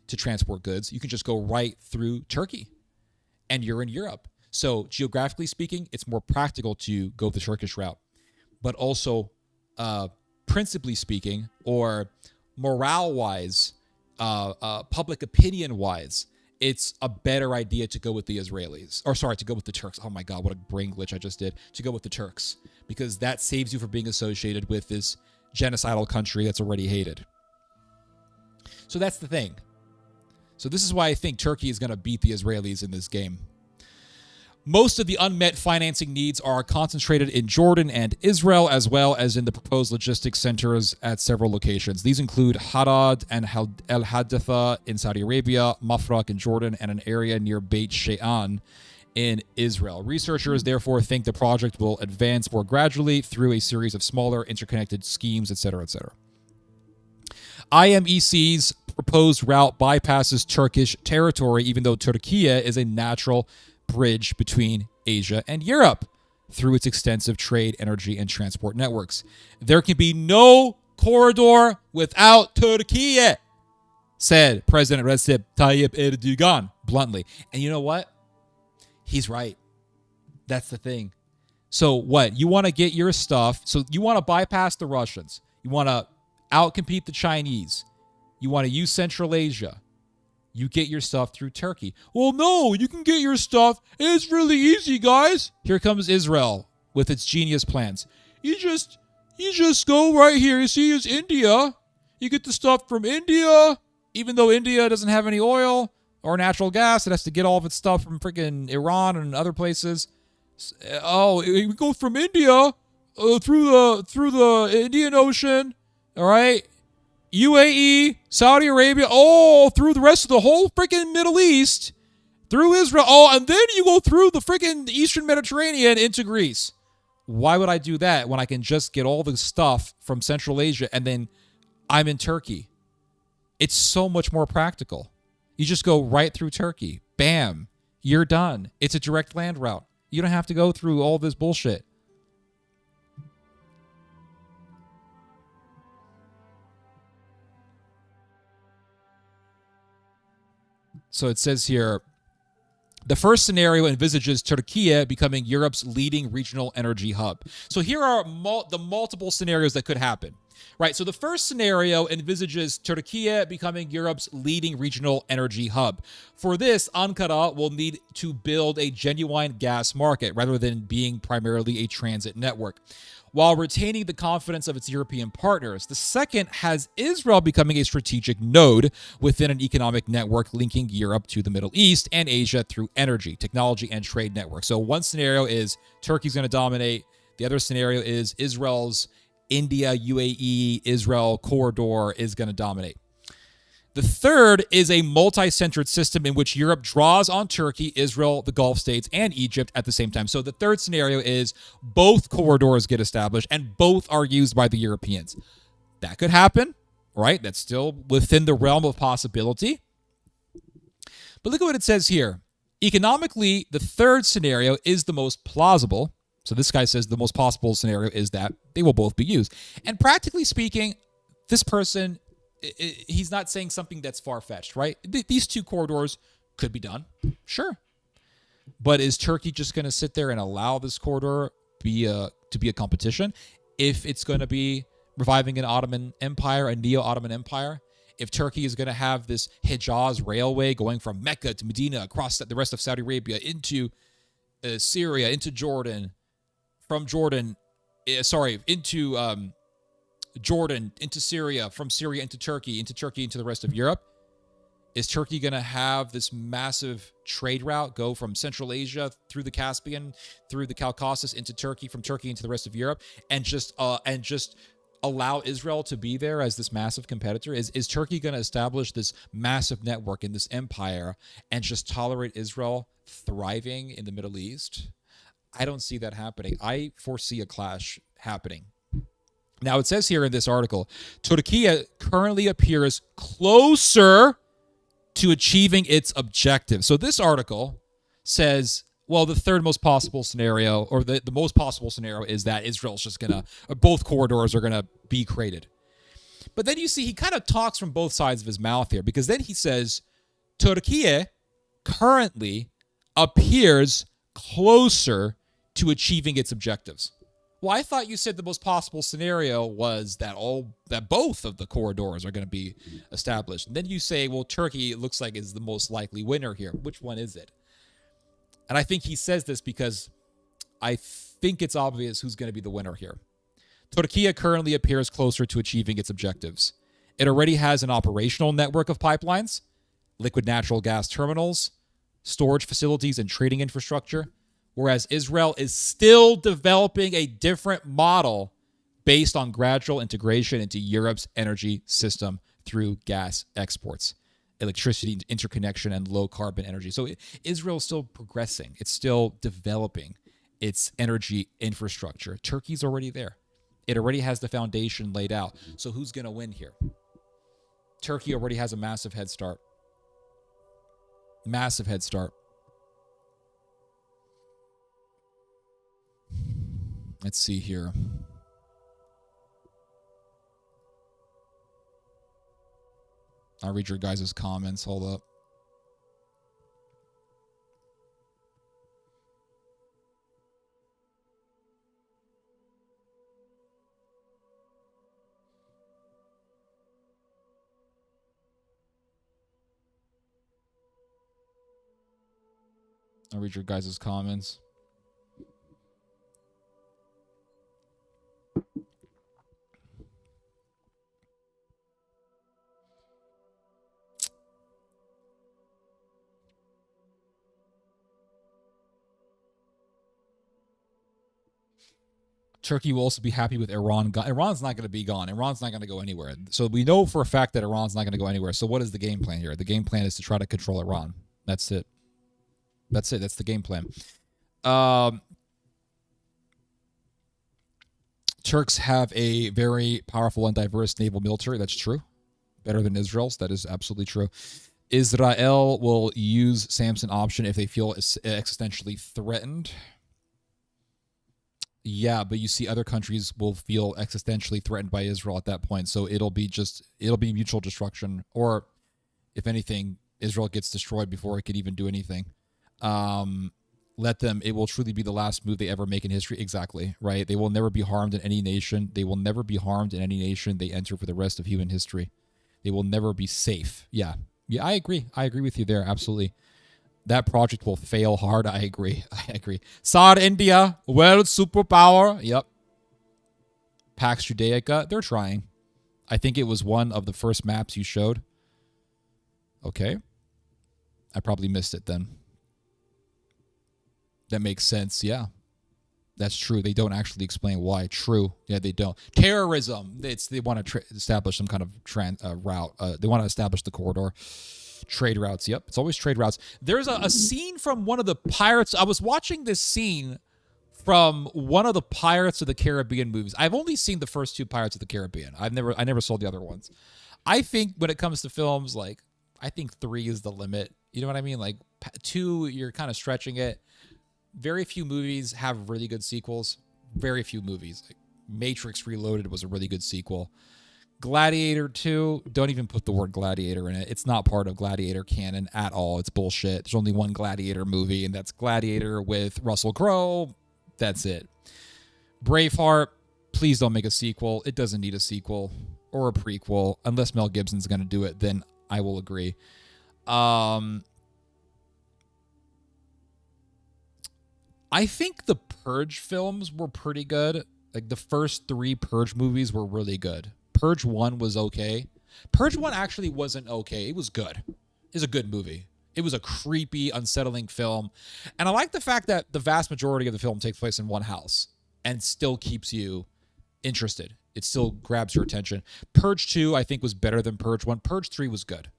to transport goods. You can just go right through Turkey and you're in Europe. So geographically speaking, it's more practical to go the Turkish route. But also, principally speaking, or morale-wise, public opinion wise, it's a better idea to go with the Israelis. Or sorry, to go with the Turks. Oh my God, what a brain glitch I just did. To go with the Turks. Because that saves you from being associated with this genocidal country that's already hated. So that's the thing. So this is why I think Turkey is going to beat the Israelis in this game. Most of the unmet financing needs are concentrated in Jordan and Israel, as well as in the proposed logistics centers at several locations. These include Harad and El Haditha in Saudi Arabia, Mafraq in Jordan, and an area near Beit She'an in Israel. Researchers therefore think the project will advance more gradually through a series of smaller interconnected schemes, etc., etc. IMEC's proposed route bypasses Turkish territory, even though Turkey is a natural bridge between Asia and Europe through its extensive trade, energy, and transport networks. There can be no corridor without Turkey, said President Recep Tayyip Erdogan bluntly. And you know what? He's right. That's the thing. So what? You want to get your stuff. So you want to bypass the Russians. You want to outcompete the Chinese. You want to use Central Asia. You get your stuff through Turkey. Well, no, you can get your stuff. It's really easy, guys. Here comes Israel with its genius plans. You just go right here. You see, it's India. You get the stuff from India. Even though India doesn't have any oil or natural gas, it has to get all of its stuff from freaking Iran and other places. Oh, we go from India through the Indian Ocean. All right. UAE, Saudi Arabia, through the rest of the whole freaking Middle East, through Israel, and then you go through the freaking Eastern Mediterranean into Greece. Why would I do that when I can just get all the stuff from Central Asia and then I'm in Turkey? It's so much more practical. You just go right through Turkey. Bam. You're done. It's a direct land route. You don't have to go through all this bullshit. So it says here, the first scenario envisages Turkey becoming Europe's leading regional energy hub. So here are the multiple scenarios that could happen, right? So the first scenario envisages Turkey becoming Europe's leading regional energy hub. For this, Ankara will need to build a genuine gas market rather than being primarily a transit network, while retaining the confidence of its European partners. The second has Israel becoming a strategic node within an economic network linking Europe to the Middle East and Asia through energy, technology, and trade networks. So one scenario is Turkey's going to dominate. The other scenario is Israel's India, UAE, Israel corridor is going to dominate. The third is a multi-centered system in which Europe draws on Turkey, Israel, the Gulf states, and Egypt at the same time. So the third scenario is both corridors get established and both are used by the Europeans. That could happen, right? That's still within the realm of possibility. But look at what it says here. Economically, the third scenario is the most plausible. So this guy says the most possible scenario is that they will both be used. And practically speaking, this person, he's not saying something that's far-fetched, right? These two corridors could be done, sure. But is Turkey just going to sit there and allow this corridor to be a competition? If it's going to be reviving an Ottoman Empire, a neo-Ottoman Empire, if Turkey is going to have this Hejaz railway going from Mecca to Medina across the rest of Saudi Arabia into Syria, into Jordan, from Jordan, into Jordan, into Syria, from Syria into Turkey, into the rest of Europe? Is Turkey going to have this massive trade route go from Central Asia through the Caspian, through the Caucasus into Turkey, from Turkey into the rest of Europe, and just allow Israel to be there as this massive competitor? Is Turkey going to establish this massive network in this empire and just tolerate Israel thriving in the Middle East? I don't see that happening. I foresee a clash happening. Now, it says here in this article, Turkey currently appears closer to achieving its objective. So this article says, well, the third most possible scenario, or the most possible scenario, is that Israel's just going to, both corridors are going to be created. But then you see he kind of talks from both sides of his mouth here, because then he says, Turkey currently appears closer to achieving its objectives. Well, I thought you said the most possible scenario was that both of the corridors are going to be established. And then you say, well, Turkey looks like is the most likely winner here. Which one is it? And I think he says this because I think it's obvious who's going to be the winner here. Turkey currently appears closer to achieving its objectives. It already has an operational network of pipelines, liquid natural gas terminals, storage facilities, and trading infrastructure, whereas Israel is still developing a different model based on gradual integration into Europe's energy system through gas exports, electricity interconnection, and low-carbon energy. So Israel's still progressing. It's still developing its energy infrastructure. Turkey's already there. It already has the foundation laid out. So who's going to win here? Turkey already has a massive head start. Massive head start. Let's see here. I'll read your guys' comments. Hold up. I'll read your guys' comments. Turkey will also be happy with Iran. Iran's not going to be gone. Iran's not going to go anywhere. So we know for a fact that Iran's not going to go anywhere. So what is the game plan here? The game plan is to try to control Iran. That's it. That's it. That's the game plan. Turks have a very powerful and diverse naval military. That's true. Better than Israel's. That is absolutely true. Israel will use Samson option if they feel existentially threatened. Yeah, but you see other countries will feel existentially threatened by Israel at that point. So it'll be mutual destruction. Or if anything, Israel gets destroyed before it could even do anything. It will truly be the last move they ever make in history. Exactly, right? They will never be harmed in any nation. They will never be harmed in any nation they enter for the rest of human history. They will never be safe. Yeah, I agree. I agree with you there. Absolutely. That project will fail hard. I agree. Saad India, world superpower. Yep. Pax Judaica, they're trying. I think it was one of the first maps you showed. Okay. I probably missed it then. That makes sense. Yeah. That's true. They don't actually explain why. True. Yeah, they don't. Terrorism. They want to establish some kind of route. They want to establish the corridor. Trade routes. Yep. It's always trade routes. There's a scene from one of the Pirates. I was watching this scene from one of the Pirates of the Caribbean movies. I've only seen the first two Pirates of the Caribbean. I never saw the other ones. I think when it comes to films, like, I think 3 is the limit. You know what I mean? Like 2, you're kind of stretching it. Very few movies have really good sequels. Very few movies. Like Matrix Reloaded was a really good sequel. Gladiator 2, don't even put the word Gladiator in it. It's not part of Gladiator canon at all. It's bullshit. There's only one Gladiator movie, and that's Gladiator with Russell Crowe. That's it. Braveheart, please don't make a sequel. It doesn't need a sequel or a prequel. Unless Mel Gibson's going to do it, then I will agree. I think the Purge films were pretty good. Like the first 3 Purge movies were really good. Purge 1 was okay. Purge 1 actually wasn't okay. It was good. It was a good movie. It was a creepy, unsettling film. And I like the fact that the vast majority of the film takes place in one house and still keeps you interested. It still grabs your attention. Purge 2, I think, was better than Purge 1. Purge 3 was good.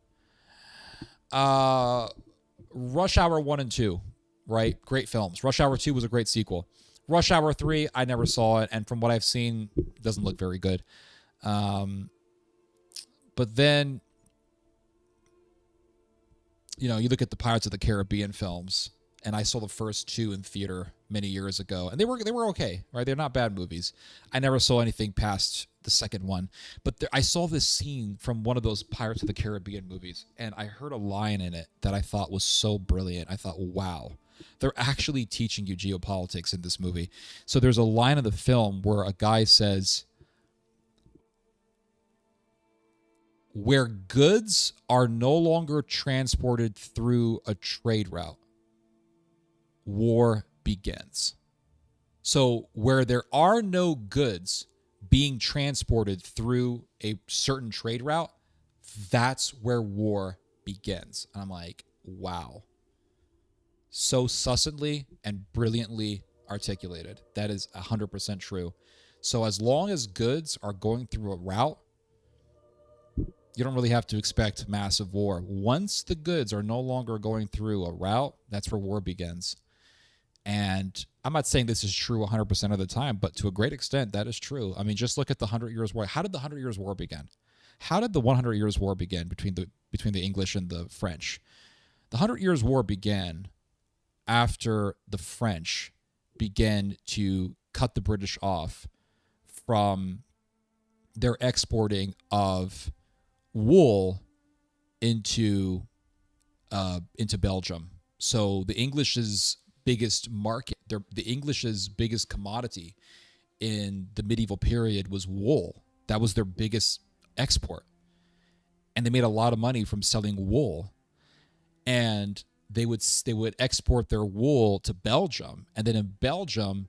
Rush Hour 1 and 2, right? Great films. Rush Hour 2 was a great sequel. Rush Hour 3, I never saw it. And from what I've seen, it doesn't look very good. But then, you know, you look at the Pirates of the Caribbean films, and I saw the first 2 in theater many years ago, and they were okay, right? They're not bad movies. I never saw anything past the second one, but I saw this scene from one of those Pirates of the Caribbean movies, and I heard a line in it that I thought was so brilliant. I thought, wow. They're actually teaching you geopolitics in this movie. So there's a line in the film where a guy says, where goods are no longer transported through a trade route, war begins. So where there are no goods being transported through a certain trade route, that's where war begins. And I'm like, wow. So succinctly and brilliantly articulated. That is 100% true. So as long as goods are going through a route, you don't really have to expect massive war. Once the goods are no longer going through a route, that's where war begins. And I'm not saying this is true 100% of the time, but to a great extent, that is true. I mean, just look at the 100 Years' War. How did the 100 Years' War begin? How did the 100 Years' War begin between the English and the French? The 100 Years' War began after the French began to cut the British off from their exporting of wool into Belgium. So the English's biggest market, the English's biggest commodity in the medieval period was wool. That was their biggest export. And they made a lot of money from selling wool. And they would export their wool to Belgium. And then in Belgium,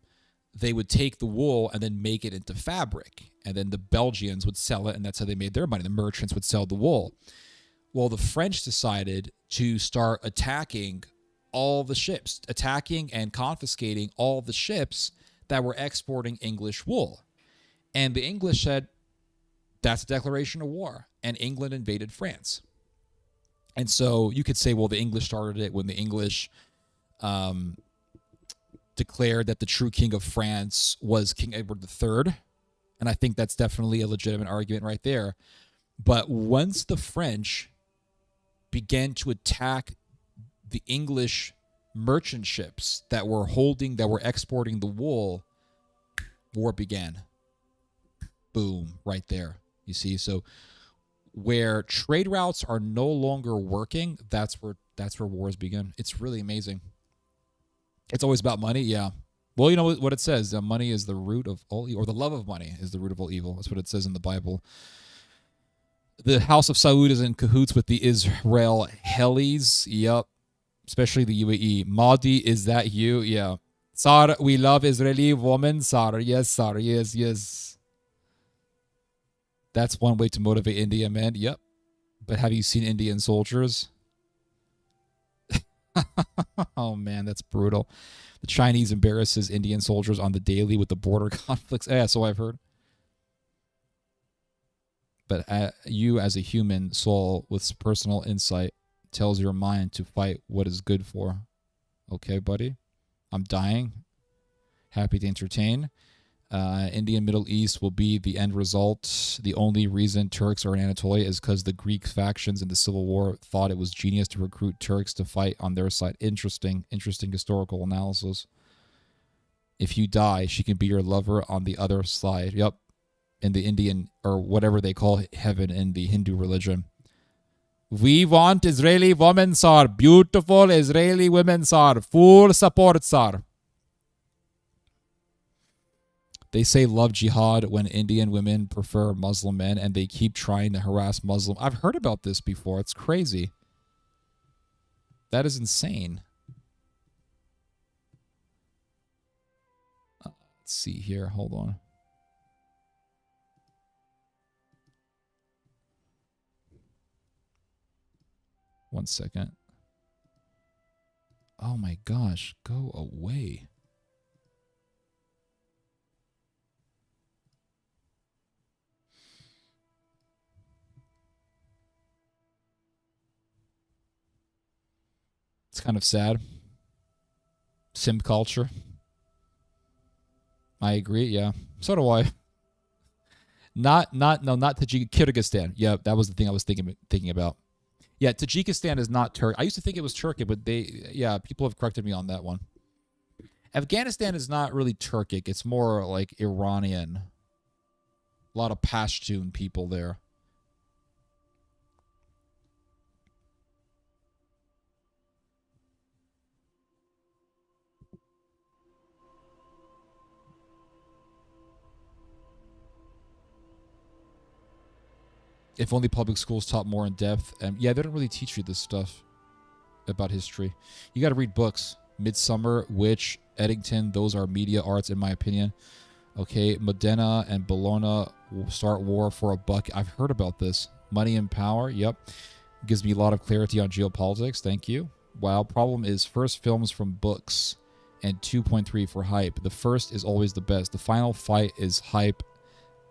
they would take the wool and then make it into fabric. And then the Belgians would sell it, and that's how they made their money. The merchants would sell the wool. Well, the French decided to start attacking all the ships, attacking and confiscating all the ships that were exporting English wool. And the English said, that's a declaration of war. And England invaded France. And so you could say, well, the English started it when the English declared that the true king of France was King Edward III. And I think that's definitely a legitimate argument right there. But once the French began to attack the English merchant ships that were exporting the wool, war began. Boom, right there. You see, so where trade routes are no longer working, that's where wars begin. It's really amazing. It's always about money, yeah. Well, you know what it says, money is the root of all evil, or the love of money is the root of all evil. That's what it says in the Bible. The House of Saud is in cahoots with the Israelis. Yep. Especially the UAE. Mahdi, is that you? Yeah. Sir, we love Israeli women, sir. Yes, sir. Yes, yes. That's one way to motivate India, man. Yep. But have you seen Indian soldiers? Oh, man, that's brutal. The Chinese embarrasses Indian soldiers on the daily with the border conflicts. Yeah, so I've heard. But you, as a human soul with personal insight, tells your mind to fight what is good for. Okay, buddy? I'm dying. Happy to entertain. India and Middle East will be the end result. The only reason Turks are in Anatolia is because the Greek factions in the Civil War thought it was genius to recruit Turks to fight on their side. Interesting historical analysis. If you die, she can be your lover on the other side. Yep. In the Indian, or whatever they call heaven in the Hindu religion. We want Israeli women, sir. Beautiful Israeli women, sir. Full support, sir. They say love jihad when Indian women prefer Muslim men, and they keep trying to harass Muslim. I've heard about this before. It's crazy. That is insane. Let's see here. Hold on. One second. Oh my gosh, go away. It's kind of sad. Sim culture. I agree, yeah. So do I. Not Kyrgyzstan. Yeah, that was the thing I was thinking about. Yeah, Tajikistan is not Turkey. I used to think it was Turkey, but people have corrected me on that one. Afghanistan is not really Turkic. It's more like Iranian. A lot of Pashtun people there. If only public schools taught more in depth. Yeah, they don't really teach you this stuff about history. You got to read books. Midsummer, Witch, Eddington, those are media arts in my opinion. Okay, Modena and Bologna start war for a buck. I've heard about this. Money and Power, yep. Gives me a lot of clarity on geopolitics. Thank you. Wow, problem is first films from books and 2.3 for hype. The first is always the best. The final fight is hype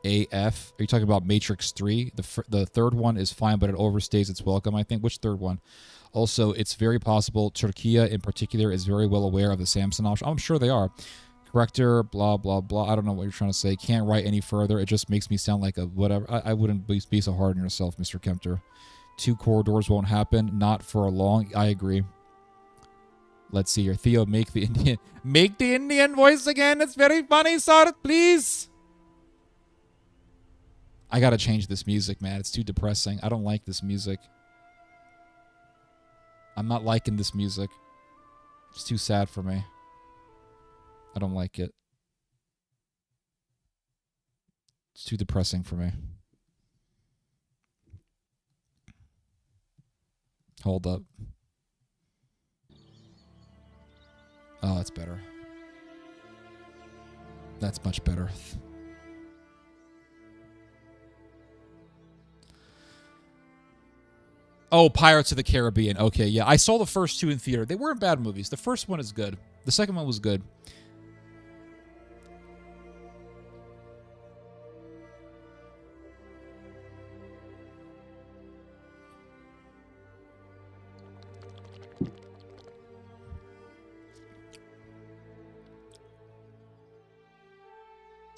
AF. Are you talking about Matrix 3? The third one is fine, but it overstays its welcome, I think. Which third one? Also, it's very possible Turkey in particular is very well aware of the Samson option. I'm sure they are. Corrector, blah, blah, blah. I don't know what you're trying to say. Can't write any further. It just makes me sound like a whatever. I wouldn't be so hard on yourself, Mr. Kempter. 2 corridors won't happen. Not for a long. I agree. Let's see here. Theo, make the Indian voice again. It's very funny, sir. Please. I gotta change this music, man. It's too depressing. I don't like this music. I'm not liking this music. It's too sad for me. I don't like it. It's too depressing for me. Hold up. Oh, that's better. That's much better. Oh, Pirates of the Caribbean. Okay, yeah. I saw the first 2 in theater. They weren't bad movies. The first one is good. The second one was good.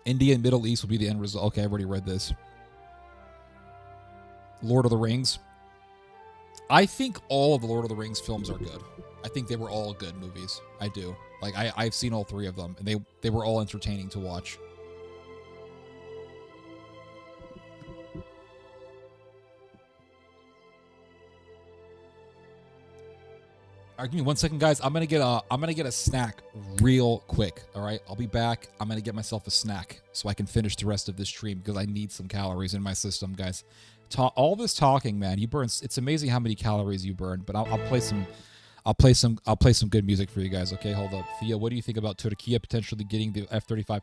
India and Middle East will be the end result. Okay, I've already read this. Lord of the Rings. I think all of the Lord of the Rings films are good. I think they were all good movies. I do. Like, I've seen all 3 of them, and they were all entertaining to watch. All right, give me 1 second, guys. I'm gonna get a snack real quick. All right, I'll be back. I'm gonna get myself a snack so I can finish the rest of this stream because I need some calories in my system, guys. All this talking, man, you burn. It's amazing how many calories you burn. But I'll play some good music for you guys. Okay, hold up, Thea. What do you think about Turkey potentially getting the F-35?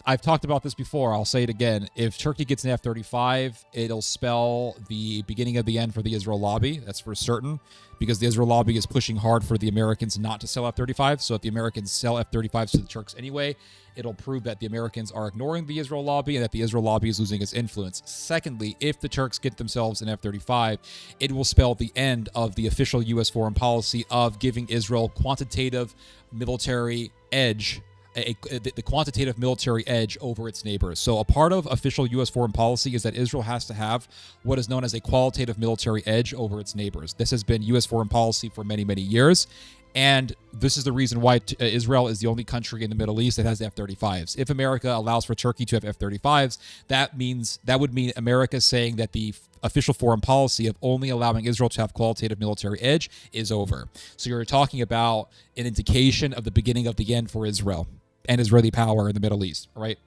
I've talked about this before. I'll say it again. If Turkey gets an F-35, it'll spell the beginning of the end for the Israel lobby. That's for certain, because the Israel lobby is pushing hard for the Americans not to sell F-35. So if the Americans sell F-35s to the Turks anyway, it'll prove that the Americans are ignoring the Israel lobby and that the Israel lobby is losing its influence. Secondly, if the Turks get themselves an F-35, it will spell the end of the official U.S. foreign policy of giving Israel quantitative military edge, the quantitative military edge over its neighbors. So a part of official U.S. foreign policy is that Israel has to have what is known as a qualitative military edge over its neighbors. This has been U.S. foreign policy for many, many years. And this is the reason why Israel is the only country in the Middle East that has F-35s. If America allows for Turkey to have F-35s, that would mean America saying that the official foreign policy of only allowing Israel to have qualitative military edge is over. So you're talking about an indication of the beginning of the end for Israel and Israeli power in the Middle East, right?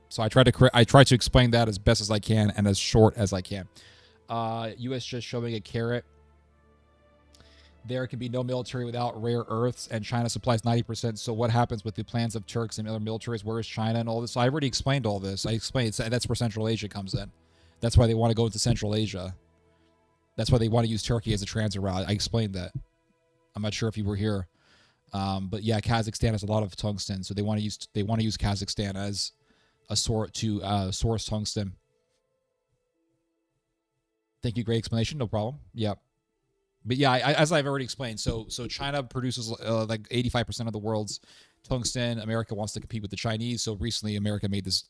So I try to explain that as best as I can and as short as I can. U.S. just showing a carrot. There can be no military without rare earths, and China supplies 90%. So what happens with the plans of Turks and other militaries? Where is China and all this? So I already explained all this. I explained that's where Central Asia comes in. That's why they want to go into Central Asia. That's why they want to use Turkey as a transit route. I explained that. I'm not sure if you were here. But yeah, Kazakhstan has a lot of tungsten, so they want to use Kazakhstan as a source tungsten. Thank you, great explanation. No problem. Yeah, but yeah, as I've already explained, so China produces like 85% of the world's tungsten. America wants to compete with the Chinese, so recently America made this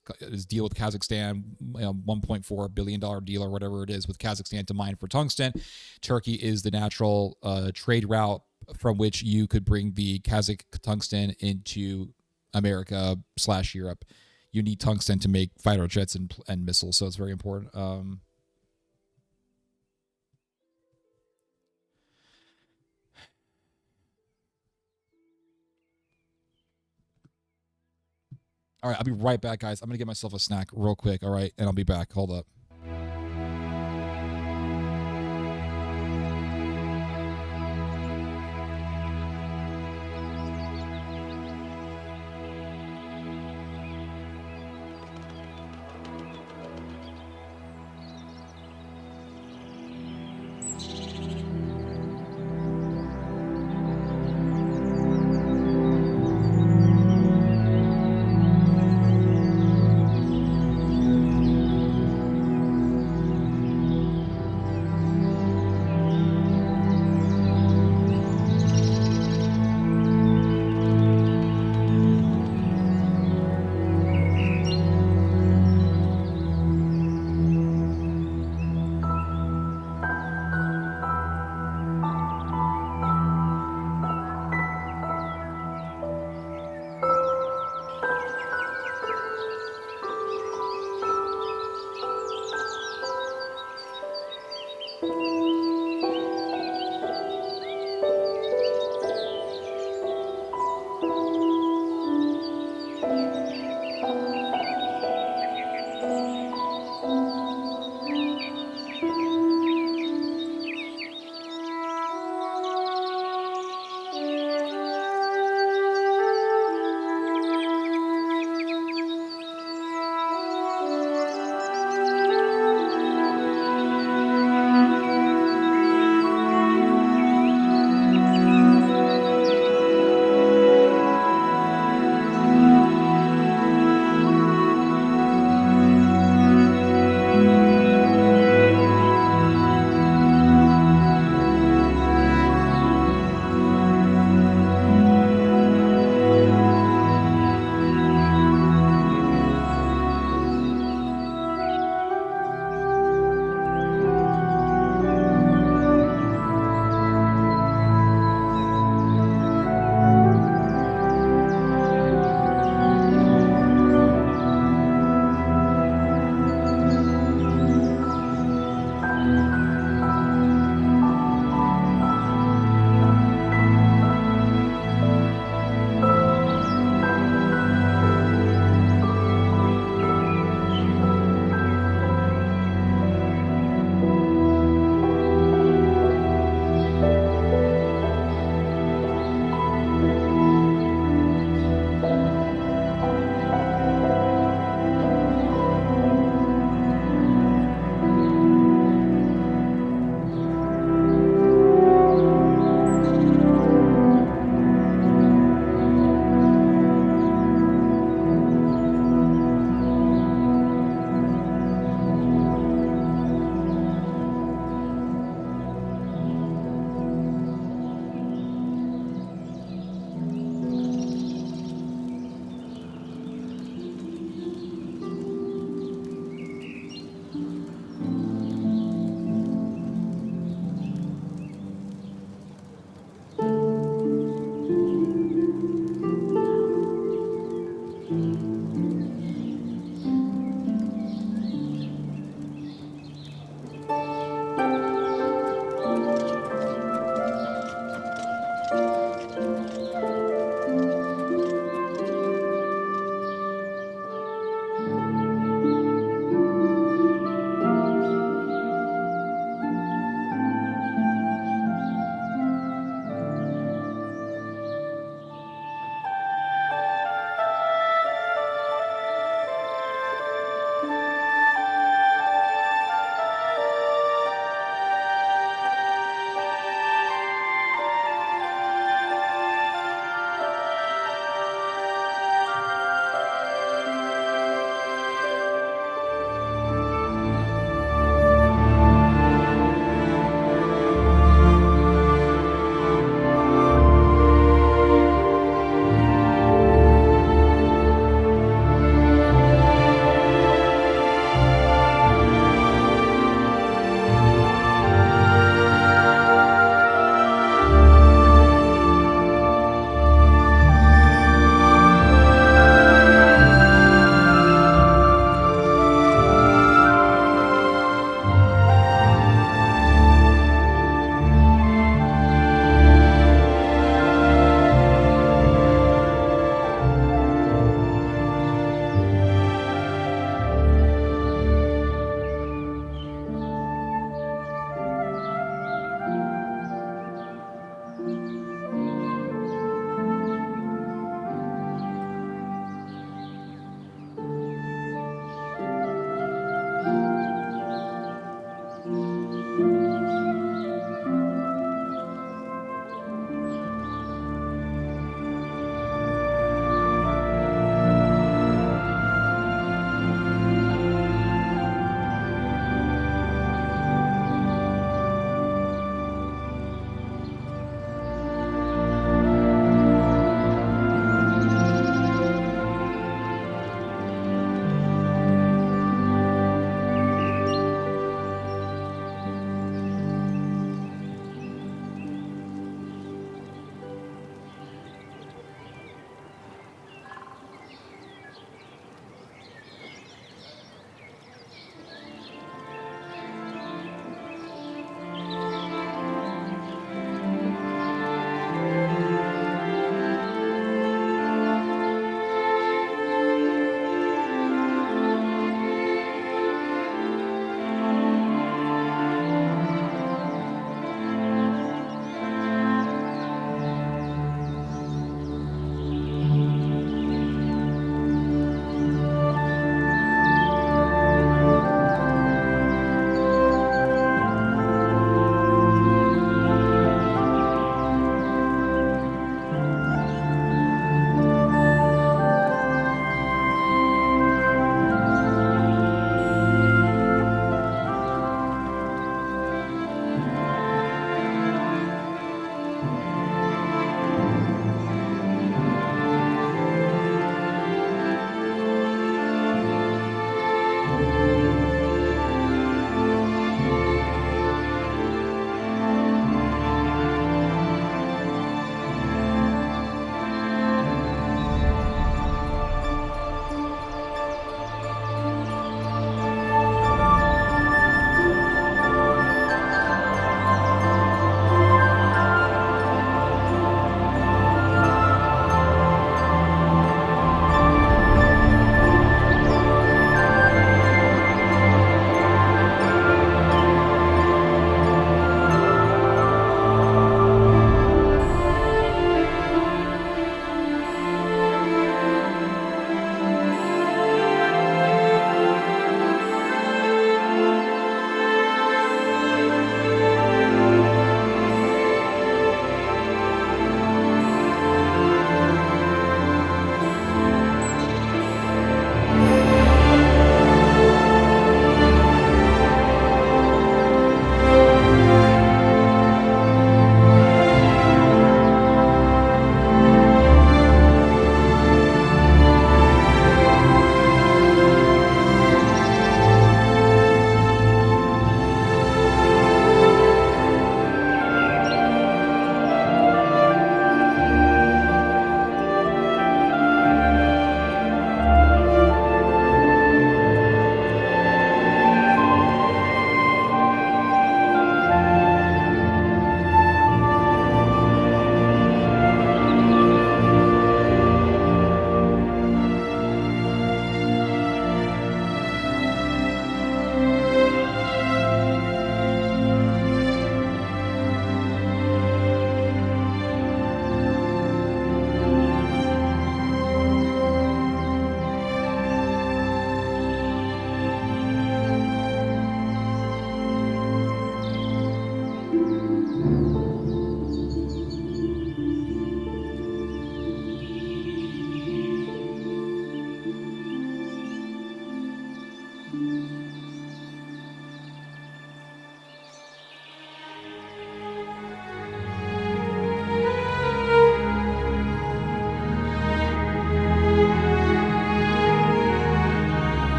deal with Kazakhstan, $1.4 billion deal or whatever it is with Kazakhstan to mine for tungsten. Turkey is the natural trade route from which you could bring the Kazakh tungsten into America / Europe. You need tungsten to make fighter jets and missiles, so it's very important. All right, I'll be right back, guys. I'm going to get myself a snack real quick, all right? And I'll be back. Hold up.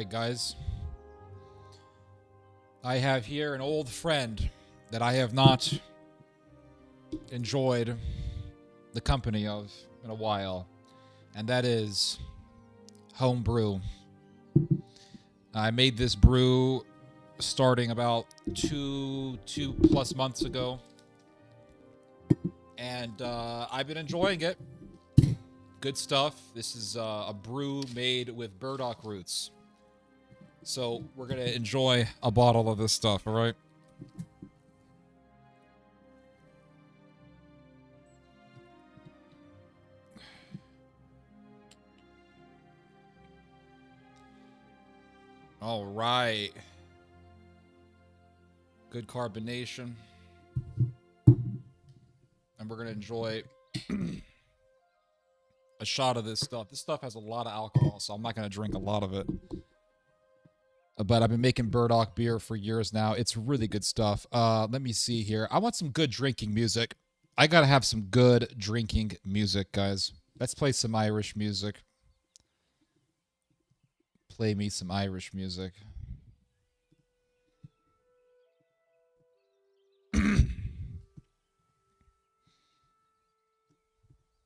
right, guys. I have here an old friend that I have not enjoyed the company of in a while, and that is homebrew. I made this brew starting about two plus months ago, and I've been enjoying it. Good stuff. This is a brew made with burdock roots. So we're going to enjoy a bottle of this stuff, all right? All right. Good carbonation. And we're going to enjoy a shot of this stuff. This stuff has a lot of alcohol, so I'm not going to drink a lot of it. But I've been making burdock beer for years now. It's really good stuff. Let me see here. I want some good drinking music. I got to have some good drinking music, guys. Let's play some Irish music. Play me some Irish music.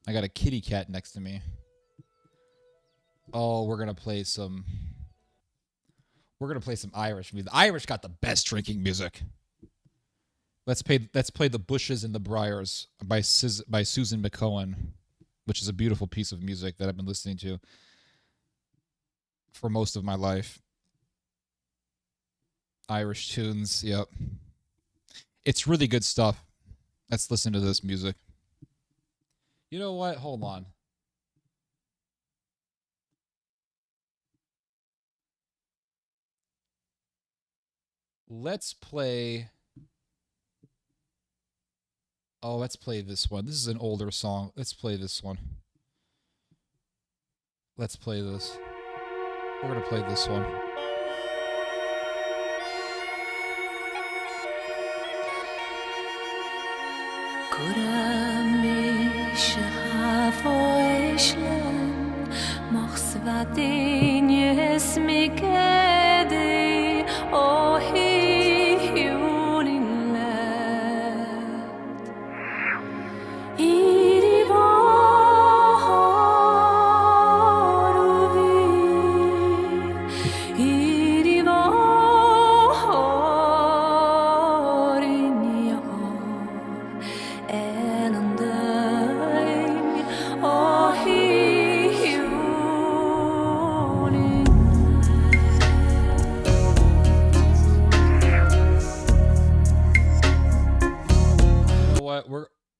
I got a kitty cat next to me. Oh, we're gonna play some Irish music. The Irish got the best drinking music. Let's play The Bushes and the Briars by Susan McCohen, which is a beautiful piece of music that I've been listening to for most of my life. Irish tunes, yep. It's really good stuff. Let's listen to this music. You know what? Hold on. Let's play... Oh, let's play this one. This is an older song. Let's play this one. Let's play this. We're going to play this one.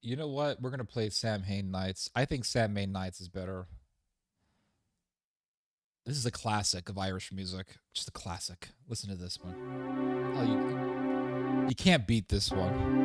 You know what? We're going to play Samhain Nights. I think Samhain Nights is better. This is a classic of Irish music. Just a classic. Listen to this one. Oh, you can't beat this one.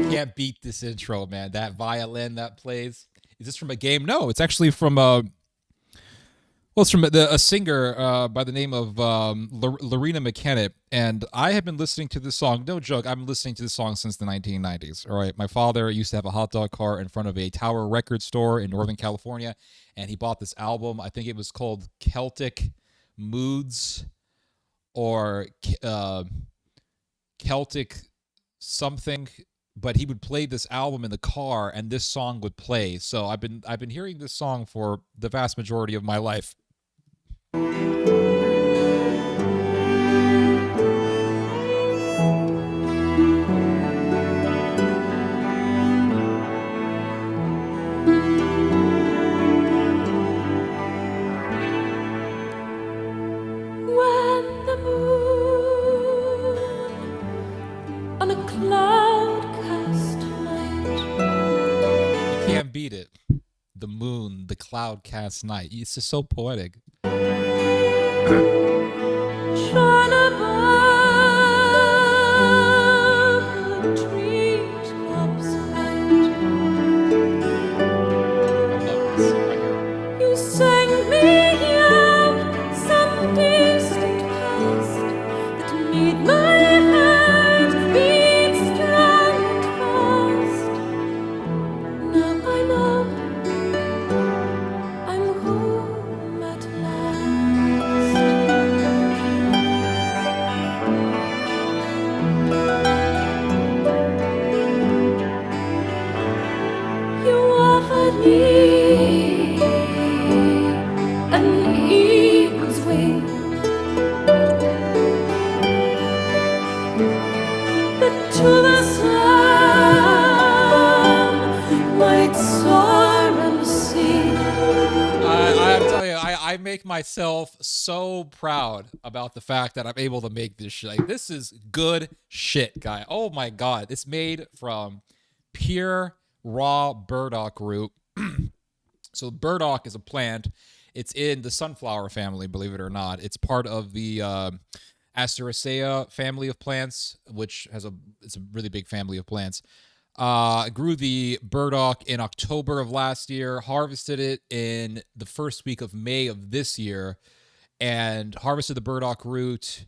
Can't beat this intro, man. That violin that plays. Is this from a game? No, it's actually from it's from a singer by the name of Lorena McKennitt, and I have been listening to this song. No joke, I've been listening to this song since the 1990s. All right, my father used to have a hot dog cart in front of a Tower record store in Northern California, and he bought this album. I think it was called Celtic Moods or Celtic something. But he would play this album in the car, and this song would play. So I've been hearing this song for the vast majority of my life.
When the moon
cloudcast night. It's just so poetic.
Shine above the treetops light.
I love this right here.
You sang me of some distant past that made my heart beat strong and fast. Now I know I'm home at last. You offered me an eagle's wing, that to the sun might soar and sing.
I'm telling you, I make myself so proud about the fact that I'm able to make this shit. Like, this is good shit, guy. Oh my god. It's made from pure raw burdock root. So burdock is a plant. It's in the sunflower family, believe it or not. It's part of the Asteraceae family of plants, which it's a really big family of plants. Grew the burdock in October of last year, harvested it in the first week of May of this year, and harvested the burdock root.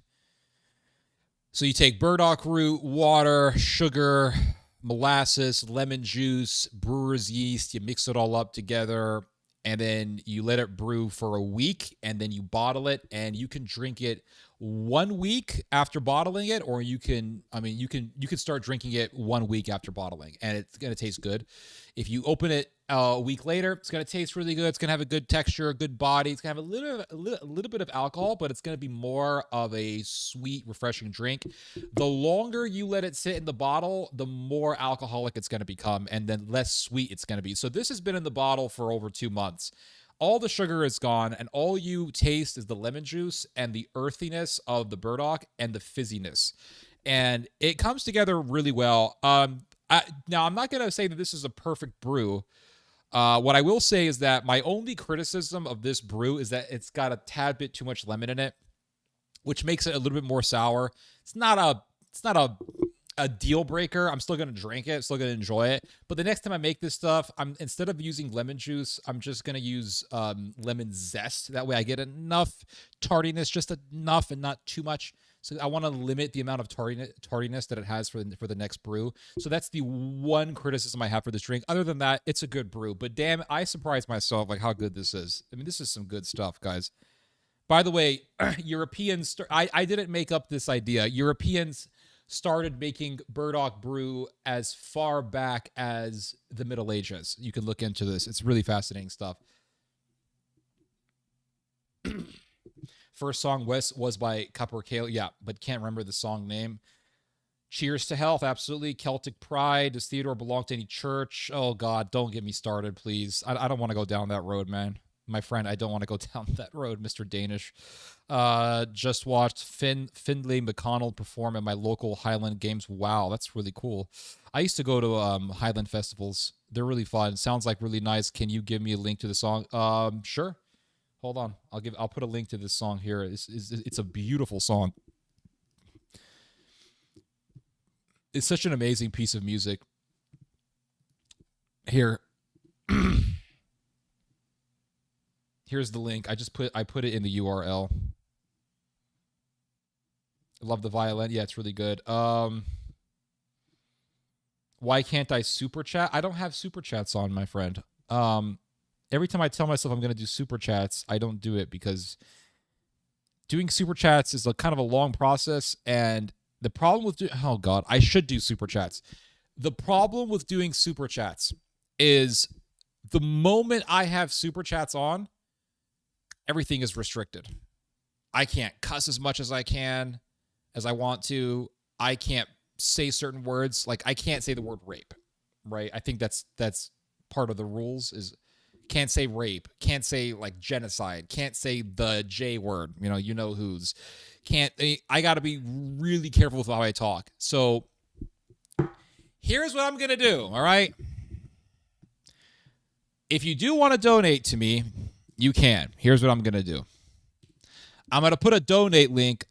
So you take burdock root, water, sugar, molasses, lemon juice, brewer's yeast, you mix it all up together, and then you let it brew for a week, and then you bottle it, and you can drink it 1 week after bottling it, or you can start drinking it 1 week after bottling, and it's going to taste good. If you open it a week later, it's going to taste really good. It's going to have a good texture, a good body. It's going to have a little bit of alcohol, but it's going to be more of a sweet, refreshing drink. The longer you let it sit in the bottle, the more alcoholic it's going to become, and then less sweet it's going to be. So this has been in the bottle for over 2 months. All the sugar is gone, and all you taste is the lemon juice and the earthiness of the burdock and the fizziness. And it comes together really well. Now, I'm not going to say that this is a perfect brew. What I will say is that my only criticism of this brew is that it's got a tad bit too much lemon in it, which makes it a little bit more sour. It's not a deal breaker. I'm still going to drink it, still going to enjoy it. But the next time I make this stuff, instead of using lemon juice, I'm just going to use lemon zest. That way I get enough tardiness, just enough and not too much. So I want to limit the amount of tardiness that it has for the next brew. So that's the one criticism I have for this drink. Other than that, it's a good brew. But damn, I surprised myself like how good this is. I mean, this is some good stuff, guys. By the way, Europeans, I didn't make up this idea. Europeans started making burdock brew as far back as the Middle Ages. You can look into this. It's really fascinating stuff. First song was by Capercaillie, yeah, but can't remember the song name. Cheers to Health, absolutely. Celtic Pride. Does Theodore belong to any church? Oh, God, don't get me started, please. I don't want to go down that road, man. My friend, I don't want to go down that road, Mr. Danish. Just watched Findlay McConnell perform at my local Highland Games. Wow, that's really cool. I used to go to Highland festivals. They're really fun. Sounds like really nice. Can you give me a link to the song? Sure. Hold on. I'll put a link to this song here. It's a beautiful song. It's such an amazing piece of music. Here. Here's the link. I put it in the URL. I love the violin. Yeah, it's really good. Why can't I super chat? I don't have super chats on, my friend. Every time I tell myself I'm going to do super chats, I don't do it because doing super chats is a kind of a long process. And the problem with oh God, I should do super chats. The problem with doing super chats is the moment I have super chats on, everything is restricted. I can't cuss as much as I want to. I can't say certain words. Like I can't say the word rape, right? I think that's part of the rules is can't say rape, can't say like genocide, can't say the J word, you know who's. I got to be really careful with how I talk. So here's what I'm going to do, all right? If you do want to donate to me, you can. Here's what I'm going to do. I'm going to put a donate link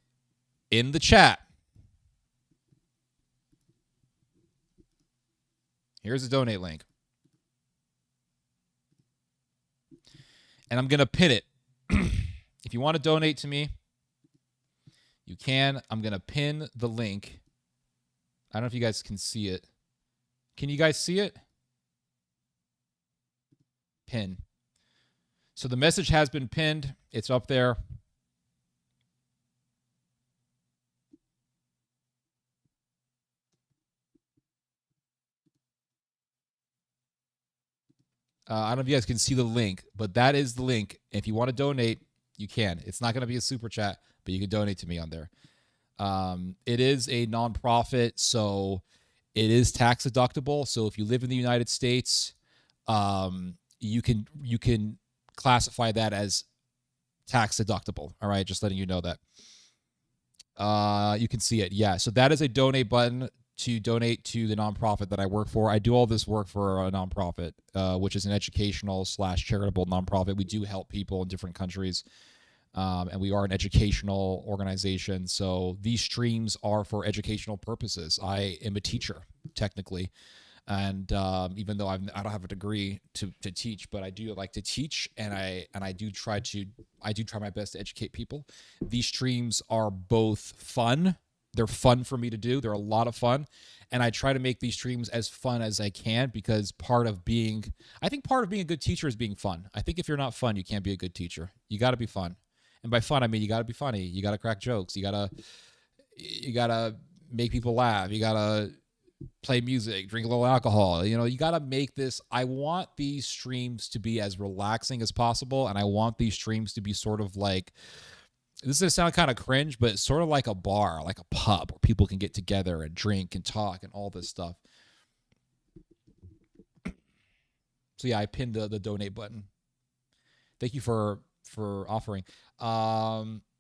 in the chat. Here's the donate link. And I'm going to pin it. If you want to donate to me, you can. I'm going to pin the link. I don't know if you guys can see it. Can you guys see it? Pin. So the message has been pinned. It's up there. I don't know if you guys can see the link, but that is the link. If you want to donate, you can. It's not going to be a super chat, but you can donate to me on there. It is a nonprofit, so it is tax deductible. So if you live in the United States, you can classify that as tax deductible. All right, just letting you know that. You can see it. Yeah, so that is a donate button to donate to the nonprofit that I work for. I do all this work for a nonprofit, which is an educational / charitable nonprofit. We do help people in different countries, and we are an educational organization. So these streams are for educational purposes. I am a teacher, technically. And even though I don't have a degree to teach, but I do like to teach, and I do try my best to educate people. These streams are both fun. They're fun for me to do. They're a lot of fun, and I try to make these streams as fun as I can, because part of being a good teacher is being fun. I think if you're not fun, you can't be a good teacher. You got to be fun, and by fun I mean you got to be funny. You got to crack jokes. You gotta make people laugh. You gotta play music, drink a little alcohol. You got to make this. I want these streams to be as relaxing as possible, and I want these streams to be sort of like, this is going to sound kind of cringe, but it's sort of like a bar, like a pub, where people can get together and drink and talk and all this stuff. So yeah, I pinned the donate button. Thank you for offering.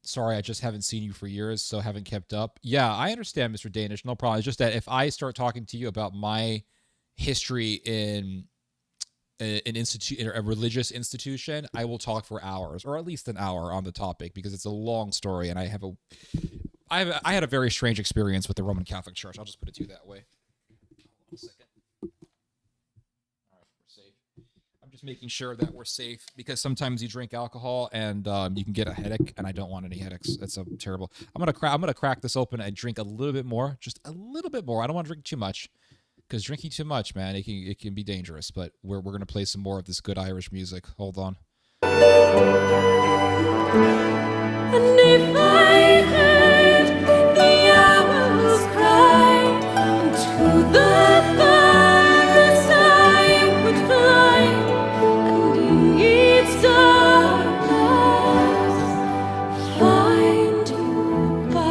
Sorry, I just haven't seen you for years, so haven't kept up. Yeah, I understand, Mr. Danish. No problem. It's just that if I start talking to you about my history in a religious institution, I will talk for hours, or at least an hour on the topic, because it's a long story, and I had a very strange experience with the Roman Catholic Church. I'll just put it to you that way. Hold on a second. All right, we're safe. I'm just making sure that we're safe, because sometimes you drink alcohol and you can get a headache, and I don't want any headaches. That's terrible. I'm gonna crack this open and drink a little bit more, just a little bit more. I don't want to drink too much, because drinking too much, man, it can be dangerous. But we're gonna play some more of this good Irish music. Hold on.
And if I heard the owls cry, into the forest I would fly, and in its darkness find you by.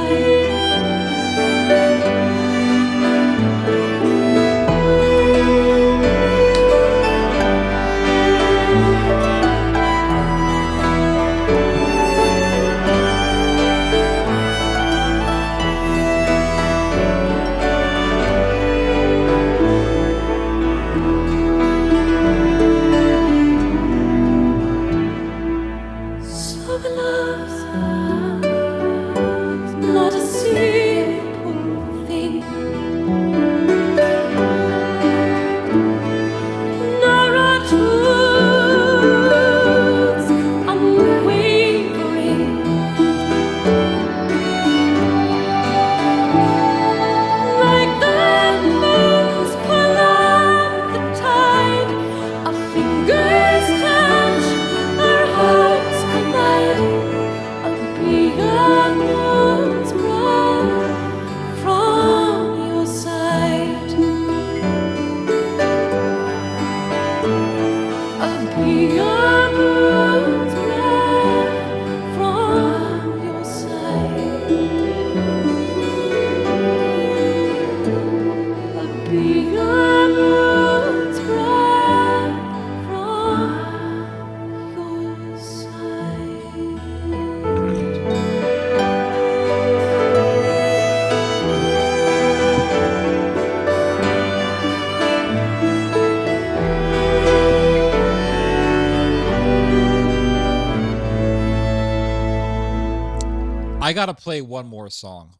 I gotta play one more song.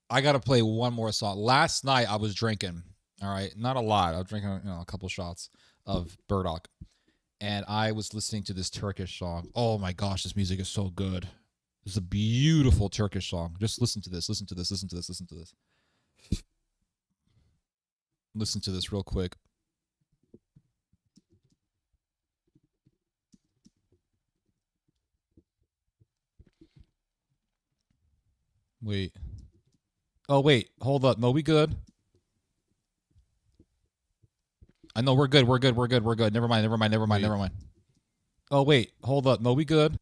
Last night I was drinking. All right, not a lot. I was drinking, a couple shots of Burdock, and I was listening to this Turkish song. Oh my gosh, this music is so good. It's a beautiful Turkish song. Just listen to this. Listen to this. Listen to this. Listen to this. Listen to this real quick. Wait. Oh, wait. Hold up. No, we good. I know we're good. We're good. We're good. We're good. Never mind. Never mind. Never mind. Never mind. Oh, wait. Hold up. No, we good.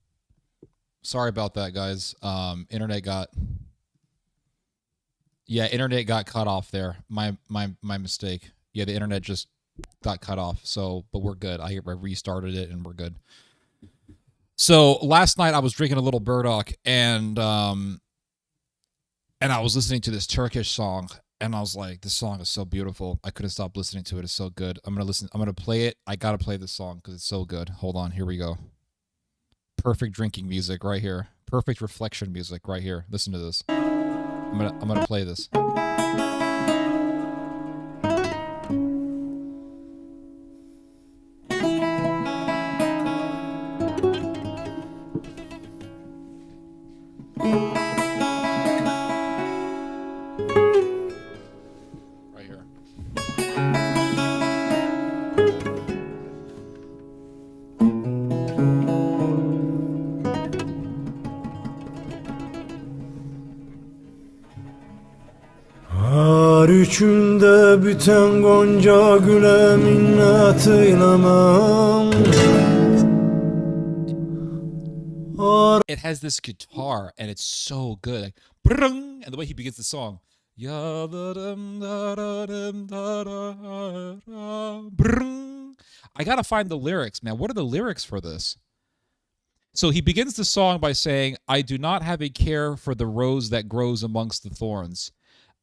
Sorry about that, guys. Internet got cut off there. My mistake. Yeah, the internet just got cut off. So, but we're good. I restarted it and we're good. So last night I was drinking a little Burdock and I was listening to this Turkish song and I was like, this song is so beautiful. I couldn't stop listening to it. It's so good. I'm gonna play it. I gotta play this song because it's so good. Hold on, here we go. Perfect drinking music right here. Perfect reflection music right here. Listen to this. I'm gonna play this. Right here.
Har üçünde biten gonca güle minnet eylemem.
It has this guitar and it's so good. Like, brung, and the way he begins the song. I gotta find the lyrics, man. What are the lyrics for this? So he begins the song by saying, I do not have a care for the rose that grows amongst the thorns.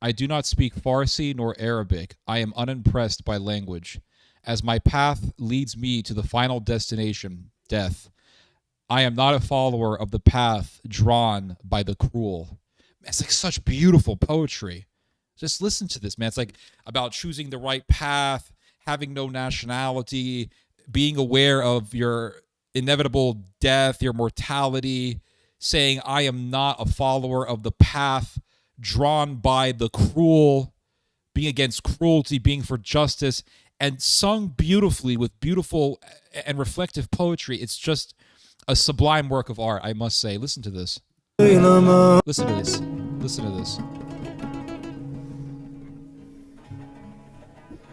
I do not speak Farsi nor Arabic. I am unimpressed by language. As my path leads me to the final destination, death, I am not a follower of the path drawn by the cruel. It's like such beautiful poetry. Just listen to this, man. It's like about choosing the right path, having no nationality, being aware of your inevitable death, your mortality, saying, I am not a follower of the path drawn by the cruel, being against cruelty, being for justice, and sung beautifully with beautiful and reflective poetry. It's just a sublime work of art, I must say. Listen to this. Listen to this. Listen to this.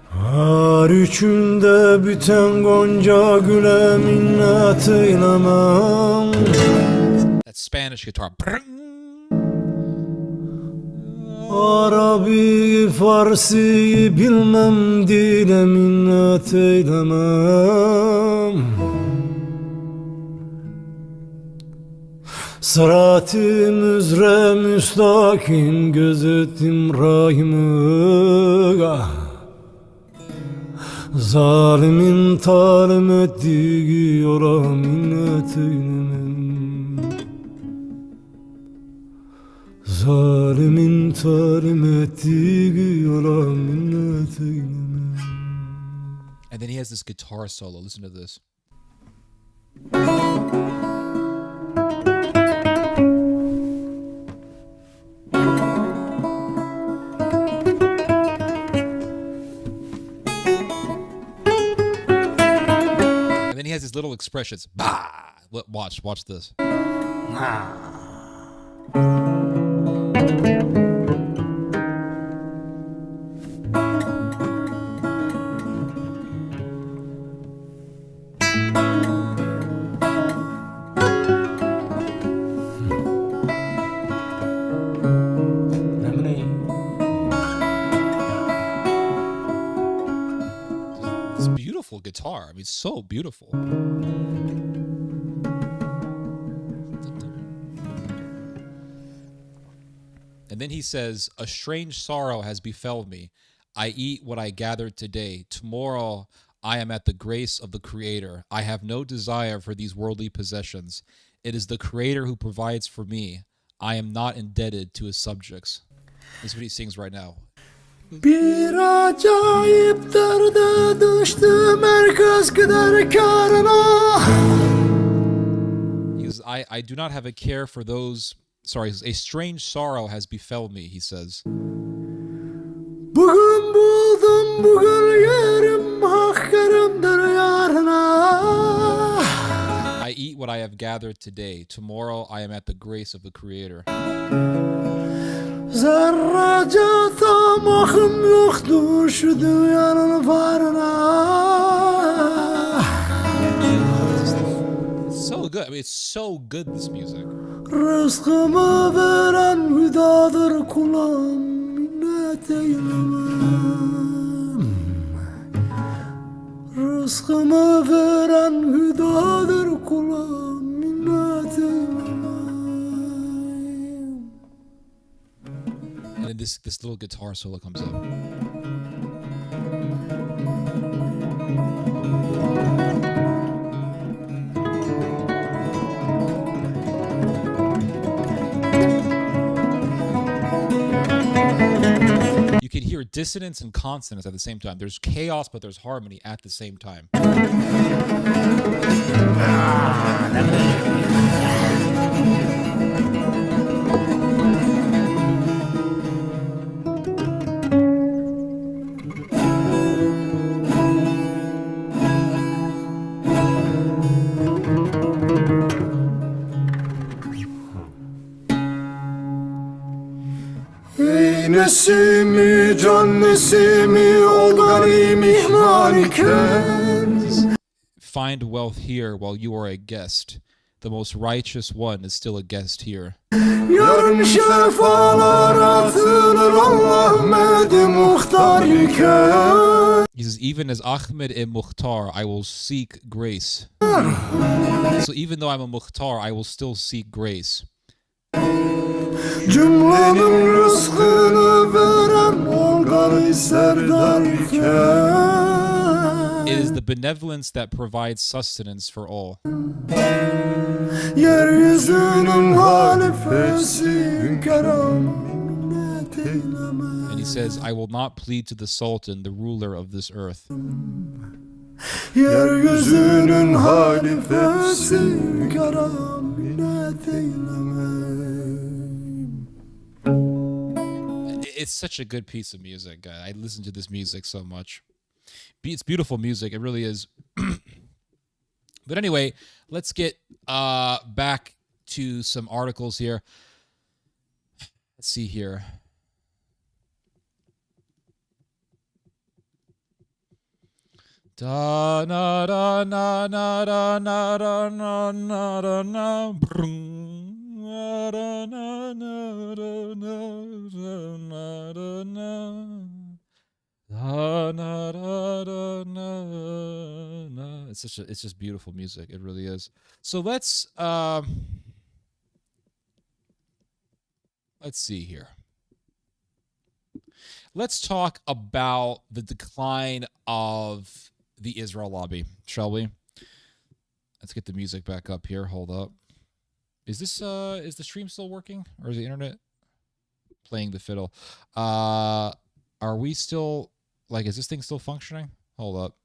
Har üçünde biten gonca güle minnet eylemem.
That Spanish guitar.
Arabi, Farsi bilmem, dile minnet eylemem. Sırat-ı müzre müstakim gözettim rahimı. Zalimin talim ettiği yola minnet eylemem. Zalimin talim ettiği yola minnet eylemem.
And then he has this guitar solo. Listen to this. And then he has his little expressions. Bah! Watch this. This beautiful guitar. I mean, so beautiful. And then he says, a strange sorrow has befell me. I eat what I gathered today. Tomorrow I am at the grace of the Creator. I have no desire for these worldly possessions. It is the Creator who provides for me. I am not indebted to his subjects. This is what he sings right now.
Bir acayip derde düştüm herkes gider karına.
He goes, I do not have a care for those. Sorry, a strange sorrow has befell me, he says.
Bugün buldum bugün yerim hak yerimdir yarına.
I eat what I have gathered today. Tomorrow I am at the grace of the Creator.
Zerrece tamahım yoktu şu dünyanın varına.
It's so good. I mean, it's so good, this music.
Rızkımı veren hüdadır kulağım minnet eylemem. Rızkımı veren hüdadır kulağım minnet eylemem.
And then this little guitar solo comes up. You can hear dissonance and consonance at the same time. There's chaos, but there's harmony at the same time.
Ey nesimi can nesimi ol garip ihmal iken.
Find wealth here while you are a guest. The most righteous one is still a guest here.
Yarın şefalar atılır Ahmet-i Muhtar iken.
He says, even as Ahmed and Mukhtar, I will seek grace. So even though I'm a Mukhtar, I will still seek grace.
Cümlenin rızkını veren ol gari serdar iken.
It is the benevolence that provides sustenance for all.
Yeryüzünün halifesi hünkârım minnet eyleme.
And he says, I will not plead to the Sultan, the ruler of this earth.
Yeryüzünün halifesi hünkârım minnet eyleme.
It's such a good piece of music. I listen to this music so much. It's beautiful music. It really is. But anyway, let's get back to some articles here. Let's see here. Da na da na na da na da na na da na brung. Da da na na da na da na da na. Da na da da na na. It's just beautiful music. It really is. So let's see here. Let's talk about the decline of the Israel lobby, shall we? Let's get the music back up here. Hold up. Is the stream still working, or is the internet playing the fiddle? Are we still, like, is this thing still functioning? Hold up.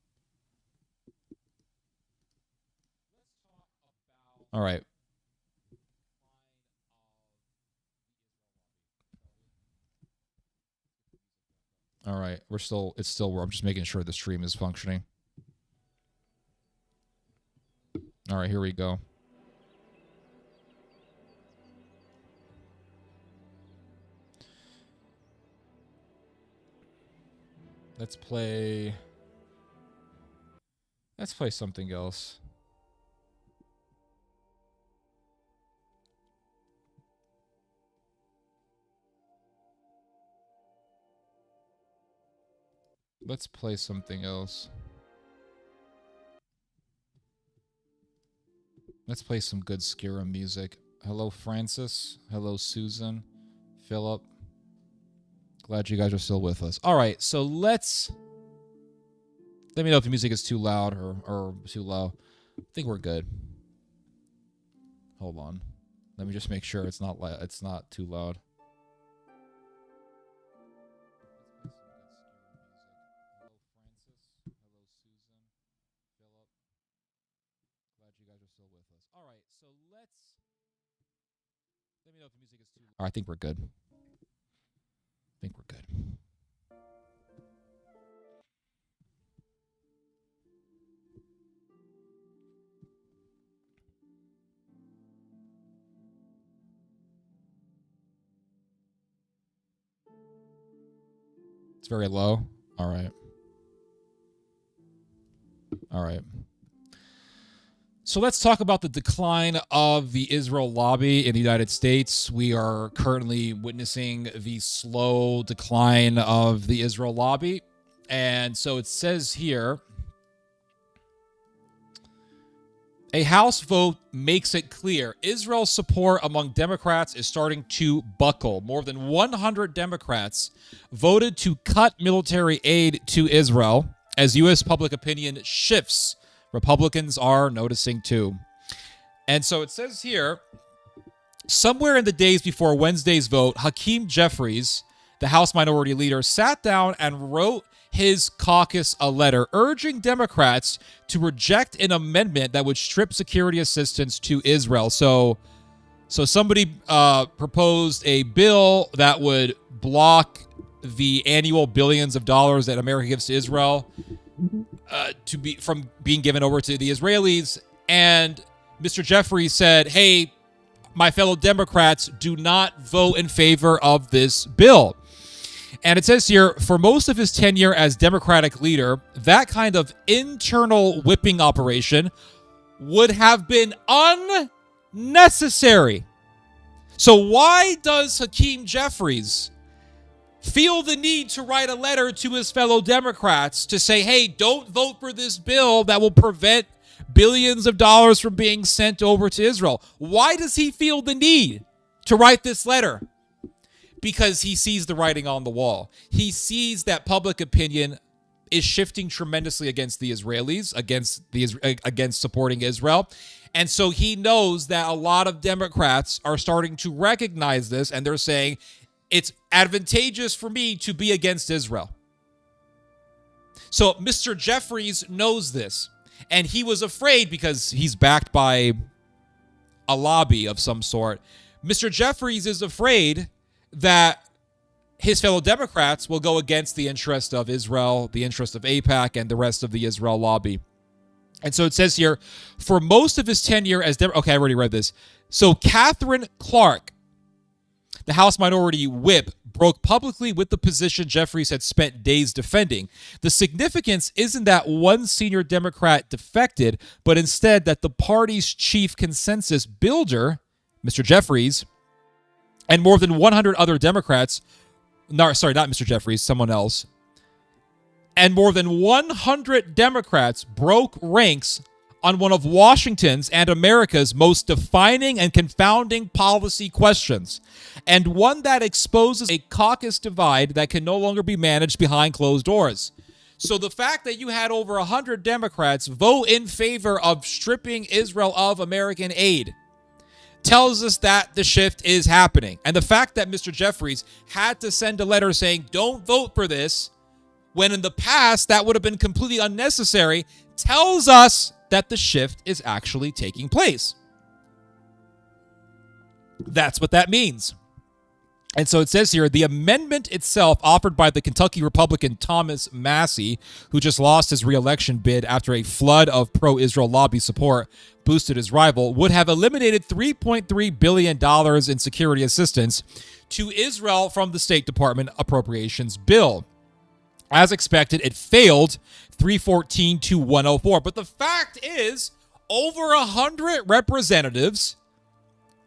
All right. All right, it's still, I'm just making sure the stream is functioning. All right, here we go. Let's play something else. Let's play something else. Let's play some good Skira music. Hello, Francis. Hello, Susan. Philip. Glad you guys are still with us. All right, so let me know if the music is too loud or too low. I think we're good. Hold on. Let me just make sure it's not too loud. Hello, Francis. Hello, Susan. Philip. Glad you guys are still with us. All right, so let me know if the music is too loud. All right, I think we're good. It's very low. All right. So let's talk about the decline of the Israel lobby in the United States. We are currently witnessing the slow decline of the Israel lobby. And so it says here, a House vote makes it clear Israel's support among Democrats is starting to buckle. More than 100 Democrats voted to cut military aid to Israel as U.S. public opinion shifts. Republicans are noticing too. And so it says here, somewhere in the days before Wednesday's vote, Hakeem Jeffries, the House Minority Leader, sat down and wrote his caucus a letter urging Democrats to reject an amendment that would strip security assistance to Israel. So somebody proposed a bill that would block the annual billions of dollars that America gives to Israel from being given over to the Israelis. And Mr. Jeffries said, hey, my fellow Democrats, do not vote in favor of this bill. And it says here, for most of his tenure as Democratic leader, that kind of internal whipping operation would have been unnecessary. So why does Hakeem Jeffries feel the need to write a letter to his fellow Democrats to say, hey, don't vote for this bill that will prevent billions of dollars from being sent over to Israel? Why does he feel the need to write this letter? Because he sees the writing on the wall. He sees that public opinion is shifting tremendously against the Israelis, against supporting Israel. And so he knows that a lot of Democrats are starting to recognize this, and they're saying, it's advantageous for me to be against Israel. So Mr. Jeffries knows this, and he was afraid because he's backed by a lobby of some sort. Mr. Jeffries is afraid that his fellow Democrats will go against the interest of Israel, the interest of AIPAC, and the rest of the Israel lobby. And so it says here, for most of his tenure as okay, I already read this. So Catherine Clark, the House Minority Whip, broke publicly with the position Jeffries had spent days defending. The significance isn't that one senior Democrat defected, but instead that the party's chief consensus builder, Mr. Jeffries, and more than 100 other Democrats, not Mr. Jeffries, someone else, and more than 100 Democrats broke ranks on one of Washington's and America's most defining and confounding policy questions, and one that exposes a caucus divide that can no longer be managed behind closed doors. So the fact that you had over 100 Democrats vote in favor of stripping Israel of American aid tells us that the shift is happening. And the fact that Mr. Jeffries had to send a letter saying, don't vote for this, when in the past that would have been completely unnecessary, tells us that the shift is actually taking place. That's what that means. And so it says here, the amendment itself offered by the Kentucky Republican Thomas Massie, who just lost his re-election bid after a flood of pro-Israel lobby support boosted his rival, would have eliminated $3.3 billion in security assistance to Israel from the State Department appropriations bill. As expected, it failed 314 to 104. But the fact is, over 100 representatives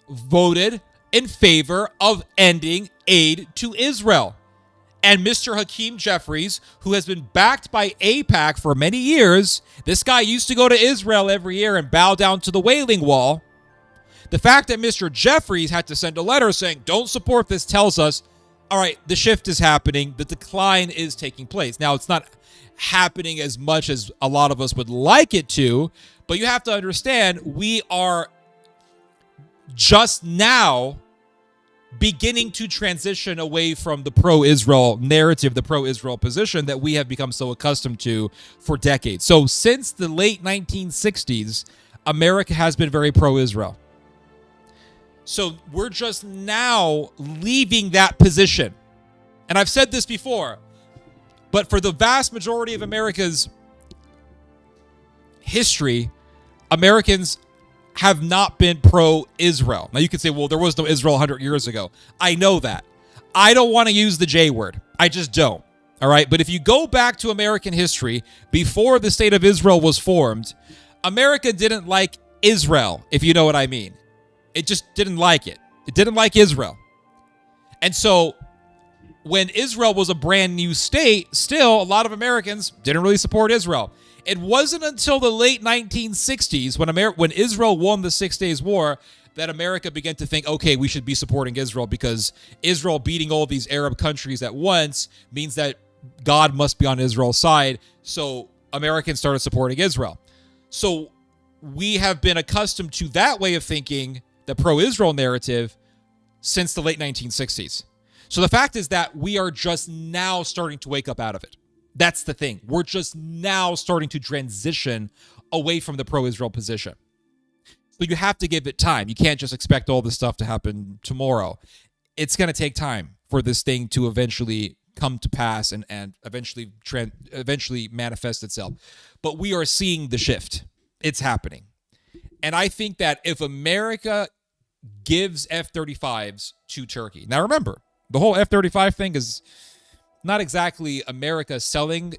voted in favor of ending aid to Israel. And Mr. Hakeem Jeffries, who has been backed by AIPAC for many years, this guy used to go to Israel every year and bow down to the Wailing Wall. The fact that Mr. Jeffries had to send a letter saying, don't support this, tells us, all right, the shift is happening. The decline is taking place. Now, it's not happening as much as a lot of us would like it to, but you have to understand, we are just now beginning to transition away from the pro-Israel narrative, the pro-Israel position that we have become so accustomed to for decades. So since the late 1960s, America has been very pro-Israel. So we're just now leaving that position. And I've said this before, but for the vast majority of America's history, Americans have not been pro-Israel. Now you could say, well, there was no Israel 100 years ago. I know that. I don't want to use the J word. I just don't. All right. But if you go back to American history, before the state of Israel was formed, America didn't like Israel, if you know what I mean. It just didn't like it. It didn't like Israel. And so when Israel was a brand new state, still a lot of Americans didn't really support Israel. It wasn't until the late 1960s when Israel won the 6 Days War that America began to think, okay, we should be supporting Israel because Israel beating all these Arab countries at once means that God must be on Israel's side. So Americans started supporting Israel. So we have been accustomed to that way of thinking, the pro-Israel narrative, since the late 1960s. So the fact is that we are just now starting to wake up out of it. That's the thing. We're just now starting to transition away from the pro-Israel position. So you have to give it time. You can't just expect all this stuff to happen tomorrow. It's going to take time for this thing to eventually come to pass and eventually manifest itself. But we are seeing the shift. It's happening. And I think that if America gives F-35s to Turkey. Now remember, the whole F-35 thing is not exactly America selling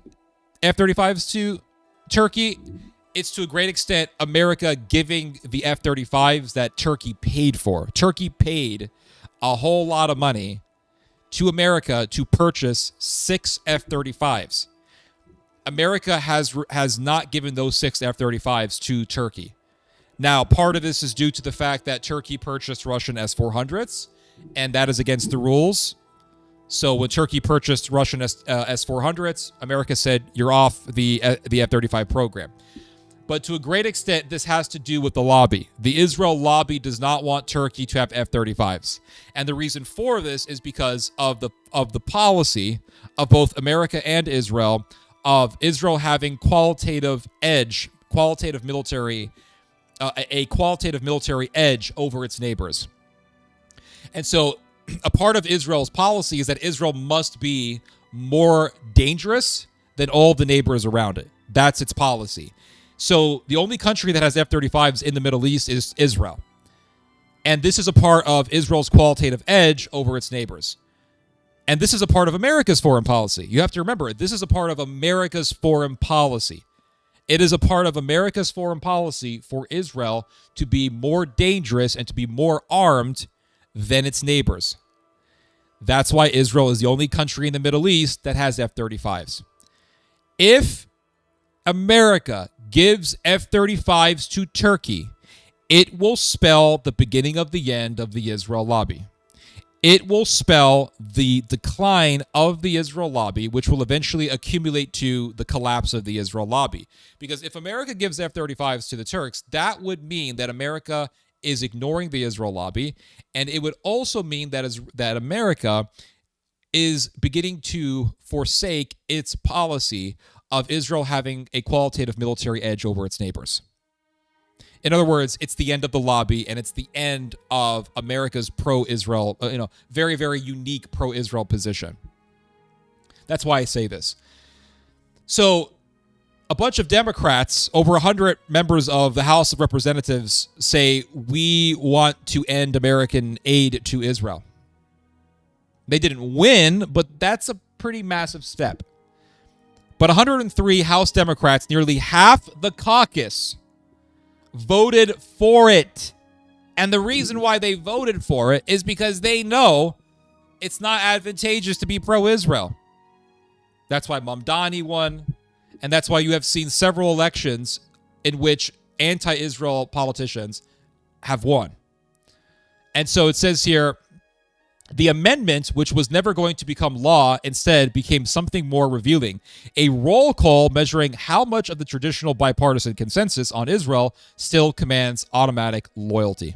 F-35s to Turkey. It's to a great extent America giving the F-35s that Turkey paid for. Turkey paid a whole lot of money to America to purchase 6 F-35s. America has not given those 6 F-35s to Turkey. Now, part of this is due to the fact that Turkey purchased Russian S-400s, and that is against the rules. So when Turkey purchased Russian S-400s, America said, you're off the F-35 program. But to a great extent, this has to do with the lobby. The Israel lobby does not want Turkey to have F-35s. And the reason for this is because of the policy of both America and Israel of Israel having qualitative military edge over its neighbors. And so a part of Israel's policy is that Israel must be more dangerous than all the neighbors around it. That's its policy. So the only country that has F-35s in the Middle East is Israel. And this is a part of Israel's qualitative edge over its neighbors. And this is a part of America's foreign policy. You have to remember, this is a part of America's foreign policy. It is a part of America's foreign policy for Israel to be more dangerous and to be more armed than its neighbors. That's why Israel is the only country in the Middle East that has F-35s. If America gives F-35s to Turkey, it will spell the beginning of the end of the Israel lobby. It will spell the decline of the Israel lobby, which will eventually accumulate to the collapse of the Israel lobby. Because if America gives F-35s to the Turks, that would mean that America is ignoring the Israel lobby, and it would also mean that America is beginning to forsake its policy of Israel having a qualitative military edge over its neighbors. In other words, it's the end of the lobby, and it's the end of America's pro-Israel, very, very unique pro-Israel position. That's why I say this. So a bunch of Democrats, over 100 members of the House of Representatives, say we want to end American aid to Israel. They didn't win, but that's a pretty massive step. But 103 House Democrats, nearly half the caucus, voted for it. And the reason why they voted for it is because they know it's not advantageous to be pro-Israel. That's why Mamdani won. And that's why you have seen several elections in which anti-Israel politicians have won. And so it says here, the amendment, which was never going to become law, instead became something more revealing. A roll call measuring how much of the traditional bipartisan consensus on Israel still commands automatic loyalty.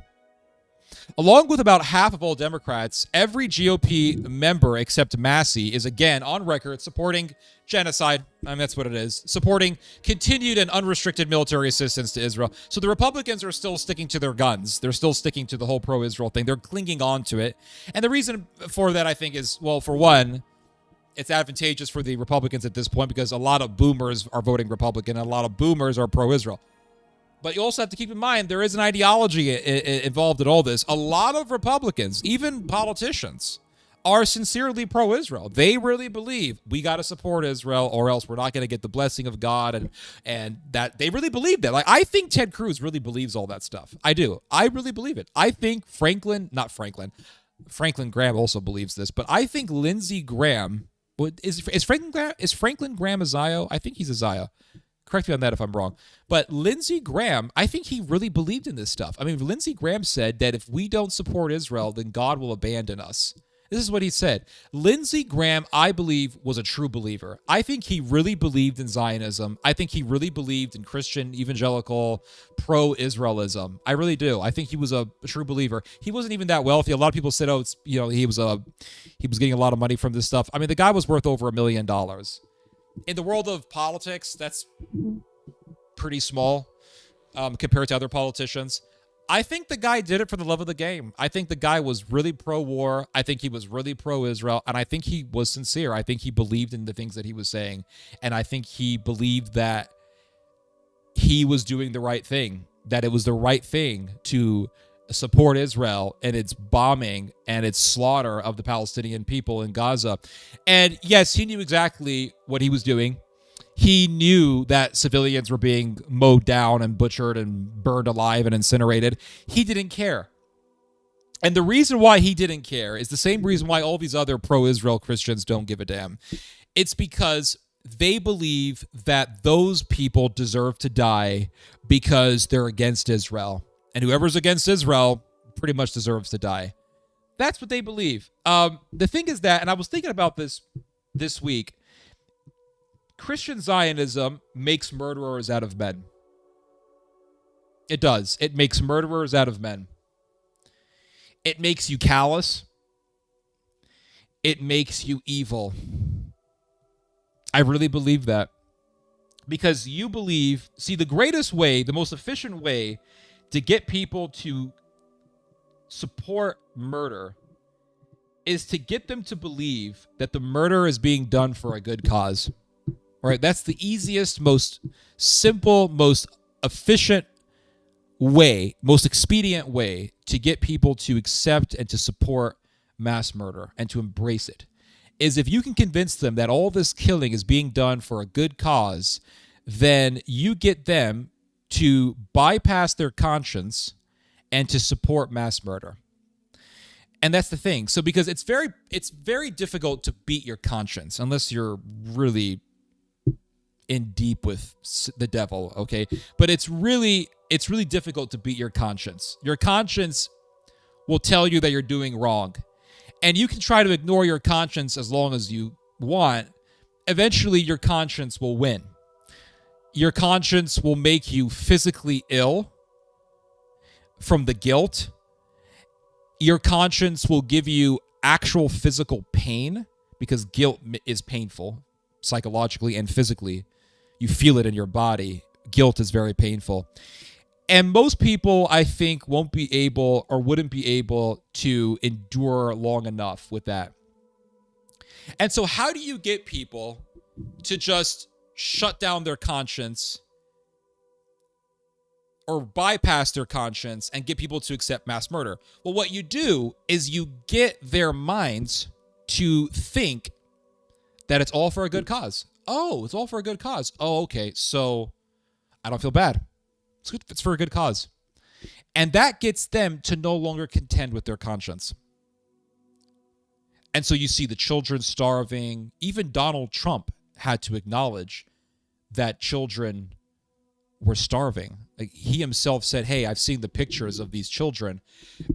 Along with about half of all Democrats, every GOP member except Massey is again on record supporting genocide. I mean, that's what it is. Supporting continued and unrestricted military assistance to Israel. So the Republicans are still sticking to their guns. They're still sticking to the whole pro-Israel thing. They're clinging on to it. And the reason for that, I think, is, well, for one, it's advantageous for the Republicans at this point because a lot of boomers are voting Republican and a lot of boomers are pro-Israel. But you also have to keep in mind there is an ideology involved in all this. A lot of Republicans, even politicians, are sincerely pro-Israel. They really believe we got to support Israel or else we're not going to get the blessing of God, and that they really believe that. Like, I think Ted Cruz really believes all that stuff. I do. I really believe it. I think Franklin Graham also believes this, but I think Lindsey Graham is Franklin Graham a Zio? I think he's a Zio. Correct me on that if I'm wrong. But Lindsey Graham, I think he really believed in this stuff. I mean, Lindsey Graham said that if we don't support Israel, then God will abandon us. This is what he said. Lindsey Graham, I believe, was a true believer. I think he really believed in Zionism. I think he really believed in Christian, evangelical, pro-Israelism. I really do. I think he was a true believer. He wasn't even that wealthy. A lot of people said, oh, he was getting a lot of money from this stuff. I mean, the guy was worth over $1 million. In the world of politics, that's pretty small compared to other politicians. I think the guy did it for the love of the game. I think the guy was really pro-war. I think he was really pro-Israel. And I think he was sincere. I think he believed in the things that he was saying. And I think he believed that he was doing the right thing, that it was the right thing to support Israel and its bombing and its slaughter of the Palestinian people in Gaza. And yes, he knew exactly what he was doing. He knew that civilians were being mowed down and butchered and burned alive and incinerated. He didn't care. And the reason why he didn't care is the same reason why all these other pro-Israel Christians don't give a damn. It's because they believe that those people deserve to die because they're against Israel. And whoever's against Israel pretty much deserves to die. That's what they believe. The thing is that, and I was thinking about this week, Christian Zionism makes murderers out of men. It does. It makes murderers out of men. It makes you callous. It makes you evil. I really believe that. Because you believe, see, the greatest way, the most efficient way to get people to support murder is to get them to believe that the murder is being done for a good cause. All right, that's the easiest, most simple, most efficient way, most expedient way to get people to accept and to support mass murder and to embrace it, is if you can convince them that all this killing is being done for a good cause, then you get them to bypass their conscience and to support mass murder. And that's the thing. So because it's very difficult to beat your conscience unless you're really in deep with the devil, okay? But it's really difficult to beat your conscience. Your conscience will tell you that you're doing wrong. And you can try to ignore your conscience as long as you want. Eventually your conscience will win. Your conscience will make you physically ill from the guilt. Your conscience will give you actual physical pain because guilt is painful psychologically and physically. You feel it in your body. Guilt is very painful. And most people, I think, won't be able or wouldn't be able to endure long enough with that. And so how do you get people to just shut down their conscience or bypass their conscience and get people to accept mass murder? Well, what you do is you get their minds to think that it's all for a good cause. Oh, it's all for a good cause. Oh, okay. So I don't feel bad. It's good. It's for a good cause. And that gets them to no longer contend with their conscience. And so you see the children starving. Even Donald Trump had to acknowledge that children were starving. Like, he himself said, hey, I've seen the pictures of these children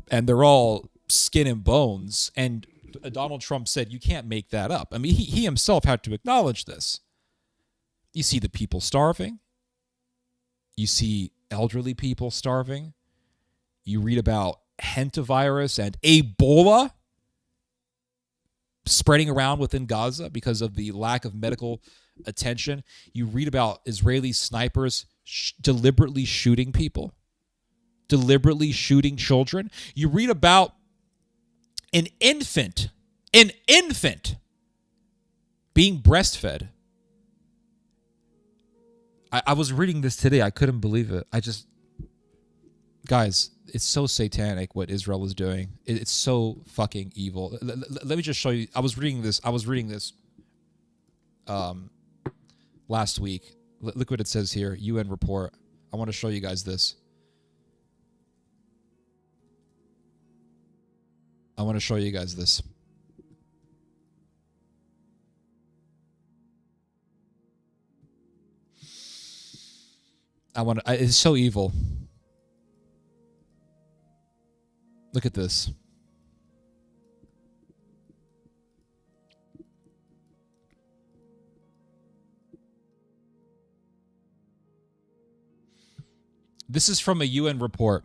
and they're all skin and bones. And Donald Trump said, you can't make that up. I mean, he himself had to acknowledge this. You see the people starving. You see elderly people starving. You read about hantavirus and Ebola spreading around within Gaza because of the lack of medical attention. You read about Israeli snipers deliberately shooting people, deliberately shooting children. You read about an infant being breastfed. I was reading this today. I couldn't believe it. Guys, it's so satanic what Israel is doing. It's so fucking evil. Let me just show you. I was reading this last week. Look what it says here. UN report. I want to show you guys this. It's so evil. Look at this. This is from a UN report.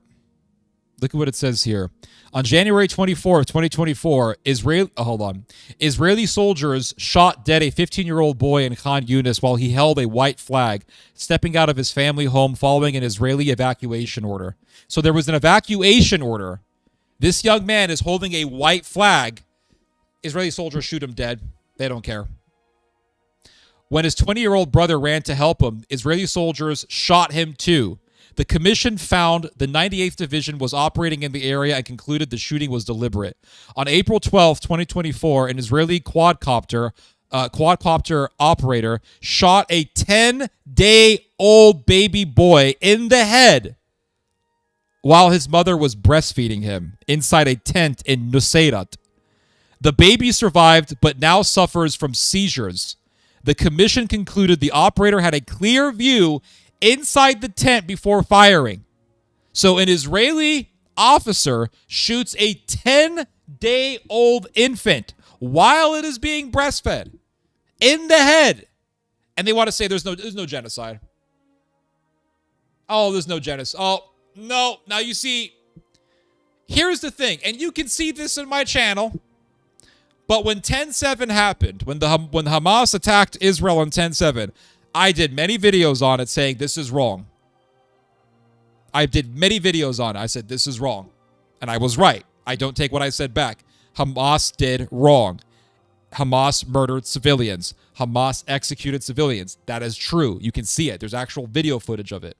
Look at what it says here. On January 24th, 2024, Israeli soldiers shot dead a 15-year-old boy in Khan Yunis while he held a white flag, stepping out of his family home following an Israeli evacuation order. So there was an evacuation order. This young man is holding a white flag. Israeli soldiers shoot him dead. They don't care. When his 20-year-old brother ran to help him, Israeli soldiers shot him too. The commission found the 98th Division was operating in the area and concluded the shooting was deliberate. On April 12, 2024, an Israeli quadcopter operator shot a 10-day-old baby boy in the head while his mother was breastfeeding him inside a tent in Nuseirat. The baby survived but now suffers from seizures. The commission concluded the operator had a clear view inside the tent before firing. So an Israeli officer shoots a 10-day-old infant while it is being breastfed in the head. And they want to say there's no genocide. Oh, there's no genocide. Oh, no. Now you see, here's the thing, and you can see this in my channel. But when 10/7 happened, when Hamas attacked Israel on 10/7, I did many videos on it saying this is wrong. I did many videos on it. I said this is wrong. And I was right. I don't take what I said back. Hamas did wrong. Hamas murdered civilians. Hamas executed civilians. That is true. You can see it. There's actual video footage of it.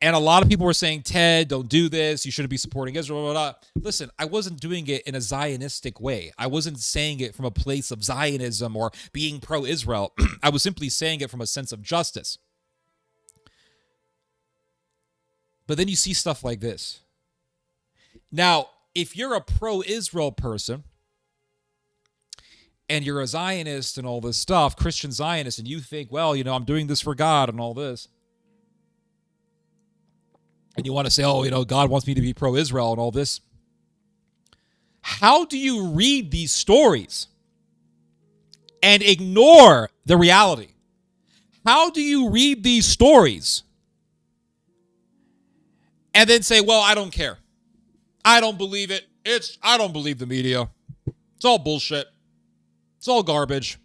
And a lot of people were saying, Ted, don't do this. You shouldn't be supporting Israel. Blah, blah, blah. Listen, I wasn't doing it in a Zionistic way. I wasn't saying it from a place of Zionism or being pro-Israel. I was simply saying it from a sense of justice. But then you see stuff like this. Now, if you're a pro-Israel person and you're a Zionist and all this stuff, Christian Zionist, and you think, well, I'm doing this for God and all this, and you want to say, God wants me to be pro-Israel and all this. How do you read these stories and ignore the reality? How do you read these stories and then say, well, I don't care. I don't believe it. I don't believe the media. It's all bullshit. It's all garbage.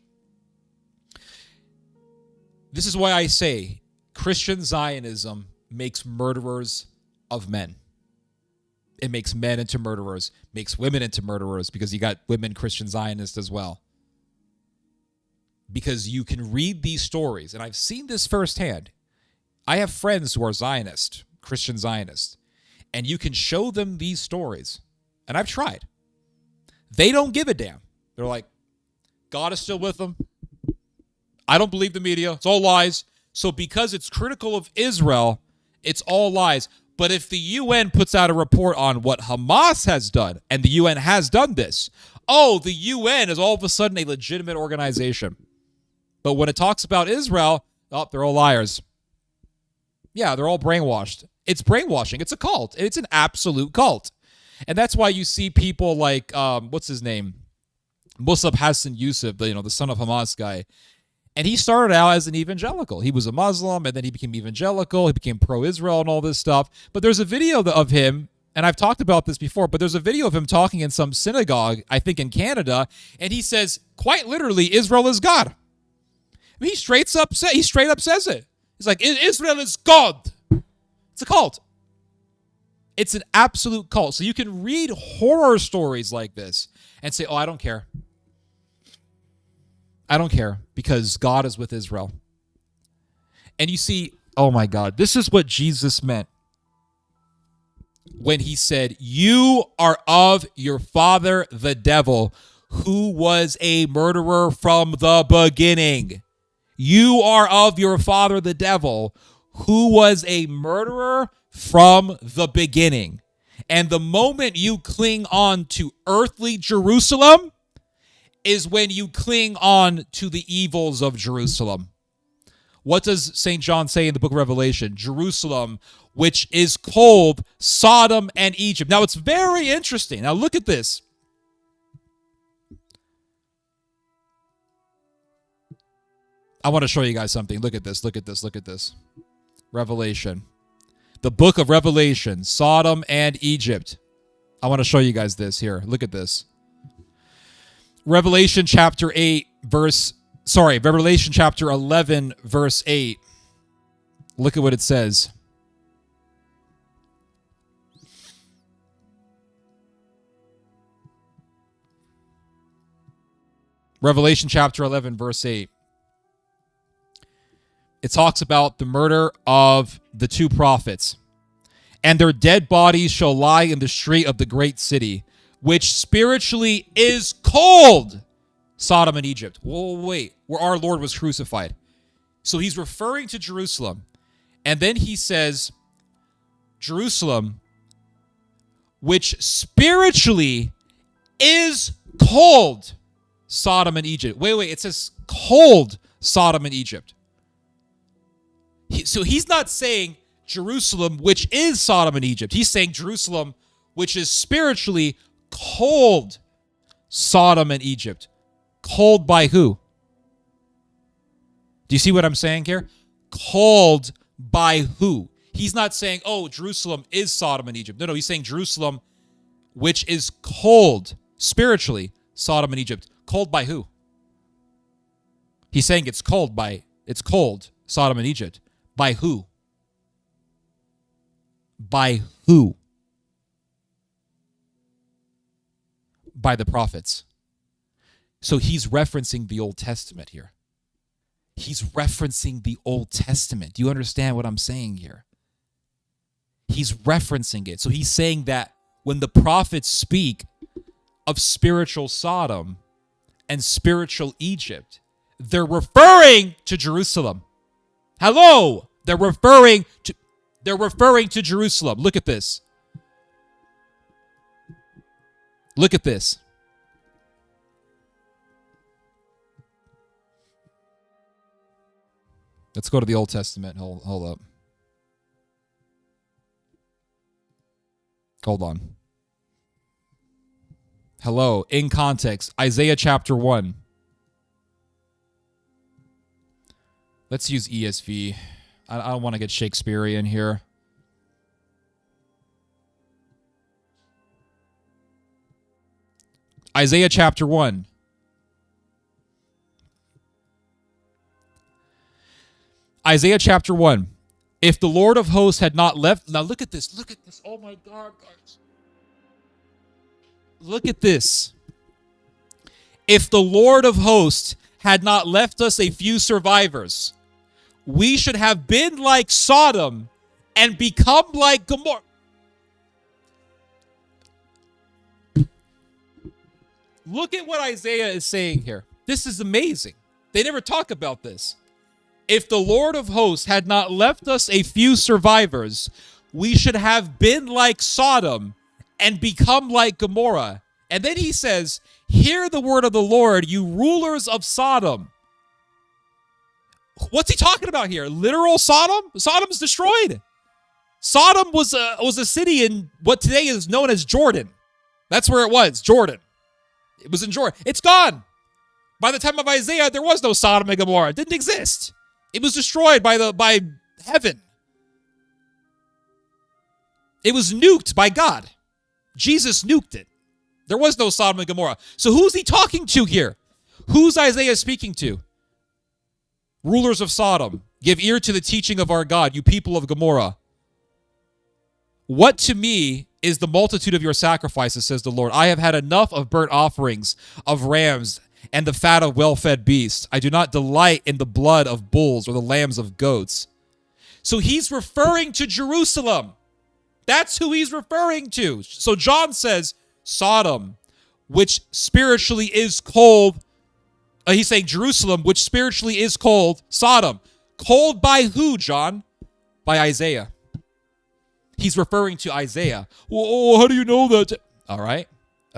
This is why I say Christian Zionism makes murderers of men. It makes men into murderers, makes women into murderers, because you got women Christian Zionists as well. Because you can read these stories, and I've seen this firsthand. I have friends who are Zionist, Christian Zionists, and you can show them these stories, and I've tried. They don't give a damn. They're like, God is still with them. I don't believe the media. It's all lies. So because it's critical of Israel, it's all lies. But if the UN puts out a report on what Hamas has done, and the UN has done this, the UN is all of a sudden a legitimate organization. But when it talks about Israel, they're all liars. Yeah, they're all brainwashed. It's brainwashing. It's a cult. It's an absolute cult. And that's why you see people like, what's his name? Musab Hassan Yusuf, the son of Hamas guy. And he started out as an evangelical. He was a Muslim, and then he became evangelical. He became pro-Israel and all this stuff. But there's a video of him, and I've talked about this before, but there's a video of him talking in some synagogue, I think in Canada, and he says, quite literally, Israel is God. I mean, he straight up says it. He's like, Israel is God. It's a cult. It's an absolute cult. So you can read horror stories like this and say, oh, I don't care. I don't care because God is with Israel. And you see, oh my God, this is what Jesus meant when he said, you are of your father, the devil, who was a murderer from the beginning. You are of your father, the devil, who was a murderer from the beginning. And the moment you cling on to earthly Jerusalem is when you cling on to the evils of Jerusalem. What does St. John say in the book of Revelation? Jerusalem, which is called Sodom and Egypt. Now, it's very interesting. Now, look at this. I want to show you guys something. Look at this. Look at this. Look at this. Revelation. The book of Revelation, Sodom and Egypt. I want to show you guys this here. Look at this. Revelation chapter 11, verse 8. Look at what it says. Revelation chapter 11, verse 8. It talks about the murder of the two prophets. And their dead bodies shall lie in the street of the great city, which spiritually is called Sodom and Egypt. Whoa, wait, where our Lord was crucified. So he's referring to Jerusalem. And then he says, Jerusalem, which spiritually is called Sodom and Egypt. Wait, it says called Sodom and Egypt. So he's not saying Jerusalem, which is Sodom and Egypt. He's saying Jerusalem, which is spiritually called Sodom and Egypt. Called by who? Do you see what I'm saying here? Called by who? He's not saying, oh, Jerusalem is Sodom and Egypt. No, he's saying Jerusalem, which is called spiritually Sodom and Egypt. Called by who? He's saying it's called Sodom and Egypt. By who? By who? By the prophets. So he's referencing the Old Testament here. He's referencing the Old Testament. Do you understand what I'm saying here? He's referencing it. So he's saying that when the prophets speak of spiritual Sodom and spiritual Egypt, they're referring to Jerusalem. Hello, they're referring to Jerusalem. Look at this. Look at this. Let's go to the Old Testament. Hold up. Hold on. Hello, in context, Isaiah chapter 1. Let's use ESV. I don't want to get Shakespearean here. Isaiah chapter 1. Isaiah chapter 1. If the Lord of hosts had not left... Now look at this. Look at this. Oh my God, guys. Look at this. If the Lord of hosts had not left us a few survivors, we should have been like Sodom and become like Gomorrah. Look at what Isaiah is saying here. This is amazing. They never talk about this. If the Lord of hosts had not left us a few survivors, we should have been like Sodom and become like Gomorrah. And then he says, hear the word of the Lord, you rulers of Sodom. What's he talking about here? Literal Sodom? Sodom's destroyed. Sodom was a city in what today is known as Jordan. That's where it was, Jordan. It was in Jordan. It's gone. By the time of Isaiah, there was no Sodom and Gomorrah. It didn't exist. It was destroyed by heaven. It was nuked by God. Jesus nuked it. There was no Sodom and Gomorrah. So who's he talking to here? Who's Isaiah speaking to? Rulers of Sodom, give ear to the teaching of our God, you people of Gomorrah. What to me is the multitude of your sacrifices, says the Lord. I have had enough of burnt offerings, of rams, and the fat of well-fed beasts. I do not delight in the blood of bulls or the lambs of goats. So he's referring to Jerusalem. That's who he's referring to. So John says, Sodom, which spiritually is called, he's saying Jerusalem, which spiritually is called Sodom. Called by who, John? By Isaiah. He's referring to Isaiah. Oh, how do you know that? All right.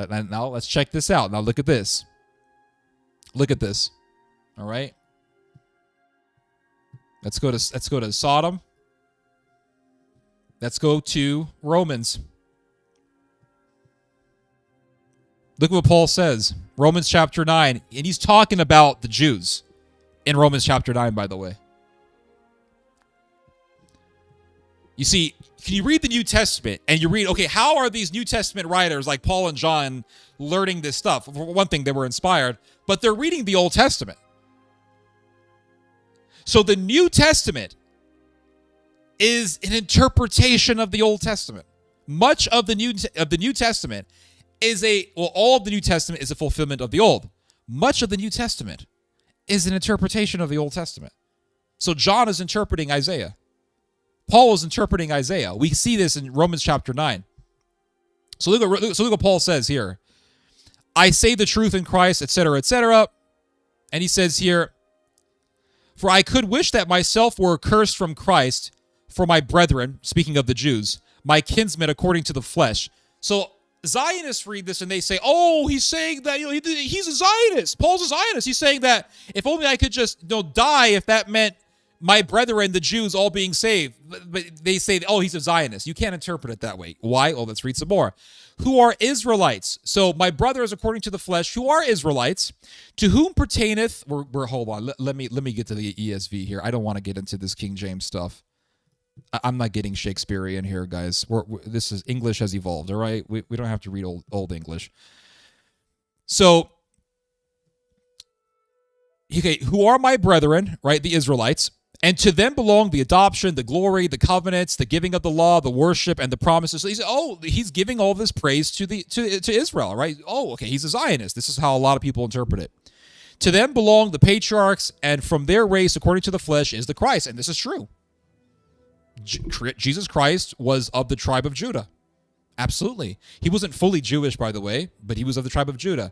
Now let's check this out. Now look at this. Look at this. All right. Let's go to Sodom. Let's go to Romans. Look at what Paul says. Romans chapter 9. And he's talking about the Jews in Romans chapter 9, by the way. You see, can you read the New Testament and you read, okay, how are these New Testament writers like Paul and John learning this stuff? For one thing, they were inspired, but they're reading the Old Testament. So the New Testament is an interpretation of the Old Testament. Much of the New Testament is all of the New Testament is a fulfillment of the Old. Much of the New Testament is an interpretation of the Old Testament. So John is interpreting Isaiah. Paul is interpreting Isaiah. We see this in Romans chapter 9. So look what Paul says here. I say the truth in Christ, etc., etc. And he says here, for I could wish that myself were accursed from Christ for my brethren, speaking of the Jews, my kinsmen according to the flesh. So Zionists read this and they say, oh, he's saying that he's a Zionist. Paul's a Zionist. He's saying that if only I could just die if that meant my brethren, the Jews, all being saved. But they say, oh, he's a Zionist. You can't interpret it that way. Why? Oh, let's read some more. Who are Israelites? So my brothers, according to the flesh, who are Israelites, to whom pertaineth, hold on, let me get to the ESV here. I don't want to get into this King James stuff. I'm not getting Shakespearean here, guys. This is English has evolved, all right? We don't have to read old English. So, okay, who are my brethren, right? The Israelites. And to them belong the adoption, the glory, the covenants, the giving of the law, the worship, and the promises. So he's giving all this praise to Israel, right? Oh, okay, he's a Zionist. This is how a lot of people interpret it. To them belong the patriarchs, and from their race, according to the flesh, is the Christ. And this is true. Jesus Christ was of the tribe of Judah. Absolutely. He wasn't fully Jewish, by the way, but he was of the tribe of Judah.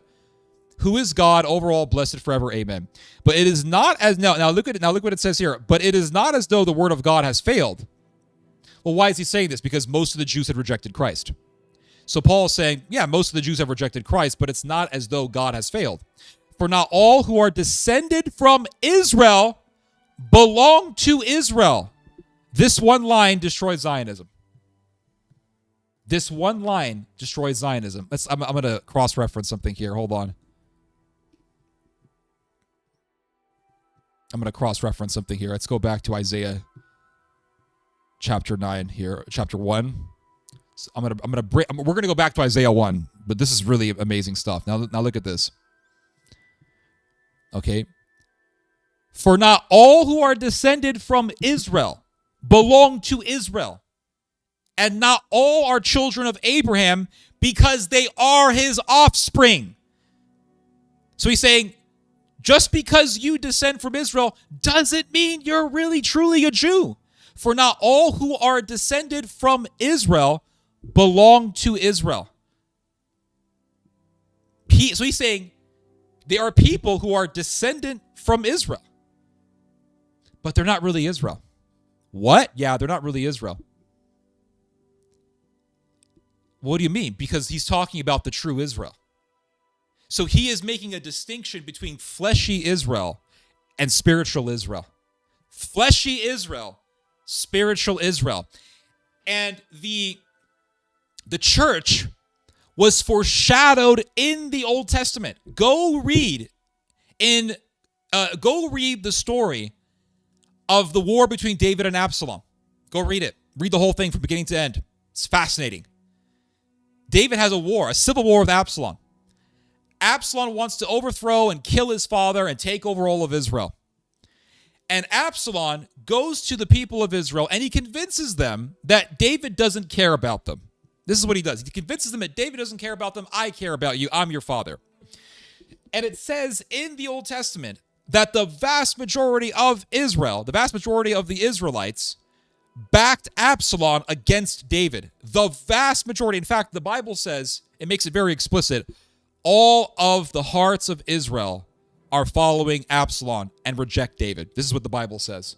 Who is God overall, blessed forever, amen. But it is not as now look at it. Now look what it says here. But it is not as though the word of God has failed. Well, why is he saying this? Because most of the Jews had rejected Christ. So Paul is saying, yeah, most of the Jews have rejected Christ, but it's not as though God has failed. For not all who are descended from Israel belong to Israel. This one line destroys Zionism. This one line destroys Zionism. I'm going to cross-reference something here. Hold on. I'm going to cross-reference something here. Let's go back to Isaiah chapter 9 here, chapter 1. So we're going to go back to Isaiah 1, but this is really amazing stuff. Now look at this. Okay. For not all who are descended from Israel belong to Israel, and not all are children of Abraham, because they are his offspring. So he's saying, just because you descend from Israel doesn't mean you're really truly a Jew. For not all who are descended from Israel belong to Israel. So he's saying there are people who are descendant from Israel, but they're not really Israel. What? Yeah, they're not really Israel. What do you mean? Because he's talking about the true Israel. So he is making a distinction between fleshy Israel and spiritual Israel. Fleshy Israel, spiritual Israel. And the church was foreshadowed in the Old Testament. Go read Go read the story of the war between David and Absalom. Go read it. Read the whole thing from beginning to end. It's fascinating. David has a civil war with Absalom. Absalom wants to overthrow and kill his father and take over all of Israel. And Absalom goes to the people of Israel and he convinces them that David doesn't care about them. This is what he does. He convinces them that David doesn't care about them. I care about you. I'm your father. And it says in the Old Testament that the vast majority of Israel, the vast majority of the Israelites, backed Absalom against David. The vast majority. In fact, the Bible says, it makes it very explicit, all of the hearts of Israel are following Absalom and reject David. This is what the Bible says.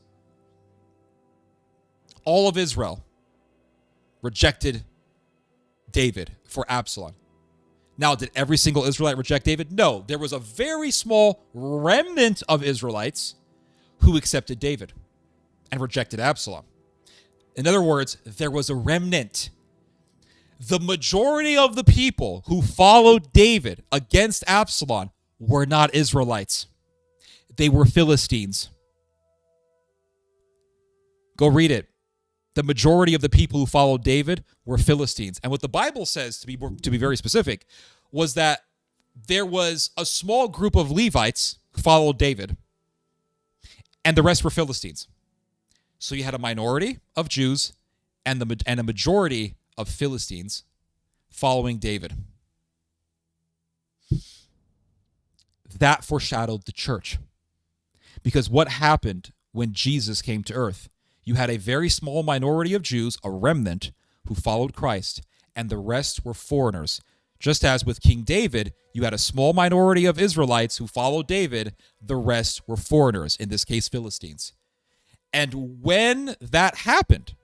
All of Israel rejected David for Absalom. Now, did every single Israelite reject David? No. There was a very small remnant of Israelites who accepted David and rejected Absalom. In other words, there was a remnant. The majority of the people who followed David against Absalom were not Israelites. They were Philistines. Go read it. The majority of the people who followed David were Philistines. And what the Bible says, to be very specific, was that there was a small group of Levites who followed David, and the rest were Philistines. So you had a minority of Jews and a majority of Philistines following David. That foreshadowed the church. Because what happened when Jesus came to earth? You had a very small minority of Jews, a remnant, who followed Christ, and the rest were foreigners. Just as with King David, you had a small minority of Israelites who followed David, the rest were foreigners, in this case, Philistines. And when that happened,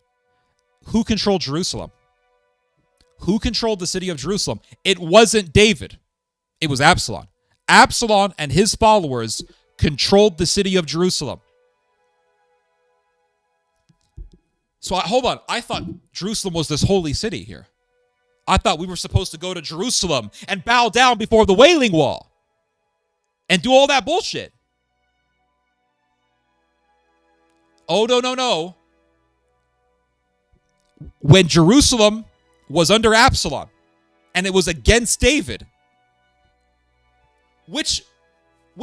who controlled Jerusalem? Who controlled the city of Jerusalem? It wasn't David. It was Absalom. Absalom and his followers controlled the city of Jerusalem. So hold on. I thought Jerusalem was this holy city here. I thought we were supposed to go to Jerusalem and bow down before the Wailing Wall and do all that bullshit. Oh, no. When Jerusalem was under Absalom and it was against David, which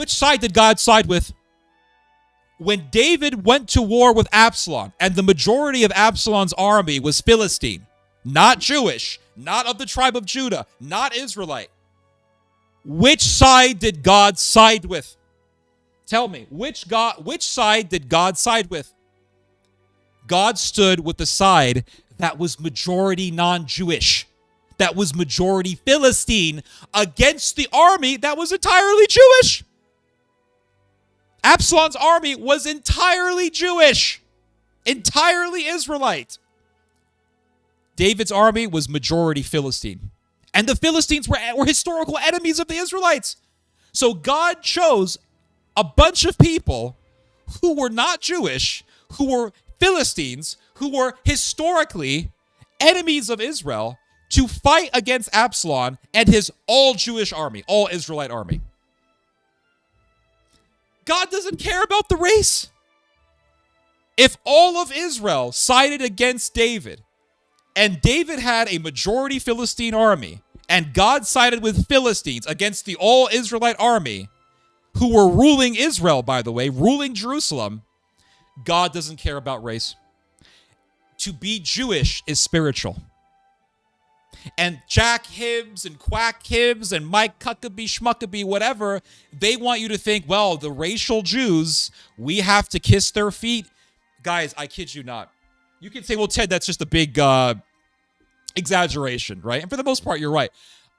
side did God side with? When David went to war with Absalom and the majority of Absalom's army was Philistine, not Jewish, not of the tribe of Judah, not Israelite, which side did God side with? Tell me, which side did God side with? God stood with the side that was majority non-Jewish, that was majority Philistine, against the army that was entirely Jewish. Absalom's army was entirely Jewish, entirely Israelite. David's army was majority Philistine. And the Philistines were historical enemies of the Israelites. So God chose a bunch of people who were not Jewish, who were Philistines, who were historically enemies of Israel, to fight against Absalom and his all-Jewish army, all-Israelite army. God doesn't care about the race. If all of Israel sided against David, and David had a majority Philistine army, and God sided with Philistines against the all-Israelite army, who were ruling Israel, by the way, ruling Jerusalem, God doesn't care about race. To be Jewish is spiritual. And Jack Hibbs and Quack Hibbs and Mike Huckabee, Schmuckabee, whatever, they want you to think, well, the racial Jews, we have to kiss their feet. Guys, I kid you not. You can say, well, Ted, that's just a big exaggeration, right? And for the most part, you're right.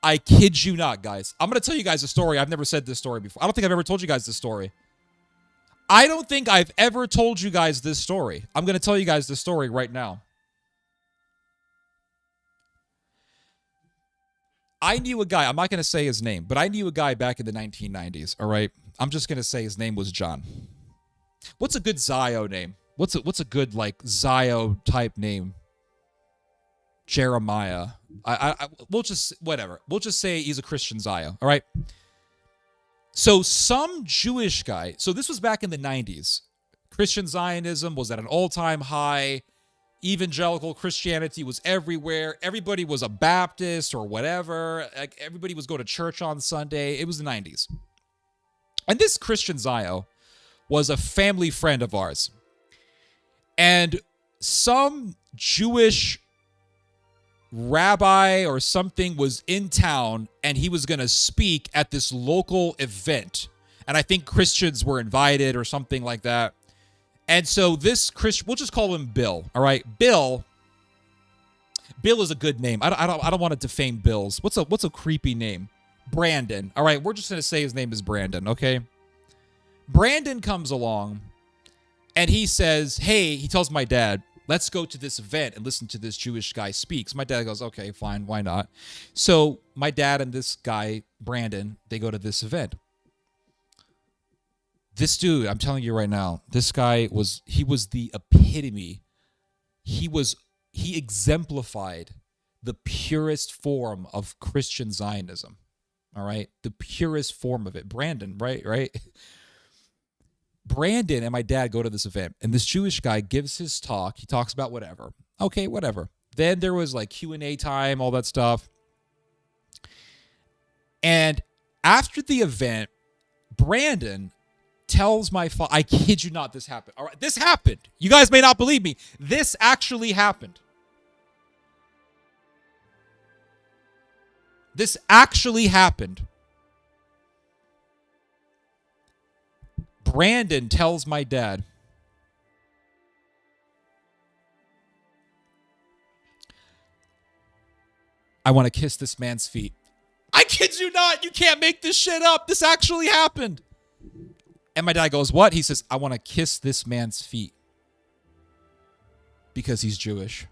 I kid you not, guys. I'm going to tell you guys a story. I've never said this story before. I don't think I've ever told you guys this story. I don't think I've ever told you guys this story. I'm going to tell you guys this story right now. I knew a guy, I'm not going to say his name, but I knew a guy back in the 1990s, all right? I'm just going to say his name was John. What's a good Zio name? What's a good, like, Zio type name? Jeremiah. We'll just, whatever. We'll just say he's a Christian Zio, all right? So some Jewish guy, so this was back in the 90s. Christian Zionism was at an all-time high. Evangelical Christianity was everywhere. Everybody was a Baptist or whatever. Like, everybody was going to church on Sunday. It was the 90s. And this Christian Zio was a family friend of ours. And some Jewish rabbi or something was in town, and he was going to speak at this local event. And I think Christians were invited or something like that. And so this Christian, we'll just call him Bill, all right? Bill is a good name. I don't want to defame Bill's. What's a creepy name? Brandon. All right, we're just going to say his name is Brandon, okay? Brandon comes along, and he says, hey, he tells my dad, let's go to this event and listen to this Jewish guy speak. So my dad goes, okay, fine, why not? So my dad and this guy, Brandon, they go to this event. This dude, I'm telling you right now, this guy was the epitome. He exemplified the purest form of Christian Zionism. All right? The purest form of it. Brandon, right? Brandon and my dad go to this event, and this Jewish guy gives his talk. He talks about whatever. Okay, whatever. Then there was like Q&A time, all that stuff. And after the event, Brandon tells my father, I kid you not, this happened. All right, this happened. You guys may not believe me. This actually happened. This actually happened. Brandon tells my dad, I want to kiss this man's feet. I kid you not. You can't make this shit up. This actually happened. And my dad goes, what? He says, I want to kiss this man's feet because he's Jewish.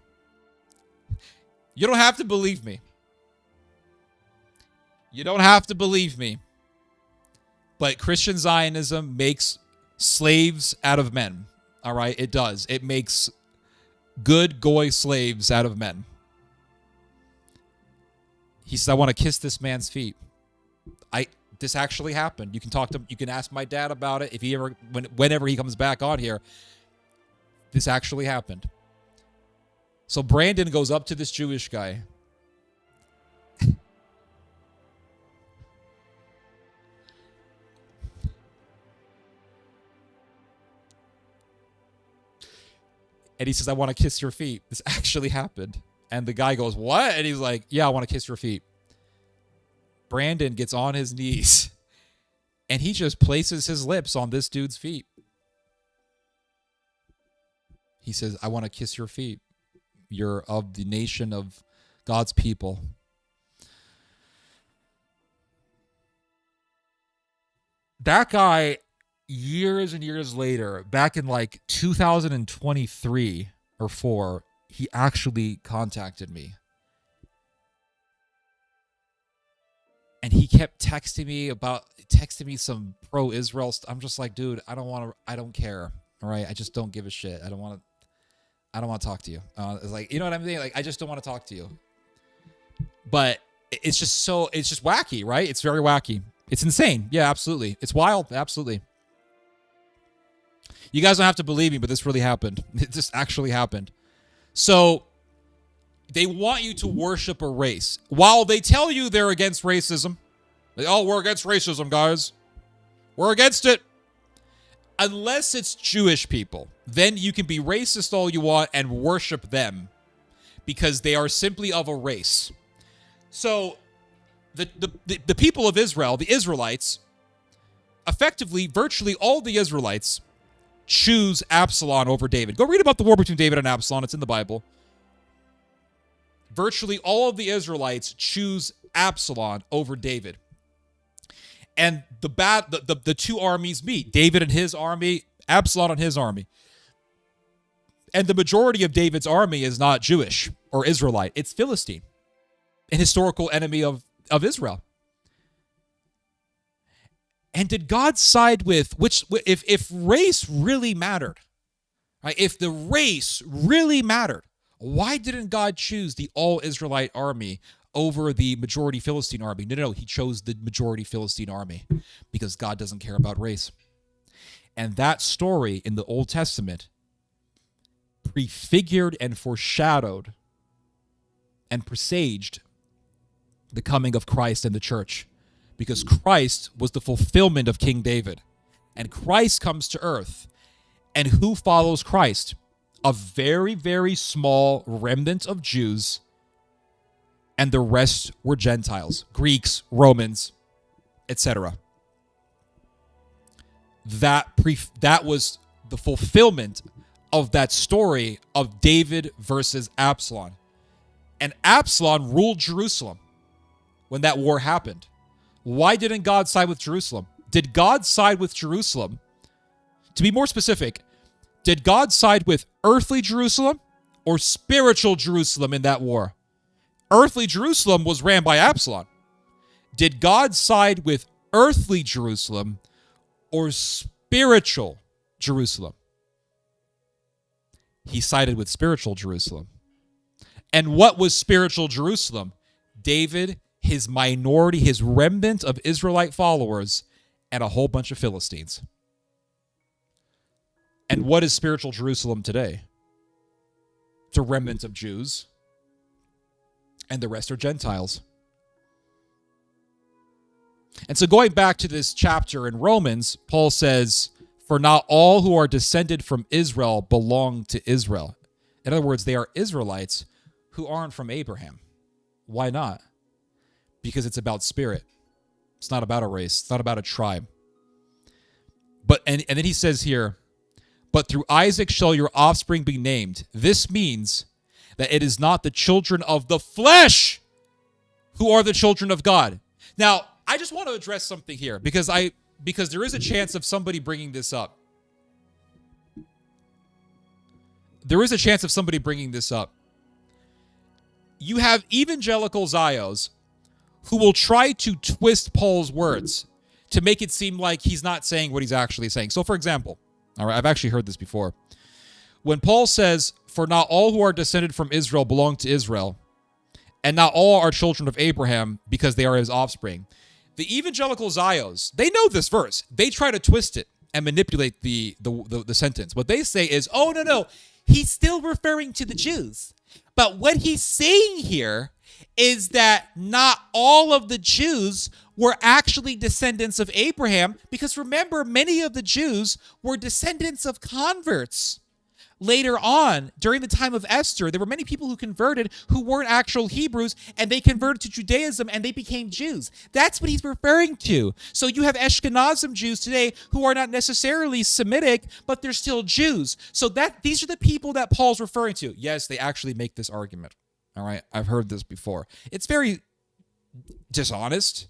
You don't have to believe me. You don't have to believe me. But Christian Zionism makes slaves out of men. All right? It does. It makes good goy slaves out of men. He says, I want to kiss this man's feet. This actually happened. You can talk to him. You can ask my dad about it if he ever, whenever he comes back on here. This actually happened. So Brandon goes up to this Jewish guy. And he says, I want to kiss your feet. This actually happened. And the guy goes, what? And he's like, yeah, I want to kiss your feet. Brandon gets on his knees and he just places his lips on this dude's feet. He says, I want to kiss your feet. You're of the nation of God's people. That guy, years and years later, back in like 2023 or 4, he actually contacted me. And he kept texting me some pro-Israel stuff. I'm just like, dude, I don't care. All right. I just don't give a shit. I don't want to talk to you. It's like, you know what I'm saying? Like, I just don't want to talk to you. But it's just wacky, right? It's very wacky. It's insane. Yeah, absolutely. It's wild. Absolutely. You guys don't have to believe me, but this really happened. It just actually happened. So they want you to worship a race. While they tell you they're against racism, we're against racism, guys. We're against it. Unless it's Jewish people, then you can be racist all you want and worship them because they are simply of a race. So the people of Israel, the Israelites, effectively, virtually all the Israelites choose Absalom over David. Go read about the war between David and Absalom. It's in the Bible. Virtually all of the Israelites choose Absalom over David. And the two armies meet. David and his army, Absalom and his army. And the majority of David's army is not Jewish or Israelite. It's Philistine, an historical enemy of Israel. And did God side with if race really mattered, right? If the race really mattered, why didn't God choose the all-Israelite army over the majority Philistine army. No. He chose the majority Philistine army because God doesn't care about race. And that story in the Old Testament prefigured and foreshadowed and presaged the coming of Christ and the church, because Christ was the fulfillment of King David. And Christ comes to earth. And who follows Christ? A very, very small remnant of Jews, and the rest were Gentiles, Greeks, Romans, etc. That was the fulfillment of that story of David versus Absalom. And Absalom ruled Jerusalem when that war happened. Why didn't God side with Jerusalem? Did God side with Jerusalem? To be more specific, did God side with earthly Jerusalem or spiritual Jerusalem in that war? Earthly Jerusalem was ran by Absalom. Did God side with earthly Jerusalem or spiritual Jerusalem? He sided with spiritual Jerusalem. And what was spiritual Jerusalem? David, his minority, his remnant of Israelite followers, and a whole bunch of Philistines. And what is spiritual Jerusalem today? It's a remnant of Jews, and the rest are Gentiles. And so going back to this chapter in Romans, Paul says, "For not all who are descended from Israel belong to Israel." In other words, they are Israelites who aren't from Abraham. Why not? Because it's about spirit. It's not about a race. It's not about a tribe. But and then he says here, "But through Isaac shall your offspring be named." This means that it is not the children of the flesh who are the children of God. Now, I just want to address something here because there is a chance of somebody bringing this up. There is a chance of somebody bringing this up. You have evangelical Zios who will try to twist Paul's words to make it seem like he's not saying what he's actually saying. So, for example, all right, I've actually heard this before. When Paul says, "For not all who are descended from Israel belong to Israel, and not all are children of Abraham because they are his offspring," the evangelical Zios, they know this verse. They try to twist it and manipulate the sentence. What they say is, "Oh, no, he's still referring to the Jews. But what he's saying here is that not all of the Jews were actually descendants of Abraham, because remember, many of the Jews were descendants of converts. Later on, during the time of Esther, there were many people who converted who weren't actual Hebrews, and they converted to Judaism and they became Jews." That's what he's referring to. So you have Ashkenazim Jews today who are not necessarily Semitic, but they're still Jews. So these are the people that Paul's referring to. Yes, they actually make this argument. All right, I've heard this before. It's very dishonest.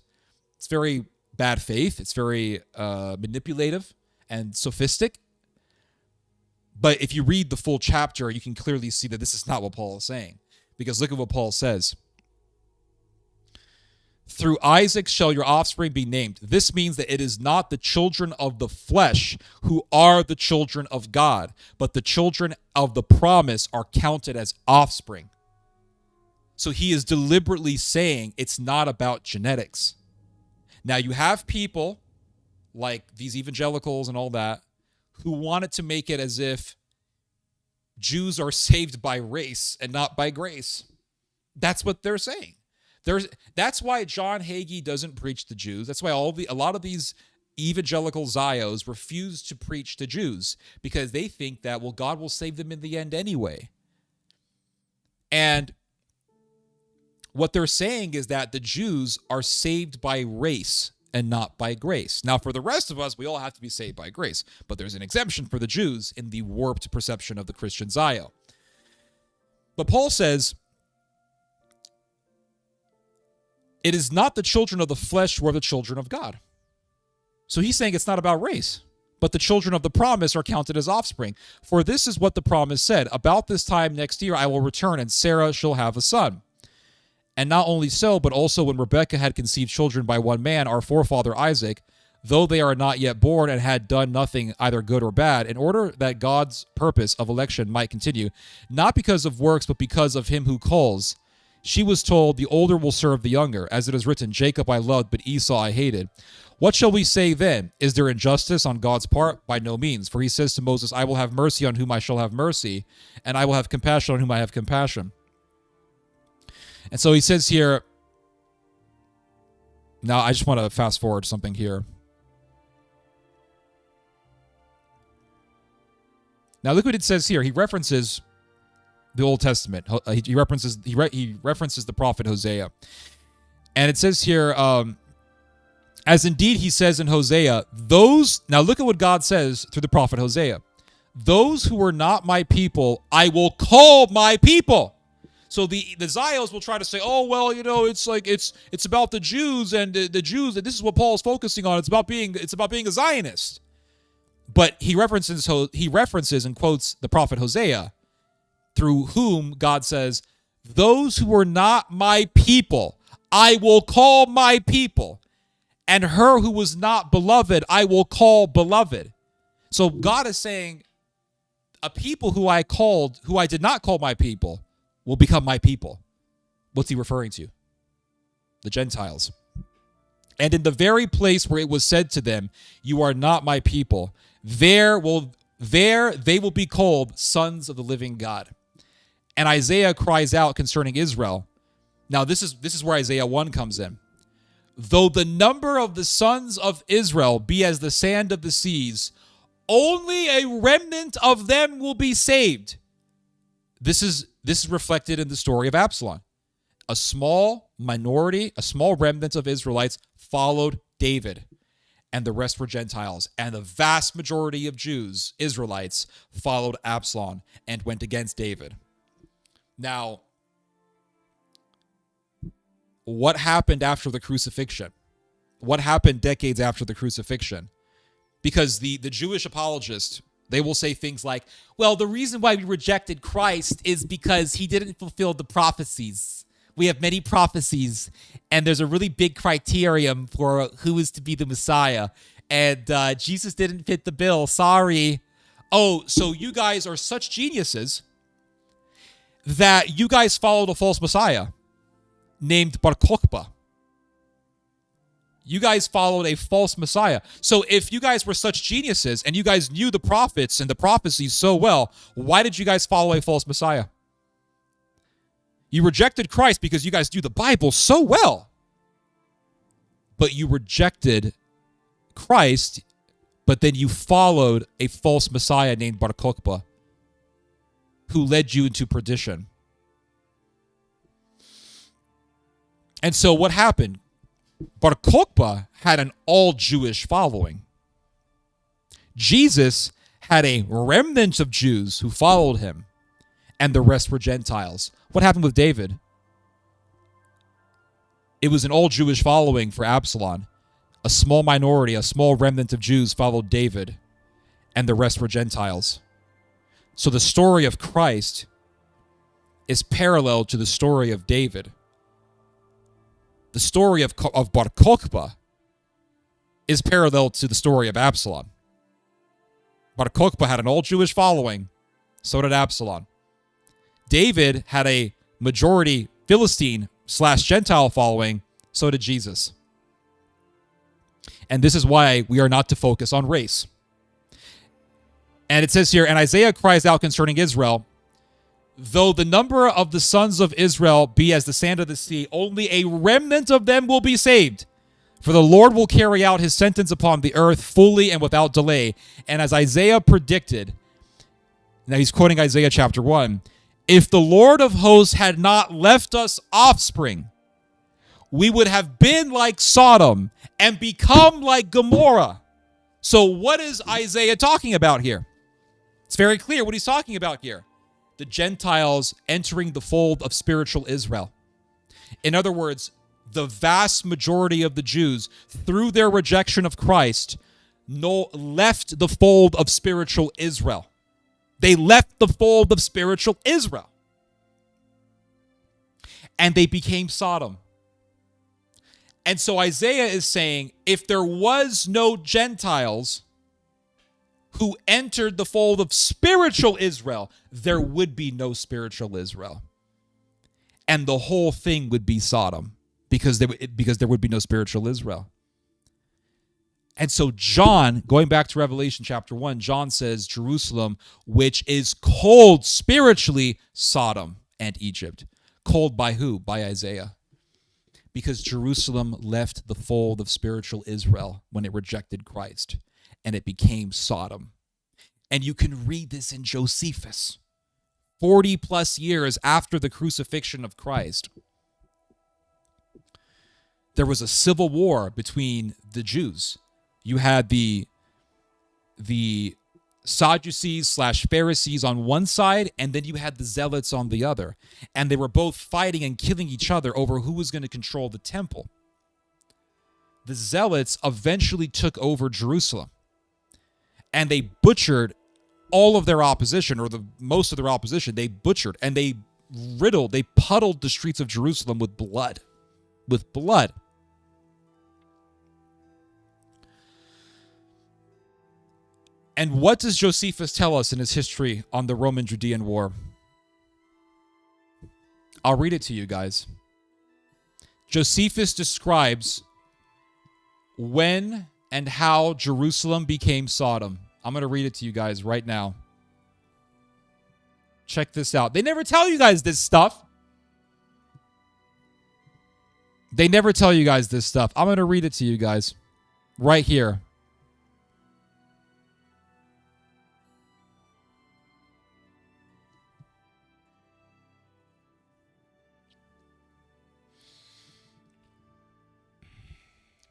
It's very bad faith. It's very manipulative and sophistic. But if you read the full chapter, you can clearly see that this is not what Paul is saying. Because look at what Paul says. "Through Isaac shall your offspring be named." This means that it is not the children of the flesh who are the children of God, but the children of the promise are counted as offspring. So he is deliberately saying it's not about genetics. Now you have people like these evangelicals and all that who wanted to make it as if Jews are saved by race and not by grace. That's what they're saying. That's why John Hagee doesn't preach to Jews. That's why a lot of these evangelical Zios refuse to preach to Jews, because they think that, well, God will save them in the end anyway. And what they're saying is that the Jews are saved by race and not by grace. Now, for the rest of us, we all have to be saved by grace. But there's an exemption for the Jews in the warped perception of the Christian Zio. But Paul says, it is not the children of the flesh who are the children of God. So he's saying it's not about race, but the children of the promise are counted as offspring. For this is what the promise said: "About this time next year I will return, and Sarah shall have a son." And not only so, but also when Rebekah had conceived children by one man, our forefather Isaac, though they are not yet born and had done nothing either good or bad, in order that God's purpose of election might continue, not because of works, but because of him who calls. She was told, the older will serve the younger. As it is written, Jacob I loved, but Esau I hated. What shall we say then? Is there injustice on God's part? By no means. For he says to Moses, I will have mercy on whom I shall have mercy, and I will have compassion on whom I have compassion. And so he says here, now I just want to fast forward something here. Now look what it says here. He references the Old Testament. He references the prophet Hosea. And it says here, as indeed he says in Hosea, now look at what God says through the prophet Hosea. Those who were not my people, I will call my people. So the Zios will try to say, oh, well, it's about the Jews and the Jews, and this is what Paul is focusing on. It's about being a Zionist. But he references and quotes the prophet Hosea, through whom God says, those who were not my people, I will call my people. And her who was not beloved, I will call beloved. So God is saying, a people who I did not call my people, will become my people. What's he referring to? The Gentiles. And in the very place where it was said to them, you are not my people, there they will be called sons of the living God. And Isaiah cries out concerning Israel. Now this is where Isaiah 1 comes in. Though the number of the sons of Israel be as the sand of the seas, only a remnant of them will be saved. This is reflected in the story of Absalom. A small minority, a small remnant of Israelites followed David, and the rest were Gentiles. And the vast majority of Jews, Israelites, followed Absalom and went against David. Now, what happened after the crucifixion? What happened decades after the crucifixion? Because the Jewish apologists, they will say things like, well, the reason why we rejected Christ is because he didn't fulfill the prophecies. We have many prophecies, and there's a really big criterion for who is to be the Messiah. And Jesus didn't fit the bill. Sorry. Oh, so you guys are such geniuses that you guys followed a false Messiah named Bar Kokhba. You guys followed a false Messiah. So if you guys were such geniuses and you guys knew the prophets and the prophecies so well, why did you guys follow a false Messiah? You rejected Christ because you guys knew the Bible so well. But you rejected Christ, but then you followed a false Messiah named Bar Kokhba, who led you into perdition. And so what happened? Bar Kokhba had an all-Jewish following. Jesus had a remnant of Jews who followed him, and the rest were Gentiles. What happened with David? It was an all-Jewish following for Absalom. A small minority, a small remnant of Jews followed David, and the rest were Gentiles. So the story of Christ is parallel to the story of David. The story of Bar Kokhba is parallel to the story of Absalom. Bar Kokhba had an all-Jewish following. So did Absalom. David had a majority Philistine/Gentile following. So did Jesus. And this is why we are not to focus on race. And it says here, and Isaiah cries out concerning Israel, though the number of the sons of Israel be as the sand of the sea, only a remnant of them will be saved. For the Lord will carry out his sentence upon the earth fully and without delay. And as Isaiah predicted, now he's quoting Isaiah chapter 1, if the Lord of hosts had not left us offspring, we would have been like Sodom and become like Gomorrah. So what is Isaiah talking about here? It's very clear what he's talking about here. The Gentiles entering the fold of spiritual Israel. In other words, the vast majority of the Jews, through their rejection of Christ, left the fold of spiritual Israel. They left the fold of spiritual Israel. And they became Sodom. And so Isaiah is saying, if there was no Gentiles who entered the fold of spiritual Israel, there would be no spiritual Israel. and the whole thing would be Sodom because there would be no spiritual Israel. And so John, going back to Revelation chapter 1, John says Jerusalem, which is called spiritually Sodom and Egypt. Called by who? By Isaiah. Because Jerusalem left the fold of spiritual Israel when it rejected Christ, and it became Sodom. And you can read this in Josephus, 40 plus years after the crucifixion of Christ. There was a civil war between the Jews. You had the Sadducees / Pharisees on one side, and then you had the Zealots on the other. And they were both fighting and killing each other over who was going to control the temple. The Zealots eventually took over Jerusalem, and they butchered all of their opposition, or most of their opposition. They butchered, and they puddled the streets of Jerusalem with blood. With blood. And what does Josephus tell us in his history on the Roman-Judean War? I'll read it to you guys. Josephus describes when and how Jerusalem became Sodom. I'm going to read it to you guys right now. Check this out. They never tell you guys this stuff. They never tell you guys this stuff. I'm going to read it to you guys right here.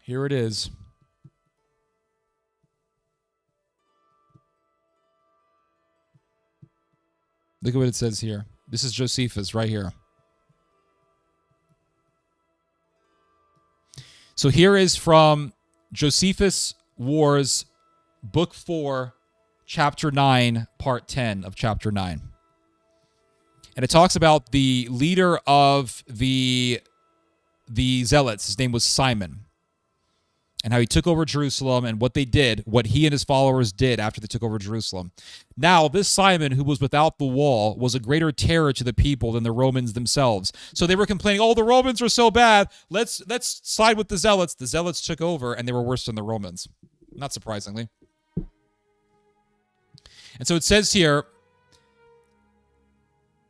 Here it is. Look at what it says here. This is Josephus right here. So here is from Josephus Wars, Book 4, Chapter 9, Part 10 of Chapter 9. And it talks about the leader of the Zealots. His name was Simon. And how he took over Jerusalem and what they did, what he and his followers did after they took over Jerusalem. Now, this Simon, who was without the wall, was a greater terror to the people than the Romans themselves. So they were complaining, oh, the Romans are so bad. Let's side with the Zealots. The Zealots took over, and they were worse than the Romans. Not surprisingly. And so it says here,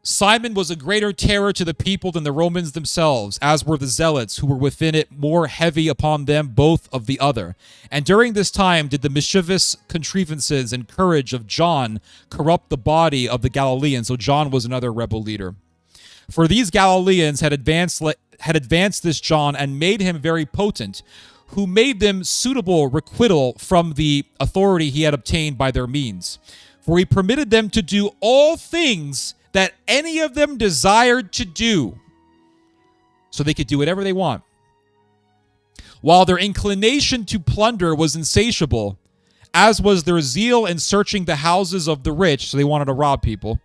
Simon was a greater terror to the people than the Romans themselves, as were the Zealots, who were within it more heavy upon them both of the other. And during this time did the mischievous contrivances and courage of John corrupt the body of the Galileans. So John was another rebel leader. For these Galileans had advanced this John and made him very potent, who made them suitable requital from the authority he had obtained by their means. For he permitted them to do all things that any of them desired to do, so they could do whatever they want. While their inclination to plunder was insatiable, as was their zeal in searching the houses of the rich, so they wanted to rob people,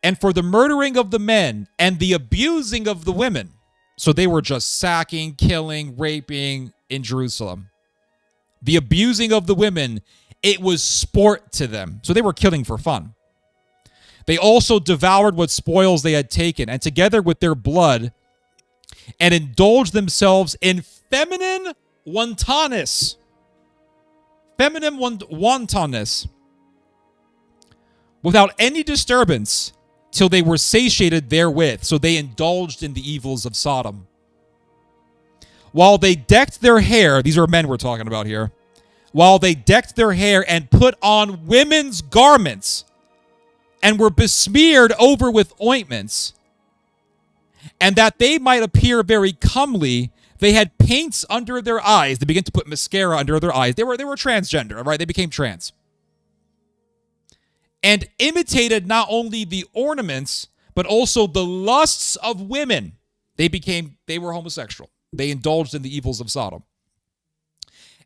and for the murdering of the men and the abusing of the women, so they were just sacking, killing, raping in Jerusalem. The abusing of the women, it was sport to them, so they were killing for fun. They also devoured what spoils they had taken, and together with their blood, and indulged themselves in feminine wantonness. Feminine wantonness. Without any disturbance, till they were satiated therewith. So they indulged in the evils of Sodom. While they decked their hair, these are men we're talking about here. While they decked their hair and put on women's garments, and were besmeared over with ointments, and that they might appear very comely, they had paints under their eyes. They began to put mascara under their eyes. They were transgender, right? They became trans. And imitated not only the ornaments, but also the lusts of women. They were homosexual. They indulged in the evils of Sodom.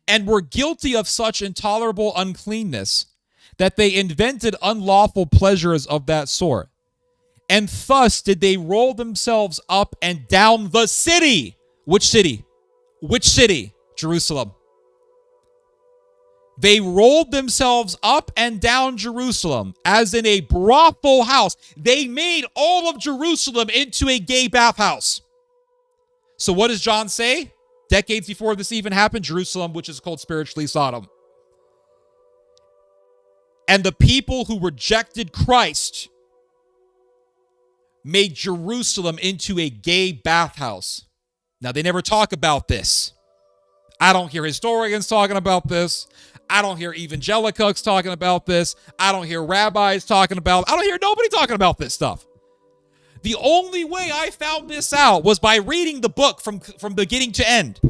And were guilty of such intolerable uncleanness, that they invented unlawful pleasures of that sort. And thus did they roll themselves up and down the city. Which city? Which city? Jerusalem. They rolled themselves up and down Jerusalem as in a brothel house. They made all of Jerusalem into a gay bathhouse. So what does John say? Decades before this even happened, Jerusalem, which is called spiritually Sodom. And the people who rejected Christ made Jerusalem into a gay bathhouse. Now, they never talk about this. I don't hear historians talking about this. I don't hear evangelicals talking about this. I don't hear rabbis talking about it. I don't hear nobody talking about this stuff. The only way I found this out was by reading the book from beginning to end.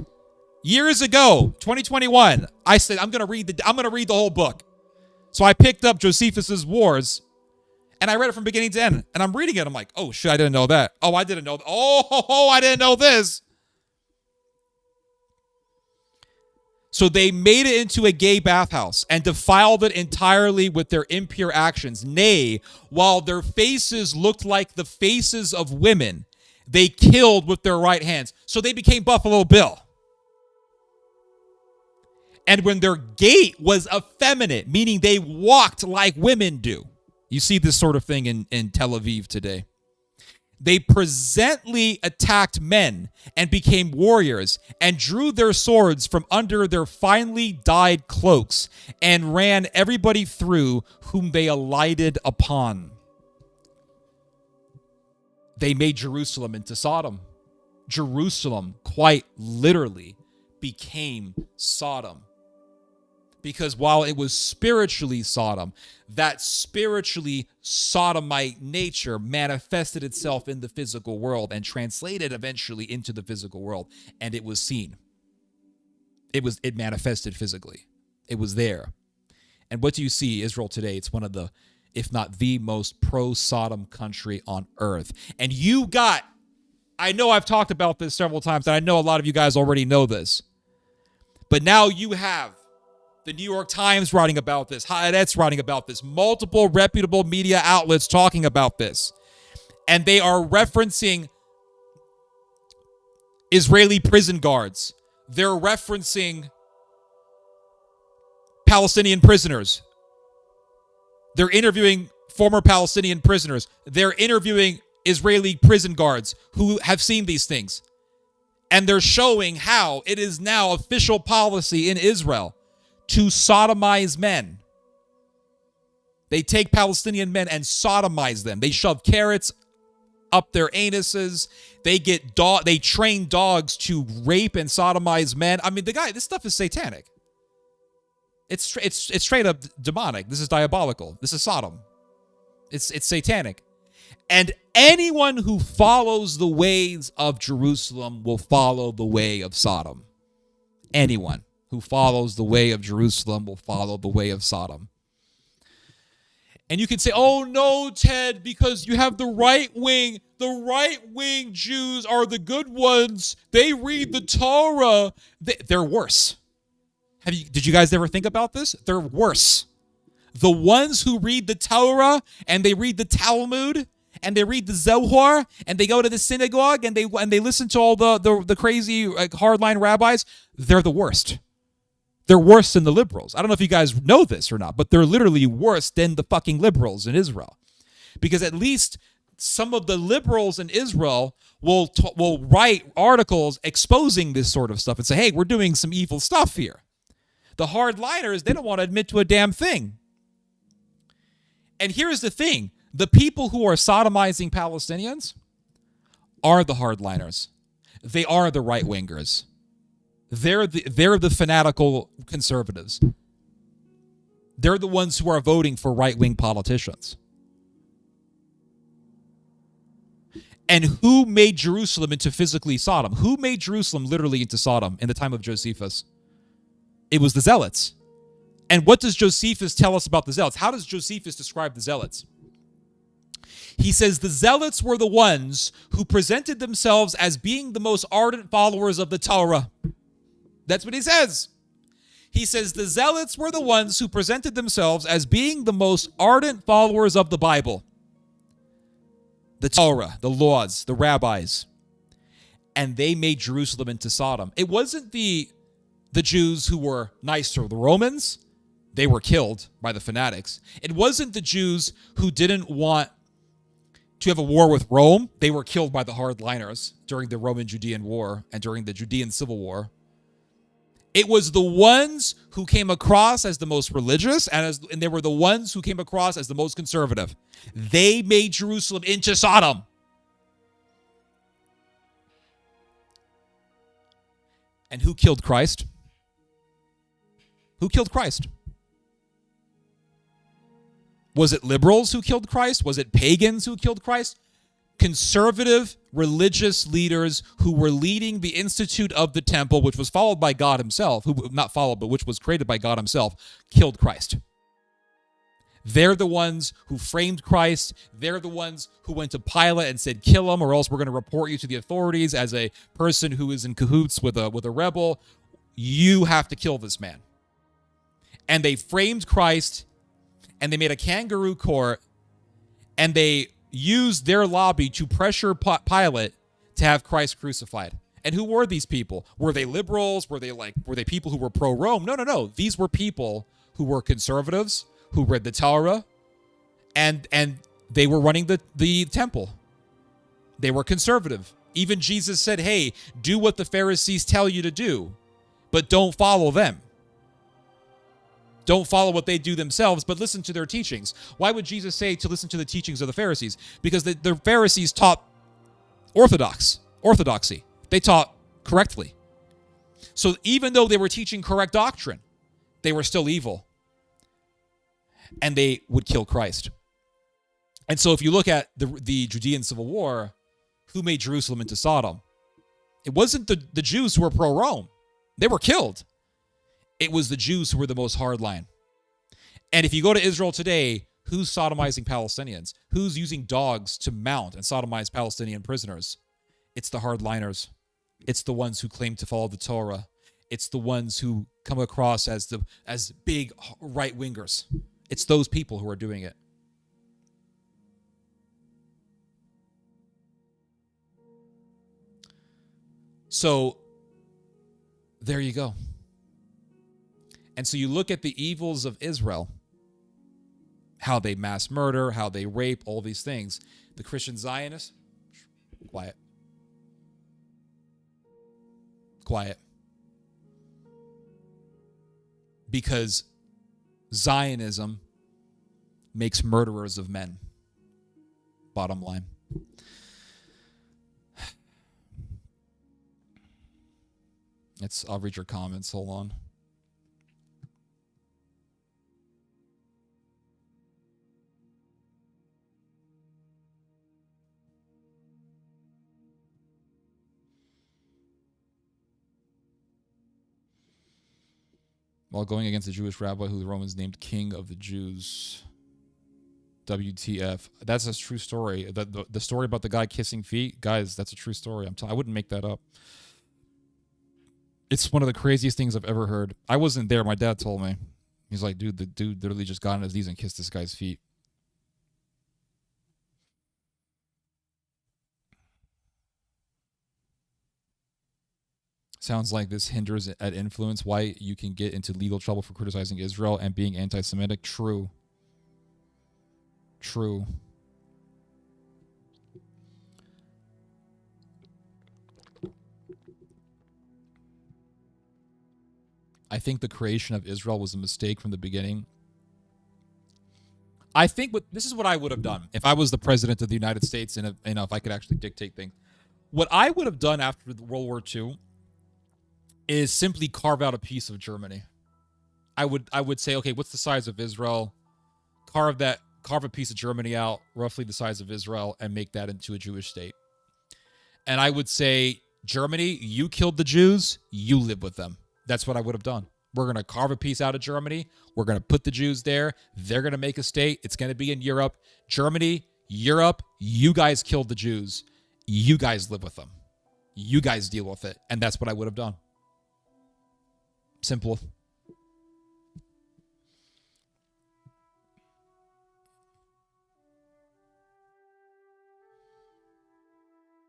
Years ago, 2021, I said, I'm going to read the whole book. So I picked up Josephus's Wars, and I read it from beginning to end. And I'm reading it. I'm like, oh, shit, I didn't know that. Oh, I didn't know. I didn't know this. So they made it into a gay bathhouse and defiled it entirely with their impure actions. Nay, while their faces looked like the faces of women, they killed with their right hands. So they became Buffalo Bill. And when their gait was effeminate, meaning they walked like women do. You see this sort of thing in Tel Aviv today. They presently attacked men and became warriors and drew their swords from under their finely dyed cloaks and ran everybody through whom they alighted upon. They made Jerusalem into Sodom. Jerusalem quite literally became Sodom. Because while it was spiritually Sodom, that spiritually sodomite nature manifested itself in the physical world and translated eventually into the physical world, and it was seen. It manifested physically. It was there. And what do you see, Israel today? It's one of the, if not the most pro-Sodom country on earth. And I know I've talked about this several times, and I know a lot of you guys already know this, but now you have the New York Times writing about this, Haaretz writing about this, multiple reputable media outlets talking about this. And they are referencing Israeli prison guards. They're referencing Palestinian prisoners. They're interviewing former Palestinian prisoners. They're interviewing Israeli prison guards who have seen these things. And they're showing how it is now official policy in Israel to sodomize men. They take Palestinian men and sodomize them. They shove carrots up their anuses. They train dogs to rape and sodomize men. I mean, this stuff is satanic. It's straight up demonic. This is diabolical. This is Sodom. It's satanic. And anyone who follows the ways of Jerusalem will follow the way of Sodom. Anyone who follows the way of Jerusalem will follow the way of Sodom. And you can say, oh no, Ted, because you have the right wing. The right wing Jews are the good ones. They read the Torah. They're worse. Did you guys ever think about this? They're worse. The ones who read the Torah and they read the Talmud and they read the Zohar and they go to the synagogue and they listen to all the crazy hardline rabbis, they're the worst. They're worse than the liberals. I don't know if you guys know this or not, but they're literally worse than the fucking liberals in Israel. Because at least some of the liberals in Israel will write articles exposing this sort of stuff and say, hey, we're doing some evil stuff here. The hardliners, they don't want to admit to a damn thing. And here's the thing. The people who are sodomizing Palestinians are the hardliners. They are the right-wingers. They're the fanatical conservatives. They're the ones who are voting for right-wing politicians. And who made Jerusalem into physically Sodom? Who made Jerusalem literally into Sodom in the time of Josephus? It was the Zealots. And what does Josephus tell us about the Zealots? How does Josephus describe the Zealots? He says the Zealots were the ones who presented themselves as being the most ardent followers of the Torah. That's what he says. He says the Zealots were the ones who presented themselves as being the most ardent followers of the Bible. The Torah, the laws, the rabbis. And they made Jerusalem into Sodom. It wasn't the Jews who were nice to the Romans. They were killed by the fanatics. It wasn't the Jews who didn't want to have a war with Rome. They were killed by the hardliners during the Roman-Judean War and during the Judean Civil War. It was the ones who came across as the most religious, and they were the ones who came across as the most conservative. They made Jerusalem into Sodom. And who killed Christ? Who killed Christ? Was it liberals who killed Christ? Was it pagans who killed Christ? Conservative religious leaders who were leading the Institute of the Temple, which was followed by God himself, which was created by God himself, killed Christ. They're the ones who framed Christ. They're the ones who went to Pilate and said, kill him, or else we're going to report you to the authorities as a person who is in cahoots with a rebel. You have to kill this man. And they framed Christ, and they made a kangaroo court, and they used their lobby to pressure Pilate to have Christ crucified. And who were these people? Were they liberals? Were they people who were pro-Rome? No. These were people who were conservatives, who read the Torah, and they were running the temple. They were conservative. Even Jesus said, hey, do what the Pharisees tell you to do, but don't follow them. Don't follow what they do themselves, but listen to their teachings. Why would Jesus say to listen to the teachings of the Pharisees? Because the Pharisees taught orthodoxy. They taught correctly. So even though they were teaching correct doctrine, they were still evil. And they would kill Christ. And so if you look at the Judean Civil War, who made Jerusalem into Sodom? It wasn't the Jews who were pro-Rome. They were killed. It was the Jews who were the most hardline. And if you go to Israel today, who's sodomizing Palestinians? Who's using dogs to mount and sodomize Palestinian prisoners? It's the hardliners. It's the ones who claim to follow the Torah. It's the ones who come across as big right-wingers. It's those people who are doing it. So, there you go. And so you look at the evils of Israel, how they mass murder, how they rape, all these things. The Christian Zionists, quiet. Because Zionism makes murderers of men. Bottom line. I'll read your comments. Hold on. While going against a Jewish rabbi who the Romans named king of the Jews. WTF. That's a true story. The story about the guy kissing feet, guys, that's a true story. I wouldn't make that up. It's one of the craziest things I've ever heard. I wasn't there. My dad told me. He's like, dude, the dude literally just got on his knees and kissed this guy's feet. Sounds like this hinders at influence. Why you can get into legal trouble for criticizing Israel and being anti-Semitic. True. I think the creation of Israel was a mistake from the beginning. I think this is what I would have done if I was the president of the United States and if I could actually dictate things. What I would have done after World War II is simply carve out a piece of Germany. I would say, okay, what's the size of Israel? Carve a piece of Germany out, roughly the size of Israel, and make that into a Jewish state. And I would say, Germany, you killed the Jews, you live with them. That's what I would have done. We're going to carve a piece out of Germany. We're going to put the Jews there. They're going to make a state. It's going to be in Europe. Germany, Europe, you guys killed the Jews. You guys live with them. You guys deal with it. And that's what I would have done. Simple.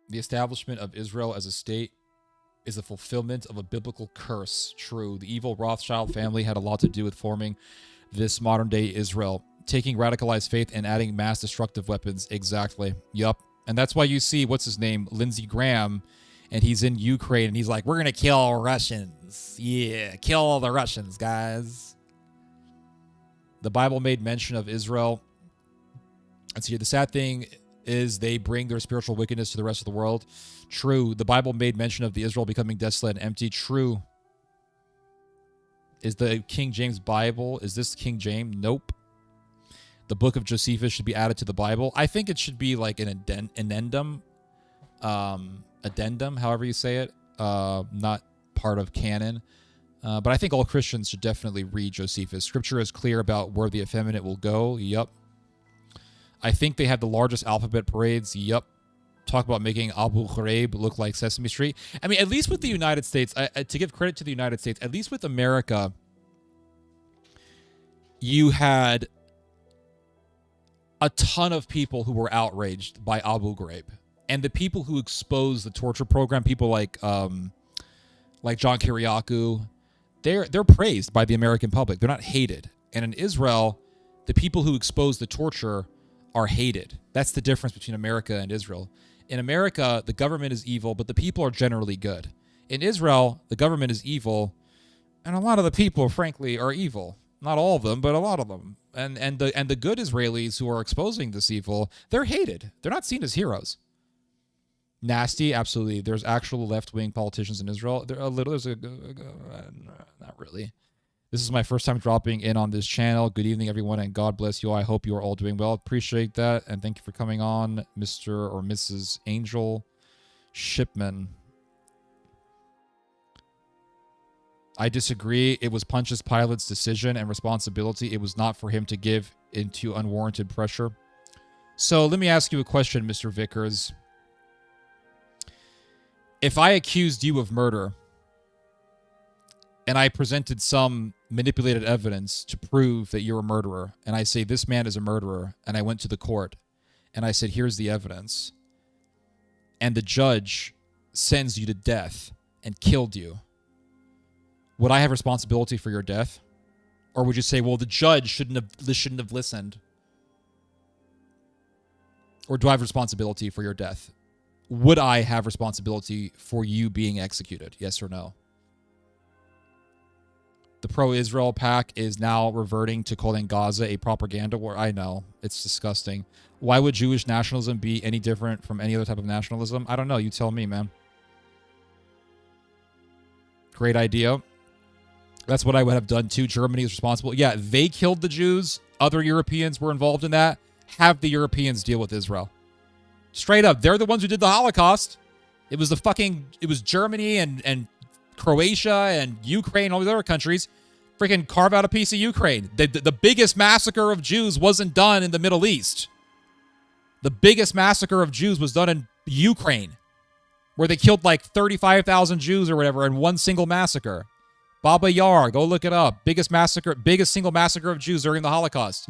The establishment of Israel as a state is a fulfillment of a biblical curse. True. The evil Rothschild family had a lot to do with forming this modern-day Israel, taking radicalized faith and adding mass destructive weapons. Exactly. Yup. And that's why you see, what's his name, Lindsey Graham, and he's in Ukraine, and he's like, we're going to kill Russians. Yeah, kill all the Russians, guys. The Bible made mention of Israel. And see, the sad thing is they bring their spiritual wickedness to the rest of the world. True. The Bible made mention of the Israel becoming desolate and empty. True. Is the King James Bible, is this King James? Nope. The book of Josephus should be added to the Bible. I think it should be like an addendum, however you say it, not part of canon. But I think all Christians should definitely read Josephus. Scripture is clear about where the effeminate will go. Yup. I think they have the largest alphabet parades. Yup. Talk about making Abu Ghraib look like Sesame Street. I mean, at least with the United States, to give credit to the United States, at least with America, you had a ton of people who were outraged by Abu Ghraib. And the people who exposed the torture program, people like John Kiriakou, they're praised by the American public. They're not hated. And in Israel, the people who expose the torture are hated. That's the difference between America and Israel. In America, the government is evil, but the people are generally good. In Israel, the government is evil, and a lot of the people, frankly, are evil. Not all of them, but a lot of them. And the good Israelis who are exposing this evil, they're hated. They're not seen as heroes. Nasty, absolutely. There's actual left-wing politicians in Israel. Not really. This is my first time dropping in on this channel. Good evening, everyone, and God bless you all. I hope you are all doing well. Appreciate that, and thank you for coming on, Mr. or Mrs. Angel Shipman. I disagree. It was Pontius Pilate's decision and responsibility. It was not for him to give into unwarranted pressure. So let me ask you a question, Mr. Vickers. If I accused you of murder and I presented some manipulated evidence to prove that you're a murderer, and I say this man is a murderer, and I went to the court and I said, here's the evidence, and the judge sends you to death and killed you, would I have responsibility for your death? Or would you say, well, the judge shouldn't have listened? Or do I have responsibility for your death? Would I have responsibility for you being executed? Yes or no? The pro-Israel pack is now reverting to calling Gaza a propaganda war. I know. It's disgusting. Why would Jewish nationalism be any different from any other type of nationalism? I don't know. You tell me, man. Great idea. That's what I would have done too. Germany is responsible. Yeah, they killed the Jews. Other Europeans were involved in that. Have the Europeans deal with Israel. Straight up. They're the ones who did the Holocaust. It was Germany and Croatia and Ukraine, all these other countries. Freaking carve out a piece of Ukraine. The biggest massacre of Jews wasn't done in the Middle East. The biggest massacre of Jews was done in Ukraine, where they killed like 35,000 Jews or whatever in one single massacre. Baba Yar, go look it up. Biggest single massacre of Jews during the Holocaust.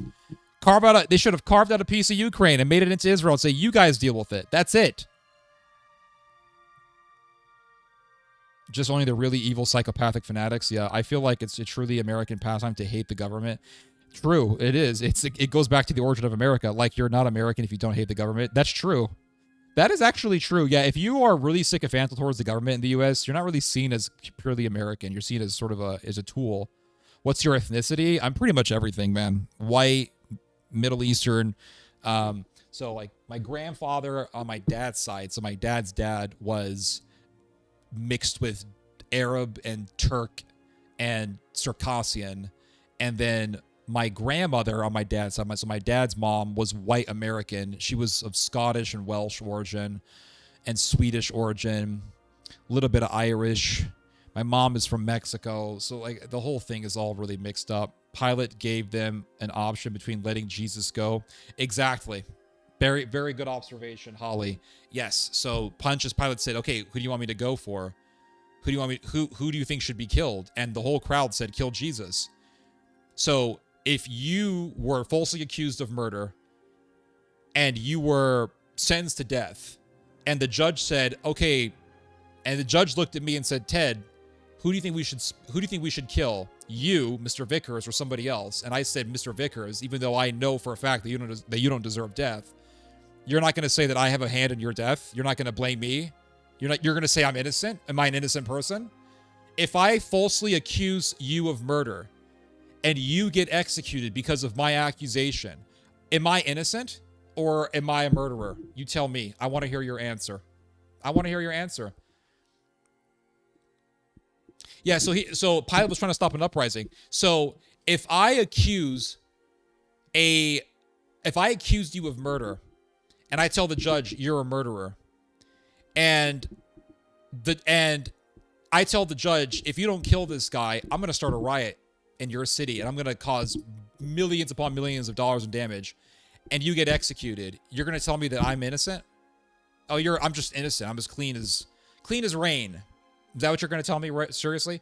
They should have carved out a piece of Ukraine and made it into Israel and say, you guys deal with it. That's it. Just only the really evil psychopathic fanatics. Yeah, I feel like it's a truly American pastime to hate the government. True, it is. It goes back to the origin of America. Like, you're not American if you don't hate the government. That's true. That is actually true. Yeah, if you are really sycophantal towards the government in the U.S., you're not really seen as purely American. You're seen as sort of as a tool. What's your ethnicity? I'm pretty much everything, man. White, Middle Eastern. So, like, my grandfather on my dad's side, so my dad's dad was mixed with Arab and Turk and Circassian. And then my grandmother on my dad's side, so my dad's mom was white American. She was of Scottish and Welsh origin and Swedish origin, a little bit of Irish. My mom is from Mexico. So, like, the whole thing is all really mixed up. Pilate gave them an option between letting Jesus go. Exactly. Very, very good observation, Holly. Yes. So Pontius Pilate said, okay, who do you want me to go for? Who do you think should be killed? And the whole crowd said, kill Jesus. So if you were falsely accused of murder and you were sentenced to death and the judge said, okay, And the judge looked at me and said, Ted, who do you think we should kill? You, Mr. Vickers, or somebody else? And I said, Mr. Vickers, even though I know for a fact that you don't deserve death. You're not going to say that I have a hand in your death. You're not going to blame me. You're going to say I'm innocent. Am I an innocent person? If I falsely accuse you of murder and you get executed because of my accusation, am I innocent or am I a murderer? You tell me. I want to hear your answer. I want to hear your answer. Yeah, so Pilate was trying to stop an uprising. So if I accused you of murder, and I tell the judge you're a murderer, and I tell the judge if you don't kill this guy, I'm gonna start a riot in your city, and I'm gonna cause millions upon millions of dollars in damage, and you get executed, you're gonna tell me that I'm innocent? Oh, I'm just innocent. I'm as clean as rain. Is that what you're going to tell me? Right? Seriously?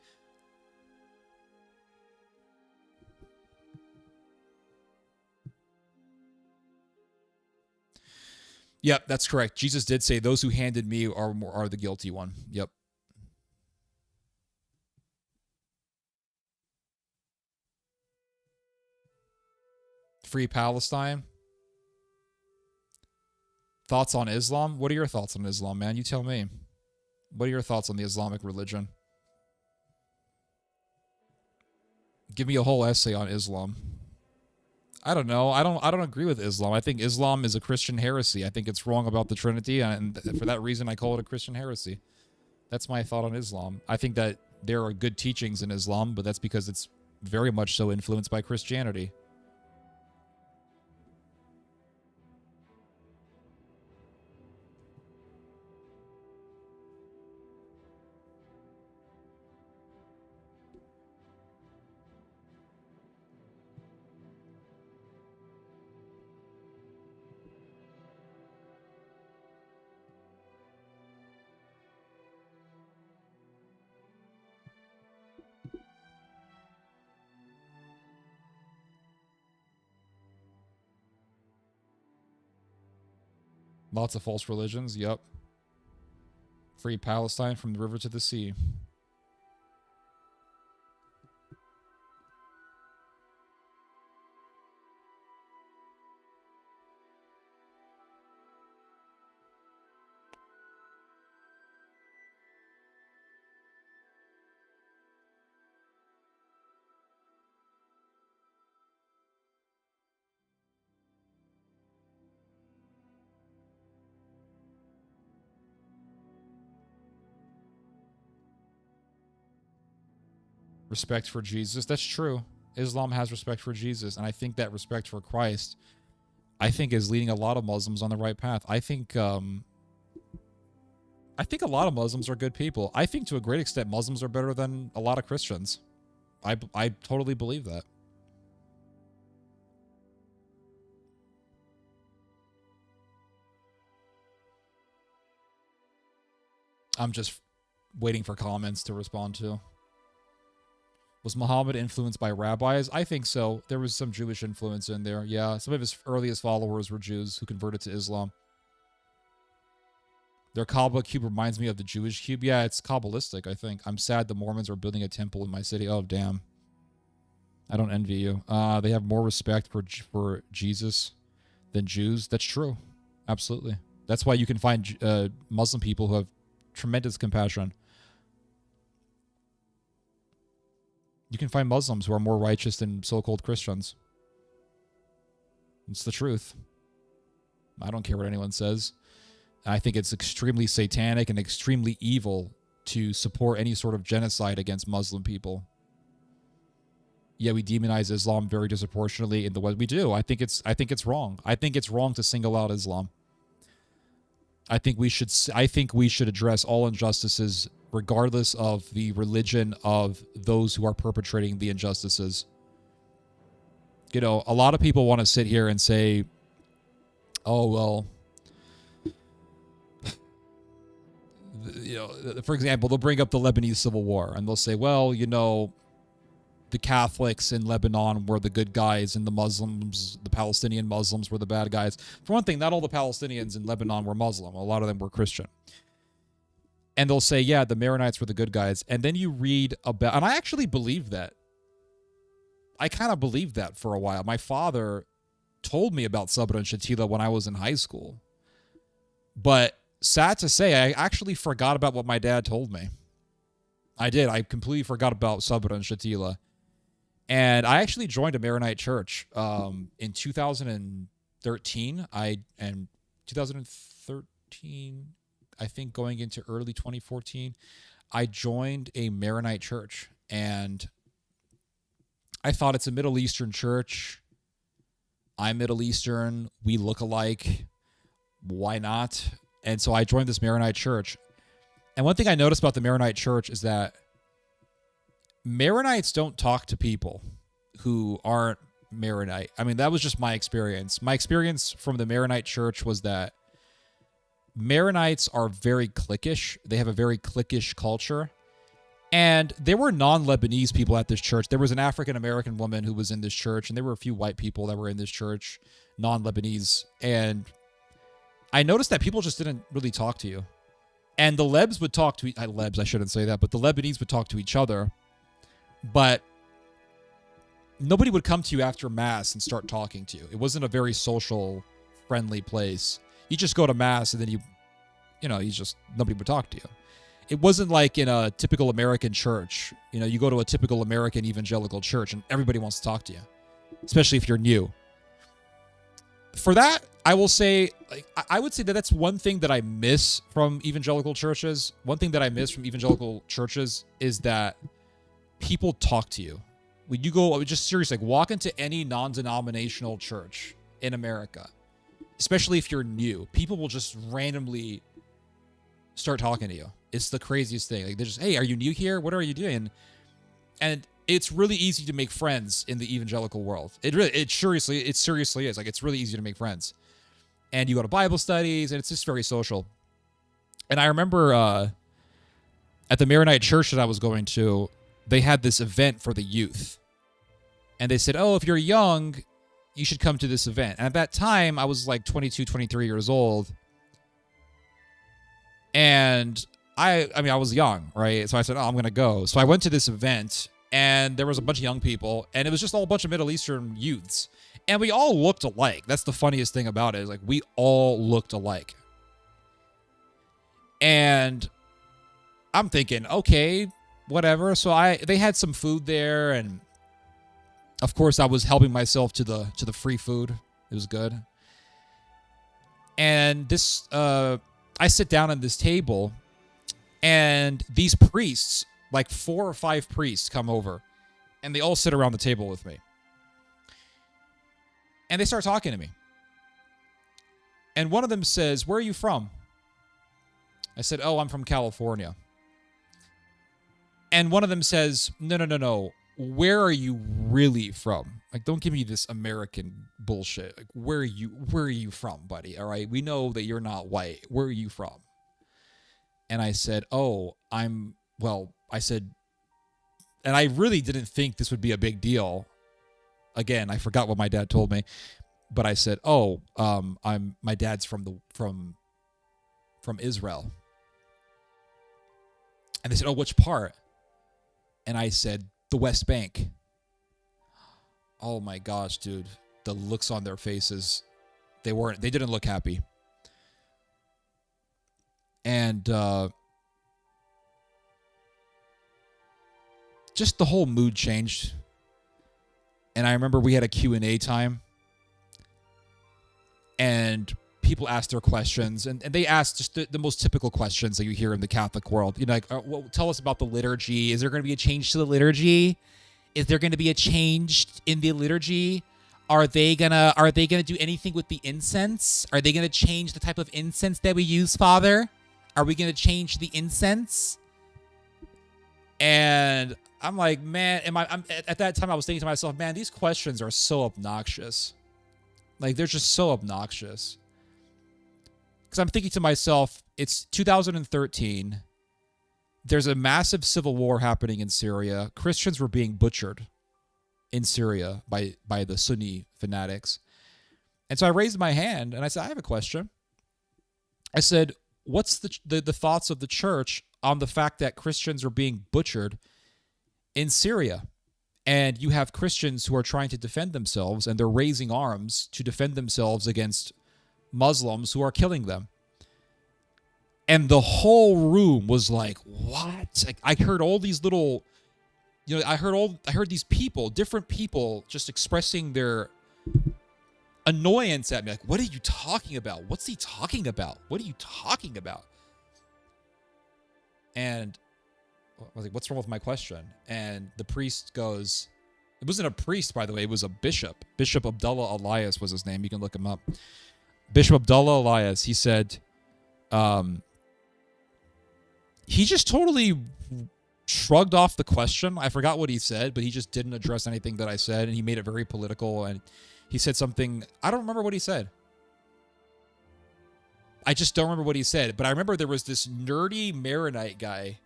Yep, that's correct. Jesus did say those who handed me are the guilty one. Yep. Free Palestine. Thoughts on Islam? What are your thoughts on Islam, man? You tell me. What are your thoughts on the Islamic religion? Give me a whole essay on Islam. I don't know. I don't agree with Islam. I think Islam is a Christian heresy. I think it's wrong about the Trinity, and for that reason I call it a Christian heresy. That's my thought on Islam. I think that there are good teachings in Islam, but that's because it's very much so influenced by Christianity. Lots of false religions, yep. Free Palestine from the river to the sea. Respect for Jesus. That's true. Islam has respect for Jesus, and I think that respect for Christ, I think, is leading a lot of Muslims on the right path. I think a lot of Muslims are good people. I think to a great extent Muslims are better than a lot of Christians. I totally believe that. I'm just waiting for comments to respond to. Was Muhammad influenced by rabbis? I think so. There was some Jewish influence in there. Yeah, some of his earliest followers were Jews who converted to Islam. Their Kaaba cube reminds me of the Jewish cube. Yeah, it's Kabbalistic, I think. I'm sad the Mormons are building a temple in my city. Oh, damn. I don't envy you. They have more respect for Jesus than Jews. That's true. Absolutely. That's why you can find Muslim people who have tremendous compassion. You can find Muslims who are more righteous than so-called Christians. It's the truth. I don't care what anyone says. I think it's extremely satanic and extremely evil to support any sort of genocide against Muslim people. Yeah, we demonize Islam very disproportionately in the way we do. I think it's wrong. I think it's wrong to single out Islam. I think we should address all injustices regardless of the religion of those who are perpetrating the injustices. You know, a lot of people want to sit here and say, oh, well, you know, for example, they'll bring up the Lebanese Civil War and they'll say, well, you know, the Catholics in Lebanon were the good guys and the Muslims, the Palestinian Muslims were the bad guys. For one thing, not all the Palestinians in Lebanon were Muslim. A lot of them were Christian. And they'll say, yeah, the Maronites were the good guys. And then you read about, and I actually believed that. I kind of believed that for a while. My father told me about Sabra and Shatila when I was in high school. But sad to say, I actually forgot about what my dad told me. I did. I completely forgot about Sabra and Shatila. And I actually joined a Maronite church in 2013. 2013, I think going into early 2014, I joined a Maronite church. And I thought it's a Middle Eastern church. I'm Middle Eastern. We look alike. Why not? And so I joined this Maronite church. And one thing I noticed about the Maronite church is that Maronites don't talk to people who aren't Maronite. I mean, that was just my experience. My experience from the Maronite church was that Maronites are very cliquish. They have a very cliquish culture. And there were non-Lebanese people at this church. There was an African-American woman who was in this church, and there were a few white people that were in this church, non-Lebanese. And I noticed that people just didn't really talk to you. And the Lebs would talk to Lebs, I shouldn't say that, but the Lebanese would talk to each other. But nobody would come to you after Mass and start talking to you. It wasn't a very social, friendly place. You just go to Mass and then nobody would talk to you. It wasn't like in a typical American church. You know, you go to a typical American evangelical church and everybody wants to talk to you, especially if you're new. For that, I will say, I would say that that's one thing that I miss from evangelical churches. One thing that I miss from evangelical churches is that people talk to you. When you go, just seriously, walk into any non-denominational church in America, especially if you're new, people will just randomly start talking to you. It's the craziest thing. Like, they're just, hey, are you new here? What are you doing? And it's really easy to make friends in the evangelical world. It seriously is. Like, it's really easy to make friends. And you go to Bible studies, and it's just very social. And I remember at the Maronite church that I was going to, they had this event for the youth. And they said, oh, if you're young, you should come to this event. And at that time, I was like 22, 23 years old. And I was young, right? So I said, oh, I'm going to go. So I went to this event, and there was a bunch of young people, and it was just all a bunch of Middle Eastern youths. And we all looked alike. That's the funniest thing about it, is like we all looked alike. And I'm thinking, okay, whatever. So they had some food there, and of course I was helping myself to the free food. It was good. And this I sit down at this table, and these priests, like 4 or 5 priests, come over, and they all sit around the table with me. And they start talking to me. And one of them says, where are you from? I said, oh, I'm from California. And one of them says, no. Where are you really from? Like, don't give me this American bullshit. Like, where are you from, buddy? All right. We know that you're not white. Where are you from? And I said, and I really didn't think this would be a big deal. Again, I forgot what my dad told me, but I said, my dad's from Israel. And they said, oh, which part? And I said, the West Bank. Oh my gosh, dude. The looks on their faces, they didn't look happy. And just the whole mood changed. And I remember we had a Q&A time, and people asked their questions, and they asked just the most typical questions that you hear in the Catholic world. You know, like, well, tell us about the liturgy. Is there going to be a change to the liturgy? Is there going to be a change in the liturgy? Are they gonna do anything with the incense? Are they gonna change the type of incense that we use, Father? Are we gonna change the incense? And I'm like, man, at that time I was thinking to myself, man, these questions are so obnoxious. Like, they're just so obnoxious. Because I'm thinking to myself, it's 2013. There's a massive civil war happening in Syria. Christians were being butchered in Syria by the Sunni fanatics. And so I raised my hand and I said, I have a question. I said, what's the thoughts of the church on the fact that Christians are being butchered in Syria. And you have Christians who are trying to defend themselves, and they're raising arms to defend themselves against Muslims who are killing them. And the whole room was like, what? Like, I heard all these little, I heard these people, different people, just expressing their annoyance at me. Like, what are you talking about? What's he talking about? What are you talking about? And I was like, what's wrong with my question? And the priest goes, it wasn't a priest, by the way, it was a bishop. Bishop Abdullah Elias was his name. You can look him up. Bishop Abdullah Elias, he said, he just totally shrugged off the question. I forgot what he said, but he just didn't address anything that I said, and he made it very political, and he said something, I don't remember what he said. I just don't remember what he said, but I remember there was this nerdy Maronite guy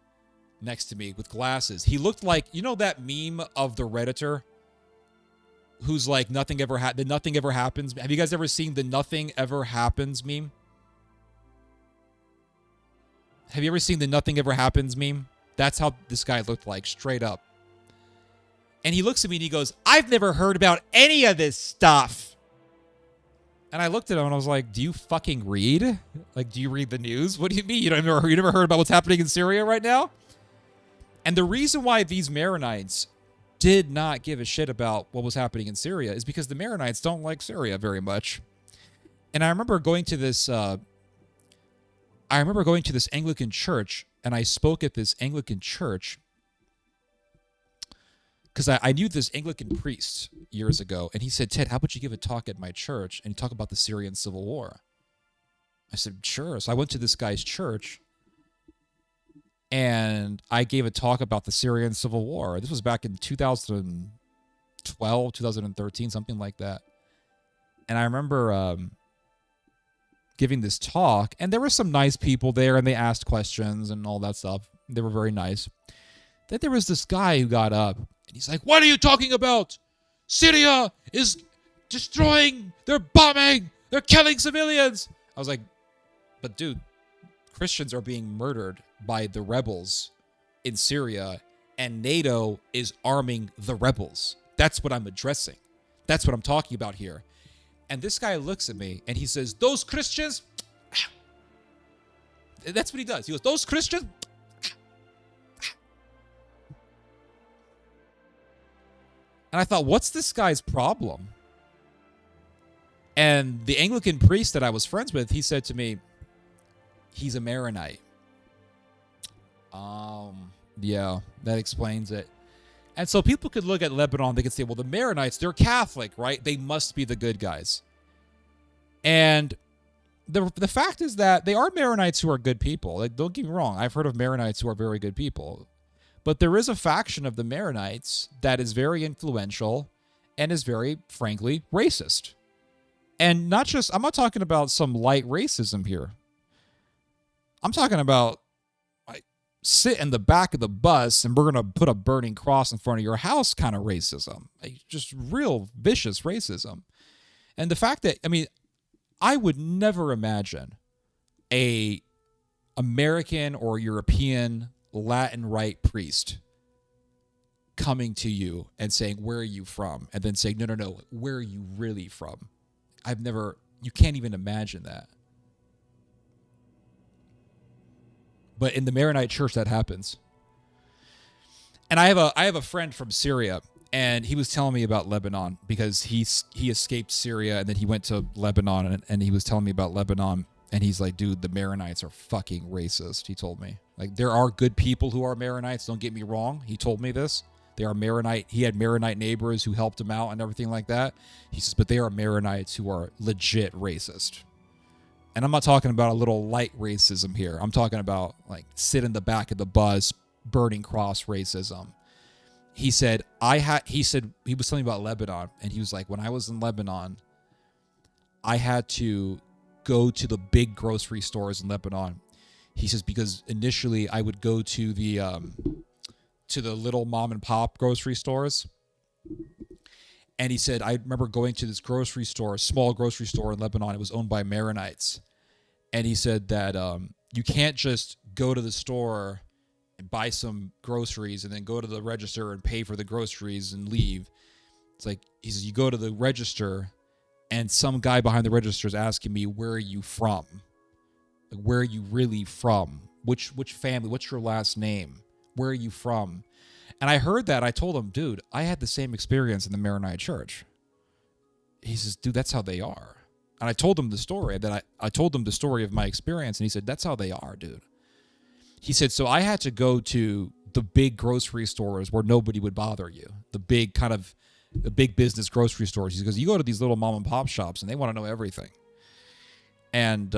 next to me with glasses. He looked like, that meme of the Redditor who's like, the nothing ever happens. Have you guys ever seen the nothing ever happens meme? Have you ever seen the nothing ever happens meme? That's how this guy looked like, straight up. And he looks at me and he goes, I've never heard about any of this stuff. And I looked at him and I was like, do you fucking read? Like, do you read the news? What do you mean? You never heard about what's happening in Syria right now? And the reason why these Maronites did not give a shit about what was happening in Syria is because the Maronites don't like Syria very much. And I remember going to this Anglican church, and I spoke at this Anglican church because I knew this Anglican priest years ago, and he said, Ted, how about you give a talk at my church and talk about the Syrian civil war? I said, sure. So I went to this guy's church, and I gave a talk about the Syrian civil war. This was back in 2012, 2013, something like that. And I remember giving this talk, and there were some nice people there, and they asked questions and all that stuff. They were very nice. Then there was this guy who got up, and he's like, what are you talking about? Syria is destroying, they're bombing, they're killing civilians. I was like, but dude, Christians are being murdered by the rebels in Syria, and NATO is arming the rebels. That's what I'm addressing. That's what I'm talking about here. And this guy looks at me and he says, those Christians, that's what he does. He goes, those Christians, and I thought, what's this guy's problem? And the Anglican priest that I was friends with, he said to me, he's a Maronite. Yeah, that explains it. And so people could look at Lebanon, they could say, well, the Maronites, they're Catholic, right? They must be the good guys. And the fact is that they are Maronites who are good people. Like, don't get me wrong. I've heard of Maronites who are very good people. But there is a faction of the Maronites that is very influential and is very, frankly, racist. And not just, I'm not talking about some light racism here. I'm talking about, like, sit in the back of the bus and we're going to put a burning cross in front of your house kind of racism. Like, just real vicious racism. And the fact that, I would never imagine a American or European Latin Rite priest coming to you and saying, where are you from? And then saying, no, where are you really from? You can't even imagine that. But in the Maronite church, that happens. And I have a friend from Syria, and he was telling me about Lebanon because he escaped Syria and then he went to Lebanon, and he was telling me about Lebanon. And he's like, dude, the Maronites are fucking racist. He told me, like, there are good people who are Maronites. Don't get me wrong. He told me this. They are Maronite. He had Maronite neighbors who helped him out and everything like that. He says, but they are Maronites who are legit racist. And I'm not talking about a little light racism here. I'm talking about, like, sit in the back of the bus, burning cross racism. He said, he was telling me about Lebanon, and he was like, when I was in Lebanon, I had to go to the big grocery stores in Lebanon. He says, because initially I would go to the little mom and pop grocery stores. And he said, I remember going to this grocery store, a small grocery store in Lebanon. It was owned by Maronites. And he said that you can't just go to the store and buy some groceries and then go to the register and pay for the groceries and leave. It's like, he says, you go to the register and some guy behind the register is asking me, where are you from? Like, where are you really from? Which family? What's your last name? Where are you from? And I heard that. I told him, dude, I had the same experience in the Maronite church. He says, dude, that's how they are. And I told him the story that I told him the story of my experience. And he said, that's how they are, dude. He said, so I had to go to the big grocery stores where nobody would bother you. The big business grocery stores. He goes, you go to these little mom and pop shops and they want to know everything. And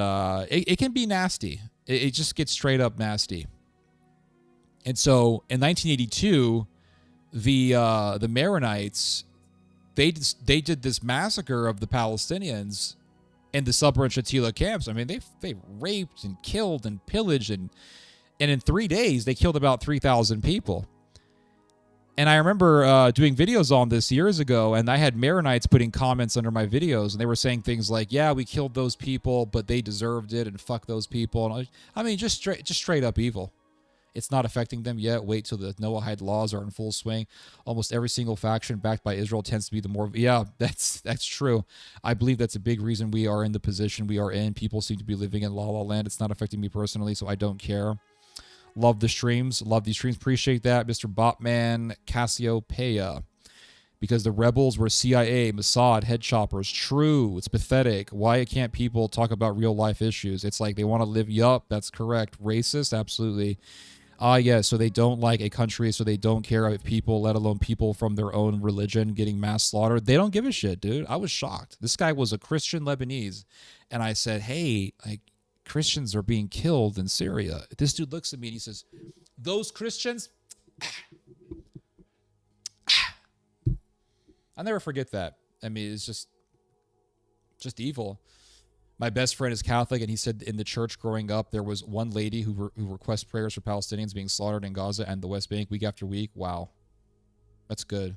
it can be nasty. It just gets straight up nasty. And so in 1982, the Maronites, they did this massacre of the Palestinians in the Sabra and Shatila camps. I mean, they raped and killed and pillaged, and in 3 days, they killed about 3,000 people. And I remember doing videos on this years ago, and I had Maronites putting comments under my videos, and they were saying things like, yeah, we killed those people, but they deserved it, and fuck those people. And I mean, just straight up evil. It's not affecting them yet. Wait till the Noahide laws are in full swing. Almost every single faction backed by Israel tends to be the more... Yeah, that's true. I believe that's a big reason we are in the position we are in. People seem to be living in La La Land. It's not affecting me personally, so I don't care. Love the streams. Love these streams. Appreciate that. Mr. Botman Cassiopeia. Because the rebels were CIA, Mossad, head choppers. True. It's pathetic. Why can't people talk about real life issues? It's like they want to live... Yup, that's correct. Racist? Absolutely. Yeah, so they don't like a country, so they don't care if people, let alone people from their own religion, getting mass slaughtered. They don't give a shit, dude. I was shocked. This guy was a Christian Lebanese, and I said, hey, like, Christians are being killed in Syria. This dude looks at me and he says, those Christians? I'll never forget that. I mean, it's just evil. My best friend is Catholic, and he said in the church growing up, there was one lady who requests prayers for Palestinians being slaughtered in Gaza and the West Bank week after week. Wow. That's good.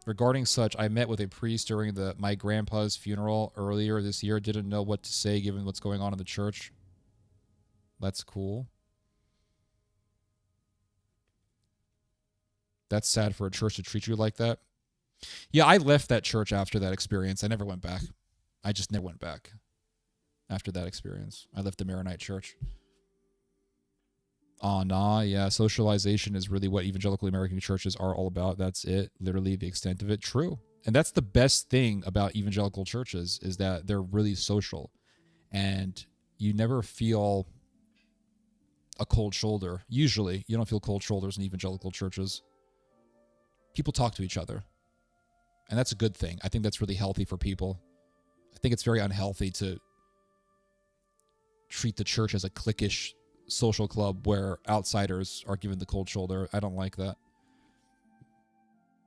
Regarding such, I met with a priest during my grandpa's funeral earlier this year. Didn't know what to say given what's going on in the church. That's cool. That's sad for a church to treat you like that. Yeah, I left that church after that experience. I never went back. I just never went back after that experience. I left the Maronite church. Oh, nah, yeah. Socialization is really what evangelical American churches are all about. That's it. Literally the extent of it. True. And that's the best thing about evangelical churches is that they're really social. And you never feel a cold shoulder. Usually, you don't feel cold shoulders in evangelical churches. People talk to each other. And that's a good thing. I think that's really healthy for people. I think it's very unhealthy to treat the church as a cliquish social club where outsiders are given the cold shoulder. I don't like that.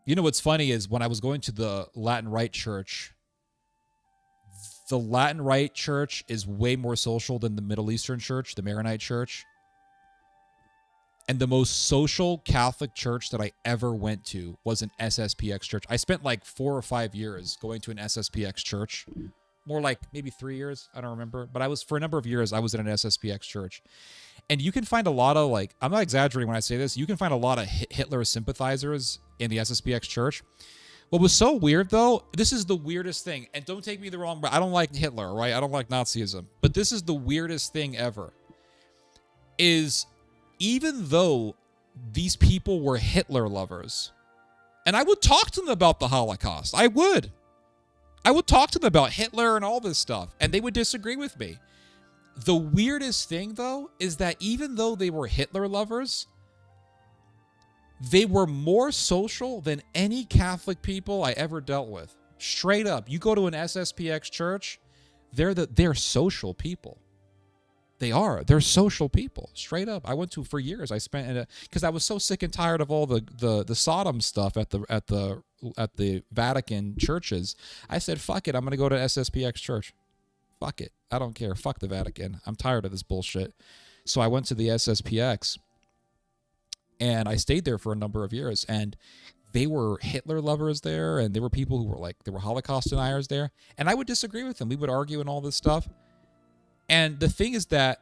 You know what's funny is when I was going to the Latin Rite church, the Latin Rite church is way more social than the Middle Eastern church, the Maronite church. And the most social Catholic church that I ever went to was an SSPX church. I spent like 4 or 5 years going to an SSPX church. More like maybe 3 years. I don't remember. But for a number of years, I was in an SSPX church. And you can find a lot of I'm not exaggerating when I say this. You can find a lot of Hitler sympathizers in the SSPX church. What was so weird, though, this is the weirdest thing. And don't take me the wrong way. I don't like Hitler, right? I don't like Nazism. But this is the weirdest thing ever. Is... even though these people were Hitler lovers, and I would talk to them about the Holocaust. I would talk to them about Hitler and all this stuff, and they would disagree with me. The weirdest thing, though, is that even though they were Hitler lovers, they were more social than any Catholic people I ever dealt with. Straight up. You go to an SSPX church, they're social people. They are. They're social people. Straight up. I went to for years. I spent in because I was so sick and tired of all the Sodom stuff at the Vatican churches. I said, fuck it. I'm gonna go to SSPX church. Fuck it. I don't care. Fuck the Vatican. I'm tired of this bullshit. So I went to the SSPX and I stayed there for a number of years, and they were Hitler lovers there, and there were people who were there were Holocaust deniers there, and I would disagree with them. We would argue and all this stuff. And the thing is that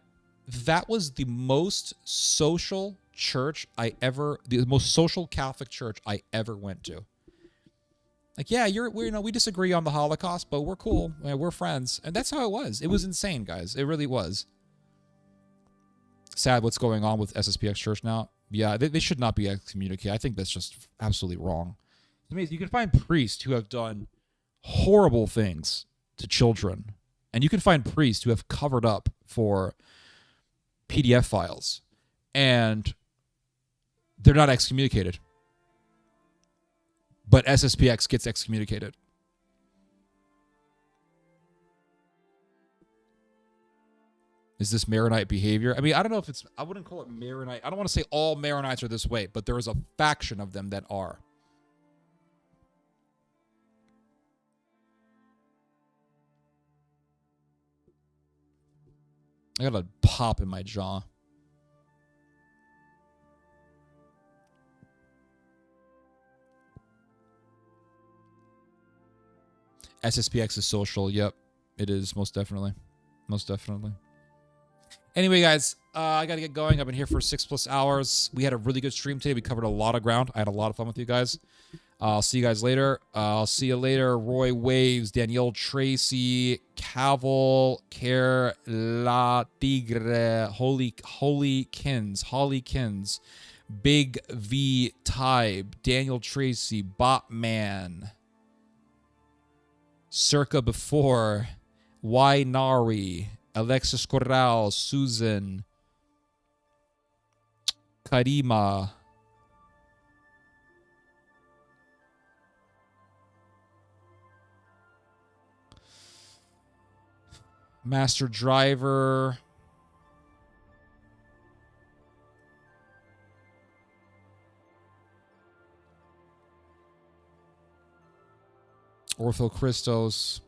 was the most social church the most social Catholic church I ever went to. Like, yeah, we disagree on the Holocaust, but we're cool. We're friends. And that's how it was. It was insane, guys. It really was. Sad what's going on with SSPX Church now. Yeah, they should not be excommunicated. I think that's just absolutely wrong. It's amazing. You can find priests who have done horrible things to children. And you can find priests who have covered up for PDF files. And they're not excommunicated. But SSPX gets excommunicated. Is this Maronite behavior? I mean, I don't know if it's... I wouldn't call it Maronite. I don't want to say all Maronites are this way, but there is a faction of them that are. I got a pop in my jaw. SSPX is social. Yep, it is. Most definitely. Most definitely. Anyway, guys, I got to get going. I've been here for 6+ hours. We had a really good stream today. We covered a lot of ground. I had a lot of fun with you guys. I'll see you guys later. I'll see you later. Roy Waves, Danielle Tracy, Cavill, Care La Tigre, Holly Kins, Big V Tybe, Daniel Tracy, Botman, Circa Before, Y Nari, Alexis Corral, Susan, Karima, Master Driver, Ortho Christos,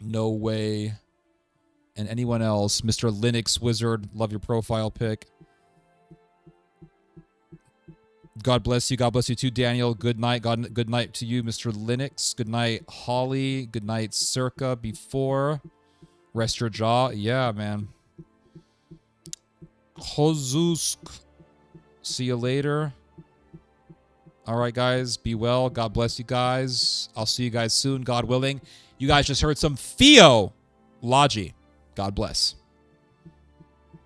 No Way, and anyone else. Mr. Linux Wizard, love your profile pic. God bless you. God bless you too, Daniel. Good night. Good night to you, Mr. Linux. Good night, Holly. Good night, Circa Before. Rest your jaw. Yeah, man. Jozusk. See you later. All right, guys. Be well. God bless you guys. I'll see you guys soon, God willing. You guys just heard some theology. God bless.